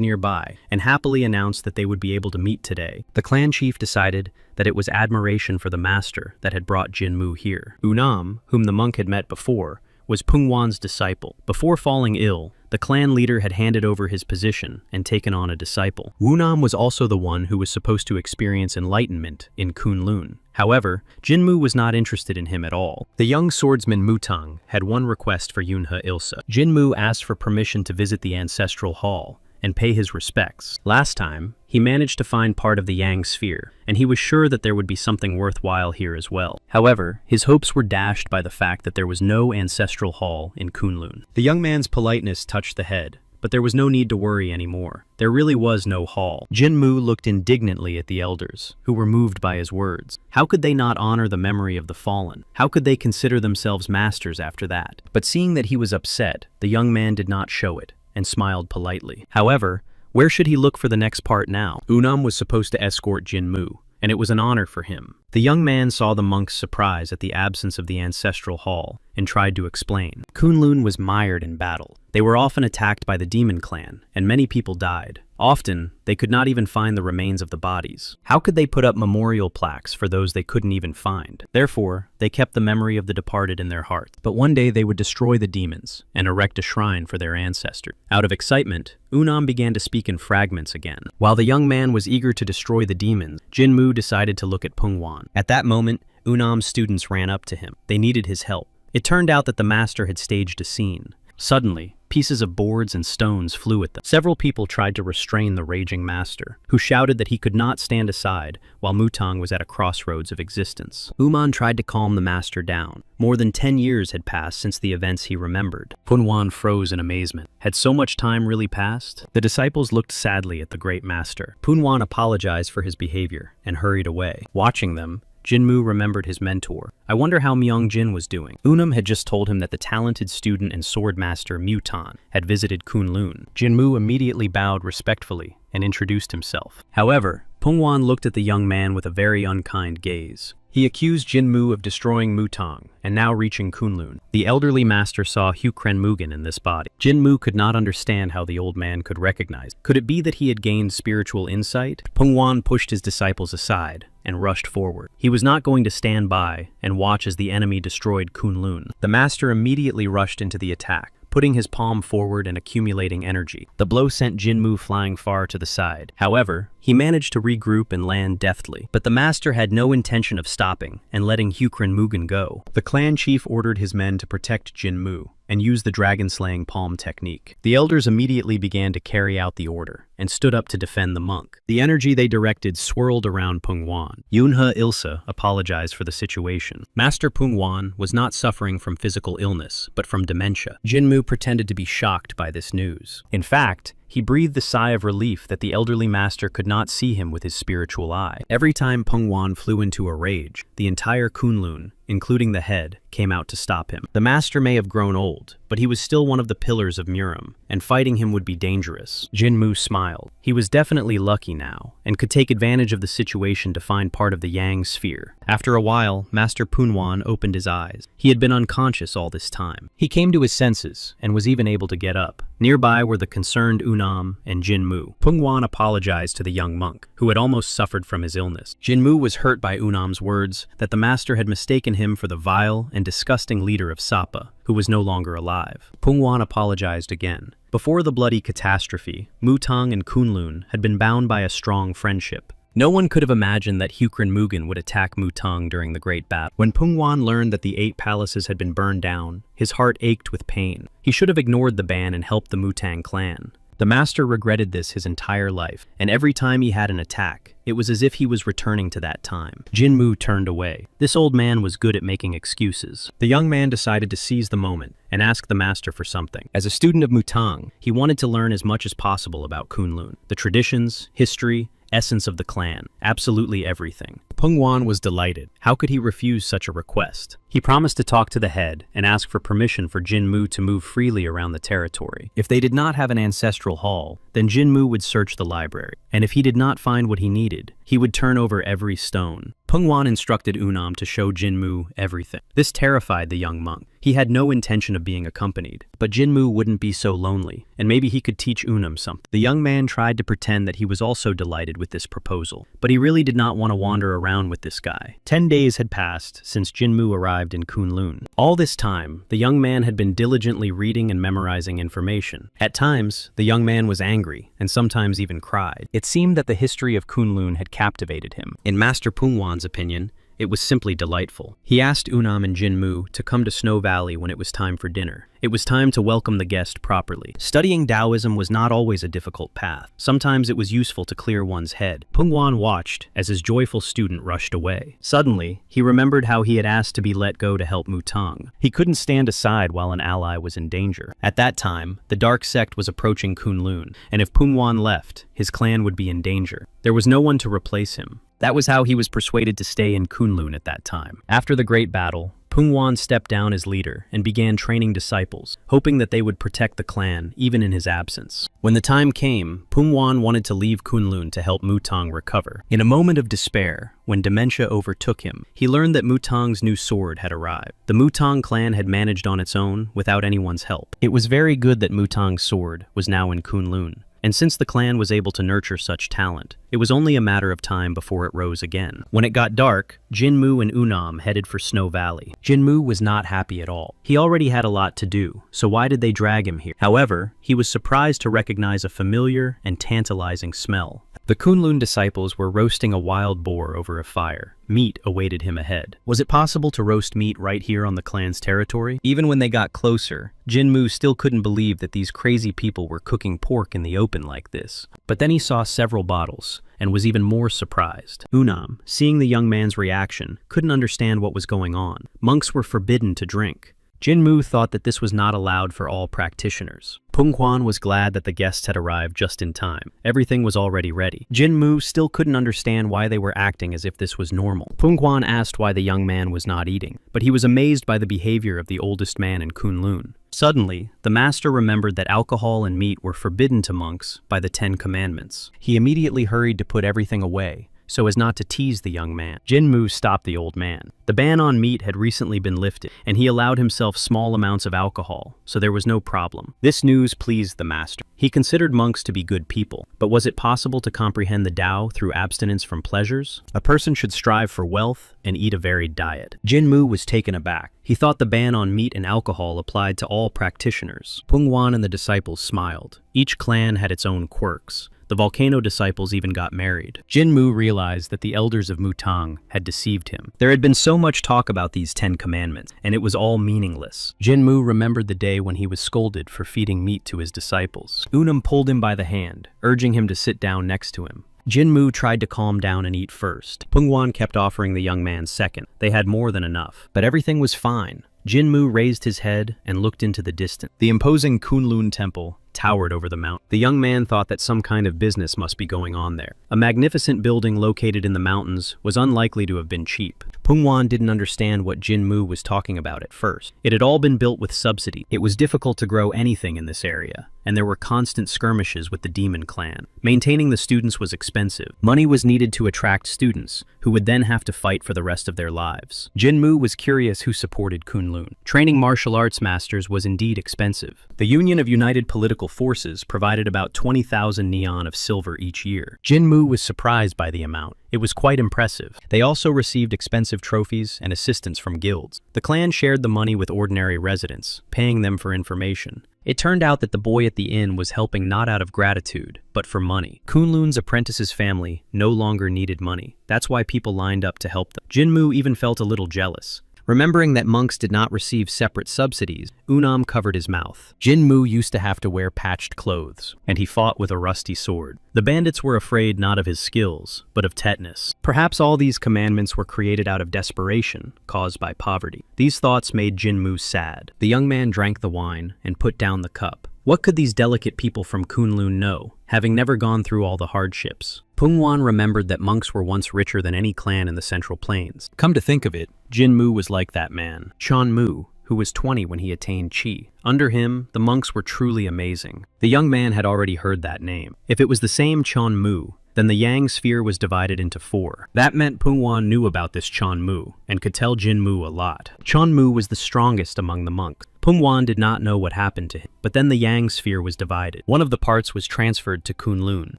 nearby and happily announced that they would be able to meet today. The clan chief decided that it was admiration for the master that had brought Jinmu here. Unam, whom the monk had met before, was Pungwan's disciple. Before falling ill, the clan leader had handed over his position and taken on a disciple. Wunam was also the one who was supposed to experience enlightenment in Kunlun. However, Jinmu was not interested in him at all. The young swordsman Mutang had one request for Yunhe Ilsa. Jinmu asked for permission to visit the ancestral hall and pay his respects. Last time, he managed to find part of the Yang sphere, and he was sure that there would be something worthwhile here as well. However, his hopes were dashed by the fact that there was no ancestral hall in Kunlun. The young man's politeness touched the head, but there was no need to worry anymore. There really was no hall. Jinmu looked indignantly at the elders, who were moved by his words. How could they not honor the memory of the fallen? How could they consider themselves masters after that? But seeing that he was upset, the young man did not show it, and smiled politely. However, where should he look for the next part now? Unam was supposed to escort Jinmu, and it was an honor for him. The young man saw the monk's surprise at the absence of the ancestral hall and tried to explain. Kunlun was mired in battle. They were often attacked by the demon clan, and many people died. Often, they could not even find the remains of the bodies. How could they put up memorial plaques for those they couldn't even find? Therefore, they kept the memory of the departed in their hearts. But one day they would destroy the demons and erect a shrine for their ancestors. Out of excitement, Unam began to speak in fragments again. While the young man was eager to destroy the demons, Jinmu decided to look at Pungwan. At that moment, Unam's students ran up to him. They needed his help. It turned out that the master had staged a scene. Suddenly, pieces of boards and stones flew at them. Several people tried to restrain the raging master, who shouted that he could not stand aside while Mutang was at a crossroads of existence. Uman tried to calm the master down. More than 10 years had passed since the events he remembered. Punwan froze in amazement. Had so much time really passed? The disciples looked sadly at the great master. Punwan apologized for his behavior and hurried away. Watching them, Jinmu remembered his mentor. I wonder how Myung-jin was doing. Unam had just told him that the talented student and sword master Mutan had visited Kunlun. Jinmu immediately bowed respectfully and introduced himself. However, Pungwan looked at the young man with a very unkind gaze. He accused Jinmu of destroying Mutang and now reaching Kunlun. The elderly master saw Hukren Mugen in this body. Jinmu could not understand how the old man could recognize. Could it be that he had gained spiritual insight? Pengwan pushed his disciples aside and rushed forward. He was not going to stand by and watch as the enemy destroyed Kunlun. The master immediately rushed into the attack, putting his palm forward and accumulating energy. The blow sent Jinmu flying far to the side. However, he managed to regroup and land deftly. But the master had no intention of stopping and letting Hukren Mugen go. The clan chief ordered his men to protect Jinmu and use the dragon-slaying palm technique. The elders immediately began to carry out the order and stood up to defend the monk. The energy they directed swirled around Pengwan. Yunhe Ilsa apologized for the situation. Master Pengwan was not suffering from physical illness, but from dementia. Jinmu pretended to be shocked by this news. In fact, he breathed a sigh of relief that the elderly master could not see him with his spiritual eye. Every time Pengwan flew into a rage, the entire Kunlun, including the head, came out to stop him. The master may have grown old, but he was still one of the pillars of Muram, and fighting him would be dangerous. Jinmu smiled. He was definitely lucky now, and could take advantage of the situation to find part of the Yang sphere. After a while, Master Pengwan opened his eyes. He had been unconscious all this time. He came to his senses, and was even able to get up. Nearby were the concerned Unam and Jinmu. Pengwan apologized to the young monk, who had almost suffered from his illness. Jinmu was hurt by Unam's words that the master had mistaken him for the vile and disgusting leader of Sapa, who was no longer alive. Pengwan apologized again. Before the bloody catastrophe, Mutang and Kunlun had been bound by a strong friendship. No one could have imagined that Hukren Mugen would attack Mutang during the Great Battle. When Pengwan learned that the 8 palaces had been burned down, his heart ached with pain. He should have ignored the ban and helped the Mutang clan. The master regretted this his entire life, and every time he had an attack, it was as if he was returning to that time. Jinmu turned away. This old man was good at making excuses. The young man decided to seize the moment and ask the master for something. As a student of Mutang, he wanted to learn as much as possible about Kunlun, the traditions, history, essence of the clan, absolutely everything. Pengwan was delighted. How could he refuse such a request? He promised to talk to the head and ask for permission for Jinmu to move freely around the territory. If they did not have an ancestral hall, then Jinmu would search the library, and if he did not find what he needed, he would turn over every stone. Pengwan instructed Unam to show Jinmu everything. This terrified the young monk. He had no intention of being accompanied, but Jinmu wouldn't be so lonely, and maybe he could teach Unam something. The young man tried to pretend that he was also delighted with this proposal, but he really did not want to wander around with this guy. 10 days had passed since Jinmu arrived in Kunlun. All this time, the young man had been diligently reading and memorizing information. At times, the young man was angry, and sometimes even cried. It seemed that the history of Kunlun had captivated him. In Master Pengwan's opinion, it was simply delightful. He asked Unam and Jinmu to come to Snow Valley when it was time for dinner. It was time to welcome the guest properly. Studying Taoism was not always a difficult path. Sometimes it was useful to clear one's head. Pengwan watched as his joyful student rushed away. Suddenly, he remembered how he had asked to be let go to help Mutang. He couldn't stand aside while an ally was in danger. At that time, the dark sect was approaching Kunlun, and if Pengwan left, his clan would be in danger. There was no one to replace him. That was how he was persuaded to stay in Kunlun at that time. After the great battle, Pengwan stepped down as leader and began training disciples, hoping that they would protect the clan even in his absence. When the time came, Pengwan wanted to leave Kunlun to help Mutang recover. In a moment of despair, when dementia overtook him, he learned that Mutang's new sword had arrived. The Mutang clan had managed on its own without anyone's help. It was very good that Mutang's sword was now in Kunlun. And since the clan was able to nurture such talent, it was only a matter of time before it rose again. When it got dark, Jinmu and Unam headed for Snow Valley. Jinmu was not happy at all. He already had a lot to do, so why did they drag him here? However, he was surprised to recognize a familiar and tantalizing smell. The Kunlun disciples were roasting a wild boar over a fire. Meat awaited him ahead. Was it possible to roast meat right here on the clan's territory? Even when they got closer, Jinmu still couldn't believe that these crazy people were cooking pork in the open like this. But then he saw several bottles, and was even more surprised. Unam, seeing the young man's reaction, couldn't understand what was going on. Monks were forbidden to drink. Jinmu thought that this was not allowed for all practitioners. Pengwan was glad that the guests had arrived just in time. Everything was already ready. Jinmu still couldn't understand why they were acting as if this was normal. Pengwan asked why the young man was not eating, but he was amazed by the behavior of the oldest man in Kunlun. Suddenly, the master remembered that alcohol and meat were forbidden to monks by the 10 Commandments. He immediately hurried to put everything away, so as not to tease the young man. Jinmu stopped the old man. The ban on meat had recently been lifted, and he allowed himself small amounts of alcohol, so there was no problem. This news pleased the master. He considered monks to be good people, but was it possible to comprehend the Tao through abstinence from pleasures? A person should strive for wealth and eat a varied diet. Jinmu was taken aback. He thought the ban on meat and alcohol applied to all practitioners. Pungwan and the disciples smiled. Each clan had its own quirks. The volcano disciples even got married. Jinmu realized that the elders of Mutang had deceived him. There had been so much talk about these 10 commandments, and it was all meaningless. Jinmu remembered the day when he was scolded for feeding meat to his disciples. Unam pulled him by the hand, urging him to sit down next to him. Jinmu tried to calm down and eat first. Pungwan kept offering the young man second. They had more than enough, but everything was fine. Jinmu raised his head and looked into the distance. The imposing Kunlun temple towered over the mountain. The young man thought that some kind of business must be going on there. A magnificent building located in the mountains was unlikely to have been cheap. Pungwan didn't understand what Jinmu was talking about at first. It had all been built with subsidy. It was difficult to grow anything in this area, and there were constant skirmishes with the demon clan. Maintaining the students was expensive. Money was needed to attract students, who would then have to fight for the rest of their lives. Jinmu was curious who supported Kunlun. Training martial arts masters was indeed expensive. The Union of United Political Forces provided about 20,000 neon of silver each year. Jinmu was surprised by the amount. It was quite impressive. They also received expensive trophies and assistance from guilds. The clan shared the money with ordinary residents, paying them for information. It turned out that the boy at the inn was helping not out of gratitude, but for money. Kunlun's apprentice's family no longer needed money. That's why people lined up to help them. Jinmu even felt a little jealous. Remembering that monks did not receive separate subsidies, Unam covered his mouth. Jinmu used to have to wear patched clothes, and he fought with a rusty sword. The bandits were afraid not of his skills, but of tetanus. Perhaps all these commandments were created out of desperation, caused by poverty. These thoughts made Jinmu sad. The young man drank the wine and put down the cup. What could these delicate people from Kunlun know, having never gone through all the hardships? Pungwan remembered that monks were once richer than any clan in the Central Plains. Come to think of it, Jinmu was like that man, Cheon, who was 20 when he attained Chi. Under him, the monks were truly amazing. The young man had already heard that name. If it was the same Cheon, then the Yang sphere was divided into 4. That meant Pungwan knew about this Cheon and could tell Jinmu a lot. Cheon was the strongest among the monks. Pungwan did not know what happened to him, but then the Yang sphere was divided. One of the parts was transferred to Kunlun.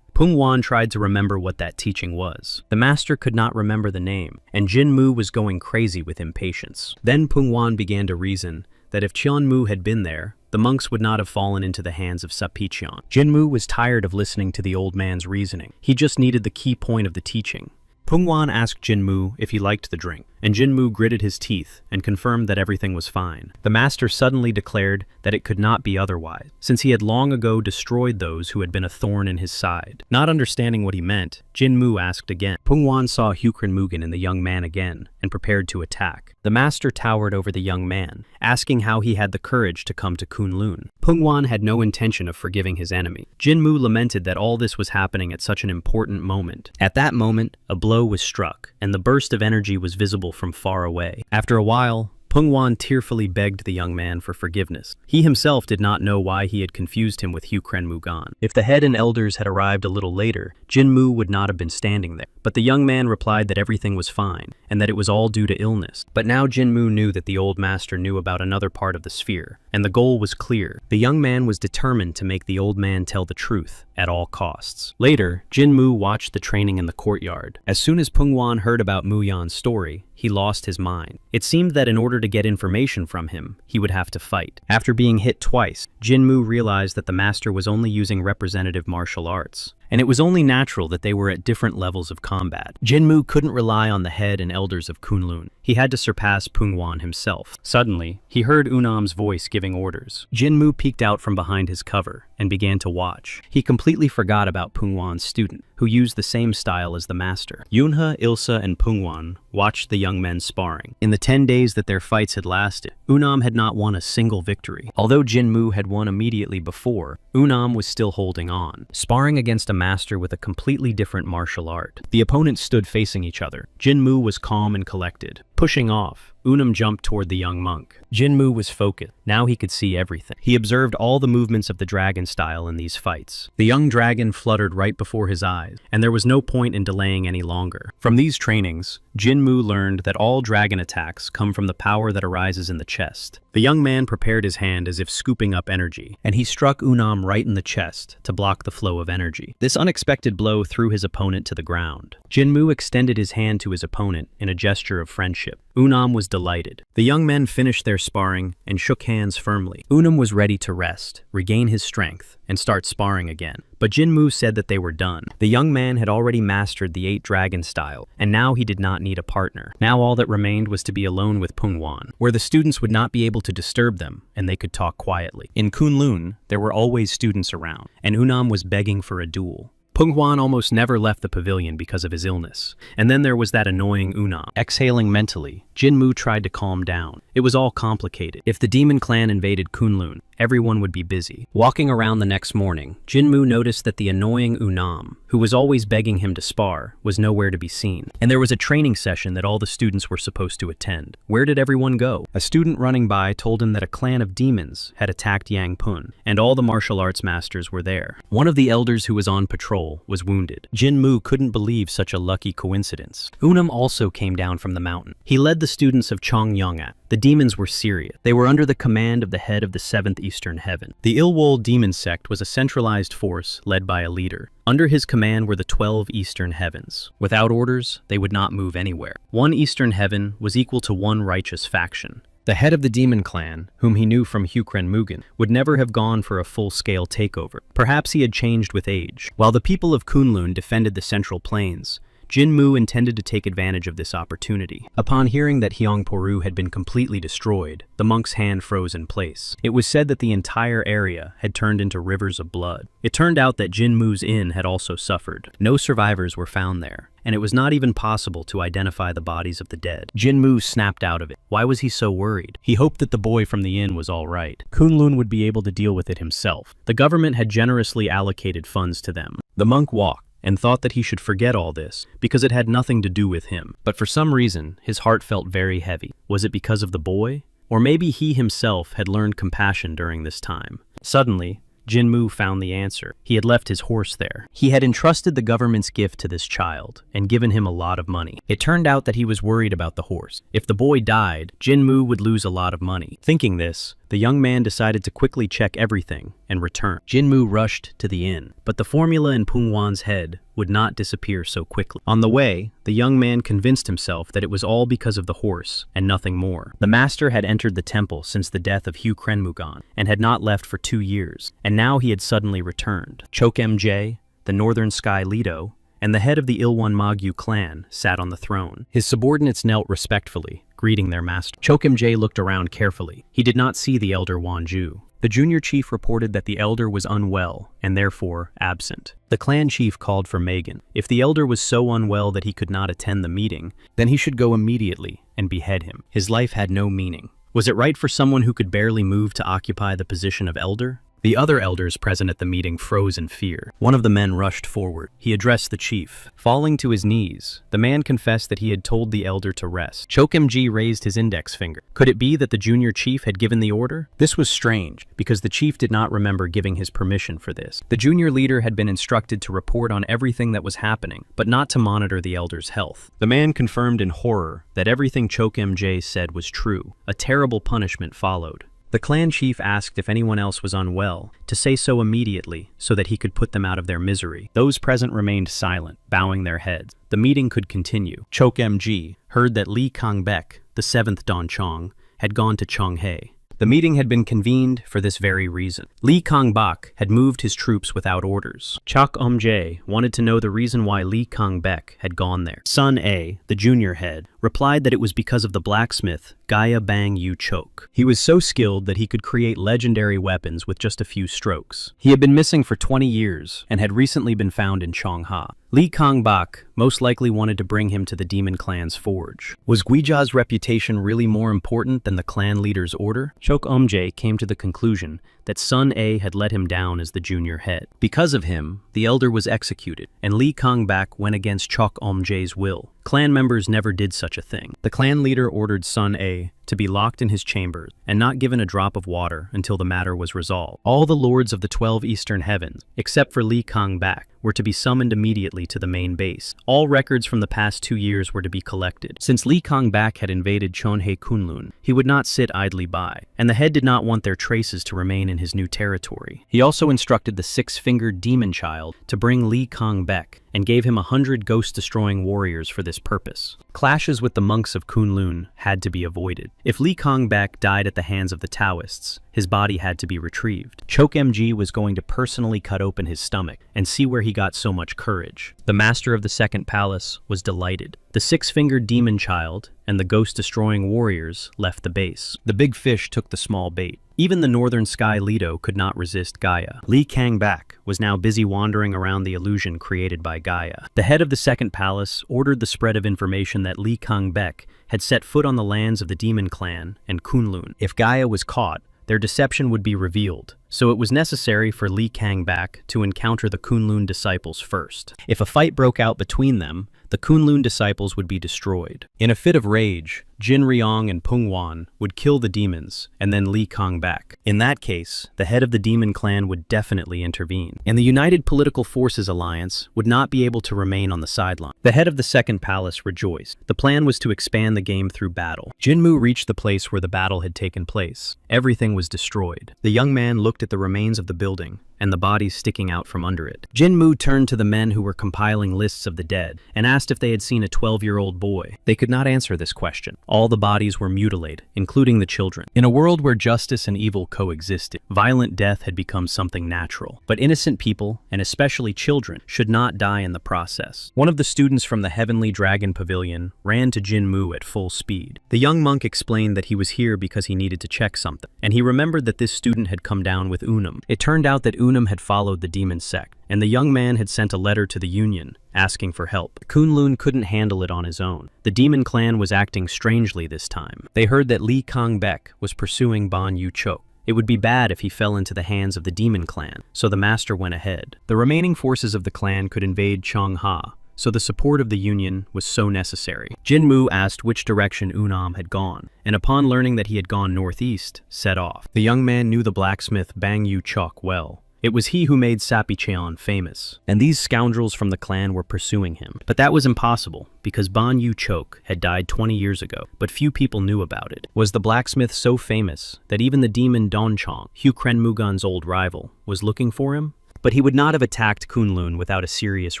Pungwan tried to remember what that teaching was. The master could not remember the name, and Jinmu was going crazy with impatience. Then Pungwan began to reason that if Cheon had been there, the monks would not have fallen into the hands of Cheon. Jinmu was tired of listening to the old man's reasoning. He just needed the key point of the teaching. Pungwan asked Jinmu if he liked the drink, and Jinmu gritted his teeth and confirmed that everything was fine. The master suddenly declared that it could not be otherwise, since he had long ago destroyed those who had been a thorn in his side. Not understanding what he meant, Jinmu asked again. Pungwan saw Mugen in the young man again and prepared to attack. The master towered over the young man, asking how he had the courage to come to Kunlun. Pungwan had no intention of forgiving his enemy. Jinmu lamented that all this was happening at such an important moment. At that moment, a blow was struck, and the burst of energy was visible from far away. After a while, Pungwan tearfully begged the young man for forgiveness. He himself did not know why he had confused him with Mugen. If the head and elders had arrived a little later, Jinmu would not have been standing there. But the young man replied that everything was fine, and that it was all due to illness. But now Jinmu knew that the old master knew about another part of the sphere, and the goal was clear. The young man was determined to make the old man tell the truth at all costs. Later, Jinmu watched the training in the courtyard. As soon as Pungwan heard about Muyan's story, he lost his mind. It seemed that in order to get information from him, he would have to fight. After being hit twice, Jinmu realized that the master was only using representative martial arts, and it was only natural that they were at different levels of combat. Jinmu couldn't rely on the head and elders of Kunlun. He had to surpass Pungwan himself. Suddenly, he heard Unam's voice giving orders. Jinmu peeked out from behind his cover and began to watch. He completely forgot about Pungwan's student, who used the same style as the master. Yunha, Ilsa, and Pungwan watched the young men sparring. In the 10 days that their fights had lasted, Unam had not won a single victory. Although Jinmu had won immediately before, Unam was still holding on, sparring against a master with a completely different martial art. The opponents stood facing each other. Jinmu was calm and collected. Pushing off, Unum jumped toward the young monk. Jinmu was focused. Now he could see everything. He observed all the movements of the dragon style in these fights. The young dragon fluttered right before his eyes, and there was no point in delaying any longer. From these trainings, Jinmu learned that all dragon attacks come from the power that arises in the chest. The young man prepared his hand as if scooping up energy, and he struck Unam right in the chest to block the flow of energy. This unexpected blow threw his opponent to the ground. Jinmu extended his hand to his opponent in a gesture of friendship. Unam was delighted. The young men finished their sparring and shook hands firmly. Unam was ready to rest, regain his strength, and start sparring again. But Jinmu said that they were done. The young man had already mastered the 8 dragon style, and now he did not need a partner. Now all that remained was to be alone with Pungwan, where the students would not be able to disturb them, and they could talk quietly. In Kunlun, there were always students around, and Unam was begging for a duel. Pungwan almost never left the pavilion because of his illness. And then there was that annoying Unam. Exhaling mentally, Jinmu tried to calm down. It was all complicated. If the demon clan invaded Kunlun, everyone would be busy. Walking around the next morning, Jinmu noticed that the annoying Unam, who was always begging him to spar, was nowhere to be seen. And there was a training session that all the students were supposed to attend. Where did everyone go? A student running by told him that a clan of demons had attacked Yangpun, and all the martial arts masters were there. One of the elders who was on patrol was wounded. Jinmu couldn't believe such a lucky coincidence. Unam also came down from the mountain. He led the students of Chongyongat. The demons were serious. They were under the command of the head of the 7th Eastern Heaven. The Ilwol demon sect was a centralized force led by a leader. Under his command were the 12 Eastern Heavens. Without orders, they would not move anywhere. One Eastern Heaven was equal to one righteous faction. The head of the demon clan, whom he knew from Hukren Mugen, would never have gone for a full-scale takeover. Perhaps he had changed with age. While the people of Kunlun defended the Central Plains, Jinmu intended to take advantage of this opportunity. Upon hearing that Hyongporu had been completely destroyed, the monk's hand froze in place. It was said that the entire area had turned into rivers of blood. It turned out that Jinmu's inn had also suffered. No survivors were found there, and it was not even possible to identify the bodies of the dead. Jinmu snapped out of it. Why was he so worried? He hoped that the boy from the inn was all right. Kunlun would be able to deal with it himself. The government had generously allocated funds to them. The monk walked and thought that he should forget all this because it had nothing to do with him. But for some reason, his heart felt very heavy. Was it because of the boy? Or maybe he himself had learned compassion during this time. Suddenly, Jinmu found the answer. He had left his horse there. He had entrusted the government's gift to this child and given him a lot of money. It turned out that he was worried about the horse. If the boy died, Jinmu would lose a lot of money. Thinking this, the young man decided to quickly check everything and return. Jinmu rushed to the inn, but the formula in Pungwan's head would not disappear so quickly. On the way, the young man convinced himself that it was all because of the horse and nothing more. The master had entered the temple since the death of Hugh Krenmugan and had not left for 2 years, and now he had suddenly returned. Chok MJ, the Northern Sky Lido, and the head of the Ilwan Magyu clan sat on the throne. His subordinates knelt respectfully, greeting their master. Chok MJ looked around carefully. He did not see the elder Wanju. The junior chief reported that the elder was unwell and therefore absent. The clan chief called for Megan. If the elder was so unwell that he could not attend the meeting, then he should go immediately and behead him. His life had no meaning. Was it right for someone who could barely move to occupy the position of elder? The other elders present at the meeting froze in fear. One of the men rushed forward. He addressed the chief. Falling to his knees, the man confessed that he had told the elder to rest. Chokmg raised his index finger. Could it be that the junior chief had given the order? This was strange, because the chief did not remember giving his permission for this. The junior leader had been instructed to report on everything that was happening, but not to monitor the elder's health. The man confirmed in horror that everything Chokmg said was true. A terrible punishment followed. The clan chief asked if anyone else was unwell, to say so immediately so that he could put them out of their misery. Those present remained silent, bowing their heads. The meeting could continue. Chokmg heard that Li Kangbek, the 7th Donchong, had gone to Chonghae. The meeting had been convened for this very reason. Li Kangbak had moved his troops without orders. Chok Omjae wanted to know the reason why Li Kangbek had gone there. Sun A, the junior head, replied that it was because of the blacksmith, Gaya Bang Yu Chok. He was so skilled that he could create legendary weapons with just a few strokes. He had been missing for 20 years and had recently been found in Chongha. Li Kangbak most likely wanted to bring him to the demon clan's forge. Was Guija's reputation really more important than the clan leader's order? Chok Omjae came to the conclusion that Sun A had let him down as the junior head. Because of him, the elder was executed, and Li Kangbak went against Chok Omjae's will, clan members never did such a thing. The clan leader ordered Son A to be locked in his chambers and not given a drop of water until the matter was resolved. All the lords of the 12 eastern heavens, except for Lee Kang-bak, were to be summoned immediately to the main base. All records from the past 2 years were to be collected. Since Lee Kang-bak had invaded Cheonhae Kunlun, he would not sit idly by, and the head did not want their traces to remain in his new territory. He also instructed the six-fingered demon child to bring Lee Kang-bak and gave him 100 ghost-destroying warriors for this purpose. Clashes with the monks of Kunlun had to be avoided. If Lee Kang-bak died at the hands of the Taoists, his body had to be retrieved. Choke MG was going to personally cut open his stomach and see where he got so much courage. The master of the second palace was delighted. The six-fingered demon child and the ghost-destroying warriors left the base. The big fish took the small bait. Even the northern sky Lido could not resist Gaia. Lee Kang-bak was now busy wandering around the illusion created by Gaia. The head of the second palace ordered the spread of information that Lee Kang-bak had set foot on the lands of the demon clan and Kunlun. If Gaia was caught, their deception would be revealed, so it was necessary for Lee Kang-bak to encounter the Kunlun disciples first. If a fight broke out between them, the Kunlun disciples would be destroyed. In a fit of rage, Jin Ryong and Pungwan would kill the demons, and then Lee Kang-bak. In that case, the head of the demon clan would definitely intervene, and the United Political Forces Alliance would not be able to remain on the sideline. The head of the second palace rejoiced. The plan was to expand the game through battle. Jinmu reached the place where the battle had taken place. Everything was destroyed. The young man looked at the remains of the building, and the bodies sticking out from under it. Jinmu turned to the men who were compiling lists of the dead and asked if they had seen a 12-year-old boy. They could not answer this question. All the bodies were mutilated, including the children. In a world where justice and evil coexisted, violent death had become something natural. But innocent people, and especially children, should not die in the process. One of the students from the Heavenly Dragon Pavilion ran to Jinmu at full speed. The young monk explained that he was here because he needed to check something, and he remembered that this student had come down with Unum. It turned out that Unum had followed the demon sect, and the young man had sent a letter to the Union, asking for help. Kunlun couldn't handle it on his own. The demon clan was acting strangely this time. They heard that Lee Kang-bak was pursuing Ban Yu-chok. It would be bad if he fell into the hands of the demon clan, so the master went ahead. The remaining forces of the clan could invade Cheongha, so the support of the Union was so necessary. Jinmu asked which direction Unam had gone, and upon learning that he had gone northeast, set off. The young man knew the blacksmith Bang Yu-chok well. It was he who made Sappy Cheon famous, and these scoundrels from the clan were pursuing him. But that was impossible, because Ban Yu-chok had died 20 years ago, but few people knew about it. Was the blacksmith so famous that even the demon Donchong, Hu Krenmugan's old rival, was looking for him? But he would not have attacked Kunlun without a serious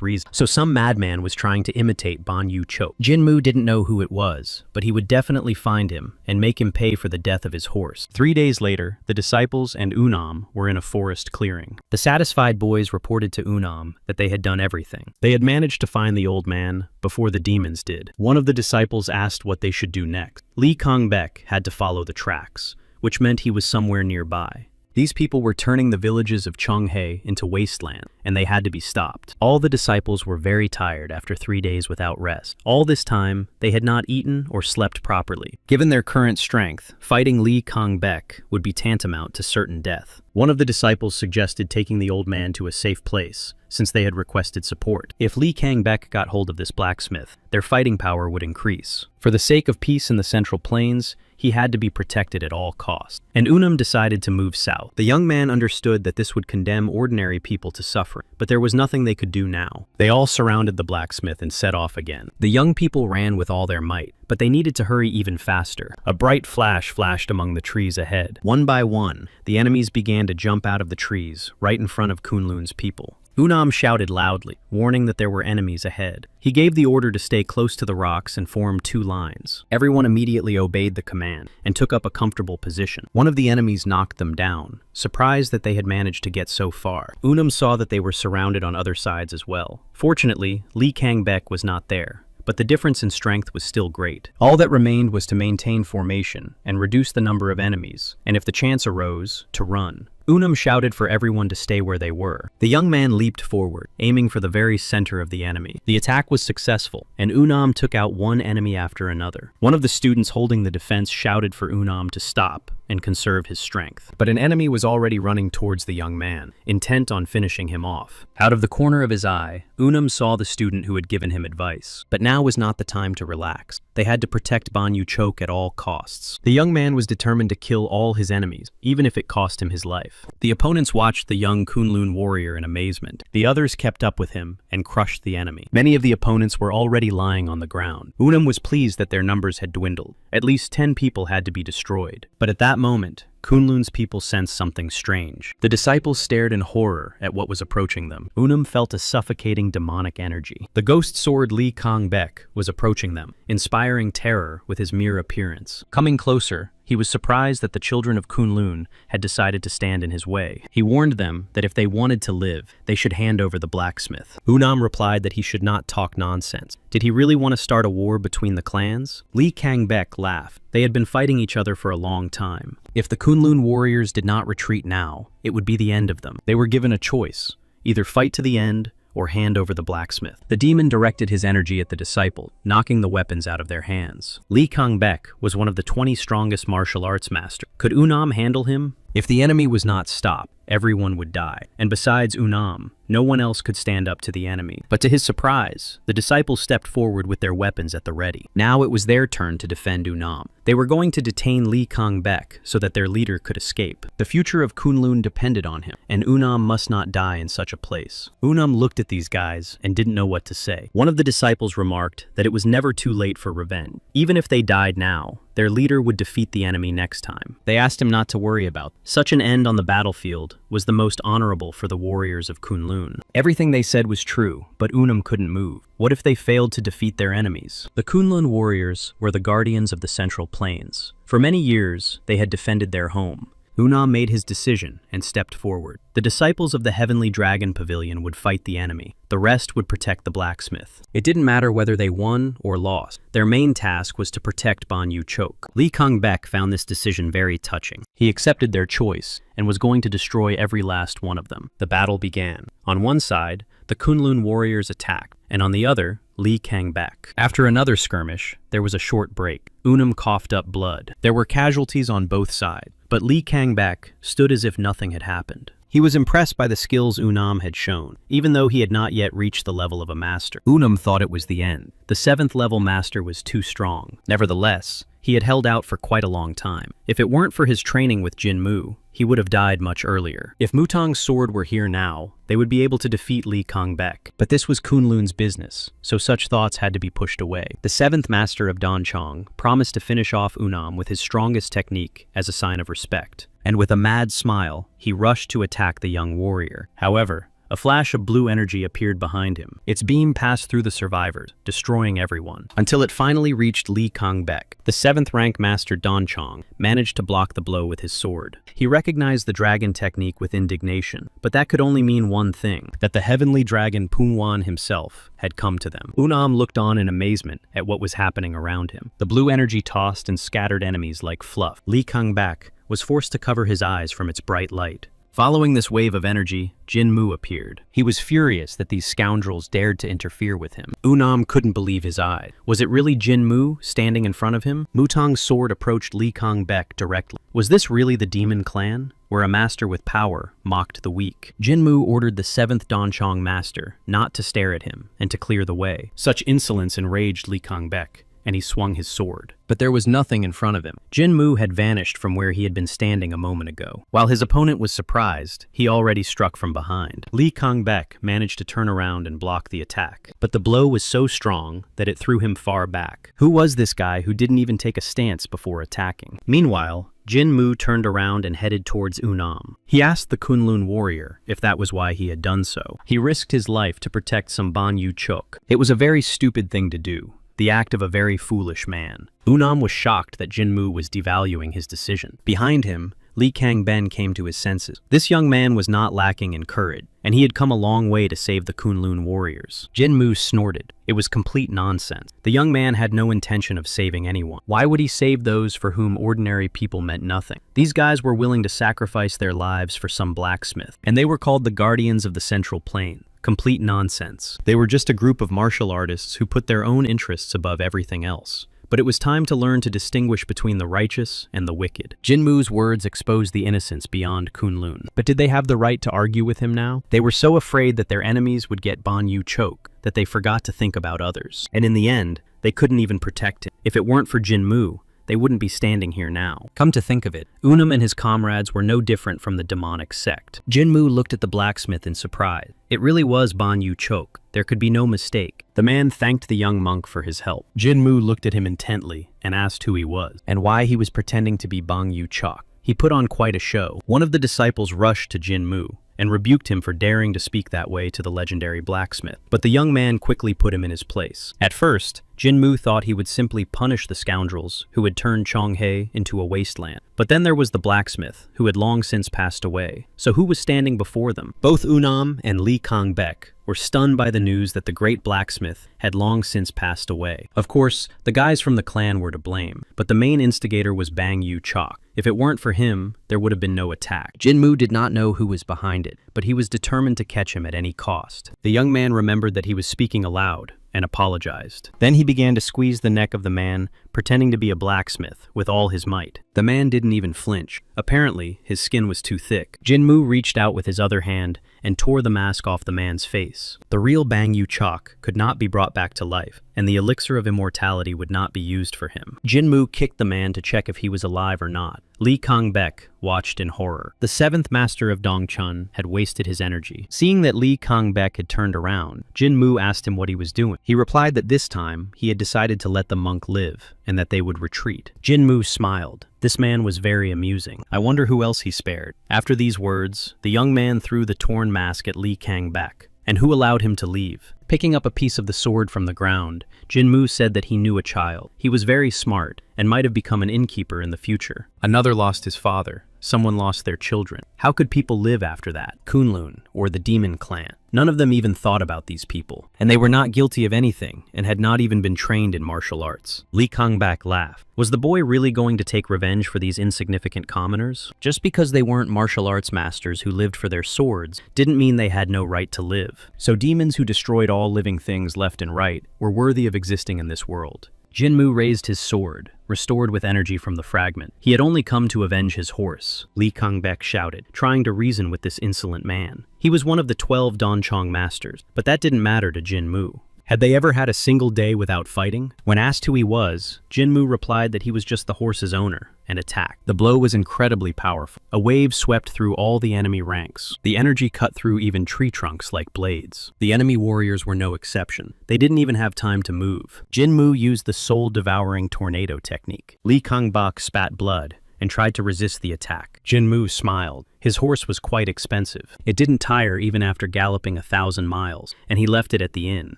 reason, so some madman was trying to imitate Ban Yu-chok. Jinmu didn't know who it was, but he would definitely find him and make him pay for the death of his horse. 3 days later, the disciples and Unam were in a forest clearing. The satisfied boys reported to Unam that they had done everything. They had managed to find the old man before the demons did. One of the disciples asked what they should do next. Lee Kang-bak had to follow the tracks, which meant he was somewhere nearby. These people were turning the villages of Cheonghae into wasteland, and they had to be stopped. All the disciples were very tired after 3 days without rest. All this time, they had not eaten or slept properly. Given their current strength, fighting Lee Kang-bak would be tantamount to certain death. One of the disciples suggested taking the old man to a safe place, since they had requested support. If Lee Kang-bak got hold of this blacksmith, their fighting power would increase. For the sake of peace in the Central Plains, he had to be protected at all costs. And Unam decided to move south. The young man understood that this would condemn ordinary people to suffering, but there was nothing they could do now. They all surrounded the blacksmith and set off again. The young people ran with all their might, but they needed to hurry even faster. A bright flash flashed among the trees ahead. One by one, the enemies began to jump out of the trees, right in front of Kunlun's people. Unam shouted loudly, warning that there were enemies ahead. He gave the order to stay close to the rocks and form 2 lines. Everyone immediately obeyed the command and took up a comfortable position. One of the enemies knocked them down, surprised that they had managed to get so far. Unam saw that they were surrounded on other sides as well. Fortunately, Lee Kang-bak was not there, but the difference in strength was still great. All that remained was to maintain formation and reduce the number of enemies, and if the chance arose, to run. Unam shouted for everyone to stay where they were. The young man leaped forward, aiming for the very center of the enemy. The attack was successful, and Unam took out one enemy after another. One of the students holding the defense shouted for Unam to stop and conserve his strength. But an enemy was already running towards the young man, intent on finishing him off. Out of the corner of his eye, Unam saw the student who had given him advice. But now was not the time to relax. They had to protect Banyu Chok at all costs. The young man was determined to kill all his enemies, even if it cost him his life. The opponents watched the young Kunlun warrior in amazement. The others kept up with him and crushed the enemy. Many of the opponents were already lying on the ground. Unam was pleased that their numbers had dwindled. At least 10 people had to be destroyed. But at that moment, Kunlun's people sensed something strange. The disciples stared in horror at what was approaching them. Unam felt a suffocating demonic energy. The ghost sword Li Kangbek was approaching them, inspiring terror with his mere appearance. Coming closer, he was surprised that the children of Kunlun had decided to stand in his way. He warned them that if they wanted to live, they should hand over the blacksmith. Unam replied that he should not talk nonsense. Did he really want to start a war between the clans? Li Kangbek laughed. They had been fighting each other for a long time. If the Kunlun warriors did not retreat now, it would be the end of them. They were given a choice: either fight to the end or hand over the blacksmith. The demon directed his energy at the disciple, knocking the weapons out of their hands. Li Kangbek was one of the 20 strongest martial arts masters. Could Unam handle him? If the enemy was not stopped, everyone would die. And besides Unam, no one else could stand up to the enemy. But to his surprise, the disciples stepped forward with their weapons at the ready. Now it was their turn to defend Unam. They were going to detain Li Kangbek so that their leader could escape. The future of Kunlun depended on him, and Unam must not die in such a place. Unam looked at these guys and didn't know what to say. One of the disciples remarked that it was never too late for revenge. Even if they died now, their leader would defeat the enemy next time. They asked him not to worry about. Such an end on the battlefield was the most honorable for the warriors of Kunlun. Everything they said was true, but Unam couldn't move. What if they failed to defeat their enemies? The Kunlun warriors were the guardians of the Central Plains. For many years, they had defended their home. Unam made his decision and stepped forward. The disciples of the Heavenly Dragon Pavilion would fight the enemy. The rest would protect the blacksmith. It didn't matter whether they won or lost. Their main task was to protect Banyu Chok. Li Kangbek found this decision very touching. He accepted their choice and was going to destroy every last one of them. The battle began. On one side, the Kunlun warriors attacked, and on the other, Li Kangbek. After another skirmish, there was a short break. Unam coughed up blood. There were casualties on both sides, but Li Kangbek stood as if nothing had happened. He was impressed by the skills Unam had shown, even though he had not yet reached the level of a master. Unam thought it was the end. The 7th level master was too strong. Nevertheless, he had held out for quite a long time. If it weren't for his training with Jinmu, he would have died much earlier. If Mutang's sword were here now, they would be able to defeat Li Kangbek. But this was Kunlun's business, so such thoughts had to be pushed away. The 7th master of Danchong promised to finish off Unam with his strongest technique as a sign of respect. And with a mad smile, he rushed to attack the young warrior. However, a flash of blue energy appeared behind him. Its beam passed through the survivors, destroying everyone, until it finally reached Li Kangbek. The 7th rank master Danchong managed to block the blow with his sword. He recognized the dragon technique with indignation, but that could only mean one thing: that the heavenly dragon Punwan himself had come to them. Unam looked on in amazement at what was happening around him. The blue energy tossed and scattered enemies like fluff. Li Kangbek was forced to cover his eyes from its bright light. Following this wave of energy, Jinmu appeared. He was furious that these scoundrels dared to interfere with him. Unam couldn't believe his eyes. Was it really Jinmu standing in front of him? Mutang's sword approached Li Kangbek directly. Was this really the demon clan, where a master with power mocked the weak? Jinmu ordered the 7th Danchong master not to stare at him and to clear the way. Such insolence enraged Li Kangbek, and he swung his sword. But there was nothing in front of him. Jinmu had vanished from where he had been standing a moment ago. While his opponent was surprised, he already struck from behind. Li Kangbek managed to turn around and block the attack, but the blow was so strong that it threw him far back. Who was this guy who didn't even take a stance before attacking? Meanwhile, Jinmu turned around and headed towards Unam. He asked the Kunlun warrior if that was why he had done so. He risked his life to protect some Banyu Chok. It was a very stupid thing to do, the act of a very foolish man. Unam was shocked that Jinmu was devaluing his decision. Behind him, Li Kangben came to his senses. This young man was not lacking in courage, and he had come a long way to save the Kunlun warriors. Jinmu snorted. It was complete nonsense. The young man had no intention of saving anyone. Why would he save those for whom ordinary people meant nothing? These guys were willing to sacrifice their lives for some blacksmith, and they were called the Guardians of the Central Plain. Complete nonsense. They were just a group of martial artists who put their own interests above everything else. But it was time to learn to distinguish between the righteous and the wicked. Jinmu's words exposed the innocents beyond Kunlun. But did they have the right to argue with him now? They were so afraid that their enemies would get Banyu choke that they forgot to think about others. And in the end, they couldn't even protect him. If it weren't for Jinmu, they wouldn't be standing here now. Come to think of it, Unam and his comrades were no different from the demonic sect. Jinmu looked at the blacksmith in surprise. It really was Banyu choke. There could be no mistake. The man thanked the young monk for his help. Jinmu looked at him intently and asked who he was and why he was pretending to be Banyu Chok. He put on quite a show. One of the disciples rushed to Jinmu and rebuked him for daring to speak that way to the legendary blacksmith. But the young man quickly put him in his place. At first, Jinmu thought he would simply punish the scoundrels who had turned Chonghae into a wasteland. But then there was the blacksmith, who had long since passed away. So who was standing before them? Both Unam and Li Kangbek were stunned by the news that the great blacksmith had long since passed away. Of course, the guys from the clan were to blame, but the main instigator was Bang Yu Chok. If it weren't for him, there would have been no attack. Jinmu did not know who was behind it, but he was determined to catch him at any cost. The young man remembered that he was speaking aloud and apologized. Then he began to squeeze the neck of the man, pretending to be a blacksmith, with all his might. The man didn't even flinch. Apparently, his skin was too thick. Jinmu reached out with his other hand and tore the mask off the man's face. The real Bang Yu Chok could not be brought back to life, and the elixir of immortality would not be used for him. Jinmu kicked the man to check if he was alive or not. Li Kangbek watched in horror. The seventh master of Dongchun had wasted his energy. Seeing that Li Kangbek had turned around, Jinmu asked him what he was doing. He replied that this time he had decided to let the monk live and that they would retreat. Jinmu smiled. This man was very amusing. I wonder who else he spared. After these words, the young man threw the torn mask at Li Kangbek. And who allowed him to leave? Picking up a piece of the sword from the ground, Jinmu said that he knew a child. He was very smart and might have become an innkeeper in the future. Another lost his father. Someone lost their children. How could people live after that? Kunlun, or the demon clan. None of them even thought about these people, and they were not guilty of anything and had not even been trained in martial arts. Li Kangbek laughed. Was the boy really going to take revenge for these insignificant commoners? Just because they weren't martial arts masters who lived for their swords didn't mean they had no right to live. So demons who destroyed all living things left and right were worthy of existing in this world. Jinmu raised his sword, restored with energy from the fragment. He had only come to avenge his horse, Li Kangbek shouted, trying to reason with this insolent man. He was one of the 12 Donchong masters, but that didn't matter to Jinmu. Had they ever had a single day without fighting? When asked who he was, Jinmu replied that he was just the horse's owner, and attacked. The blow was incredibly powerful. A wave swept through all the enemy ranks. The energy cut through even tree trunks like blades. The enemy warriors were no exception. They didn't even have time to move. Jinmu used the soul-devouring tornado technique. Li Kangbek spat blood and tried to resist the attack. Jinmu smiled. His horse was quite expensive. It didn't tire even after galloping 1,000 miles, and he left it at the inn.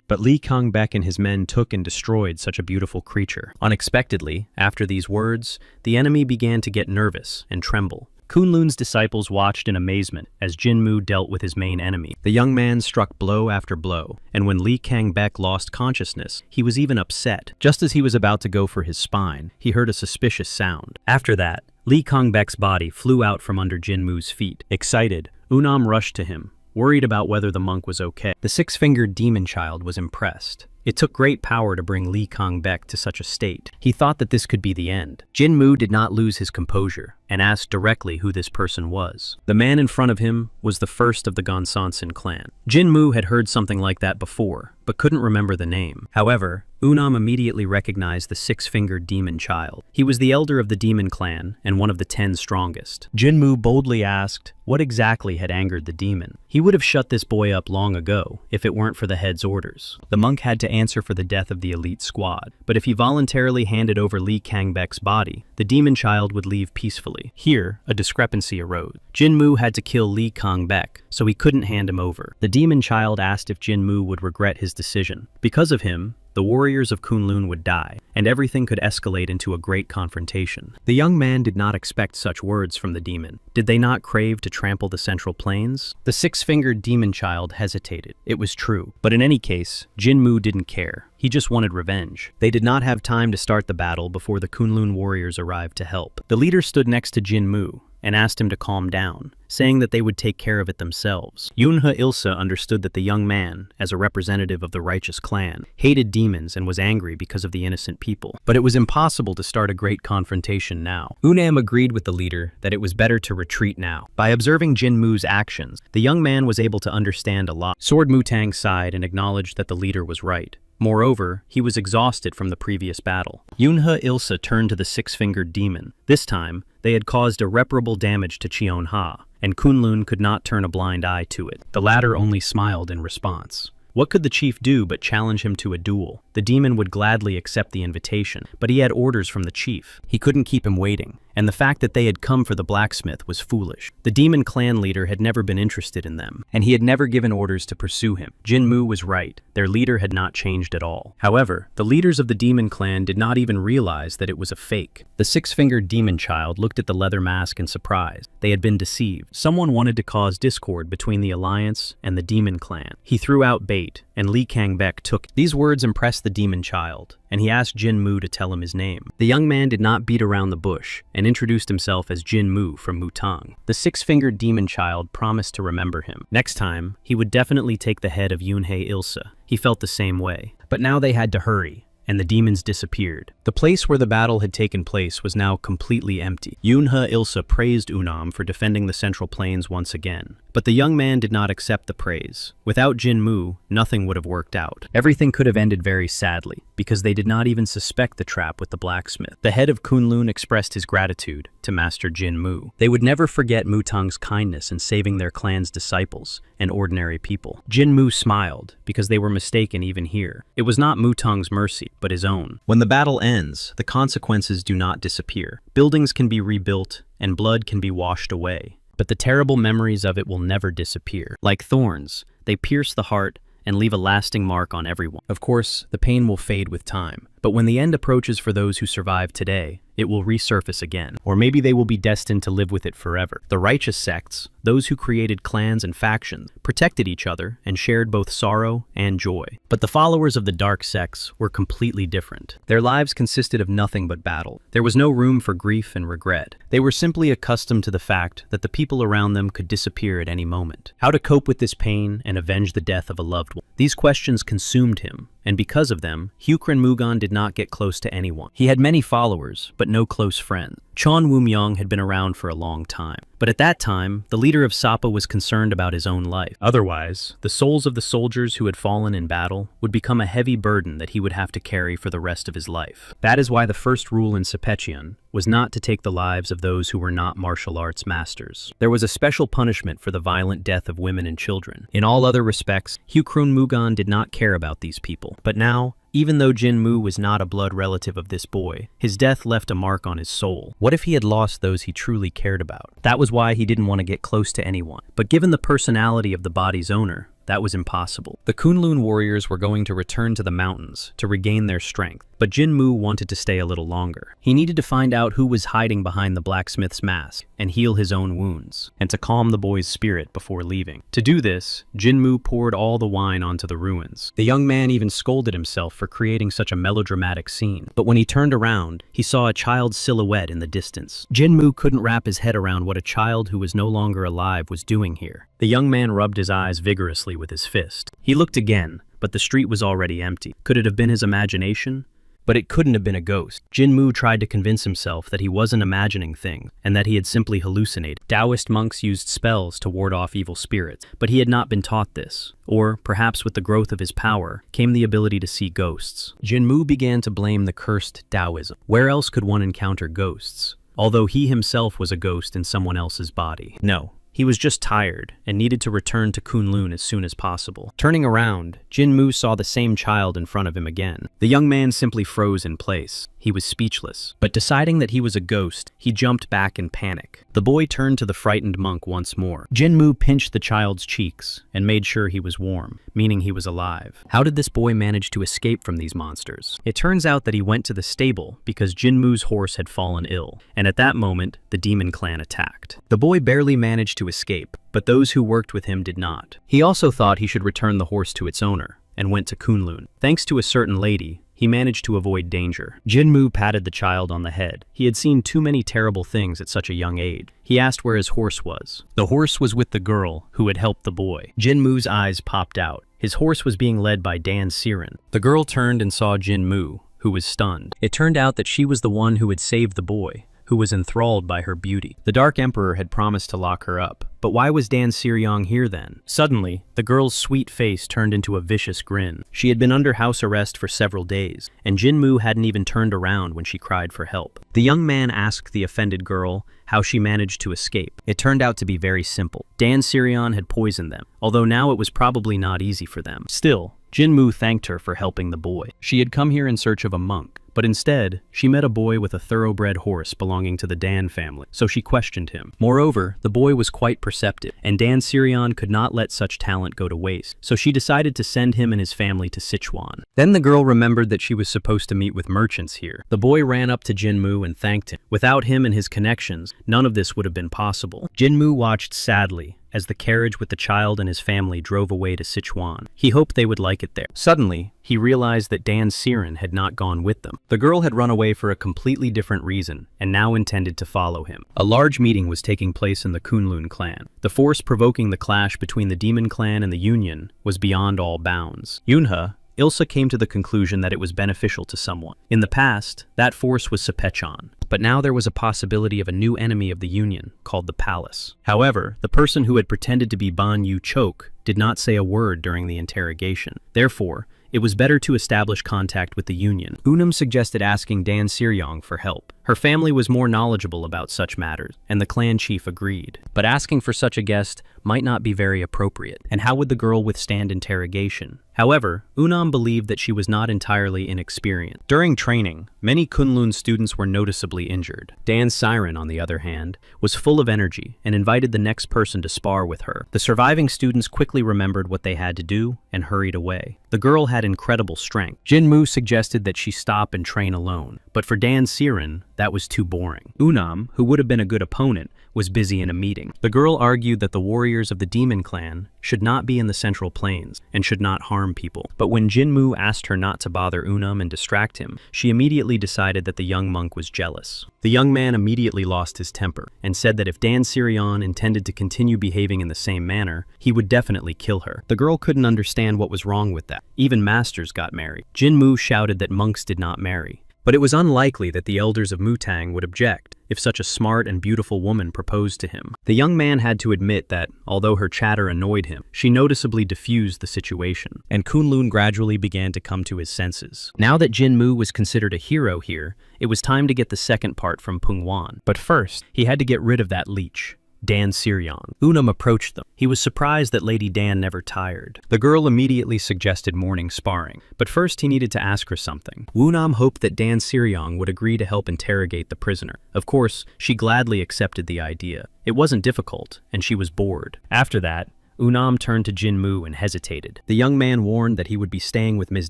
But Li Kangbek and his men took and destroyed such a beautiful creature. Unexpectedly, after these words, the enemy began to get nervous and tremble. Kunlun's disciples watched in amazement as Jinmu dealt with his main enemy. The young man struck blow after blow, and when Li Kangbek lost consciousness, he was even upset. Just as he was about to go for his spine, he heard a suspicious sound. After that, Li Kangbek's body flew out from under Jinmu's feet. Excited, Unam rushed to him, worried about whether the monk was okay. The six-fingered demon child was impressed. It took great power to bring Li Kangbek to such a state. He thought that this could be the end. Jinmu did not lose his composure and asked directly who this person was. The man in front of him was the first of the Gonsansin clan. Jinmu had heard something like that before, but couldn't remember the name. However, Unam immediately recognized the six-fingered demon child. He was the elder of the demon clan and one of the 10 strongest. Jinmu boldly asked what exactly had angered the demon. He would have shut this boy up long ago if it weren't for the head's orders. The monk had to answer for the death of the elite squad, but if he voluntarily handed over Li Kangbek's body, the demon child would leave peacefully. Here, a discrepancy arose. Jinmu had to kill Li Kangbek, so he couldn't hand him over. The demon child asked if Jinmu would regret his decision. Because of him, the warriors of Kunlun would die, and everything could escalate into a great confrontation. The young man did not expect such words from the demon. Did they not crave to trample the central plains? The six-fingered demon child hesitated. It was true. But in any case, Jinmu didn't care. He just wanted revenge. They did not have time to start the battle before the Kunlun warriors arrived to help. The leader stood next to Jinmu and asked him to calm down, saying that they would take care of it themselves. Yunhe Ilsa understood that the young man, as a representative of the righteous clan, hated demons and was angry because of the innocent people. But it was impossible to start a great confrontation now. Unam agreed with the leader that it was better to retreat now. By observing Jinmu's actions, the young man was able to understand a lot. Sword Mutang sighed and acknowledged that the leader was right. Moreover, he was exhausted from the previous battle. Yunhe Ilsa turned to the six-fingered demon. This time, they had caused irreparable damage to Cheon Ha, and Kunlun could not turn a blind eye to it. The latter only smiled in response. What could the chief do but challenge him to a duel? The demon would gladly accept the invitation, but he had orders from the chief. He couldn't keep him waiting, and the fact that they had come for the blacksmith was foolish. The demon clan leader had never been interested in them, and he had never given orders to pursue him. Jinmu was right. Their leader had not changed at all. However, the leaders of the demon clan did not even realize that it was a fake. The six-fingered demon child looked at the leather mask in surprise. They had been deceived. Someone wanted to cause discord between the alliance and the demon clan. He threw out bait, and Li Kangbek took. These words impressed the demon child, and he asked Jinmu to tell him his name. The young man did not beat around the bush, and introduced himself as Jinmu from Mutang. The six-fingered demon child promised to remember him. Next time, he would definitely take the head of Yunhe Ilsa. He felt the same way. But now they had to hurry, and the demons disappeared. The place where the battle had taken place was now completely empty. Yunhe Ilsa praised Unam for defending the central plains once again. But the young man did not accept the praise. Without Jinmu, nothing would have worked out. Everything could have ended very sadly, because they did not even suspect the trap with the blacksmith. The head of Kunlun expressed his gratitude to Master Jinmu. They would never forget Mutang's kindness in saving their clan's disciples and ordinary people. Jinmu smiled, because they were mistaken even here. It was not Mutang's mercy, but his own. When the battle ends, the consequences do not disappear. Buildings can be rebuilt, and blood can be washed away. But the terrible memories of it will never disappear. Like thorns, they pierce the heart and leave a lasting mark on everyone. Of course, the pain will fade with time, but when the end approaches for those who survive today, it will resurface again. Or maybe they will be destined to live with it forever. The righteous sects, those who created clans and factions, protected each other and shared both sorrow and joy. But the followers of the dark sects were completely different. Their lives consisted of nothing but battle. There was no room for grief and regret. They were simply accustomed to the fact that the people around them could disappear at any moment. How to cope with this pain and avenge the death of a loved one? These questions consumed him, and because of them, Hyukran Mugan did not get close to anyone. He had many followers, but no close friends. Chon Woomyong had been around for a long time. But at that time, the leader of Sapa was concerned about his own life. Otherwise, the souls of the soldiers who had fallen in battle would become a heavy burden that he would have to carry for the rest of his life. That is why the first rule in Sepecheon was not to take the lives of those who were not martial arts masters. There was a special punishment for the violent death of women and children. In all other respects, Hyukran Mugan did not care about these people. But now, even though Jinmu was not a blood relative of this boy, his death left a mark on his soul. What if he had lost those he truly cared about? That was why he didn't want to get close to anyone. But given the personality of the body's owner, that was impossible. The Kunlun warriors were going to return to the mountains to regain their strength, but Jinmu wanted to stay a little longer. He needed to find out who was hiding behind the blacksmith's mask and heal his own wounds, and to calm the boy's spirit before leaving. To do this, Jinmu poured all the wine onto the ruins. The young man even scolded himself for creating such a melodramatic scene, but when he turned around, he saw a child's silhouette in the distance. Jinmu couldn't wrap his head around what a child who was no longer alive was doing here. The young man rubbed his eyes vigorously with his fist. He looked again, but the street was already empty. Could it have been his imagination? But it couldn't have been a ghost. Jinmu tried to convince himself that he wasn't imagining things, and that he had simply hallucinated. Taoist monks used spells to ward off evil spirits, but he had not been taught this. Or, perhaps with the growth of his power, came the ability to see ghosts. Jinmu began to blame the cursed Taoism. Where else could one encounter ghosts? Although he himself was a ghost in someone else's body. No. He was just tired and needed to return to Kunlun as soon as possible. Turning around, Jinmu saw the same child in front of him again. The young man simply froze in place. He was speechless. But deciding that he was a ghost, he jumped back in panic. The boy turned to the frightened monk once more. Jinmu pinched the child's cheeks and made sure he was warm, meaning he was alive. How did this boy manage to escape from these monsters? It turns out that he went to the stable because Jinmu's horse had fallen ill, and at that moment, the demon clan attacked. The boy barely managed to escape, but those who worked with him did not. He also thought he should return the horse to its owner, and went to Kunlun. Thanks to a certain lady, he managed to avoid danger. Jinmu patted the child on the head. He had seen too many terrible things at such a young age. He asked where his horse was. The horse was with the girl who had helped the boy. Jinmu's eyes popped out. His horse was being led by Dan Siren. The girl turned and saw Jinmu, who was stunned. It turned out that she was the one who had saved the boy, who was enthralled by her beauty. The Dark Emperor had promised to lock her up, but why was Dan Siryong here then? Suddenly, the girl's sweet face turned into a vicious grin. She had been under house arrest for several days, and Jinmu hadn't even turned around when she cried for help. The young man asked the offended girl how she managed to escape. It turned out to be very simple. Dan Siryon had poisoned them, although now it was probably not easy for them. Still, Jinmu thanked her for helping the boy. She had come here in search of a monk, but instead, she met a boy with a thoroughbred horse belonging to the Dan family, so she questioned him. Moreover, the boy was quite perceptive, and Dan Siryon could not let such talent go to waste, so she decided to send him and his family to Sichuan. Then the girl remembered that she was supposed to meet with merchants here. The boy ran up to Jinmu and thanked him. Without him and his connections, none of this would have been possible. Jinmu watched sadly as the carriage with the child and his family drove away to Sichuan. He hoped they would like it there. Suddenly, he realized that Dan Siren had not gone with them. The girl had run away for a completely different reason, and now intended to follow him. A large meeting was taking place in the Kunlun clan. The force provoking the clash between the Demon Clan and the Union was beyond all bounds. Yunhe, Ilsa came to the conclusion that it was beneficial to someone. In the past, that force was Sepechon, but now there was a possibility of a new enemy of the Union, called the Palace. However, the person who had pretended to be Ban Yu Chok did not say a word during the interrogation. Therefore, it was better to establish contact with the Union. Unam suggested asking Dan Siryong for help. Her family was more knowledgeable about such matters, and the clan chief agreed. But asking for such a guest might not be very appropriate, and how would the girl withstand interrogation? However, Unam believed that she was not entirely inexperienced. During training, many Kunlun students were noticeably injured. Dan Siren, on the other hand, was full of energy and invited the next person to spar with her. The surviving students quickly remembered what they had to do and hurried away. The girl had incredible strength. Jinmu suggested that she stop and train alone, but for Dan Siren, that was too boring. Unam, who would have been a good opponent, was busy in a meeting. The girl argued that the warriors of the Demon Clan should not be in the Central Plains and should not harm people. But when Jinmu asked her not to bother Unam and distract him, she immediately decided that the young monk was jealous. The young man immediately lost his temper and said that if Dan Siryon intended to continue behaving in the same manner, he would definitely kill her. The girl couldn't understand what was wrong with that. Even masters got married. Jinmu shouted that monks did not marry. But it was unlikely that the elders of Mutang would object if such a smart and beautiful woman proposed to him. The young man had to admit that, although her chatter annoyed him, she noticeably diffused the situation, and Kunlun gradually began to come to his senses. Now that Jinmu was considered a hero here, it was time to get the second part from Pungwan. But first, he had to get rid of that leech, Dan Siryong. Unam approached them. He was surprised that Lady Dan never tired. The girl immediately suggested morning sparring, but first he needed to ask her something. Unam hoped that Dan Siryong would agree to help interrogate the prisoner. Of course, she gladly accepted the idea. It wasn't difficult, and she was bored. After that, Unam turned to Jinmu and hesitated. The young man warned that he would be staying with Ms.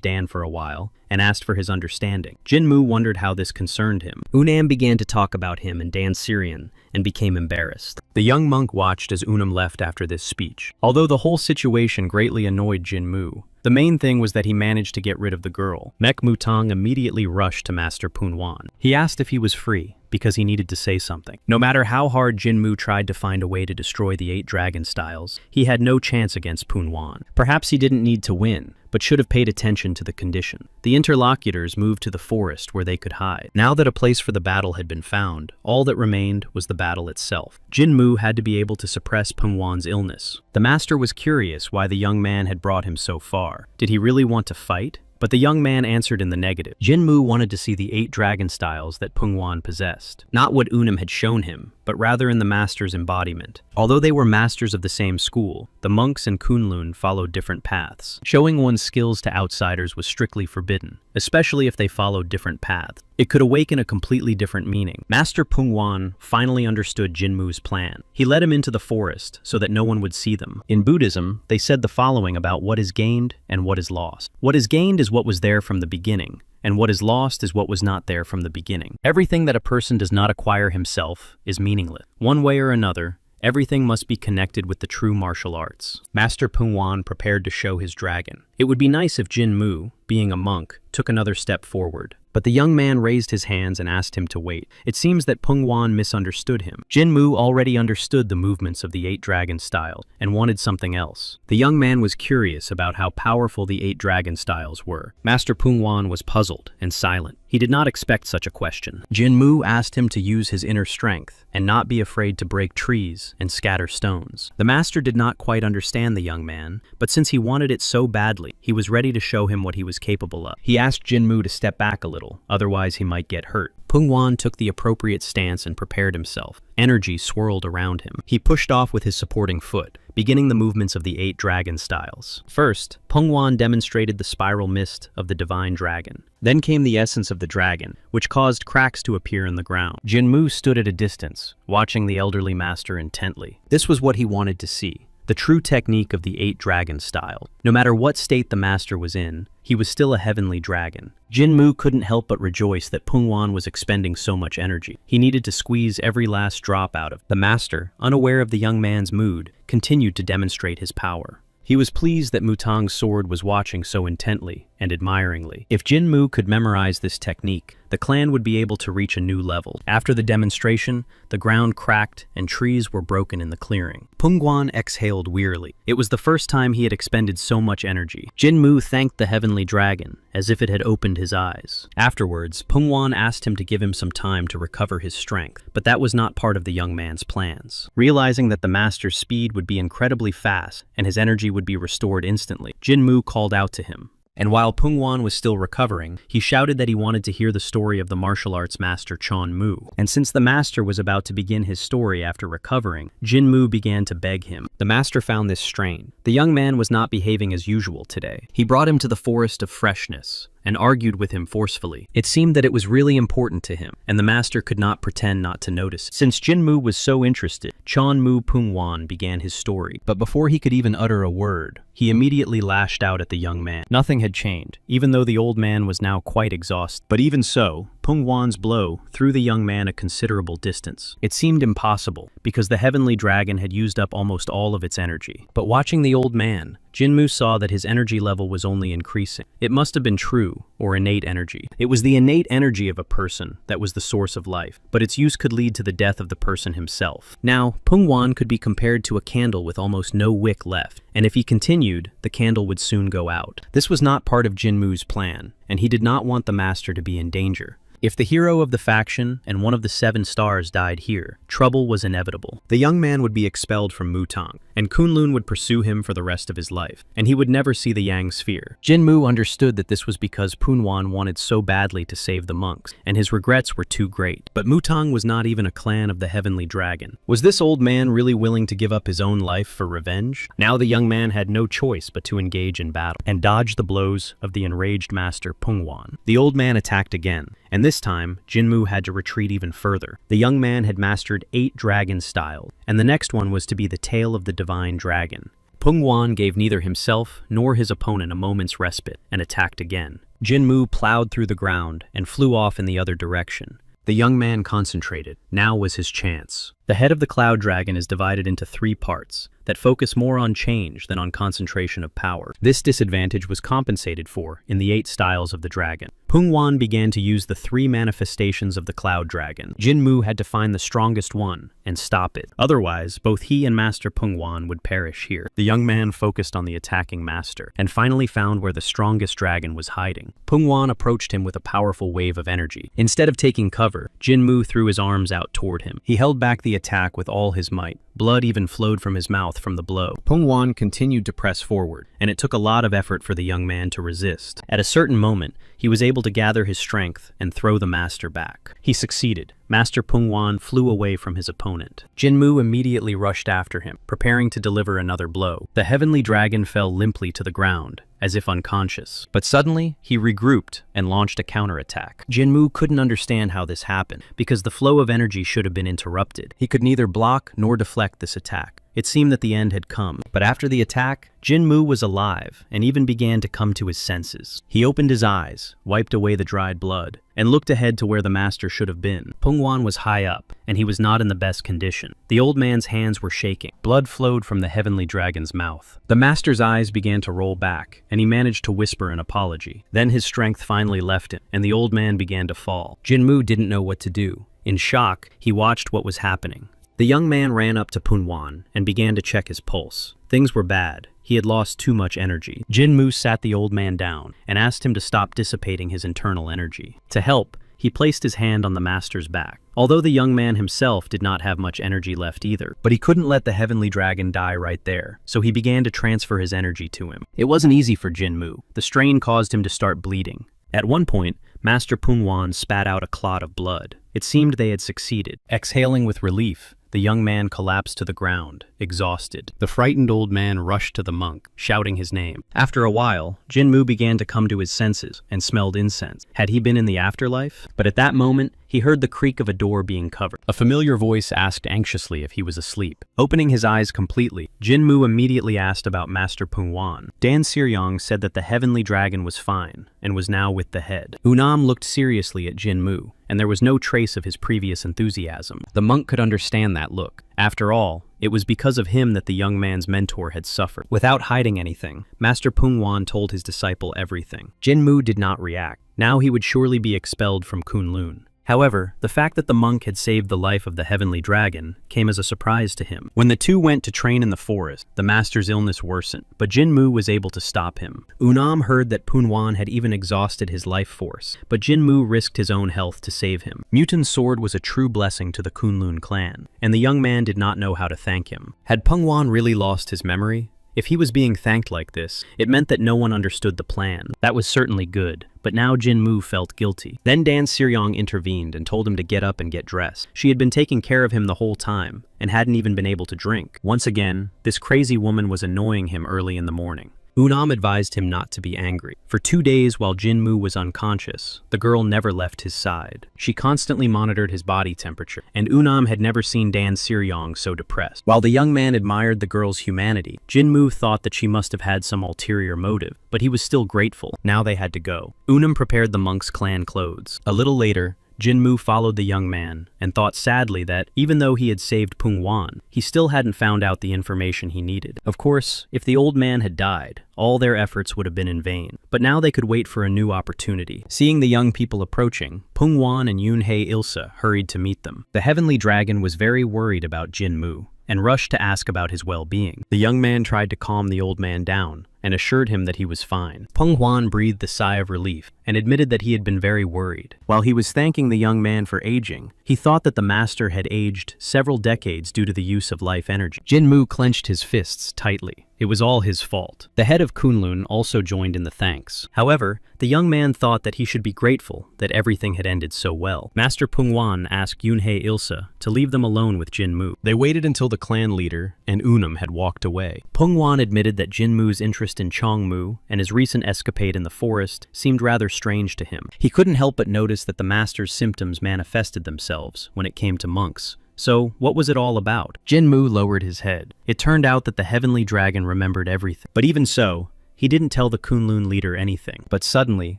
Dan for a while, and asked for his understanding. Jinmu wondered how this concerned him. Unam began to talk about him and Dan Siryon, and became embarrassed. The young monk watched as Unam left after this speech. Although the whole situation greatly annoyed Jinmu, the main thing was that he managed to get rid of the girl. Mek Mutang immediately rushed to Master Punwan. He asked if he was free, because he needed to say something. No matter how hard Jinmu tried to find a way to destroy the 8 dragon styles, he had no chance against Punwan. Perhaps he didn't need to win, but should have paid attention to the condition. The interlocutors moved to the forest where they could hide. Now that a place for the battle had been found, all that remained was the battle itself. Jinmu had to be able to suppress Pungwan's illness. The master was curious why the young man had brought him so far. Did he really want to fight? But the young man answered in the negative. Jinmu wanted to see the 8 dragon styles that Pungwan possessed. Not what Unam had shown him, but rather in the master's embodiment. Although they were masters of the same school, the monks and Kunlun followed different paths. Showing one's skills to outsiders was strictly forbidden, especially if they followed different paths. It could awaken a completely different meaning. Master Pungwan finally understood Jinmu's plan. He led him into the forest so that no one would see them. In Buddhism, they said the following about what is gained and what is lost. What is gained is what was there from the beginning, and what is lost is what was not there from the beginning. Everything that a person does not acquire himself is meaningless. One way or another, everything must be connected with the true martial arts. Master Pungwan prepared to show his dragon. It would be nice if Jinmu, being a monk, took another step forward. But the young man raised his hands and asked him to wait. It seems that Pungwan misunderstood him. Jinmu already understood the movements of the 8 dragon style and wanted something else. The young man was curious about how powerful the 8 dragon styles were. Master Pungwan was puzzled and silent. He did not expect such a question. Jinmu asked him to use his inner strength and not be afraid to break trees and scatter stones. The master did not quite understand the young man, but since he wanted it so badly, he was ready to show him what he was capable of. He asked Jinmu to step back a little, otherwise he might get hurt. Pungwan took the appropriate stance and prepared himself. Energy swirled around him. He pushed off with his supporting foot, beginning the movements of the 8 dragon styles. First, Pungwan demonstrated the spiral mist of the divine dragon. Then came the essence of the dragon, which caused cracks to appear in the ground. Jinmu stood at a distance, watching the elderly master intently. This was what he wanted to see. The true technique of the 8 dragon style. No matter what state the master was in, he was still a heavenly dragon. Jinmu couldn't help but rejoice that Pungwan was expending so much energy. He needed to squeeze every last drop out of it. The master, unaware of the young man's mood, continued to demonstrate his power. He was pleased that Mutang's sword was watching so intently and admiringly. If Jinmu could memorize this technique, the clan would be able to reach a new level. After the demonstration, the ground cracked and trees were broken in the clearing. Pungwan exhaled wearily. It was the first time he had expended so much energy. Jinmu thanked the heavenly dragon, as if it had opened his eyes. Afterwards, Pungwan asked him to give him some time to recover his strength, but that was not part of the young man's plans. Realizing that the master's speed would be incredibly fast and his energy would be restored instantly, Jinmu called out to him. And while Pungwan was still recovering, he shouted that he wanted to hear the story of the martial arts master Cheon. And since the master was about to begin his story after recovering, Jinmu began to beg him. The master found this strange. The young man was not behaving as usual today. He brought him to the forest of freshness and argued with him forcefully. It seemed that it was really important to him, and the master could not pretend not to notice. Since Jinmu was so interested, Cheon Pungwan began his story. But before he could even utter a word, he immediately lashed out at the young man. Nothing had changed, even though the old man was now quite exhausted. But even so, Pungwan's blow threw the young man a considerable distance. It seemed impossible, because the heavenly dragon had used up almost all of its energy. But watching the old man, Jinmu saw that his energy level was only increasing. It must have been true, or innate energy. It was the innate energy of a person that was the source of life, but its use could lead to the death of the person himself. Now, Pungwan could be compared to a candle with almost no wick left, and if he continued, the candle would soon go out. This was not part of Jinmu's plan, and he did not want the master to be in danger. If the hero of the faction and one of the 7 stars died here, trouble was inevitable. The young man would be expelled from Mutang, and Kunlun would pursue him for the rest of his life, and he would never see the Yang Sphere. Jinmu understood that this was because Pungwan wanted so badly to save the monks, and his regrets were too great. But Mutang was not even a clan of the Heavenly Dragon. Was this old man really willing to give up his own life for revenge? Now the young man had no choice but to engage in battle, and dodge the blows of the enraged master Pungwan. The old man attacked again, and this time, Jinmu had to retreat even further. The young man had mastered 8 dragon styles, and the next one was to be the tail of the divine dragon. Pungwan gave neither himself nor his opponent a moment's respite, and attacked again. Jinmu plowed through the ground and flew off in the other direction. The young man concentrated. Now was his chance. The head of the cloud dragon is divided into 3 parts that focus more on change than on concentration of power. This disadvantage was compensated for in the 8 styles of the dragon. Pungwan began to use the 3 manifestations of the cloud dragon. Jinmu had to find the strongest one and stop it. Otherwise, both he and Master Pungwan would perish here. The young man focused on the attacking master and finally found where the strongest dragon was hiding. Pungwan approached him with a powerful wave of energy. Instead of taking cover, Jinmu threw his arms out toward him. He held back the attack with all his might. Blood even flowed from his mouth from the blow. Pungwan continued to press forward, and it took a lot of effort for the young man to resist. At a certain moment, he was able to gather his strength and throw the master back. He succeeded. Master Pungwan flew away from his opponent. Jinmu immediately rushed after him, preparing to deliver another blow. The heavenly dragon fell limply to the ground, as if unconscious. But suddenly, he regrouped and launched a counterattack. Jinmu couldn't understand how this happened, because the flow of energy should have been interrupted. He could neither block nor deflect this attack. It seemed that the end had come. But after the attack, Jinmu was alive and even began to come to his senses. He opened his eyes, wiped away the dried blood, and looked ahead to where the master should have been. Pungwan was high up, and he was not in the best condition. The old man's hands were shaking. Blood flowed from the heavenly dragon's mouth. The master's eyes began to roll back, and he managed to whisper an apology. Then his strength finally left him, and the old man began to fall. Jinmu didn't know what to do. In shock, he watched what was happening. The young man ran up to Pungwan and began to check his pulse. Things were bad. He had lost too much energy. Jinmu sat the old man down and asked him to stop dissipating his internal energy. To help, he placed his hand on the master's back. Although the young man himself did not have much energy left either, but he couldn't let the heavenly dragon die right there, so he began to transfer his energy to him. It wasn't easy for Jinmu. The strain caused him to start bleeding. At one point, Master Pungwan spat out a clot of blood. It seemed they had succeeded. Exhaling with relief, the young man collapsed to the ground, exhausted. The frightened old man rushed to the monk, shouting his name. After a while, Jinmu began to come to his senses and smelled incense. Had he been in the afterlife? But at that moment, he heard the creak of a door being covered. A familiar voice asked anxiously if he was asleep. Opening his eyes completely, Jinmu immediately asked about Master Pungwan. Dan Siryong said that the heavenly dragon was fine and was now with the head. Unam looked seriously at Jinmu, and there was no trace of his previous enthusiasm. The monk could understand that look. After all, it was because of him that the young man's mentor had suffered. Without hiding anything, Master Pungwan told his disciple everything. Jinmu did not react. Now he would surely be expelled from Kunlun. However, the fact that the monk had saved the life of the heavenly dragon came as a surprise to him. When the two went to train in the forest, the master's illness worsened, but Jinmu was able to stop him. Unam heard that Pungwan had even exhausted his life force, but Jinmu risked his own health to save him. Mutin's sword was a true blessing to the Kunlun clan, and the young man did not know how to thank him. Had Pungwan really lost his memory? If he was being thanked like this, it meant that no one understood the plan. That was certainly good, but now Jinmu felt guilty. Then Dan Siryong intervened and told him to get up and get dressed. She had been taking care of him the whole time, and hadn't even been able to drink. Once again, this crazy woman was annoying him early in the morning. Unam advised him not to be angry. For 2 days while Jinmu was unconscious, the girl never left his side. She constantly monitored his body temperature, and Unam had never seen Dan Siryong so depressed. While the young man admired the girl's humanity, Jinmu thought that she must have had some ulterior motive, but he was still grateful. Now they had to go. Unam prepared the monk's clan clothes. A little later, Jinmu followed the young man and thought sadly that, even though he had saved Pungwan, he still hadn't found out the information he needed. Of course, if the old man had died, all their efforts would have been in vain. But now they could wait for a new opportunity. Seeing the young people approaching, Pungwan and Yunhei Ilsa hurried to meet them. The heavenly dragon was very worried about Jinmu and rushed to ask about his well-being. The young man tried to calm the old man down and assured him that he was fine. Pungwan breathed a sigh of relief and admitted that he had been very worried. While he was thanking the young man for aging, he thought that the master had aged several decades due to the use of life energy. Jinmu clenched his fists tightly. It was all his fault. The head of Kunlun also joined in the thanks. However, the young man thought that he should be grateful that everything had ended so well. Master Pungwan asked Yunhei Ilsa to leave them alone with Jinmu. They waited until the clan leader and Unam had walked away. Pungwan admitted that Jinmu's interest in Chongmu and his recent escapade in the forest seemed rather strange to him. He couldn't help but notice that the master's symptoms manifested themselves when it came to monks. So, what was it all about? Jinmu lowered his head. It turned out that the heavenly dragon remembered everything. But even so, he didn't tell the Kunlun leader anything. But suddenly,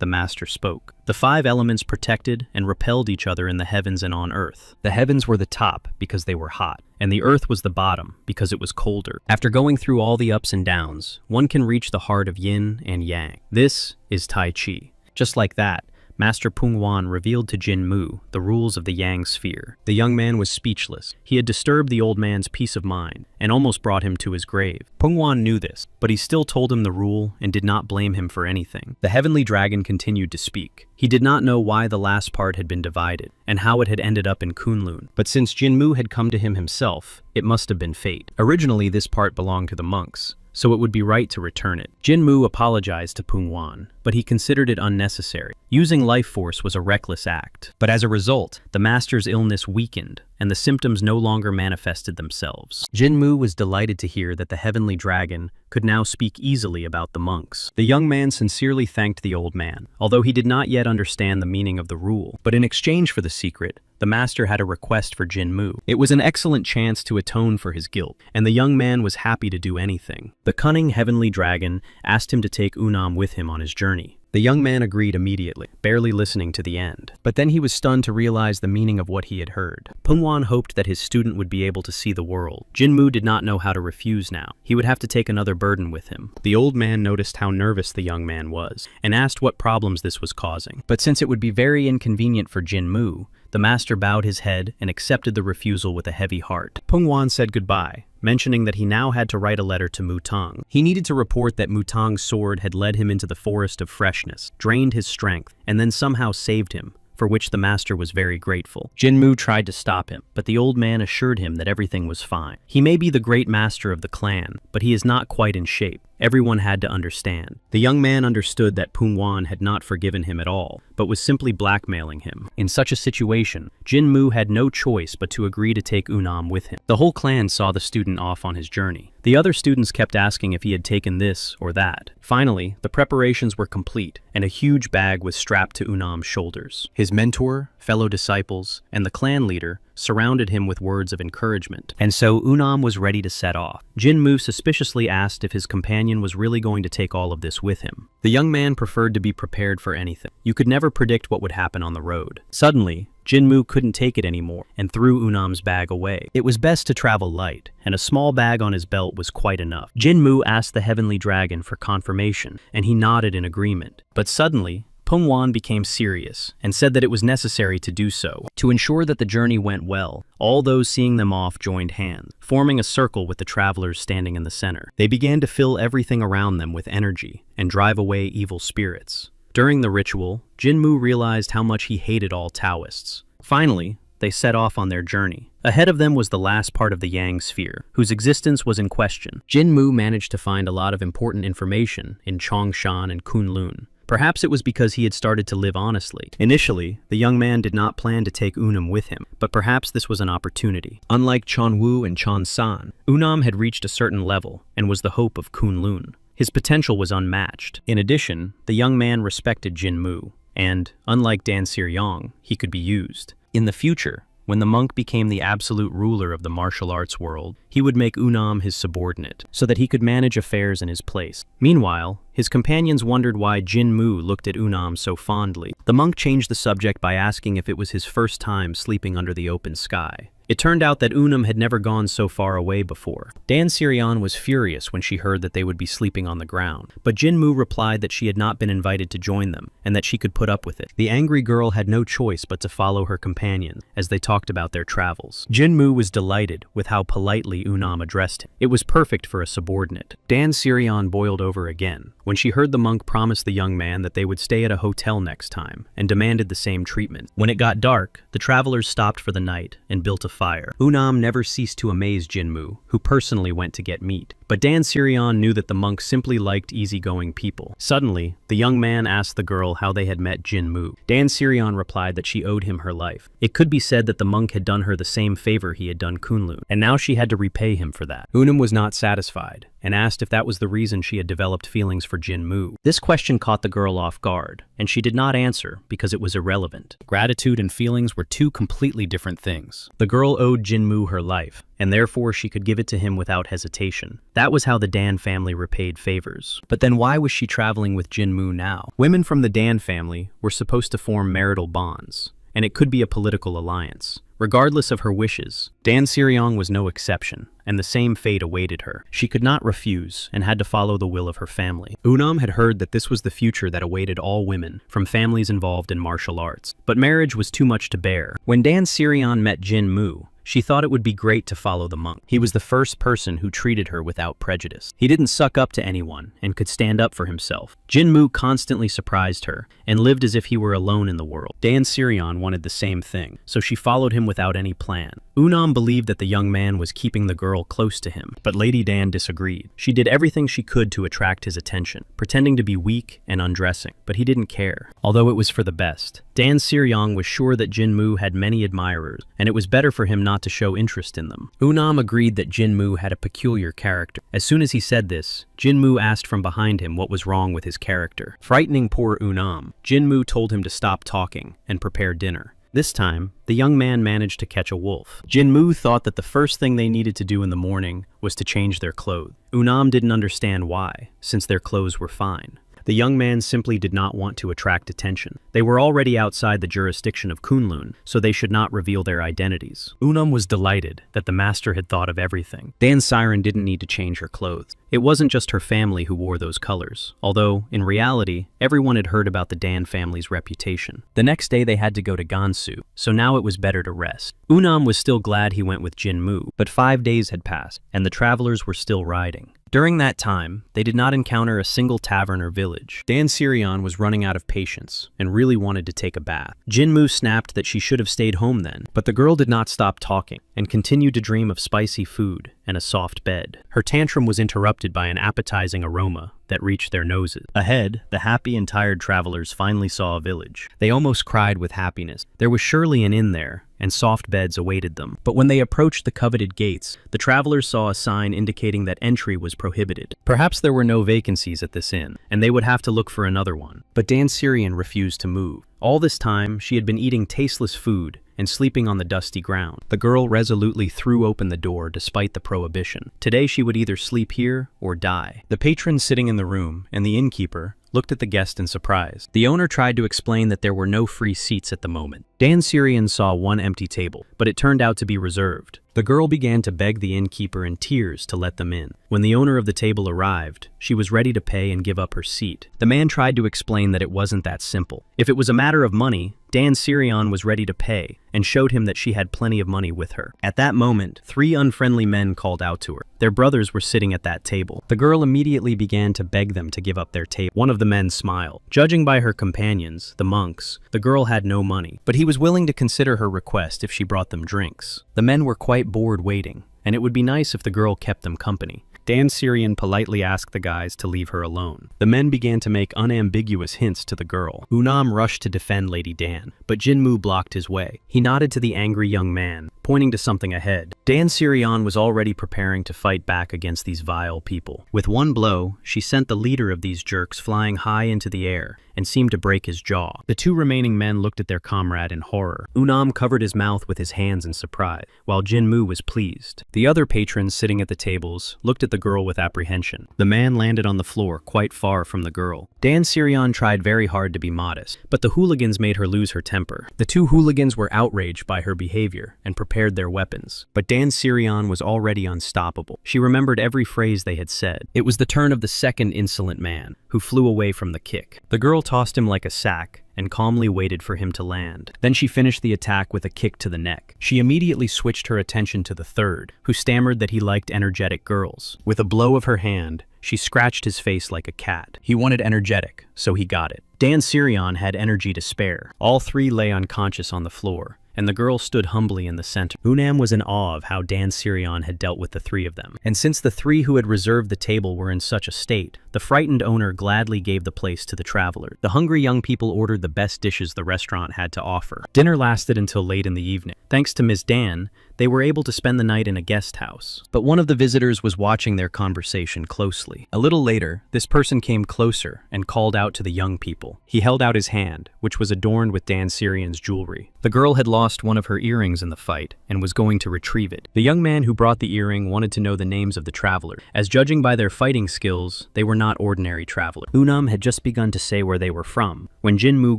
the master spoke. The 5 elements protected and repelled each other in the heavens and on earth. The heavens were the top because they were hot, and the earth was the bottom because it was colder. After going through all the ups and downs, one can reach the heart of yin and yang. This is Tai Chi. Just like that, Master Pungwan revealed to Jinmu the rules of the Yang sphere. The young man was speechless. He had disturbed the old man's peace of mind and almost brought him to his grave. Pungwan knew this, but he still told him the rule and did not blame him for anything. The heavenly dragon continued to speak. He did not know why the last part had been divided and how it had ended up in Kunlun, but since Jinmu had come to him himself, it must have been fate. Originally, this part belonged to the monks, so it would be right to return it. Jinmu apologized to Pungwan, but he considered it unnecessary. Using life force was a reckless act. But as a result, the master's illness weakened, and the symptoms no longer manifested themselves. Jinmu was delighted to hear that the heavenly dragon could now speak easily about the monks. The young man sincerely thanked the old man, although he did not yet understand the meaning of the rule. But in exchange for the secret, the master had a request for Jinmu. It was an excellent chance to atone for his guilt, and the young man was happy to do anything. The cunning heavenly dragon asked him to take Unam with him on his journey. The young man agreed immediately, barely listening to the end. But then he was stunned to realize the meaning of what he had heard. Pungwan hoped that his student would be able to see the world. Jinmu did not know how to refuse now. He would have to take another burden with him. The old man noticed how nervous the young man was, and asked what problems this was causing. But since it would be very inconvenient for Jinmu, the master bowed his head and accepted the refusal with a heavy heart. Pungwan said goodbye, mentioning that he now had to write a letter to Mutang. He needed to report that Mutang's sword had led him into the forest of freshness, drained his strength, and then somehow saved him, for which the master was very grateful. Jinmu tried to stop him, but the old man assured him that everything was fine. He may be the great master of the clan, but he is not quite in shape. Everyone had to understand. The young man understood that Pungwan had not forgiven him at all, but was simply blackmailing him. In such a situation, Jinmu had no choice but to agree to take Unam with him. The whole clan saw the student off on his journey. The other students kept asking if he had taken this or that. Finally, the preparations were complete, and a huge bag was strapped to Unam's shoulders. His mentor, fellow disciples, and the clan leader surrounded him with words of encouragement. And so Unam was ready to set off. Jinmu suspiciously asked if his companion was really going to take all of this with him. The young man preferred to be prepared for anything. You could never predict what would happen on the road. Suddenly, Jinmu couldn't take it anymore and threw Unam's bag away. It was best to travel light, and a small bag on his belt was quite enough. Jinmu asked the heavenly dragon for confirmation, and he nodded in agreement. But suddenly, Pungwan became serious and said that it was necessary to do so. To ensure that the journey went well, all those seeing them off joined hands, forming a circle with the travelers standing in the center. They began to fill everything around them with energy and drive away evil spirits. During the ritual, Jinmu realized how much he hated all Taoists. Finally, they set off on their journey. Ahead of them was the last part of the Yang sphere, whose existence was in question. Jinmu managed to find a lot of important information in Chongshan and Kunlun. Perhaps it was because he had started to live honestly. Initially, the young man did not plan to take Unam with him, but perhaps this was an opportunity. Unlike Chonwu and Chonsan, Unam had reached a certain level and was the hope of Kunlun. His potential was unmatched. In addition, the young man respected Jinmu, and, unlike Dan Siryong, he could be used. In the future, when the monk became the absolute ruler of the martial arts world, he would make Unam his subordinate, so that he could manage affairs in his place. Meanwhile, his companions wondered why Jinmu looked at Unam so fondly. The monk changed the subject by asking if it was his first time sleeping under the open sky. It turned out that Unam had never gone so far away before. Dan Sirion was furious when she heard that they would be sleeping on the ground, but Jinmu replied that she had not been invited to join them, and that she could put up with it. The angry girl had no choice but to follow her companion as they talked about their travels. Jinmu was delighted with how politely Unam addressed him. It was perfect for a subordinate. Dan Sirion boiled over again when she heard the monk promise the young man that they would stay at a hotel next time, and demanded the same treatment. When it got dark, the travelers stopped for the night and built a fire. Unam never ceased to amaze Jinmu, who personally went to get meat. But Dan Sirion knew that the monk simply liked easygoing people. Suddenly, the young man asked the girl how they had met Jinmu. Dan Sirion replied that she owed him her life. It could be said that the monk had done her the same favor he had done Kunlun, and now she had to repay him for that. Unam was not satisfied, and asked if that was the reason she had developed feelings for Jinmu. This question caught the girl off guard, and she did not answer because it was irrelevant. Gratitude and feelings were two completely different things. The girl owed Jinmu her life, and therefore she could give it to him without hesitation. That was how the Dan family repaid favors. But then why was she traveling with Jinmu now? Women from the Dan family were supposed to form marital bonds, and it could be a political alliance. Regardless of her wishes, Dan Siriong was no exception, and the same fate awaited her. She could not refuse and had to follow the will of her family. Unam had heard that this was the future that awaited all women from families involved in martial arts, but marriage was too much to bear. When Dan Sirion met Jinmu, she thought it would be great to follow the monk. He was the first person who treated her without prejudice. He didn't suck up to anyone and could stand up for himself. Jinmu constantly surprised her and lived as if he were alone in the world. Dan Sirion wanted the same thing, so she followed him without any plan. Unam believed that the young man was keeping the girl close to him, but Lady Dan disagreed. She did everything she could to attract his attention, pretending to be weak and undressing, but he didn't care, although it was for the best. Dan Siryong was sure that Jinmu had many admirers, and it was better for him not to show interest in them. Unam agreed that Jinmu had a peculiar character. As soon as he said this, Jinmu asked from behind him what was wrong with his character. Frightening poor Unam, Jinmu told him to stop talking and prepare dinner. This time, the young man managed to catch a wolf. Jinmu thought that the first thing they needed to do in the morning was to change their clothes. Unam didn't understand why, since their clothes were fine. The young man simply did not want to attract attention. They were already outside the jurisdiction of Kunlun, so they should not reveal their identities. Unam was delighted that the master had thought of everything. Dan Siren didn't need to change her clothes. It wasn't just her family who wore those colors, although, in reality, everyone had heard about the Dan family's reputation. The next day they had to go to Gansu, so now it was better to rest. Unam was still glad he went with Jinmu, but 5 days had passed, and the travelers were still riding. During that time, they did not encounter a single tavern or village. Dan Sirion was running out of patience and really wanted to take a bath. Jinmu snapped that she should have stayed home then, but the girl did not stop talking and continued to dream of spicy food and a soft bed. Her tantrum was interrupted by an appetizing aroma that reached their noses. Ahead, the happy and tired travelers finally saw a village. They almost cried with happiness. There was surely an inn there, and soft beds awaited them. But when they approached the coveted gates, the travelers saw a sign indicating that entry was prohibited. Perhaps there were no vacancies at this inn, and they would have to look for another one. But Dan Sirion refused to move. All this time, she had been eating tasteless food and sleeping on the dusty ground. The girl resolutely threw open the door despite the prohibition. Today she would either sleep here or die. The patron sitting in the room and the innkeeper looked at the guest in surprise. The owner tried to explain that there were no free seats at the moment. Dan Sirion saw one empty table, but it turned out to be reserved. The girl began to beg the innkeeper in tears to let them in. When the owner of the table arrived, she was ready to pay and give up her seat. The man tried to explain that it wasn't that simple. If it was a matter of money, Dan Sirion was ready to pay and showed him that she had plenty of money with her. At that moment, 3 unfriendly men called out to her. Their brothers were sitting at that table. The girl immediately began to beg them to give up their table. One of the men smiled. Judging by her companions, the monks, the girl had no money, but he was willing to consider her request if she brought them drinks. The men were quite bored waiting, and it would be nice if the girl kept them company. Dan Sirion politely asked the guys to leave her alone. The men began to make unambiguous hints to the girl. Unam rushed to defend Lady Dan, but Jinmu blocked his way. He nodded to the angry young man, pointing to something ahead. Dan Sirion was already preparing to fight back against these vile people. With one blow, she sent the leader of these jerks flying high into the air and seemed to break his jaw. The 2 remaining men looked at their comrade in horror. Unam covered his mouth with his hands in surprise, while Jinmu was pleased. The other patrons sitting at the tables looked at the girl with apprehension. The man landed on the floor quite far from the girl. Dan Sirion tried very hard to be modest, but the hooligans made her lose her temper. The 2 hooligans were outraged by her behavior and prepared their weapons. But Dan Sirion was already unstoppable. She remembered every phrase they had said. It was the turn of the second insolent man, who flew away from the kick. The girl tossed him like a sack and calmly waited for him to land. Then she finished the attack with a kick to the neck. She immediately switched her attention to the third, who stammered that he liked energetic girls. With a blow of her hand, she scratched his face like a cat. He wanted energetic, so he got it. Dan Sirion had energy to spare. All 3 lay unconscious on the floor, and the girl stood humbly in the center. Unam was in awe of how Dan Sirion had dealt with the 3 of them. And since the 3 who had reserved the table were in such a state, the frightened owner gladly gave the place to the traveler. The hungry young people ordered the best dishes the restaurant had to offer. Dinner lasted until late in the evening. Thanks to Ms. Dan, they were able to spend the night in a guest house. But one of the visitors was watching their conversation closely. A little later, this person came closer and called out to the young people. He held out his hand, which was adorned with Dan Sirion's jewelry. The girl had lost one of her earrings in the fight and was going to retrieve it. The young man who brought the earring wanted to know the names of the travelers, as judging by their fighting skills, they were not ordinary travelers. Unam had just begun to say where they were from, when Jinmu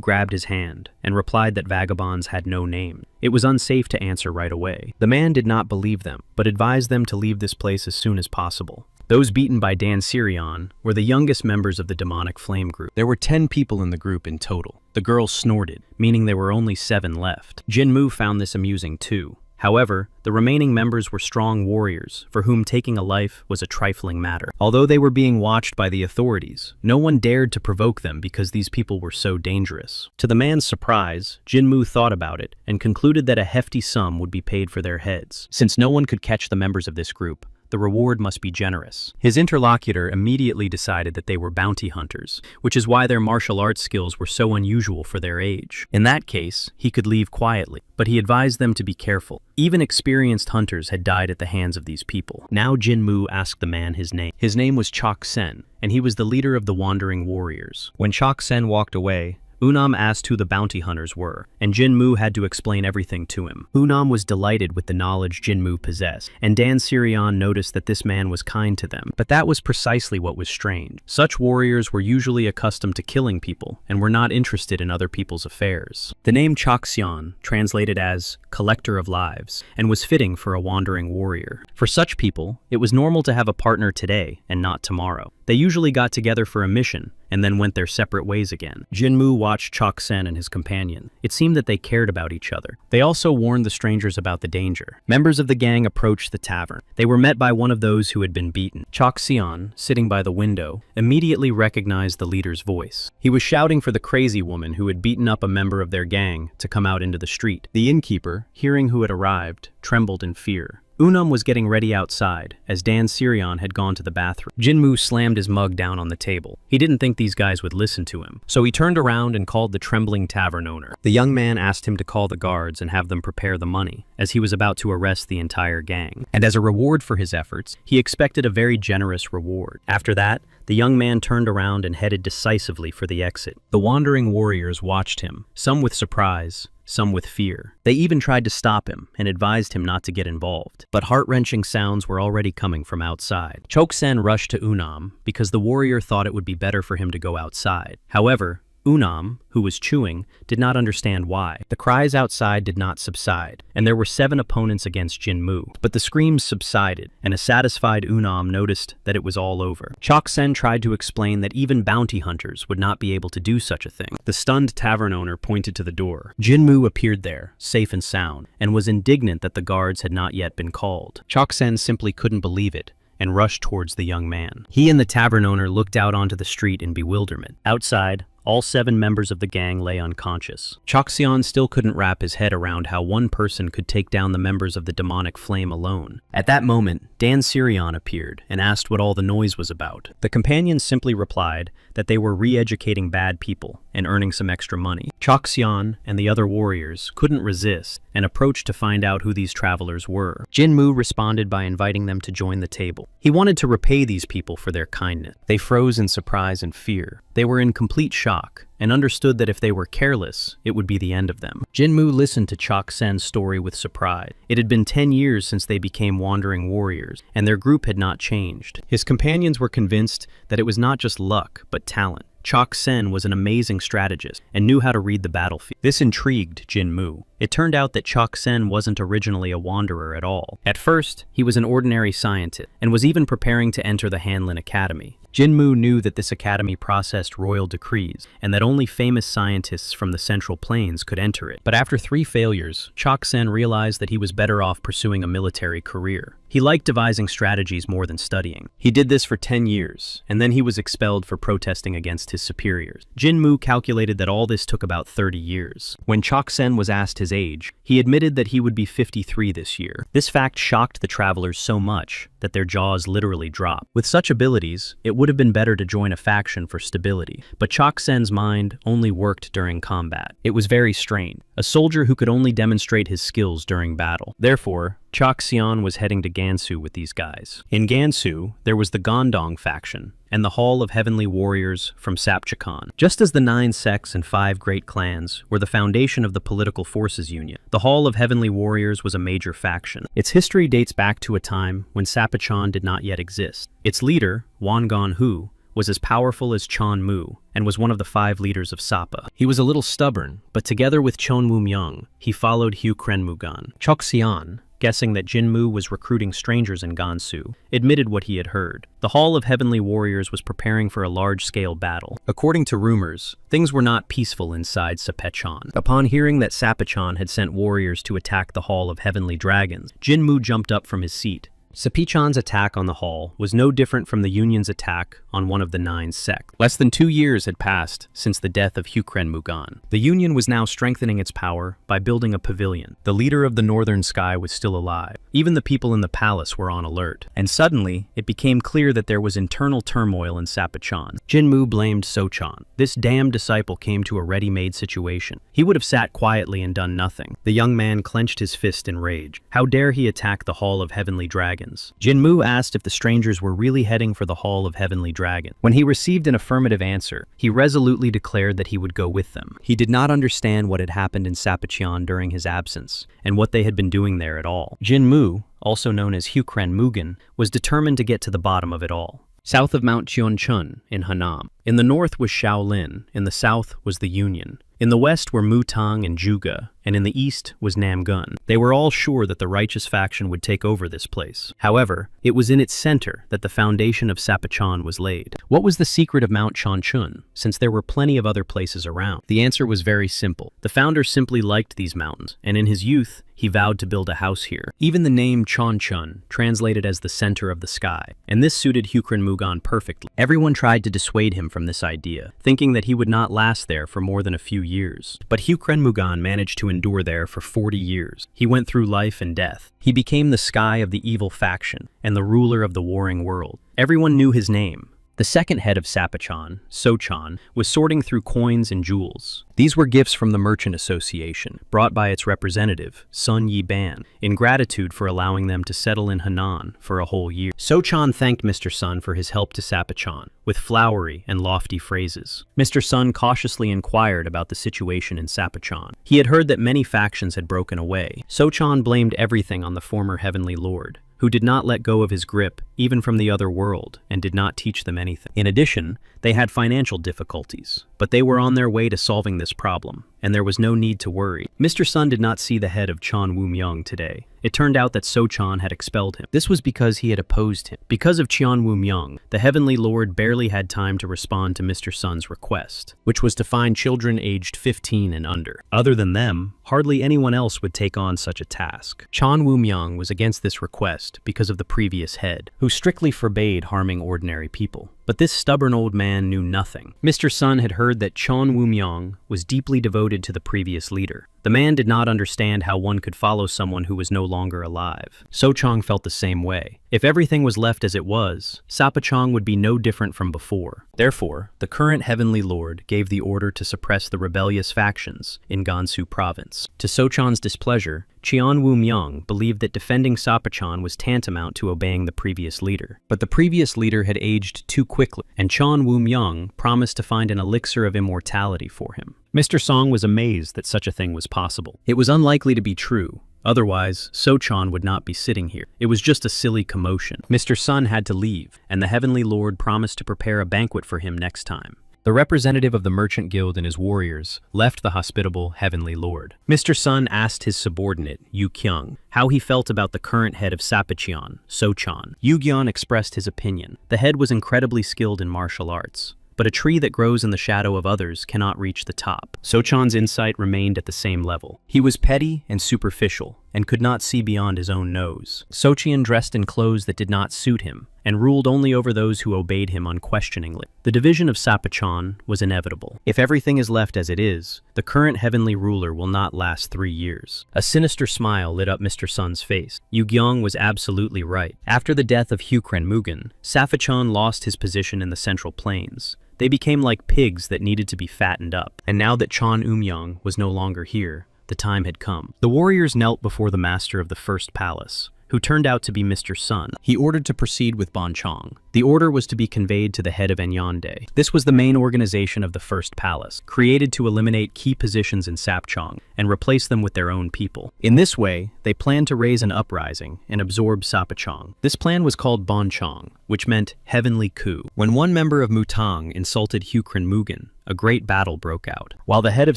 grabbed his hand and replied that vagabonds had no name. It was unsafe to answer right away. The man did not believe them, but advised them to leave this place as soon as possible. Those beaten by Dan Sirion were the youngest members of the demonic flame group. There were 10 people in the group in total. The girl snorted, meaning there were only 7 left. Jinmu found this amusing too. However, the remaining members were strong warriors, for whom taking a life was a trifling matter. Although they were being watched by the authorities, no one dared to provoke them because these people were so dangerous. To the man's surprise, Jinmu thought about it and concluded that a hefty sum would be paid for their heads. Since no one could catch the members of this group, the reward must be generous. His interlocutor immediately decided that they were bounty hunters, which is why their martial arts skills were so unusual for their age. In that case, he could leave quietly, but he advised them to be careful. Even experienced hunters had died at the hands of these people. Now Jinmu asked the man his name. His name was Chok Sen, and he was the leader of the wandering warriors. When Chok Sen walked away, Unam asked who the bounty hunters were, and Jinmu had to explain everything to him. Unam was delighted with the knowledge Jinmu possessed, and Dan Sirion noticed that this man was kind to them. But that was precisely what was strange. Such warriors were usually accustomed to killing people, and were not interested in other people's affairs. The name Chokseon translated as collector of lives, and was fitting for a wandering warrior. For such people, it was normal to have a partner today and not tomorrow. They usually got together for a mission, and then went their separate ways again. Jinmu watched Chok Sen and his companion. It seemed that they cared about each other. They also warned the strangers about the danger. Members of the gang approached the tavern. They were met by one of those who had been beaten. Chok Seon, sitting by the window, immediately recognized the leader's voice. He was shouting for the crazy woman who had beaten up a member of their gang to come out into the street. The innkeeper, hearing who had arrived, trembled in fear. Unam was getting ready outside, as Dan Sirion had gone to the bathroom. Jinmu slammed his mug down on the table. He didn't think these guys would listen to him, so he turned around and called the trembling tavern owner. The young man asked him to call the guards and have them prepare the money, as he was about to arrest the entire gang. And as a reward for his efforts, he expected a very generous reward. After that, the young man turned around and headed decisively for the exit. The wandering warriors watched him, some with surprise, some with fear. They even tried to stop him and advised him not to get involved. But heart-wrenching sounds were already coming from outside. Choksen rushed to Unam because the warrior thought it would be better for him to go outside. However, Unam, who was chewing, did not understand why. The cries outside did not subside, and there were 7 opponents against Jinmu. But the screams subsided, and a satisfied Unam noticed that it was all over. Choksen tried to explain that even bounty hunters would not be able to do such a thing. The stunned tavern owner pointed to the door. Jinmu appeared there, safe and sound, and was indignant that the guards had not yet been called. Choksen simply couldn't believe it, and rushed towards the young man. He and the tavern owner looked out onto the street in bewilderment. Outside, all 7 members of the gang lay unconscious. Chokseon still couldn't wrap his head around how one person could take down the members of the demonic flame alone. At that moment, Dan Sirion appeared and asked what all the noise was about. The companions simply replied that they were re-educating bad people and earning some extra money. Chokseon and the other warriors couldn't resist and approached to find out who these travelers were. Jinmu responded by inviting them to join the table. He wanted to repay these people for their kindness. They froze in surprise and fear. They were in complete shock and understood that if they were careless, it would be the end of them. Jinmu listened to Chok Sen's story with surprise. It had been 10 years since they became wandering warriors, and their group had not changed. His companions were convinced that it was not just luck, but talent. Chok Sen was an amazing strategist and knew how to read the battlefield. This intrigued Jinmu. It turned out that Chok Sen wasn't originally a wanderer at all. At first, he was an ordinary scientist and was even preparing to enter the Hanlin Academy. Jinmu knew that this academy processed royal decrees and that only famous scientists from the Central Plains could enter it. But after 3 failures, Chok Sen realized that he was better off pursuing a military career. He liked devising strategies more than studying. He did this for 10 years, and then he was expelled for protesting against his superiors. Jinmu calculated that all this took about 30 years. When Chok Sen was asked his age, he admitted that he would be 53 this year. This fact shocked the travelers so much that their jaws literally dropped. With such abilities, it would have been better to join a faction for stability, but Chok Sen's mind only worked during combat. It was very strained, a soldier who could only demonstrate his skills during battle. Therefore, Chok Seon was heading to Gansu with these guys. In Gansu, there was the Gondong faction, and the Hall of Heavenly Warriors from Sapchakon. Just as the 9 sects and 5 great clans were the foundation of the political forces union, the Hall of Heavenly Warriors was a major faction. Its history dates back to a time when Sapachon did not yet exist. Its leader, Wangon Hu, was as powerful as Chon Mu, and was one of the 5 leaders of Sapa. He was a little stubborn, but together with Chon Woo Myung, he followed Hu Kren Mugan. Chok Seon, guessing that Jinmu was recruiting strangers in Gansu, admitted what he had heard. The Hall of Heavenly Warriors was preparing for a large-scale battle. According to rumors, things were not peaceful inside Sapechan. Upon hearing that Sapechan had sent warriors to attack the Hall of Heavenly Dragons, Jinmu jumped up from his seat. Sapechan's attack on the hall was no different from the Union's attack on one of the 9 sects. Less than 2 years had passed since the death of Hukren-Mugan. The Union was now strengthening its power by building a pavilion. The leader of the Northern Sky was still alive. Even the people in the palace were on alert. And suddenly, it became clear that there was internal turmoil in Sapechan. Jinmu blamed Sochan. This damned disciple came to a ready-made situation. He would have sat quietly and done nothing. The young man clenched his fist in rage. How dare he attack the Hall of Heavenly Dragons? Jinmu asked if the strangers were really heading for the Hall of Heavenly Dragon. When he received an affirmative answer, he resolutely declared that he would go with them. He did not understand what had happened in Sapechan during his absence, and what they had been doing there at all. Jinmu, also known as Hukren-Mugan, was determined to get to the bottom of it all. South of Mount Cheonchun in Hanam. In the north was Shaolin, in the south was the Union. In the west were Mutang and Juga, and in the east was Namgun. They were all sure that the righteous faction would take over this place. However, it was in its center that the foundation of Sapechan was laid. What was the secret of Mount Cheonchun, since there were plenty of other places around? The answer was very simple. The founder simply liked these mountains, and in his youth, he vowed to build a house here. Even the name Cheonchun translated as the center of the sky, and this suited Hukren-Mugan perfectly. Everyone tried to dissuade him from this idea, thinking that he would not last there for more than a few years. But Hukren-Mugan managed to endure there for 40 years. He went through life and death. He became the sky of the evil faction, and the ruler of the warring world. Everyone knew his name. The second head of Sapechan, Sochan, was sorting through coins and jewels. These were gifts from the Merchant Association, brought by its representative, Sun Yi-ban, in gratitude for allowing them to settle in Henan for a whole year. Sochan thanked Mr. Sun for his help to Sapechan, with flowery and lofty phrases. Mr. Sun cautiously inquired about the situation in Sapechan. He had heard that many factions had broken away. Sochan blamed everything on the former Heavenly Lord, who did not let go of his grip, even from the other world, and did not teach them anything. In addition, they had financial difficulties, but they were on their way to solving this problem, and there was no need to worry. Mr. Sun did not see the head of Cheon Woo-myung today. It turned out that Sochan had expelled him. This was because he had opposed him. Because of Cheon Woo-myung, the Heavenly Lord barely had time to respond to Mr. Sun's request, which was to find children aged 15 and under. Other than them, hardly anyone else would take on such a task. Cheon Woo-myung was against this request because of the previous head, who strictly forbade harming ordinary people. But this stubborn old man knew nothing. Mr. Sun had heard that Cheon Woo-myung was deeply devoted to the previous leader. The man did not understand how one could follow someone who was no longer alive. Sochan felt the same way. If everything was left as it was, Sapechan would be no different from before. Therefore, the current Heavenly Lord gave the order to suppress the rebellious factions in Gansu province. To Sochan's displeasure, Cheon Woo-myung believed that defending Sapechan was tantamount to obeying the previous leader. But the previous leader had aged too quickly, and Cheon Woo-myung promised to find an elixir of immortality for him. Mr. Song was amazed that such a thing was possible. It was unlikely to be true. Otherwise, Sochan would not be sitting here. It was just a silly commotion. Mr. Sun had to leave, and the Heavenly Lord promised to prepare a banquet for him next time. The representative of the Merchant Guild and his warriors left the hospitable Heavenly Lord. Mr. Sun asked his subordinate, Yu Kyung, how he felt about the current head of Sapechan, Sochan. Yu Kyung expressed his opinion. The head was incredibly skilled in martial arts, but a tree that grows in the shadow of others cannot reach the top. Sochan's insight remained at the same level. He was petty and superficial, and could not see beyond his own nose. Sochan dressed in clothes that did not suit him, and ruled only over those who obeyed him unquestioningly. The division of Sapechan was inevitable. If everything is left as it is, the current heavenly ruler will not last 3 years. A sinister smile lit up Mr. Sun's face. Yu Gyong was absolutely right. After the death of Hukren-Mugan, Sapechan lost his position in the Central Plains. They became like pigs that needed to be fattened up. And now that Cheon Woo-myung was no longer here, the time had come. The warriors knelt before the master of the first palace, who turned out to be Mr. Sun. He ordered to proceed with Bonchong. The order was to be conveyed to the head of Enyonde. This was the main organization of the first palace, created to eliminate key positions in Sapchong and replace them with their own people. In this way, they planned to raise an uprising and absorb Sapechong. This plan was called Bonchong, which meant heavenly coup. When one member of Mutang insulted Hukren-Mugan, a great battle broke out. While the head of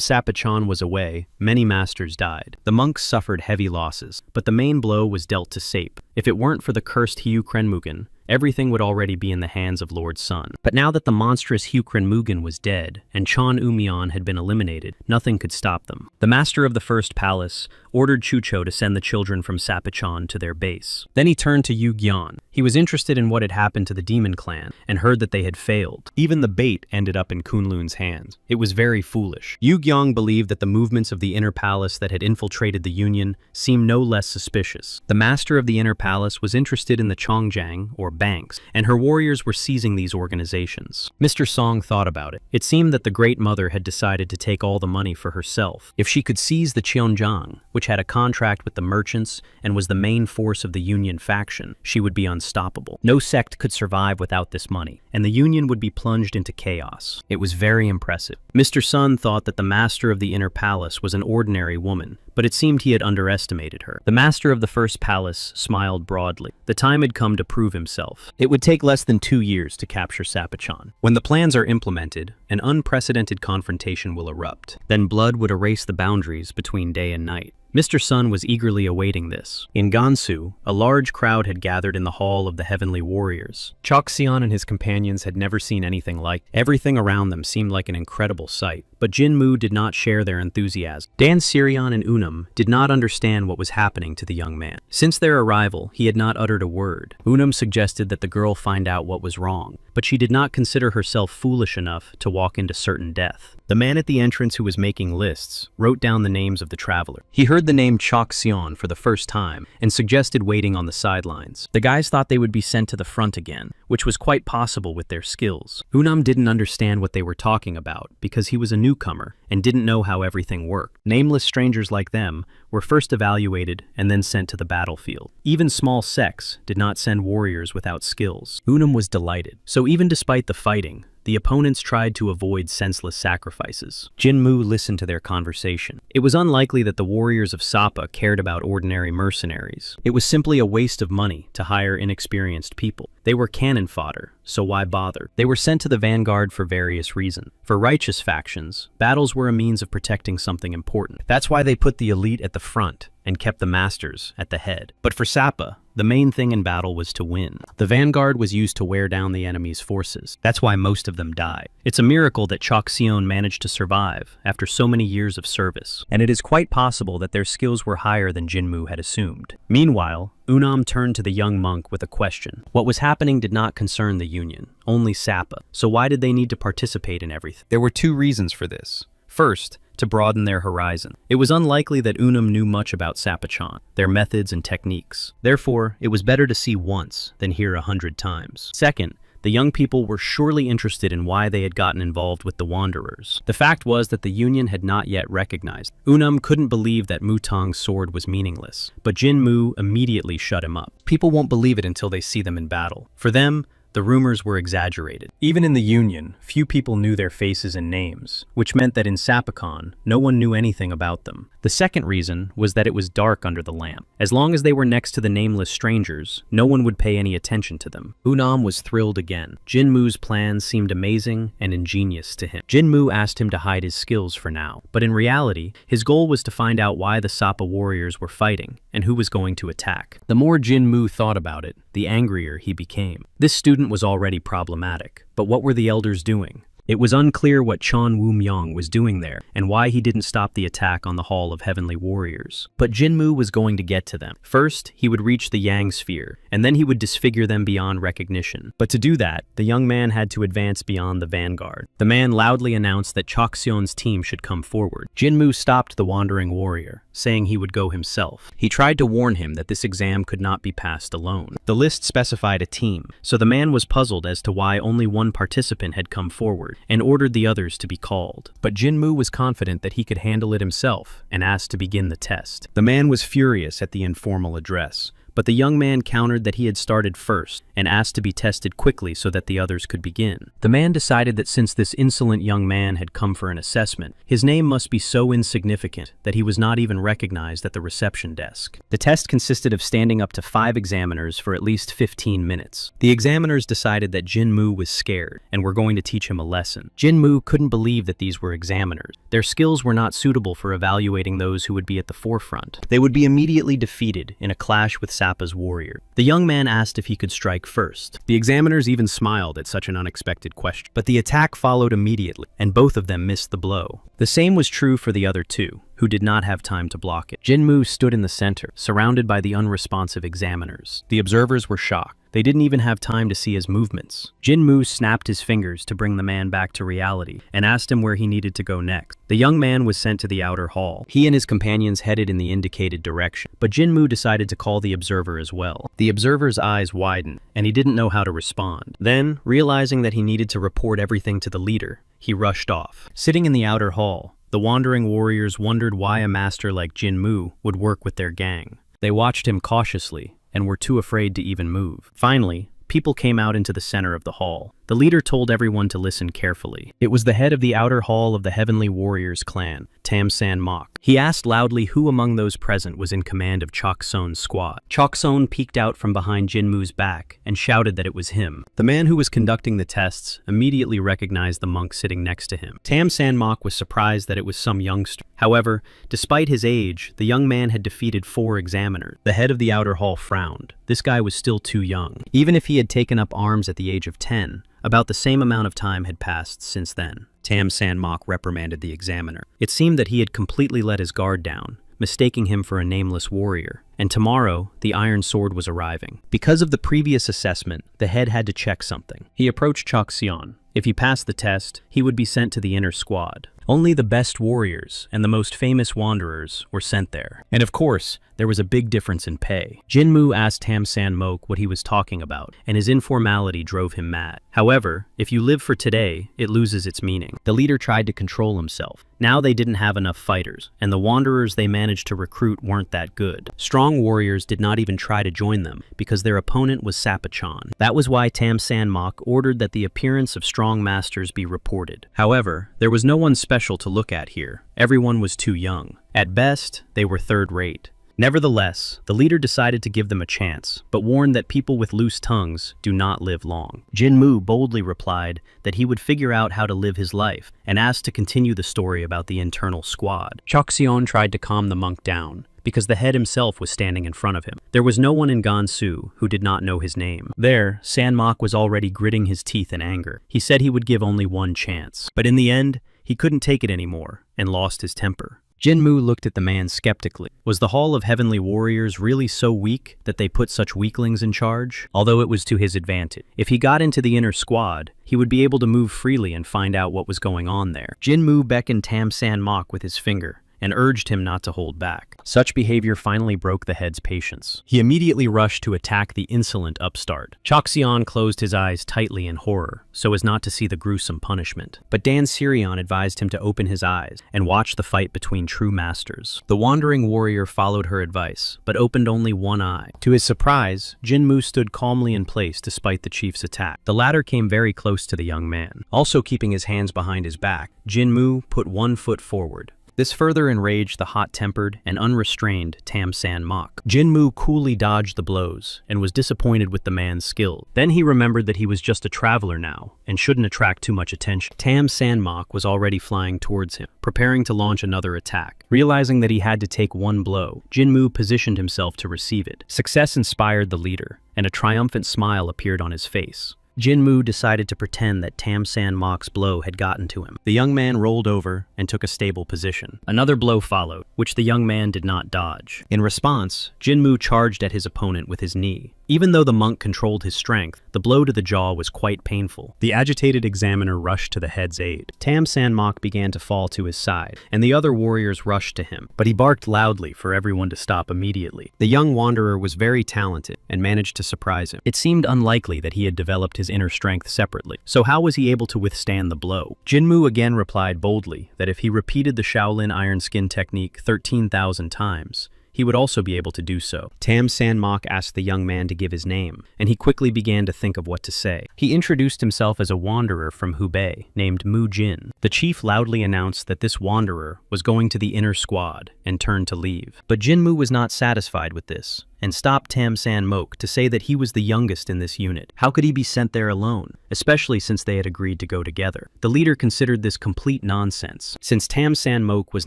Sapachan was away, many masters died. The monks suffered heavy losses, but the main blow was dealt to Sape. If it weren't for the cursed Hyukren-Mugen, everything would already be in the hands of Lord Sun. But now that the monstrous Hyukren-Mugen was dead, and Chon Umyeon had been eliminated, nothing could stop them. The master of the first palace ordered Chucho to send the children from Sapachan to their base. Then he turned to Yu Gyan. He was interested in what had happened to the demon clan, and heard that they had failed. Even the bait ended up in Kunlun's hands. It was very foolish. Yu Gyong believed that the movements of the inner palace that had infiltrated the Union seemed no less suspicious. The master of the inner palace was interested in the Chongjiang, or banks, and her warriors were seizing these organizations. Mr. Song thought about it. It seemed that the Great Mother had decided to take all the money for herself. If she could seize the Cheonjiang, which had a contract with the merchants and was the main force of the Union faction, she would be unstoppable. No sect could survive without this money, and the Union would be plunged into chaos. It was very impressive. Mr. Sun thought that the master of the inner palace was an ordinary woman, but it seemed he had underestimated her. The master of the first palace smiled broadly. The time had come to prove himself. It would take less than 2 years to capture Sapachan. When the plans are implemented, an unprecedented confrontation will erupt. Then blood would erase the boundaries between day and night. Mr. Sun was eagerly awaiting this. In Gansu, a large crowd had gathered in the Hall of the Heavenly Warriors. Choxion and his companions had never seen anything like it. Everything around them seemed like an incredible sight. But Jinmu did not share their enthusiasm. Dan Sirion and Unum did not understand what was happening to the young man. Since their arrival, he had not uttered a word. Unum suggested that the girl find out what was wrong, but she did not consider herself foolish enough to walk into certain death. The man at the entrance who was making lists wrote down the names of the traveler. He heard the name Choxion for the first time and suggested waiting on the sidelines. The guys thought they would be sent to the front again, which was quite possible with their skills. Unum didn't understand what they were talking about because he was a newcomer and didn't know how everything worked. Nameless strangers like them were first evaluated and then sent to the battlefield. Even small sects did not send warriors without skills. Unum was delighted. So even despite the fighting, the opponents tried to avoid senseless sacrifices. Jinmu listened to their conversation. It was unlikely that the warriors of Sapa cared about ordinary mercenaries. It was simply a waste of money to hire inexperienced people. They were cannon fodder, so why bother? They were sent to the vanguard for various reasons. For righteous factions, battles were a means of protecting something important. That's why they put the elite at the front and kept the masters at the head. But for Sapa, the main thing in battle was to win. The vanguard was used to wear down the enemy's forces. That's why most of them died. It's a miracle that Choxion managed to survive after so many years of service, and it is quite possible that their skills were higher than Jinmu had assumed. Meanwhile, Unam turned to the young monk with a question. What was happening did not concern the Union, only Sapa. So why did they need to participate in everything? There were two reasons for this. First, to broaden their horizon. It was unlikely that Unum knew much about Sapachan, their methods and techniques. Therefore, it was better to see once than hear 100 times. Second, the young people were surely interested in why they had gotten involved with the Wanderers. The fact was that the Union had not yet recognized. Unum couldn't believe that Mutong's sword was meaningless, but Jin Mu immediately shut him up. People won't believe it until they see them in battle. For them, the rumors were exaggerated. Even in the Union, few people knew their faces and names, which meant that in Sapacon, no one knew anything about them. The second reason was that it was dark under the lamp. As long as they were next to the nameless strangers, no one would pay any attention to them. Unam was thrilled again. Jinmu's plans seemed amazing and ingenious to him. Jinmu asked him to hide his skills for now, but in reality, his goal was to find out why the Sapa warriors were fighting and who was going to attack. The more Jinmu thought about it, the angrier he became. This student was already problematic, but what were the elders doing? It was unclear what Chon Woo-myung was doing there and why he didn't stop the attack on the Hall of Heavenly Warriors. But Jinmu was going to get to them. First, he would reach the Yang Sphere, and then he would disfigure them beyond recognition. But to do that, the young man had to advance beyond the vanguard. The man loudly announced that Chokseon's team should come forward. Jinmu stopped the wandering warrior, saying he would go himself. He tried to warn him that this exam could not be passed alone. The list specified a team, so the man was puzzled as to why only one participant had come forward, and ordered the others to be called. But Jinmu was confident that he could handle it himself and asked to begin the test. The man was furious at the informal address, but the young man countered that he had started first and asked to be tested quickly so that the others could begin. The man decided that since this insolent young man had come for an assessment, his name must be so insignificant that he was not even recognized at the reception desk. The test consisted of standing up to 5 examiners for at least 15 minutes. The examiners decided that Jin-Moo was scared and were going to teach him a lesson. Jin-Moo couldn't believe that these were examiners. Their skills were not suitable for evaluating those who would be at the forefront. They would be immediately defeated in a clash with Sappa's warrior. The young man asked if he could strike first. The examiners even smiled at such an unexpected question. But the attack followed immediately, and both of them missed the blow. The same was true for the other two, who did not have time to block it. Jin-Moo stood in the center, surrounded by the unresponsive examiners. The observers were shocked. They didn't even have time to see his movements. Jin-Moo snapped his fingers to bring the man back to reality and asked him where he needed to go next. The young man was sent to the outer hall. He and his companions headed in the indicated direction, but Jin-Moo decided to call the observer as well. The observer's eyes widened, and he didn't know how to respond. Then, realizing that he needed to report everything to the leader, he rushed off. Sitting in the outer hall, the wandering warriors wondered why a master like Jin-Moo would work with their gang. They watched him cautiously and were too afraid to even move. Finally, people came out into the center of the hall. The leader told everyone to listen carefully. It was the head of the outer hall of the Heavenly Warriors clan, Tam-san Mok. He asked loudly who among those present was in command of Chok-Son's squad. Chok-Son peeked out from behind Jin-Moo's back and shouted that it was him. The man who was conducting the tests immediately recognized the monk sitting next to him. Tam-san Mok was surprised that it was some youngster. However, despite his age, the young man had defeated 4 examiners. The head of the outer hall frowned. This guy was still too young. Even if he had taken up arms at the age of 10, about the same amount of time had passed since then. Tam-san Mok reprimanded the examiner. It seemed that he had completely let his guard down, mistaking him for a nameless warrior. And tomorrow, the Iron Sword was arriving. Because of the previous assessment, the head had to check something. He approached Cheon. If he passed the test, he would be sent to the inner squad. Only the best warriors and the most famous wanderers were sent there. And of course, there was a big difference in pay. Jin-Moo asked Tam-san Mok what he was talking about, and his informality drove him mad. However, if you live for today, it loses its meaning. The leader tried to control himself. Now they didn't have enough fighters, and the wanderers they managed to recruit weren't that good. Strong warriors did not even try to join them, because their opponent was Sappa-chan. That was why Tam-san Mok ordered that the appearance of strong masters be reported. However, there was no one special to look at here. Everyone was too young. At best, they were third-rate. Nevertheless, the leader decided to give them a chance, but warned that people with loose tongues do not live long. Jin-Moo boldly replied that he would figure out how to live his life, and asked to continue the story about the internal squad. Chok-Seon tried to calm the monk down, because the head himself was standing in front of him. There was no one in Gansu who did not know his name. There, San Mok was already gritting his teeth in anger. He said he would give only one chance. But in the end, he couldn't take it anymore, and lost his temper. Jin-Moo looked at the man skeptically. Was the Hall of Heavenly Warriors really so weak that they put such weaklings in charge? Although it was to his advantage. If he got into the inner squad, he would be able to move freely and find out what was going on there. Jin-Moo beckoned Tam-san Mok with his finger and urged him not to hold back. Such behavior finally broke the head's patience. He immediately rushed to attack the insolent upstart. Chok-Seon closed his eyes tightly in horror, so as not to see the gruesome punishment. But Dan Sirion advised him to open his eyes and watch the fight between true masters. The wandering warrior followed her advice, but opened only one eye. To his surprise, Jin-Moo stood calmly in place despite the chief's attack. The latter came very close to the young man. Also keeping his hands behind his back, Jin-Moo put one foot forward. This further enraged the hot-tempered and unrestrained Tam-san Mok. Jin-Moo coolly dodged the blows and was disappointed with the man's skill. Then he remembered that he was just a traveler now and shouldn't attract too much attention. Tam-san Mok was already flying towards him, preparing to launch another attack. Realizing that he had to take one blow, Jin-Moo positioned himself to receive it. Success inspired the leader, and a triumphant smile appeared on his face. Jin-Moo decided to pretend that Tam-san Mok's blow had gotten to him. The young man rolled over and took a stable position. Another blow followed, which the young man did not dodge. In response, Jin-Moo charged at his opponent with his knee. Even though the monk controlled his strength, the blow to the jaw was quite painful. The agitated examiner rushed to the head's aid. Tam-san Mok began to fall to his side, and the other warriors rushed to him, but he barked loudly for everyone to stop immediately. The young wanderer was very talented and managed to surprise him. It seemed unlikely that he had developed his inner strength separately, so how was he able to withstand the blow? Jin-Moo again replied boldly that if he repeated the Shaolin Iron Skin technique 13,000 times, he would also be able to do so. Tam San Mok asked the young man to give his name, and he quickly began to think of what to say. He introduced himself as a wanderer from Hubei named Mu Jin. The chief loudly announced that this wanderer was going to the inner squad and turned to leave. But Jinmu was not satisfied with this, and stopped Tam San Mok to say that he was the youngest in this unit. How could he be sent there alone, especially since they had agreed to go together? The leader considered this complete nonsense. Since Tam San Mok was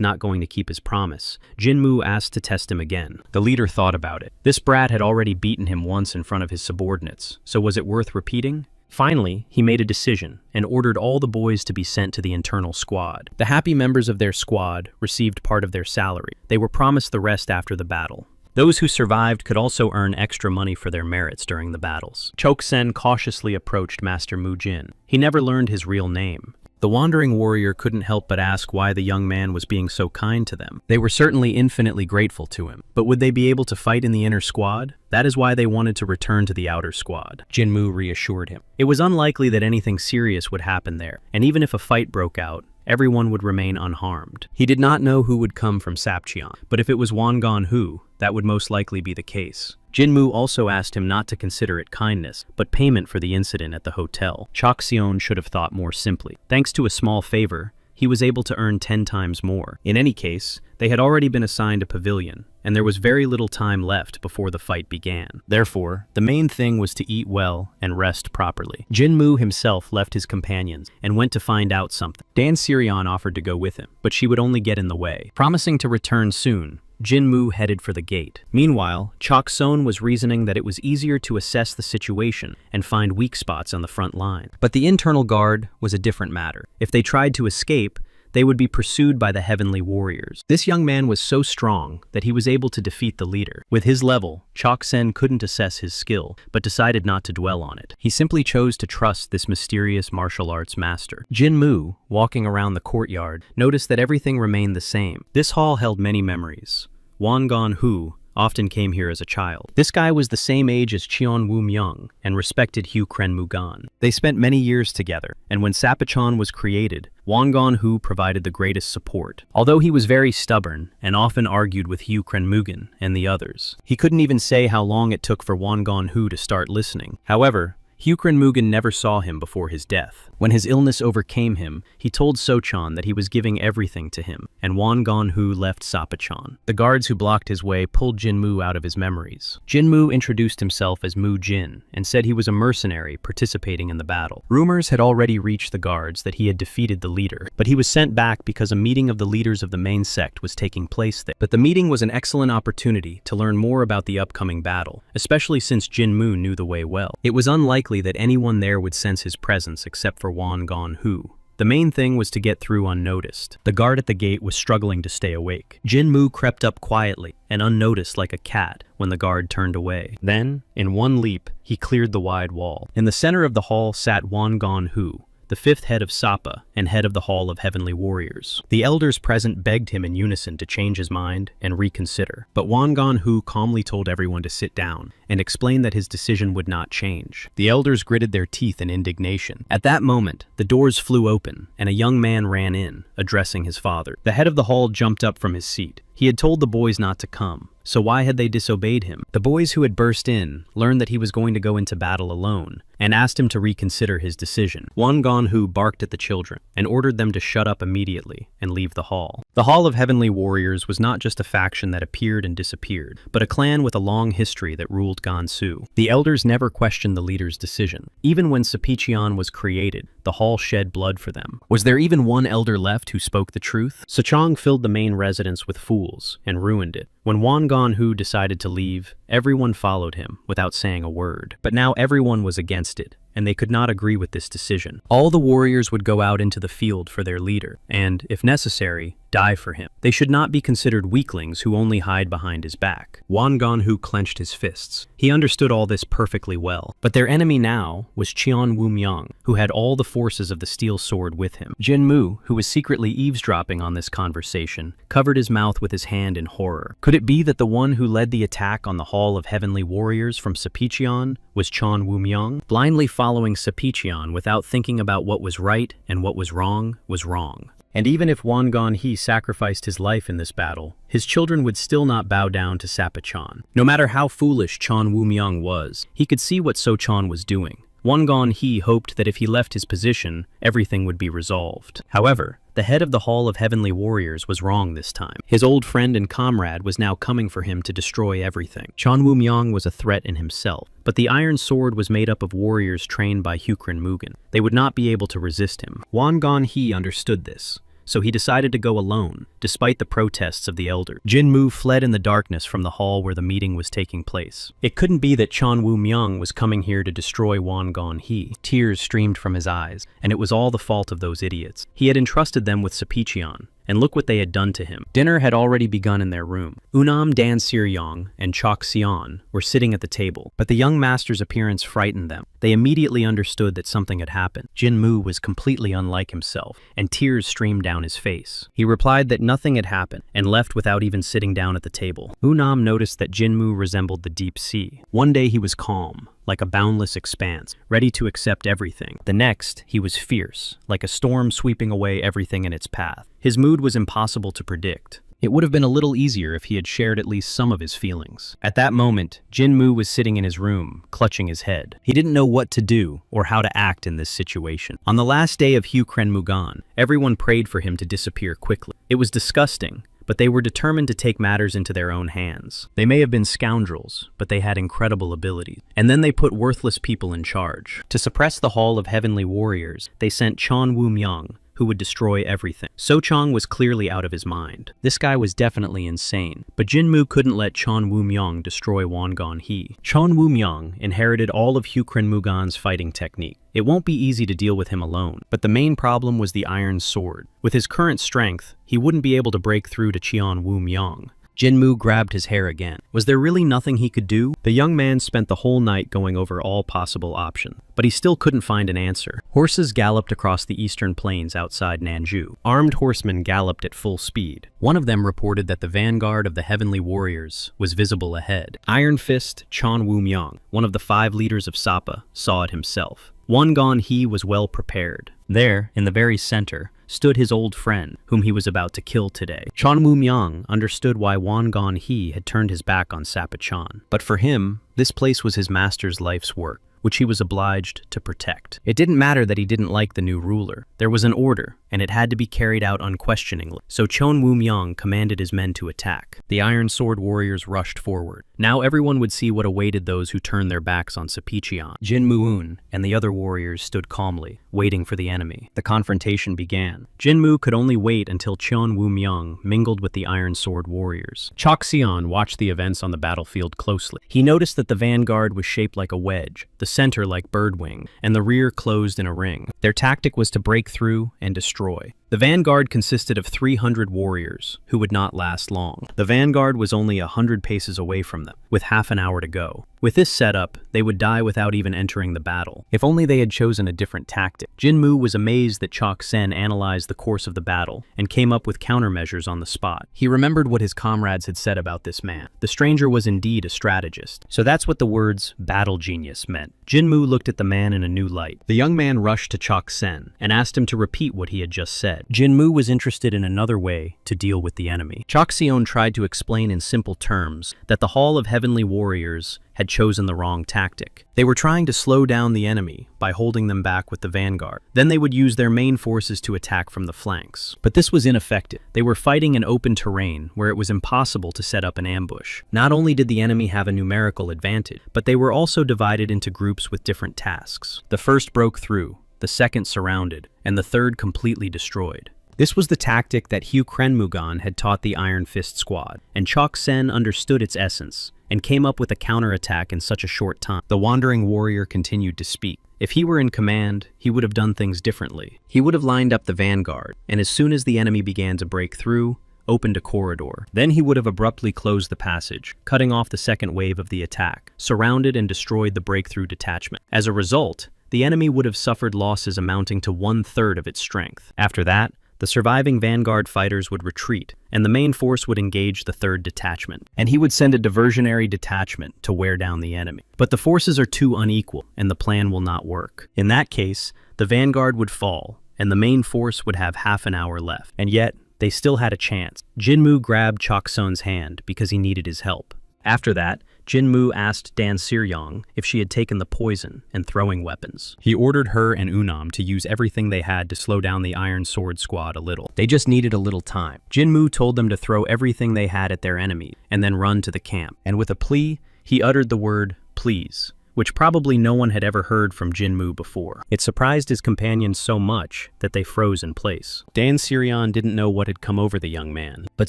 not going to keep his promise, Jinmu asked to test him again. The leader thought about it. This brat had already beaten him once in front of his subordinates, so was it worth repeating? Finally, he made a decision and ordered all the boys to be sent to the internal squad. The happy members of their squad received part of their salary. They were promised the rest after the battle. Those who survived could also earn extra money for their merits during the battles. Choksen cautiously approached Master Mu Jin. He never learned his real name. The wandering warrior couldn't help but ask why the young man was being so kind to them. They were certainly infinitely grateful to him, but would they be able to fight in the inner squad? That is why they wanted to return to the outer squad. Jinmu reassured him. It was unlikely that anything serious would happen there, and even if a fight broke out, everyone would remain unharmed. He did not know who would come from Cheon, but if it was Wangan Hu, that would most likely be the case. Jinmu also asked him not to consider it kindness, but payment for the incident at the hotel. Cheon should have thought more simply. Thanks to a small favor, he was able to earn 10 times more. In any case, they had already been assigned a pavilion, and there was very little time left before the fight began. Therefore, the main thing was to eat well and rest properly. Jinmu himself left his companions and went to find out something. Dan Sirion offered to go with him, but she would only get in the way. Promising to return soon, Jinmu headed for the gate. Meanwhile, Chokson was reasoning that it was easier to assess the situation and find weak spots on the front line. But the internal guard was a different matter. If they tried to escape, they would be pursued by the heavenly warriors. This young man was so strong that he was able to defeat the leader. With his level, Choksen couldn't assess his skill, but decided not to dwell on it. He simply chose to trust this mysterious martial arts master. Jinmu, walking around the courtyard, noticed that everything remained the same. This hall held many memories. Wangan Hu often came here as a child. This guy was the same age as Cheon Woo-myung and respected Hugh Kren Mugan. They spent many years together, and when Sapachon was created, Wangan Hu provided the greatest support. Although he was very stubborn and often argued with Hugh Kren Mugan and the others, he couldn't even say how long it took for Wangan Hu to start listening. However, Hugh Kren Mugan never saw him before his death. When his illness overcame him, he told Sochon that he was giving everything to him, and Wangan Hu left Sapachon. The guards who blocked his way pulled Jinmu out of his memories. Jinmu introduced himself as Mu Jin and said he was a mercenary participating in the battle. Rumors had already reached the guards that he had defeated the leader, but he was sent back because a meeting of the leaders of the main sect was taking place there. But the meeting was an excellent opportunity to learn more about the upcoming battle, especially since Jinmu knew the way well. It was unlikely that anyone there would sense his presence except for Wangan Hu. The main thing was to get through unnoticed. The guard at the gate was struggling to stay awake. Jinmu crept up quietly and unnoticed like a cat when the guard turned away. Then, in one leap, he cleared the wide wall. In the center of the hall sat Wangan Hu, the fifth head of Sapa and head of the Hall of Heavenly Warriors. The elders present begged him in unison to change his mind and reconsider, but Wangan Hu calmly told everyone to sit down and explained that his decision would not change. The elders gritted their teeth in indignation. At that moment, the doors flew open and a young man ran in, addressing his father. The head of the hall jumped up from his seat. He had told the boys not to come, so why had they disobeyed him? The boys who had burst in learned that he was going to go into battle alone and asked him to reconsider his decision. Wangan Hu barked at the children and ordered them to shut up immediately and leave the hall. The Hall of Heavenly Warriors was not just a faction that appeared and disappeared, but a clan with a long history that ruled Gansu. The elders never questioned the leader's decision. Even when Sapicheon was created, the hall shed blood for them. Was there even one elder left who spoke the truth? Sechong filled the main residence with fools and ruined it. When Wangan Hu decided to leave, everyone followed him without saying a word. But now everyone was against it, and they could not agree with this decision. All the warriors would go out into the field for their leader, and, if necessary, die for him. They should not be considered weaklings who only hide behind his back. Wangan Hu clenched his fists. He understood all this perfectly well. But their enemy now was Cheon Woo-myung, who had all the forces of the steel sword with him. Jinmu, who was secretly eavesdropping on this conversation, covered his mouth with his hand in horror. Could it be that the one who led the attack on the Hall of Heavenly Warriors from Sapicheon was Cheon Woo-myung? Blindly following Sapicheon without thinking about what was right and what was wrong was wrong. And even if Wangan-hee sacrificed his life in this battle, his children would still not bow down to Cheon. No matter how foolish Cheon Woo-myung was, he could see what Cheon was doing. Wangan-hee hoped that if he left his position, everything would be resolved. However, the head of the Hall of Heavenly Warriors was wrong this time. His old friend and comrade was now coming for him to destroy everything. Cheon Woo-myung was a threat in himself, but the Iron Sword was made up of warriors trained by Hyukrin Mugen. They would not be able to resist him. Wangan-hee understood this, so he decided to go alone, despite the protests of the elders. Jin-moo fled in the darkness from the hall where the meeting was taking place. It couldn't be that Cheon Woo-myung was coming here to destroy Wangan-hee. Tears streamed from his eyes, and it was all the fault of those idiots. He had entrusted them with Cheon, and look what they had done to him. Dinner had already begun in their room. Unam Dan Seryong and Chok Seon were sitting at the table, but the young master's appearance frightened them. They immediately understood that something had happened. Jin-moo was completely unlike himself, and tears streamed down his face. He replied that nothing had happened, and left without even sitting down at the table. Unam noticed that Jin-moo resembled the deep sea. One day he was calm, like a boundless expanse, ready to accept everything. The next, he was fierce, like a storm sweeping away everything in its path. His mood was impossible to predict. It would have been a little easier if he had shared at least some of his feelings. At that moment, Jin-moo was sitting in his room, clutching his head. He didn't know what to do or how to act in this situation. On the last day of Hyukren Mugan, everyone prayed for him to disappear quickly. It was disgusting, but they were determined to take matters into their own hands. They may have been scoundrels, but they had incredible abilities. And then they put worthless people in charge. To suppress the Hall of Heavenly Warriors, they sent Cheon Woo-myung, who would destroy everything. So-chong was clearly out of his mind. This guy was definitely insane, but Jin-moo couldn't let Cheon Woo-myung destroy Wangan-hee. Cheon Woo-myung inherited all of Hyukren Mugan's fighting technique. It won't be easy to deal with him alone, but the main problem was the Iron Sword. With his current strength, he wouldn't be able to break through to Cheon Woo-myung. Jin-moo grabbed his hair again. Was there really nothing he could do? The young man spent the whole night going over all possible options, but he still couldn't find an answer. Horses galloped across the eastern plains outside Nanju. Armed horsemen galloped at full speed. One of them reported that the vanguard of the Heavenly Warriors was visible ahead. Iron Fist Cheon Woo-myung, one of the 5 leaders of Sapa, saw it himself. Wangan-hee was well prepared. There, in the very center, stood his old friend, whom he was about to kill today. Cheon Woo-myung understood why Wangan-hee had turned his back on Sapa-chan. But for him, this place was his master's life's work, which he was obliged to protect. It didn't matter that he didn't like the new ruler. There was an order, and it had to be carried out unquestioningly. So Cheon Woo-myung commanded his men to attack. The Iron Sword warriors rushed forward. Now everyone would see what awaited those who turned their backs on Sepicheon. Jin-moo and the other warriors stood calmly, waiting for the enemy. The confrontation began. Jin-moo could only wait until Cheon Woo-myung mingled with the Iron Sword warriors. Chok Seon watched the events on the battlefield closely. He noticed that the vanguard was shaped like a wedge, the center like birdwing, and the rear closed in a ring. Their tactic was to break through and destroy. The vanguard consisted of 300 warriors, who would not last long. The vanguard was only 100 paces away from them, with half an hour to go. With this setup, they would die without even entering the battle. If only they had chosen a different tactic. Jin-moo was amazed that Chok Sen analyzed the course of the battle and came up with countermeasures on the spot. He remembered what his comrades had said about this man. The stranger was indeed a strategist. So that's what the words battle genius meant. Jin-moo looked at the man in a new light. The young man rushed to Chok Sen and asked him to repeat what he had just said. Jin-moo was interested in another way to deal with the enemy. Chok Seon tried to explain in simple terms that the Hall of Heavenly Warriors had chosen the wrong tactic. They were trying to slow down the enemy by holding them back with the vanguard. Then they would use their main forces to attack from the flanks. But this was ineffective. They were fighting in open terrain where it was impossible to set up an ambush. Not only did the enemy have a numerical advantage, but they were also divided into groups with different tasks. The first broke through, the second surrounded, and the third completely destroyed. This was the tactic that Hyukren Mugan had taught the Iron Fist squad, and Chok Sen understood its essence and came up with a counterattack in such a short time. The wandering warrior continued to speak. If he were in command, he would have done things differently. He would have lined up the vanguard, and as soon as the enemy began to break through, opened a corridor. Then he would have abruptly closed the passage, cutting off the second wave of the attack, surrounded and destroyed the breakthrough detachment. As a result, the enemy would have suffered losses amounting to 1/3 of its strength. After that, the surviving vanguard fighters would retreat, and the main force would engage the third detachment. And he would send a diversionary detachment to wear down the enemy. But the forces are too unequal, and the plan will not work. In that case, the vanguard would fall, and the main force would have half an hour left. And yet, they still had a chance. Jinmu grabbed Choksun's hand because he needed his help. After that, Jinmu asked Dan Siryong if she had taken the poison and throwing weapons. He ordered her and Unam to use everything they had to slow down the Iron Sword Squad a little. They just needed a little time. Jinmu told them to throw everything they had at their enemy and then run to the camp. And with a plea, he uttered the word, "please," which probably no one had ever heard from Jinmu before. It surprised his companions so much that they froze in place. Dan Sirion didn't know what had come over the young man, but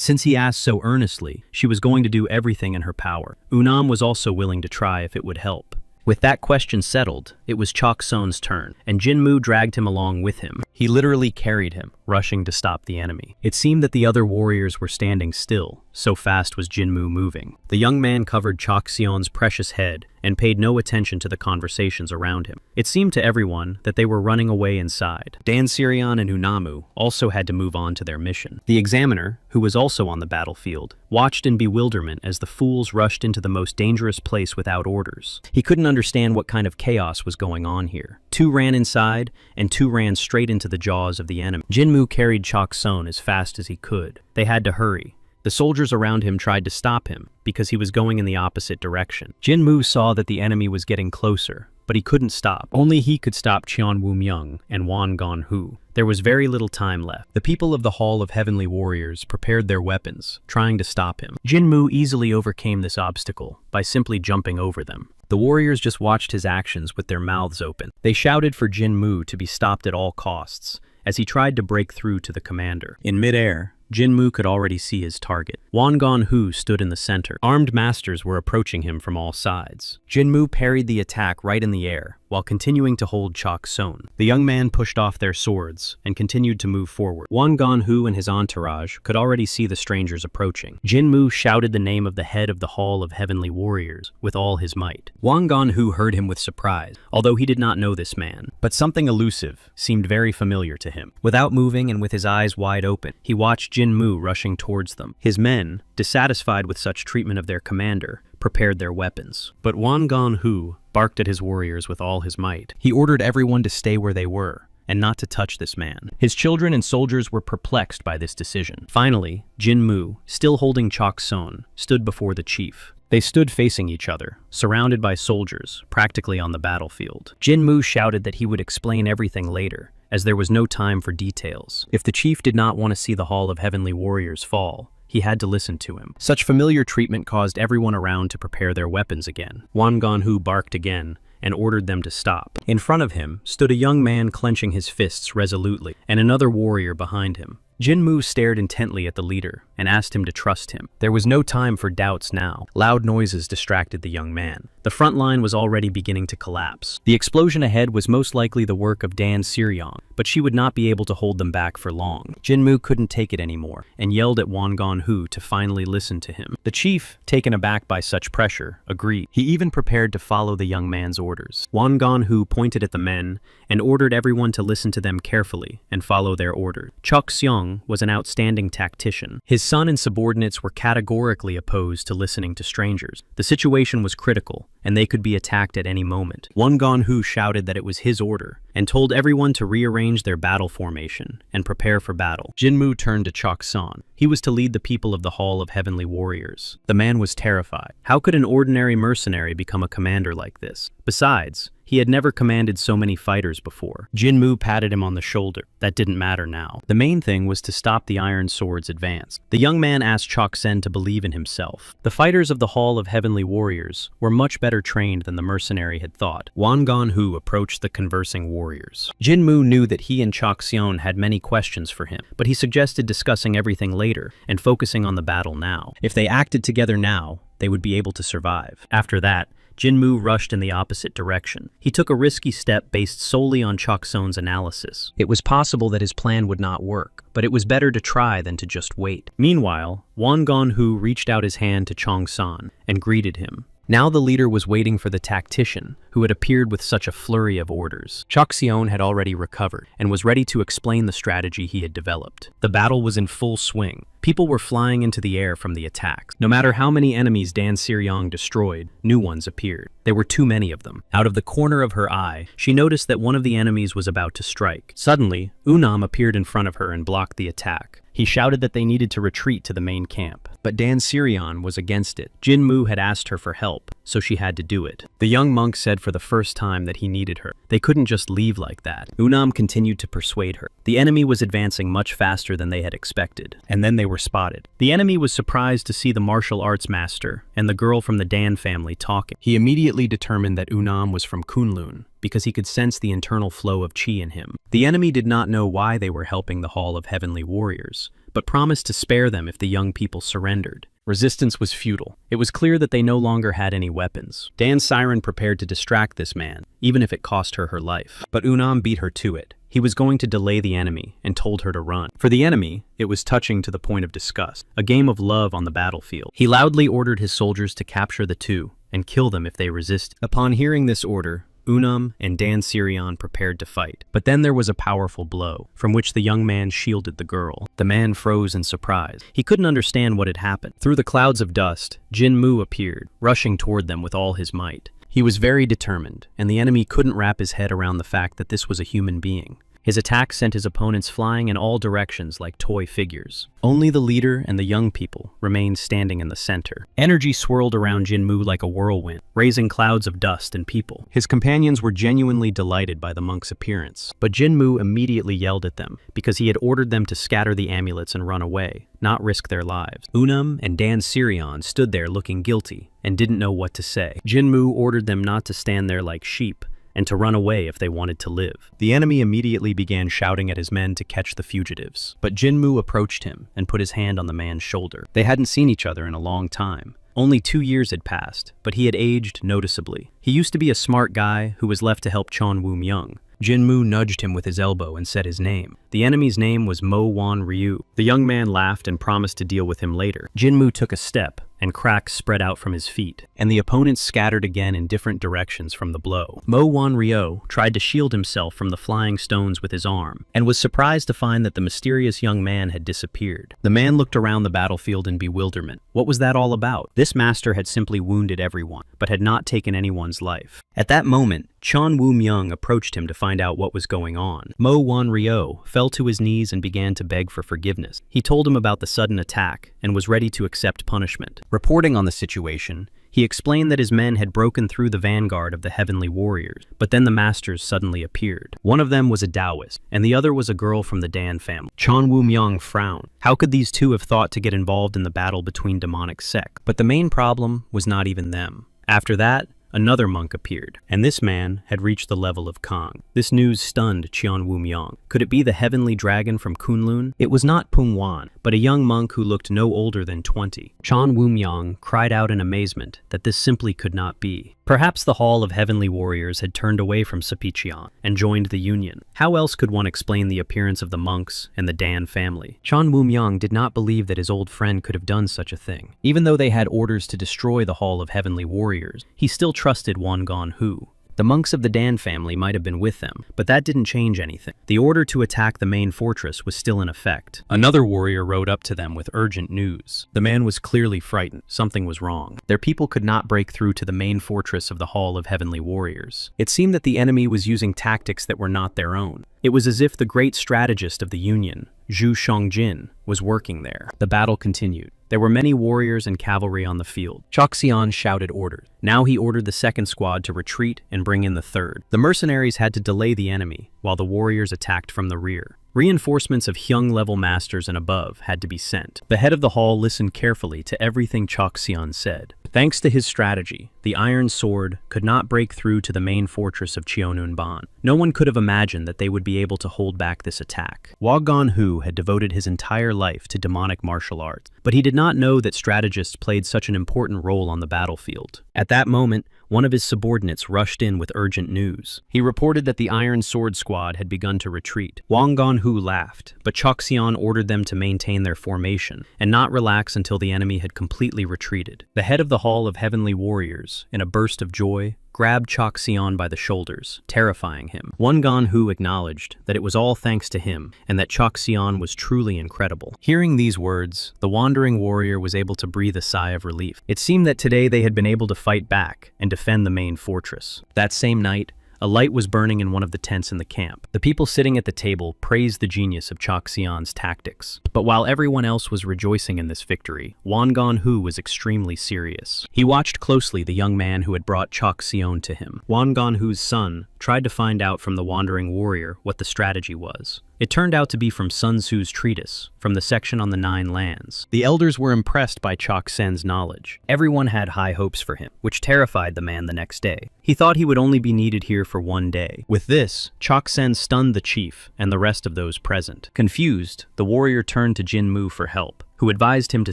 since he asked so earnestly, she was going to do everything in her power. Unam was also willing to try if it would help. With that question settled, it was Chokson's turn, and Jinmu dragged him along with him. He literally carried him, rushing to stop the enemy. It seemed that the other warriors were standing still, so fast was Jinmu moving. The young man covered Choksion's precious head and paid no attention to the conversations around him. It seemed to everyone that they were running away inside. Dan Sirion and Unamu also had to move on to their mission. The examiner, who was also on the battlefield, watched in bewilderment as the fools rushed into the most dangerous place without orders. He couldn't understand what kind of chaos was going on here. 2 ran inside, and 2 ran straight into the jaws of the enemy. Jinmu carried Chokson as fast as he could. They had to hurry. The soldiers around him tried to stop him because he was going in the opposite direction. Jinmu saw that the enemy was getting closer, but he couldn't stop. Only he could stop Cheon Woo-myung and Won Gon-hu. There was very little time left. The people of the Hall of Heavenly Warriors prepared their weapons, trying to stop him. Jinmu easily overcame this obstacle by simply jumping over them. The warriors just watched his actions with their mouths open. They shouted for Jinmu to be stopped at all costs as he tried to break through to the commander. In midair, Jinmu could already see his target. Won Gon-hu stood in the center. Armed masters were approaching him from all sides. Jinmu parried the attack right in the air, while continuing to hold Chokson. The young man pushed off their swords and continued to move forward. Won Gon-hu and his entourage could already see the strangers approaching. Jinmu shouted the name of the head of the Hall of Heavenly Warriors with all his might. Won Gon-hu heard him with surprise, although he did not know this man. But something elusive seemed very familiar to him. Without moving and with his eyes wide open, he watched Jinmu rushing towards them. His men, dissatisfied with such treatment of their commander, prepared their weapons. But Won Gon-hu barked at his warriors with all his might. He ordered everyone to stay where they were and not to touch this man. His children and soldiers were perplexed by this decision. Finally, Jinmu, still holding Chokson, stood before the chief. They stood facing each other, surrounded by soldiers, practically on the battlefield. Jinmu shouted that he would explain everything later, as there was no time for details. If the chief did not want to see the Hall of Heavenly Warriors fall, he had to listen to him. Such familiar treatment caused everyone around to prepare their weapons again. Won Gon-hu barked again and ordered them to stop. In front of him stood a young man clenching his fists resolutely, and another warrior behind him. Jinmu stared intently at the leader and asked him to trust him. There was no time for doubts now. Loud noises distracted the young man. The front line was already beginning to collapse. The explosion ahead was most likely the work of Dan Siryong, but she would not be able to hold them back for long. Jinmu couldn't take it anymore and yelled at Won Gon-hu to finally listen to him. The chief, taken aback by such pressure, agreed. He even prepared to follow the young man's orders. Won Gon-hu pointed at the men and ordered everyone to listen to them carefully and follow their orders. Chokseong was an outstanding tactician. His son and subordinates were categorically opposed to listening to strangers. The situation was critical, and they could be attacked at any moment. Won Gon-hu shouted that it was his order, and told everyone to rearrange their battle formation and prepare for battle. Jinmu turned to Chokson. He was to lead the people of the Hall of Heavenly Warriors. The man was terrified. How could an ordinary mercenary become a commander like this? Besides, he had never commanded so many fighters before. Jinmu patted him on the shoulder. That didn't matter now. The main thing was to stop the Iron Sword's advance. The young man asked Choksen to believe in himself. The fighters of the Hall of Heavenly Warriors were much better trained than the mercenary had thought. Won Gon-hu approached the conversing warriors. Jinmu knew that he and Chokseon had many questions for him, but he suggested discussing everything later and focusing on the battle now. If they acted together now, they would be able to survive. After that, Jinmu rushed in the opposite direction. He took a risky step based solely on Chokson's analysis. It was possible that his plan would not work, but it was better to try than to just wait. Meanwhile, Won Gon-hu reached out his hand to Chongsan and greeted him. Now the leader was waiting for the tactician, who had appeared with such a flurry of orders. Chokseon had already recovered and was ready to explain the strategy he had developed. The battle was in full swing. People were flying into the air from the attacks. No matter how many enemies Dan Siryong destroyed, new ones appeared. There were too many of them. Out of the corner of her eye, she noticed that one of the enemies was about to strike. Suddenly, Unam appeared in front of her and blocked the attack. He shouted that they needed to retreat to the main camp, but Dan Sirion was against it. Jinmu had asked her for help, so she had to do it. The young monk said for the first time that he needed her. They couldn't just leave like that. Unam continued to persuade her. The enemy was advancing much faster than they had expected, and then they were spotted. The enemy was surprised to see the martial arts master and the girl from the Dan family talking. He immediately determined that Unam was from Kunlun, because he could sense the internal flow of chi in him. The enemy did not know why they were helping the Hall of Heavenly Warriors, but promised to spare them if the young people surrendered. Resistance was futile. It was clear that they no longer had any weapons. Dan Siren prepared to distract this man, even if it cost her her life. But Unam beat her to it. He was going to delay the enemy and told her to run. For the enemy, it was touching to the point of disgust, a game of love on the battlefield. He loudly ordered his soldiers to capture the two and kill them if they resisted. Upon hearing this order, Unam and Dan Sirion prepared to fight. But then there was a powerful blow, from which the young man shielded the girl. The man froze in surprise. He couldn't understand what had happened. Through the clouds of dust, Jinmu appeared, rushing toward them with all his might. He was very determined, and the enemy couldn't wrap his head around the fact that this was a human being. His attack sent his opponents flying in all directions like toy figures. Only the leader and the young people remained standing in the center. Energy swirled around Jinmu like a whirlwind, raising clouds of dust and people. His companions were genuinely delighted by the monk's appearance, but Jinmu immediately yelled at them because he had ordered them to scatter the amulets and run away, not risk their lives. Unam and Dan Sirion stood there looking guilty and didn't know what to say. Jinmu ordered them not to stand there like sheep, and to run away if they wanted to live. The enemy immediately began shouting at his men to catch the fugitives, but Jinmu approached him and put his hand on the man's shoulder. They hadn't seen each other in a long time. Only 2 years had passed, but he had aged noticeably. He used to be a smart guy who was left to help Cheon Woo-myung. Jinmu nudged him with his elbow and said his name. The enemy's name was Mo Wan Ryu. The young man laughed and promised to deal with him later. Jinmu took a step, and cracks spread out from his feet, and the opponents scattered again in different directions from the blow. Mo Wan Ryo tried to shield himself from the flying stones with his arm, and was surprised to find that the mysterious young man had disappeared. The man looked around the battlefield in bewilderment. What was that all about? This master had simply wounded everyone, but had not taken anyone's life. At that moment, Cheon Woo-myung approached him to find out what was going on. Mo Wan Ryo fell to his knees and began to beg for forgiveness. He told him about the sudden attack and was ready to accept punishment. Reporting on the situation, he explained that his men had broken through the vanguard of the Heavenly Warriors, but then the masters suddenly appeared. One of them was a Taoist, and the other was a girl from the Dan family. Cheon Woo-myung frowned. How could these two have thought to get involved in the battle between demonic sects? But the main problem was not even them. After that, another monk appeared, and this man had reached the level of Kang. This news stunned Cheon Woo-myung. Could it be the heavenly dragon from Kunlun? It was not Pung Wan, but a young monk who looked no older than 20. Cheon Woo-myung cried out in amazement that this simply could not be. Perhaps the Hall of Heavenly Warriors had turned away from Sepicheon and joined the Union. How else could one explain the appearance of the monks and the Dan family? Cheon Woo-myung did not believe that his old friend could have done such a thing. Even though they had orders to destroy the Hall of Heavenly Warriors, he still trusted Won-gon-hu. The monks of the Dan family might have been with them, but that didn't change anything. The order to attack the main fortress was still in effect. Another warrior rode up to them with urgent news. The man was clearly frightened. Something was wrong. Their people could not break through to the main fortress of the Hall of Heavenly Warriors. It seemed that the enemy was using tactics that were not their own. It was as if the great strategist of the Union, Zhu Shongjin, was working there. The battle continued. There were many warriors and cavalry on the field. Choxian shouted orders. Now he ordered the second squad to retreat and bring in the third. The mercenaries had to delay the enemy, while the warriors attacked from the rear. Reinforcements of Hyung-level masters and above had to be sent. The head of the hall listened carefully to everything Choxian said. Thanks to his strategy, the Iron Sword could not break through to the main fortress of Cheonunban. No one could have imagined that they would be able to hold back this attack. Won-gon-hu had devoted his entire life to demonic martial arts, but he did not know that strategists played such an important role on the battlefield. At that moment, one of his subordinates rushed in with urgent news. He reported that the Iron Sword Squad had begun to retreat. Won-gon-hu laughed, but Choxian ordered them to maintain their formation and not relax until the enemy had completely retreated. The head of the Hall of Heavenly Warriors, in a burst of joy, grabbed Cheon by the shoulders, terrifying him. Manhwa acknowledged that it was all thanks to him and that Cheon was truly incredible. Hearing these words, the wandering warrior was able to breathe a sigh of relief. It seemed that today they had been able to fight back and defend the main fortress. That same night, a light was burning in one of the tents in the camp. The people sitting at the table praised the genius of Cheon's tactics. But while everyone else was rejoicing in this victory, Manhwa was extremely serious. He watched closely the young man who had brought Cheon to him. Manhwa's son tried to find out from the wandering warrior what the strategy was. It turned out to be from Sun Tzu's treatise, from the section on the 9 lands. The elders were impressed by Cheon's knowledge. Everyone had high hopes for him, which terrified the man the next day. He thought he would only be needed here for 1 day. With this, Cheon stunned the chief and the rest of those present. Confused, the warrior turned to Jinmu for help, who advised him to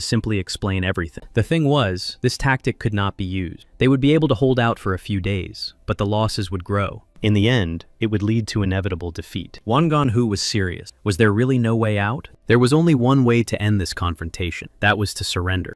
simply explain everything. The thing was, this tactic could not be used. They would be able to hold out for a few days, but the losses would grow. In the end, it would lead to inevitable defeat. Manhwa was serious. Was there really no way out? There was only one way to end this confrontation. That was to surrender.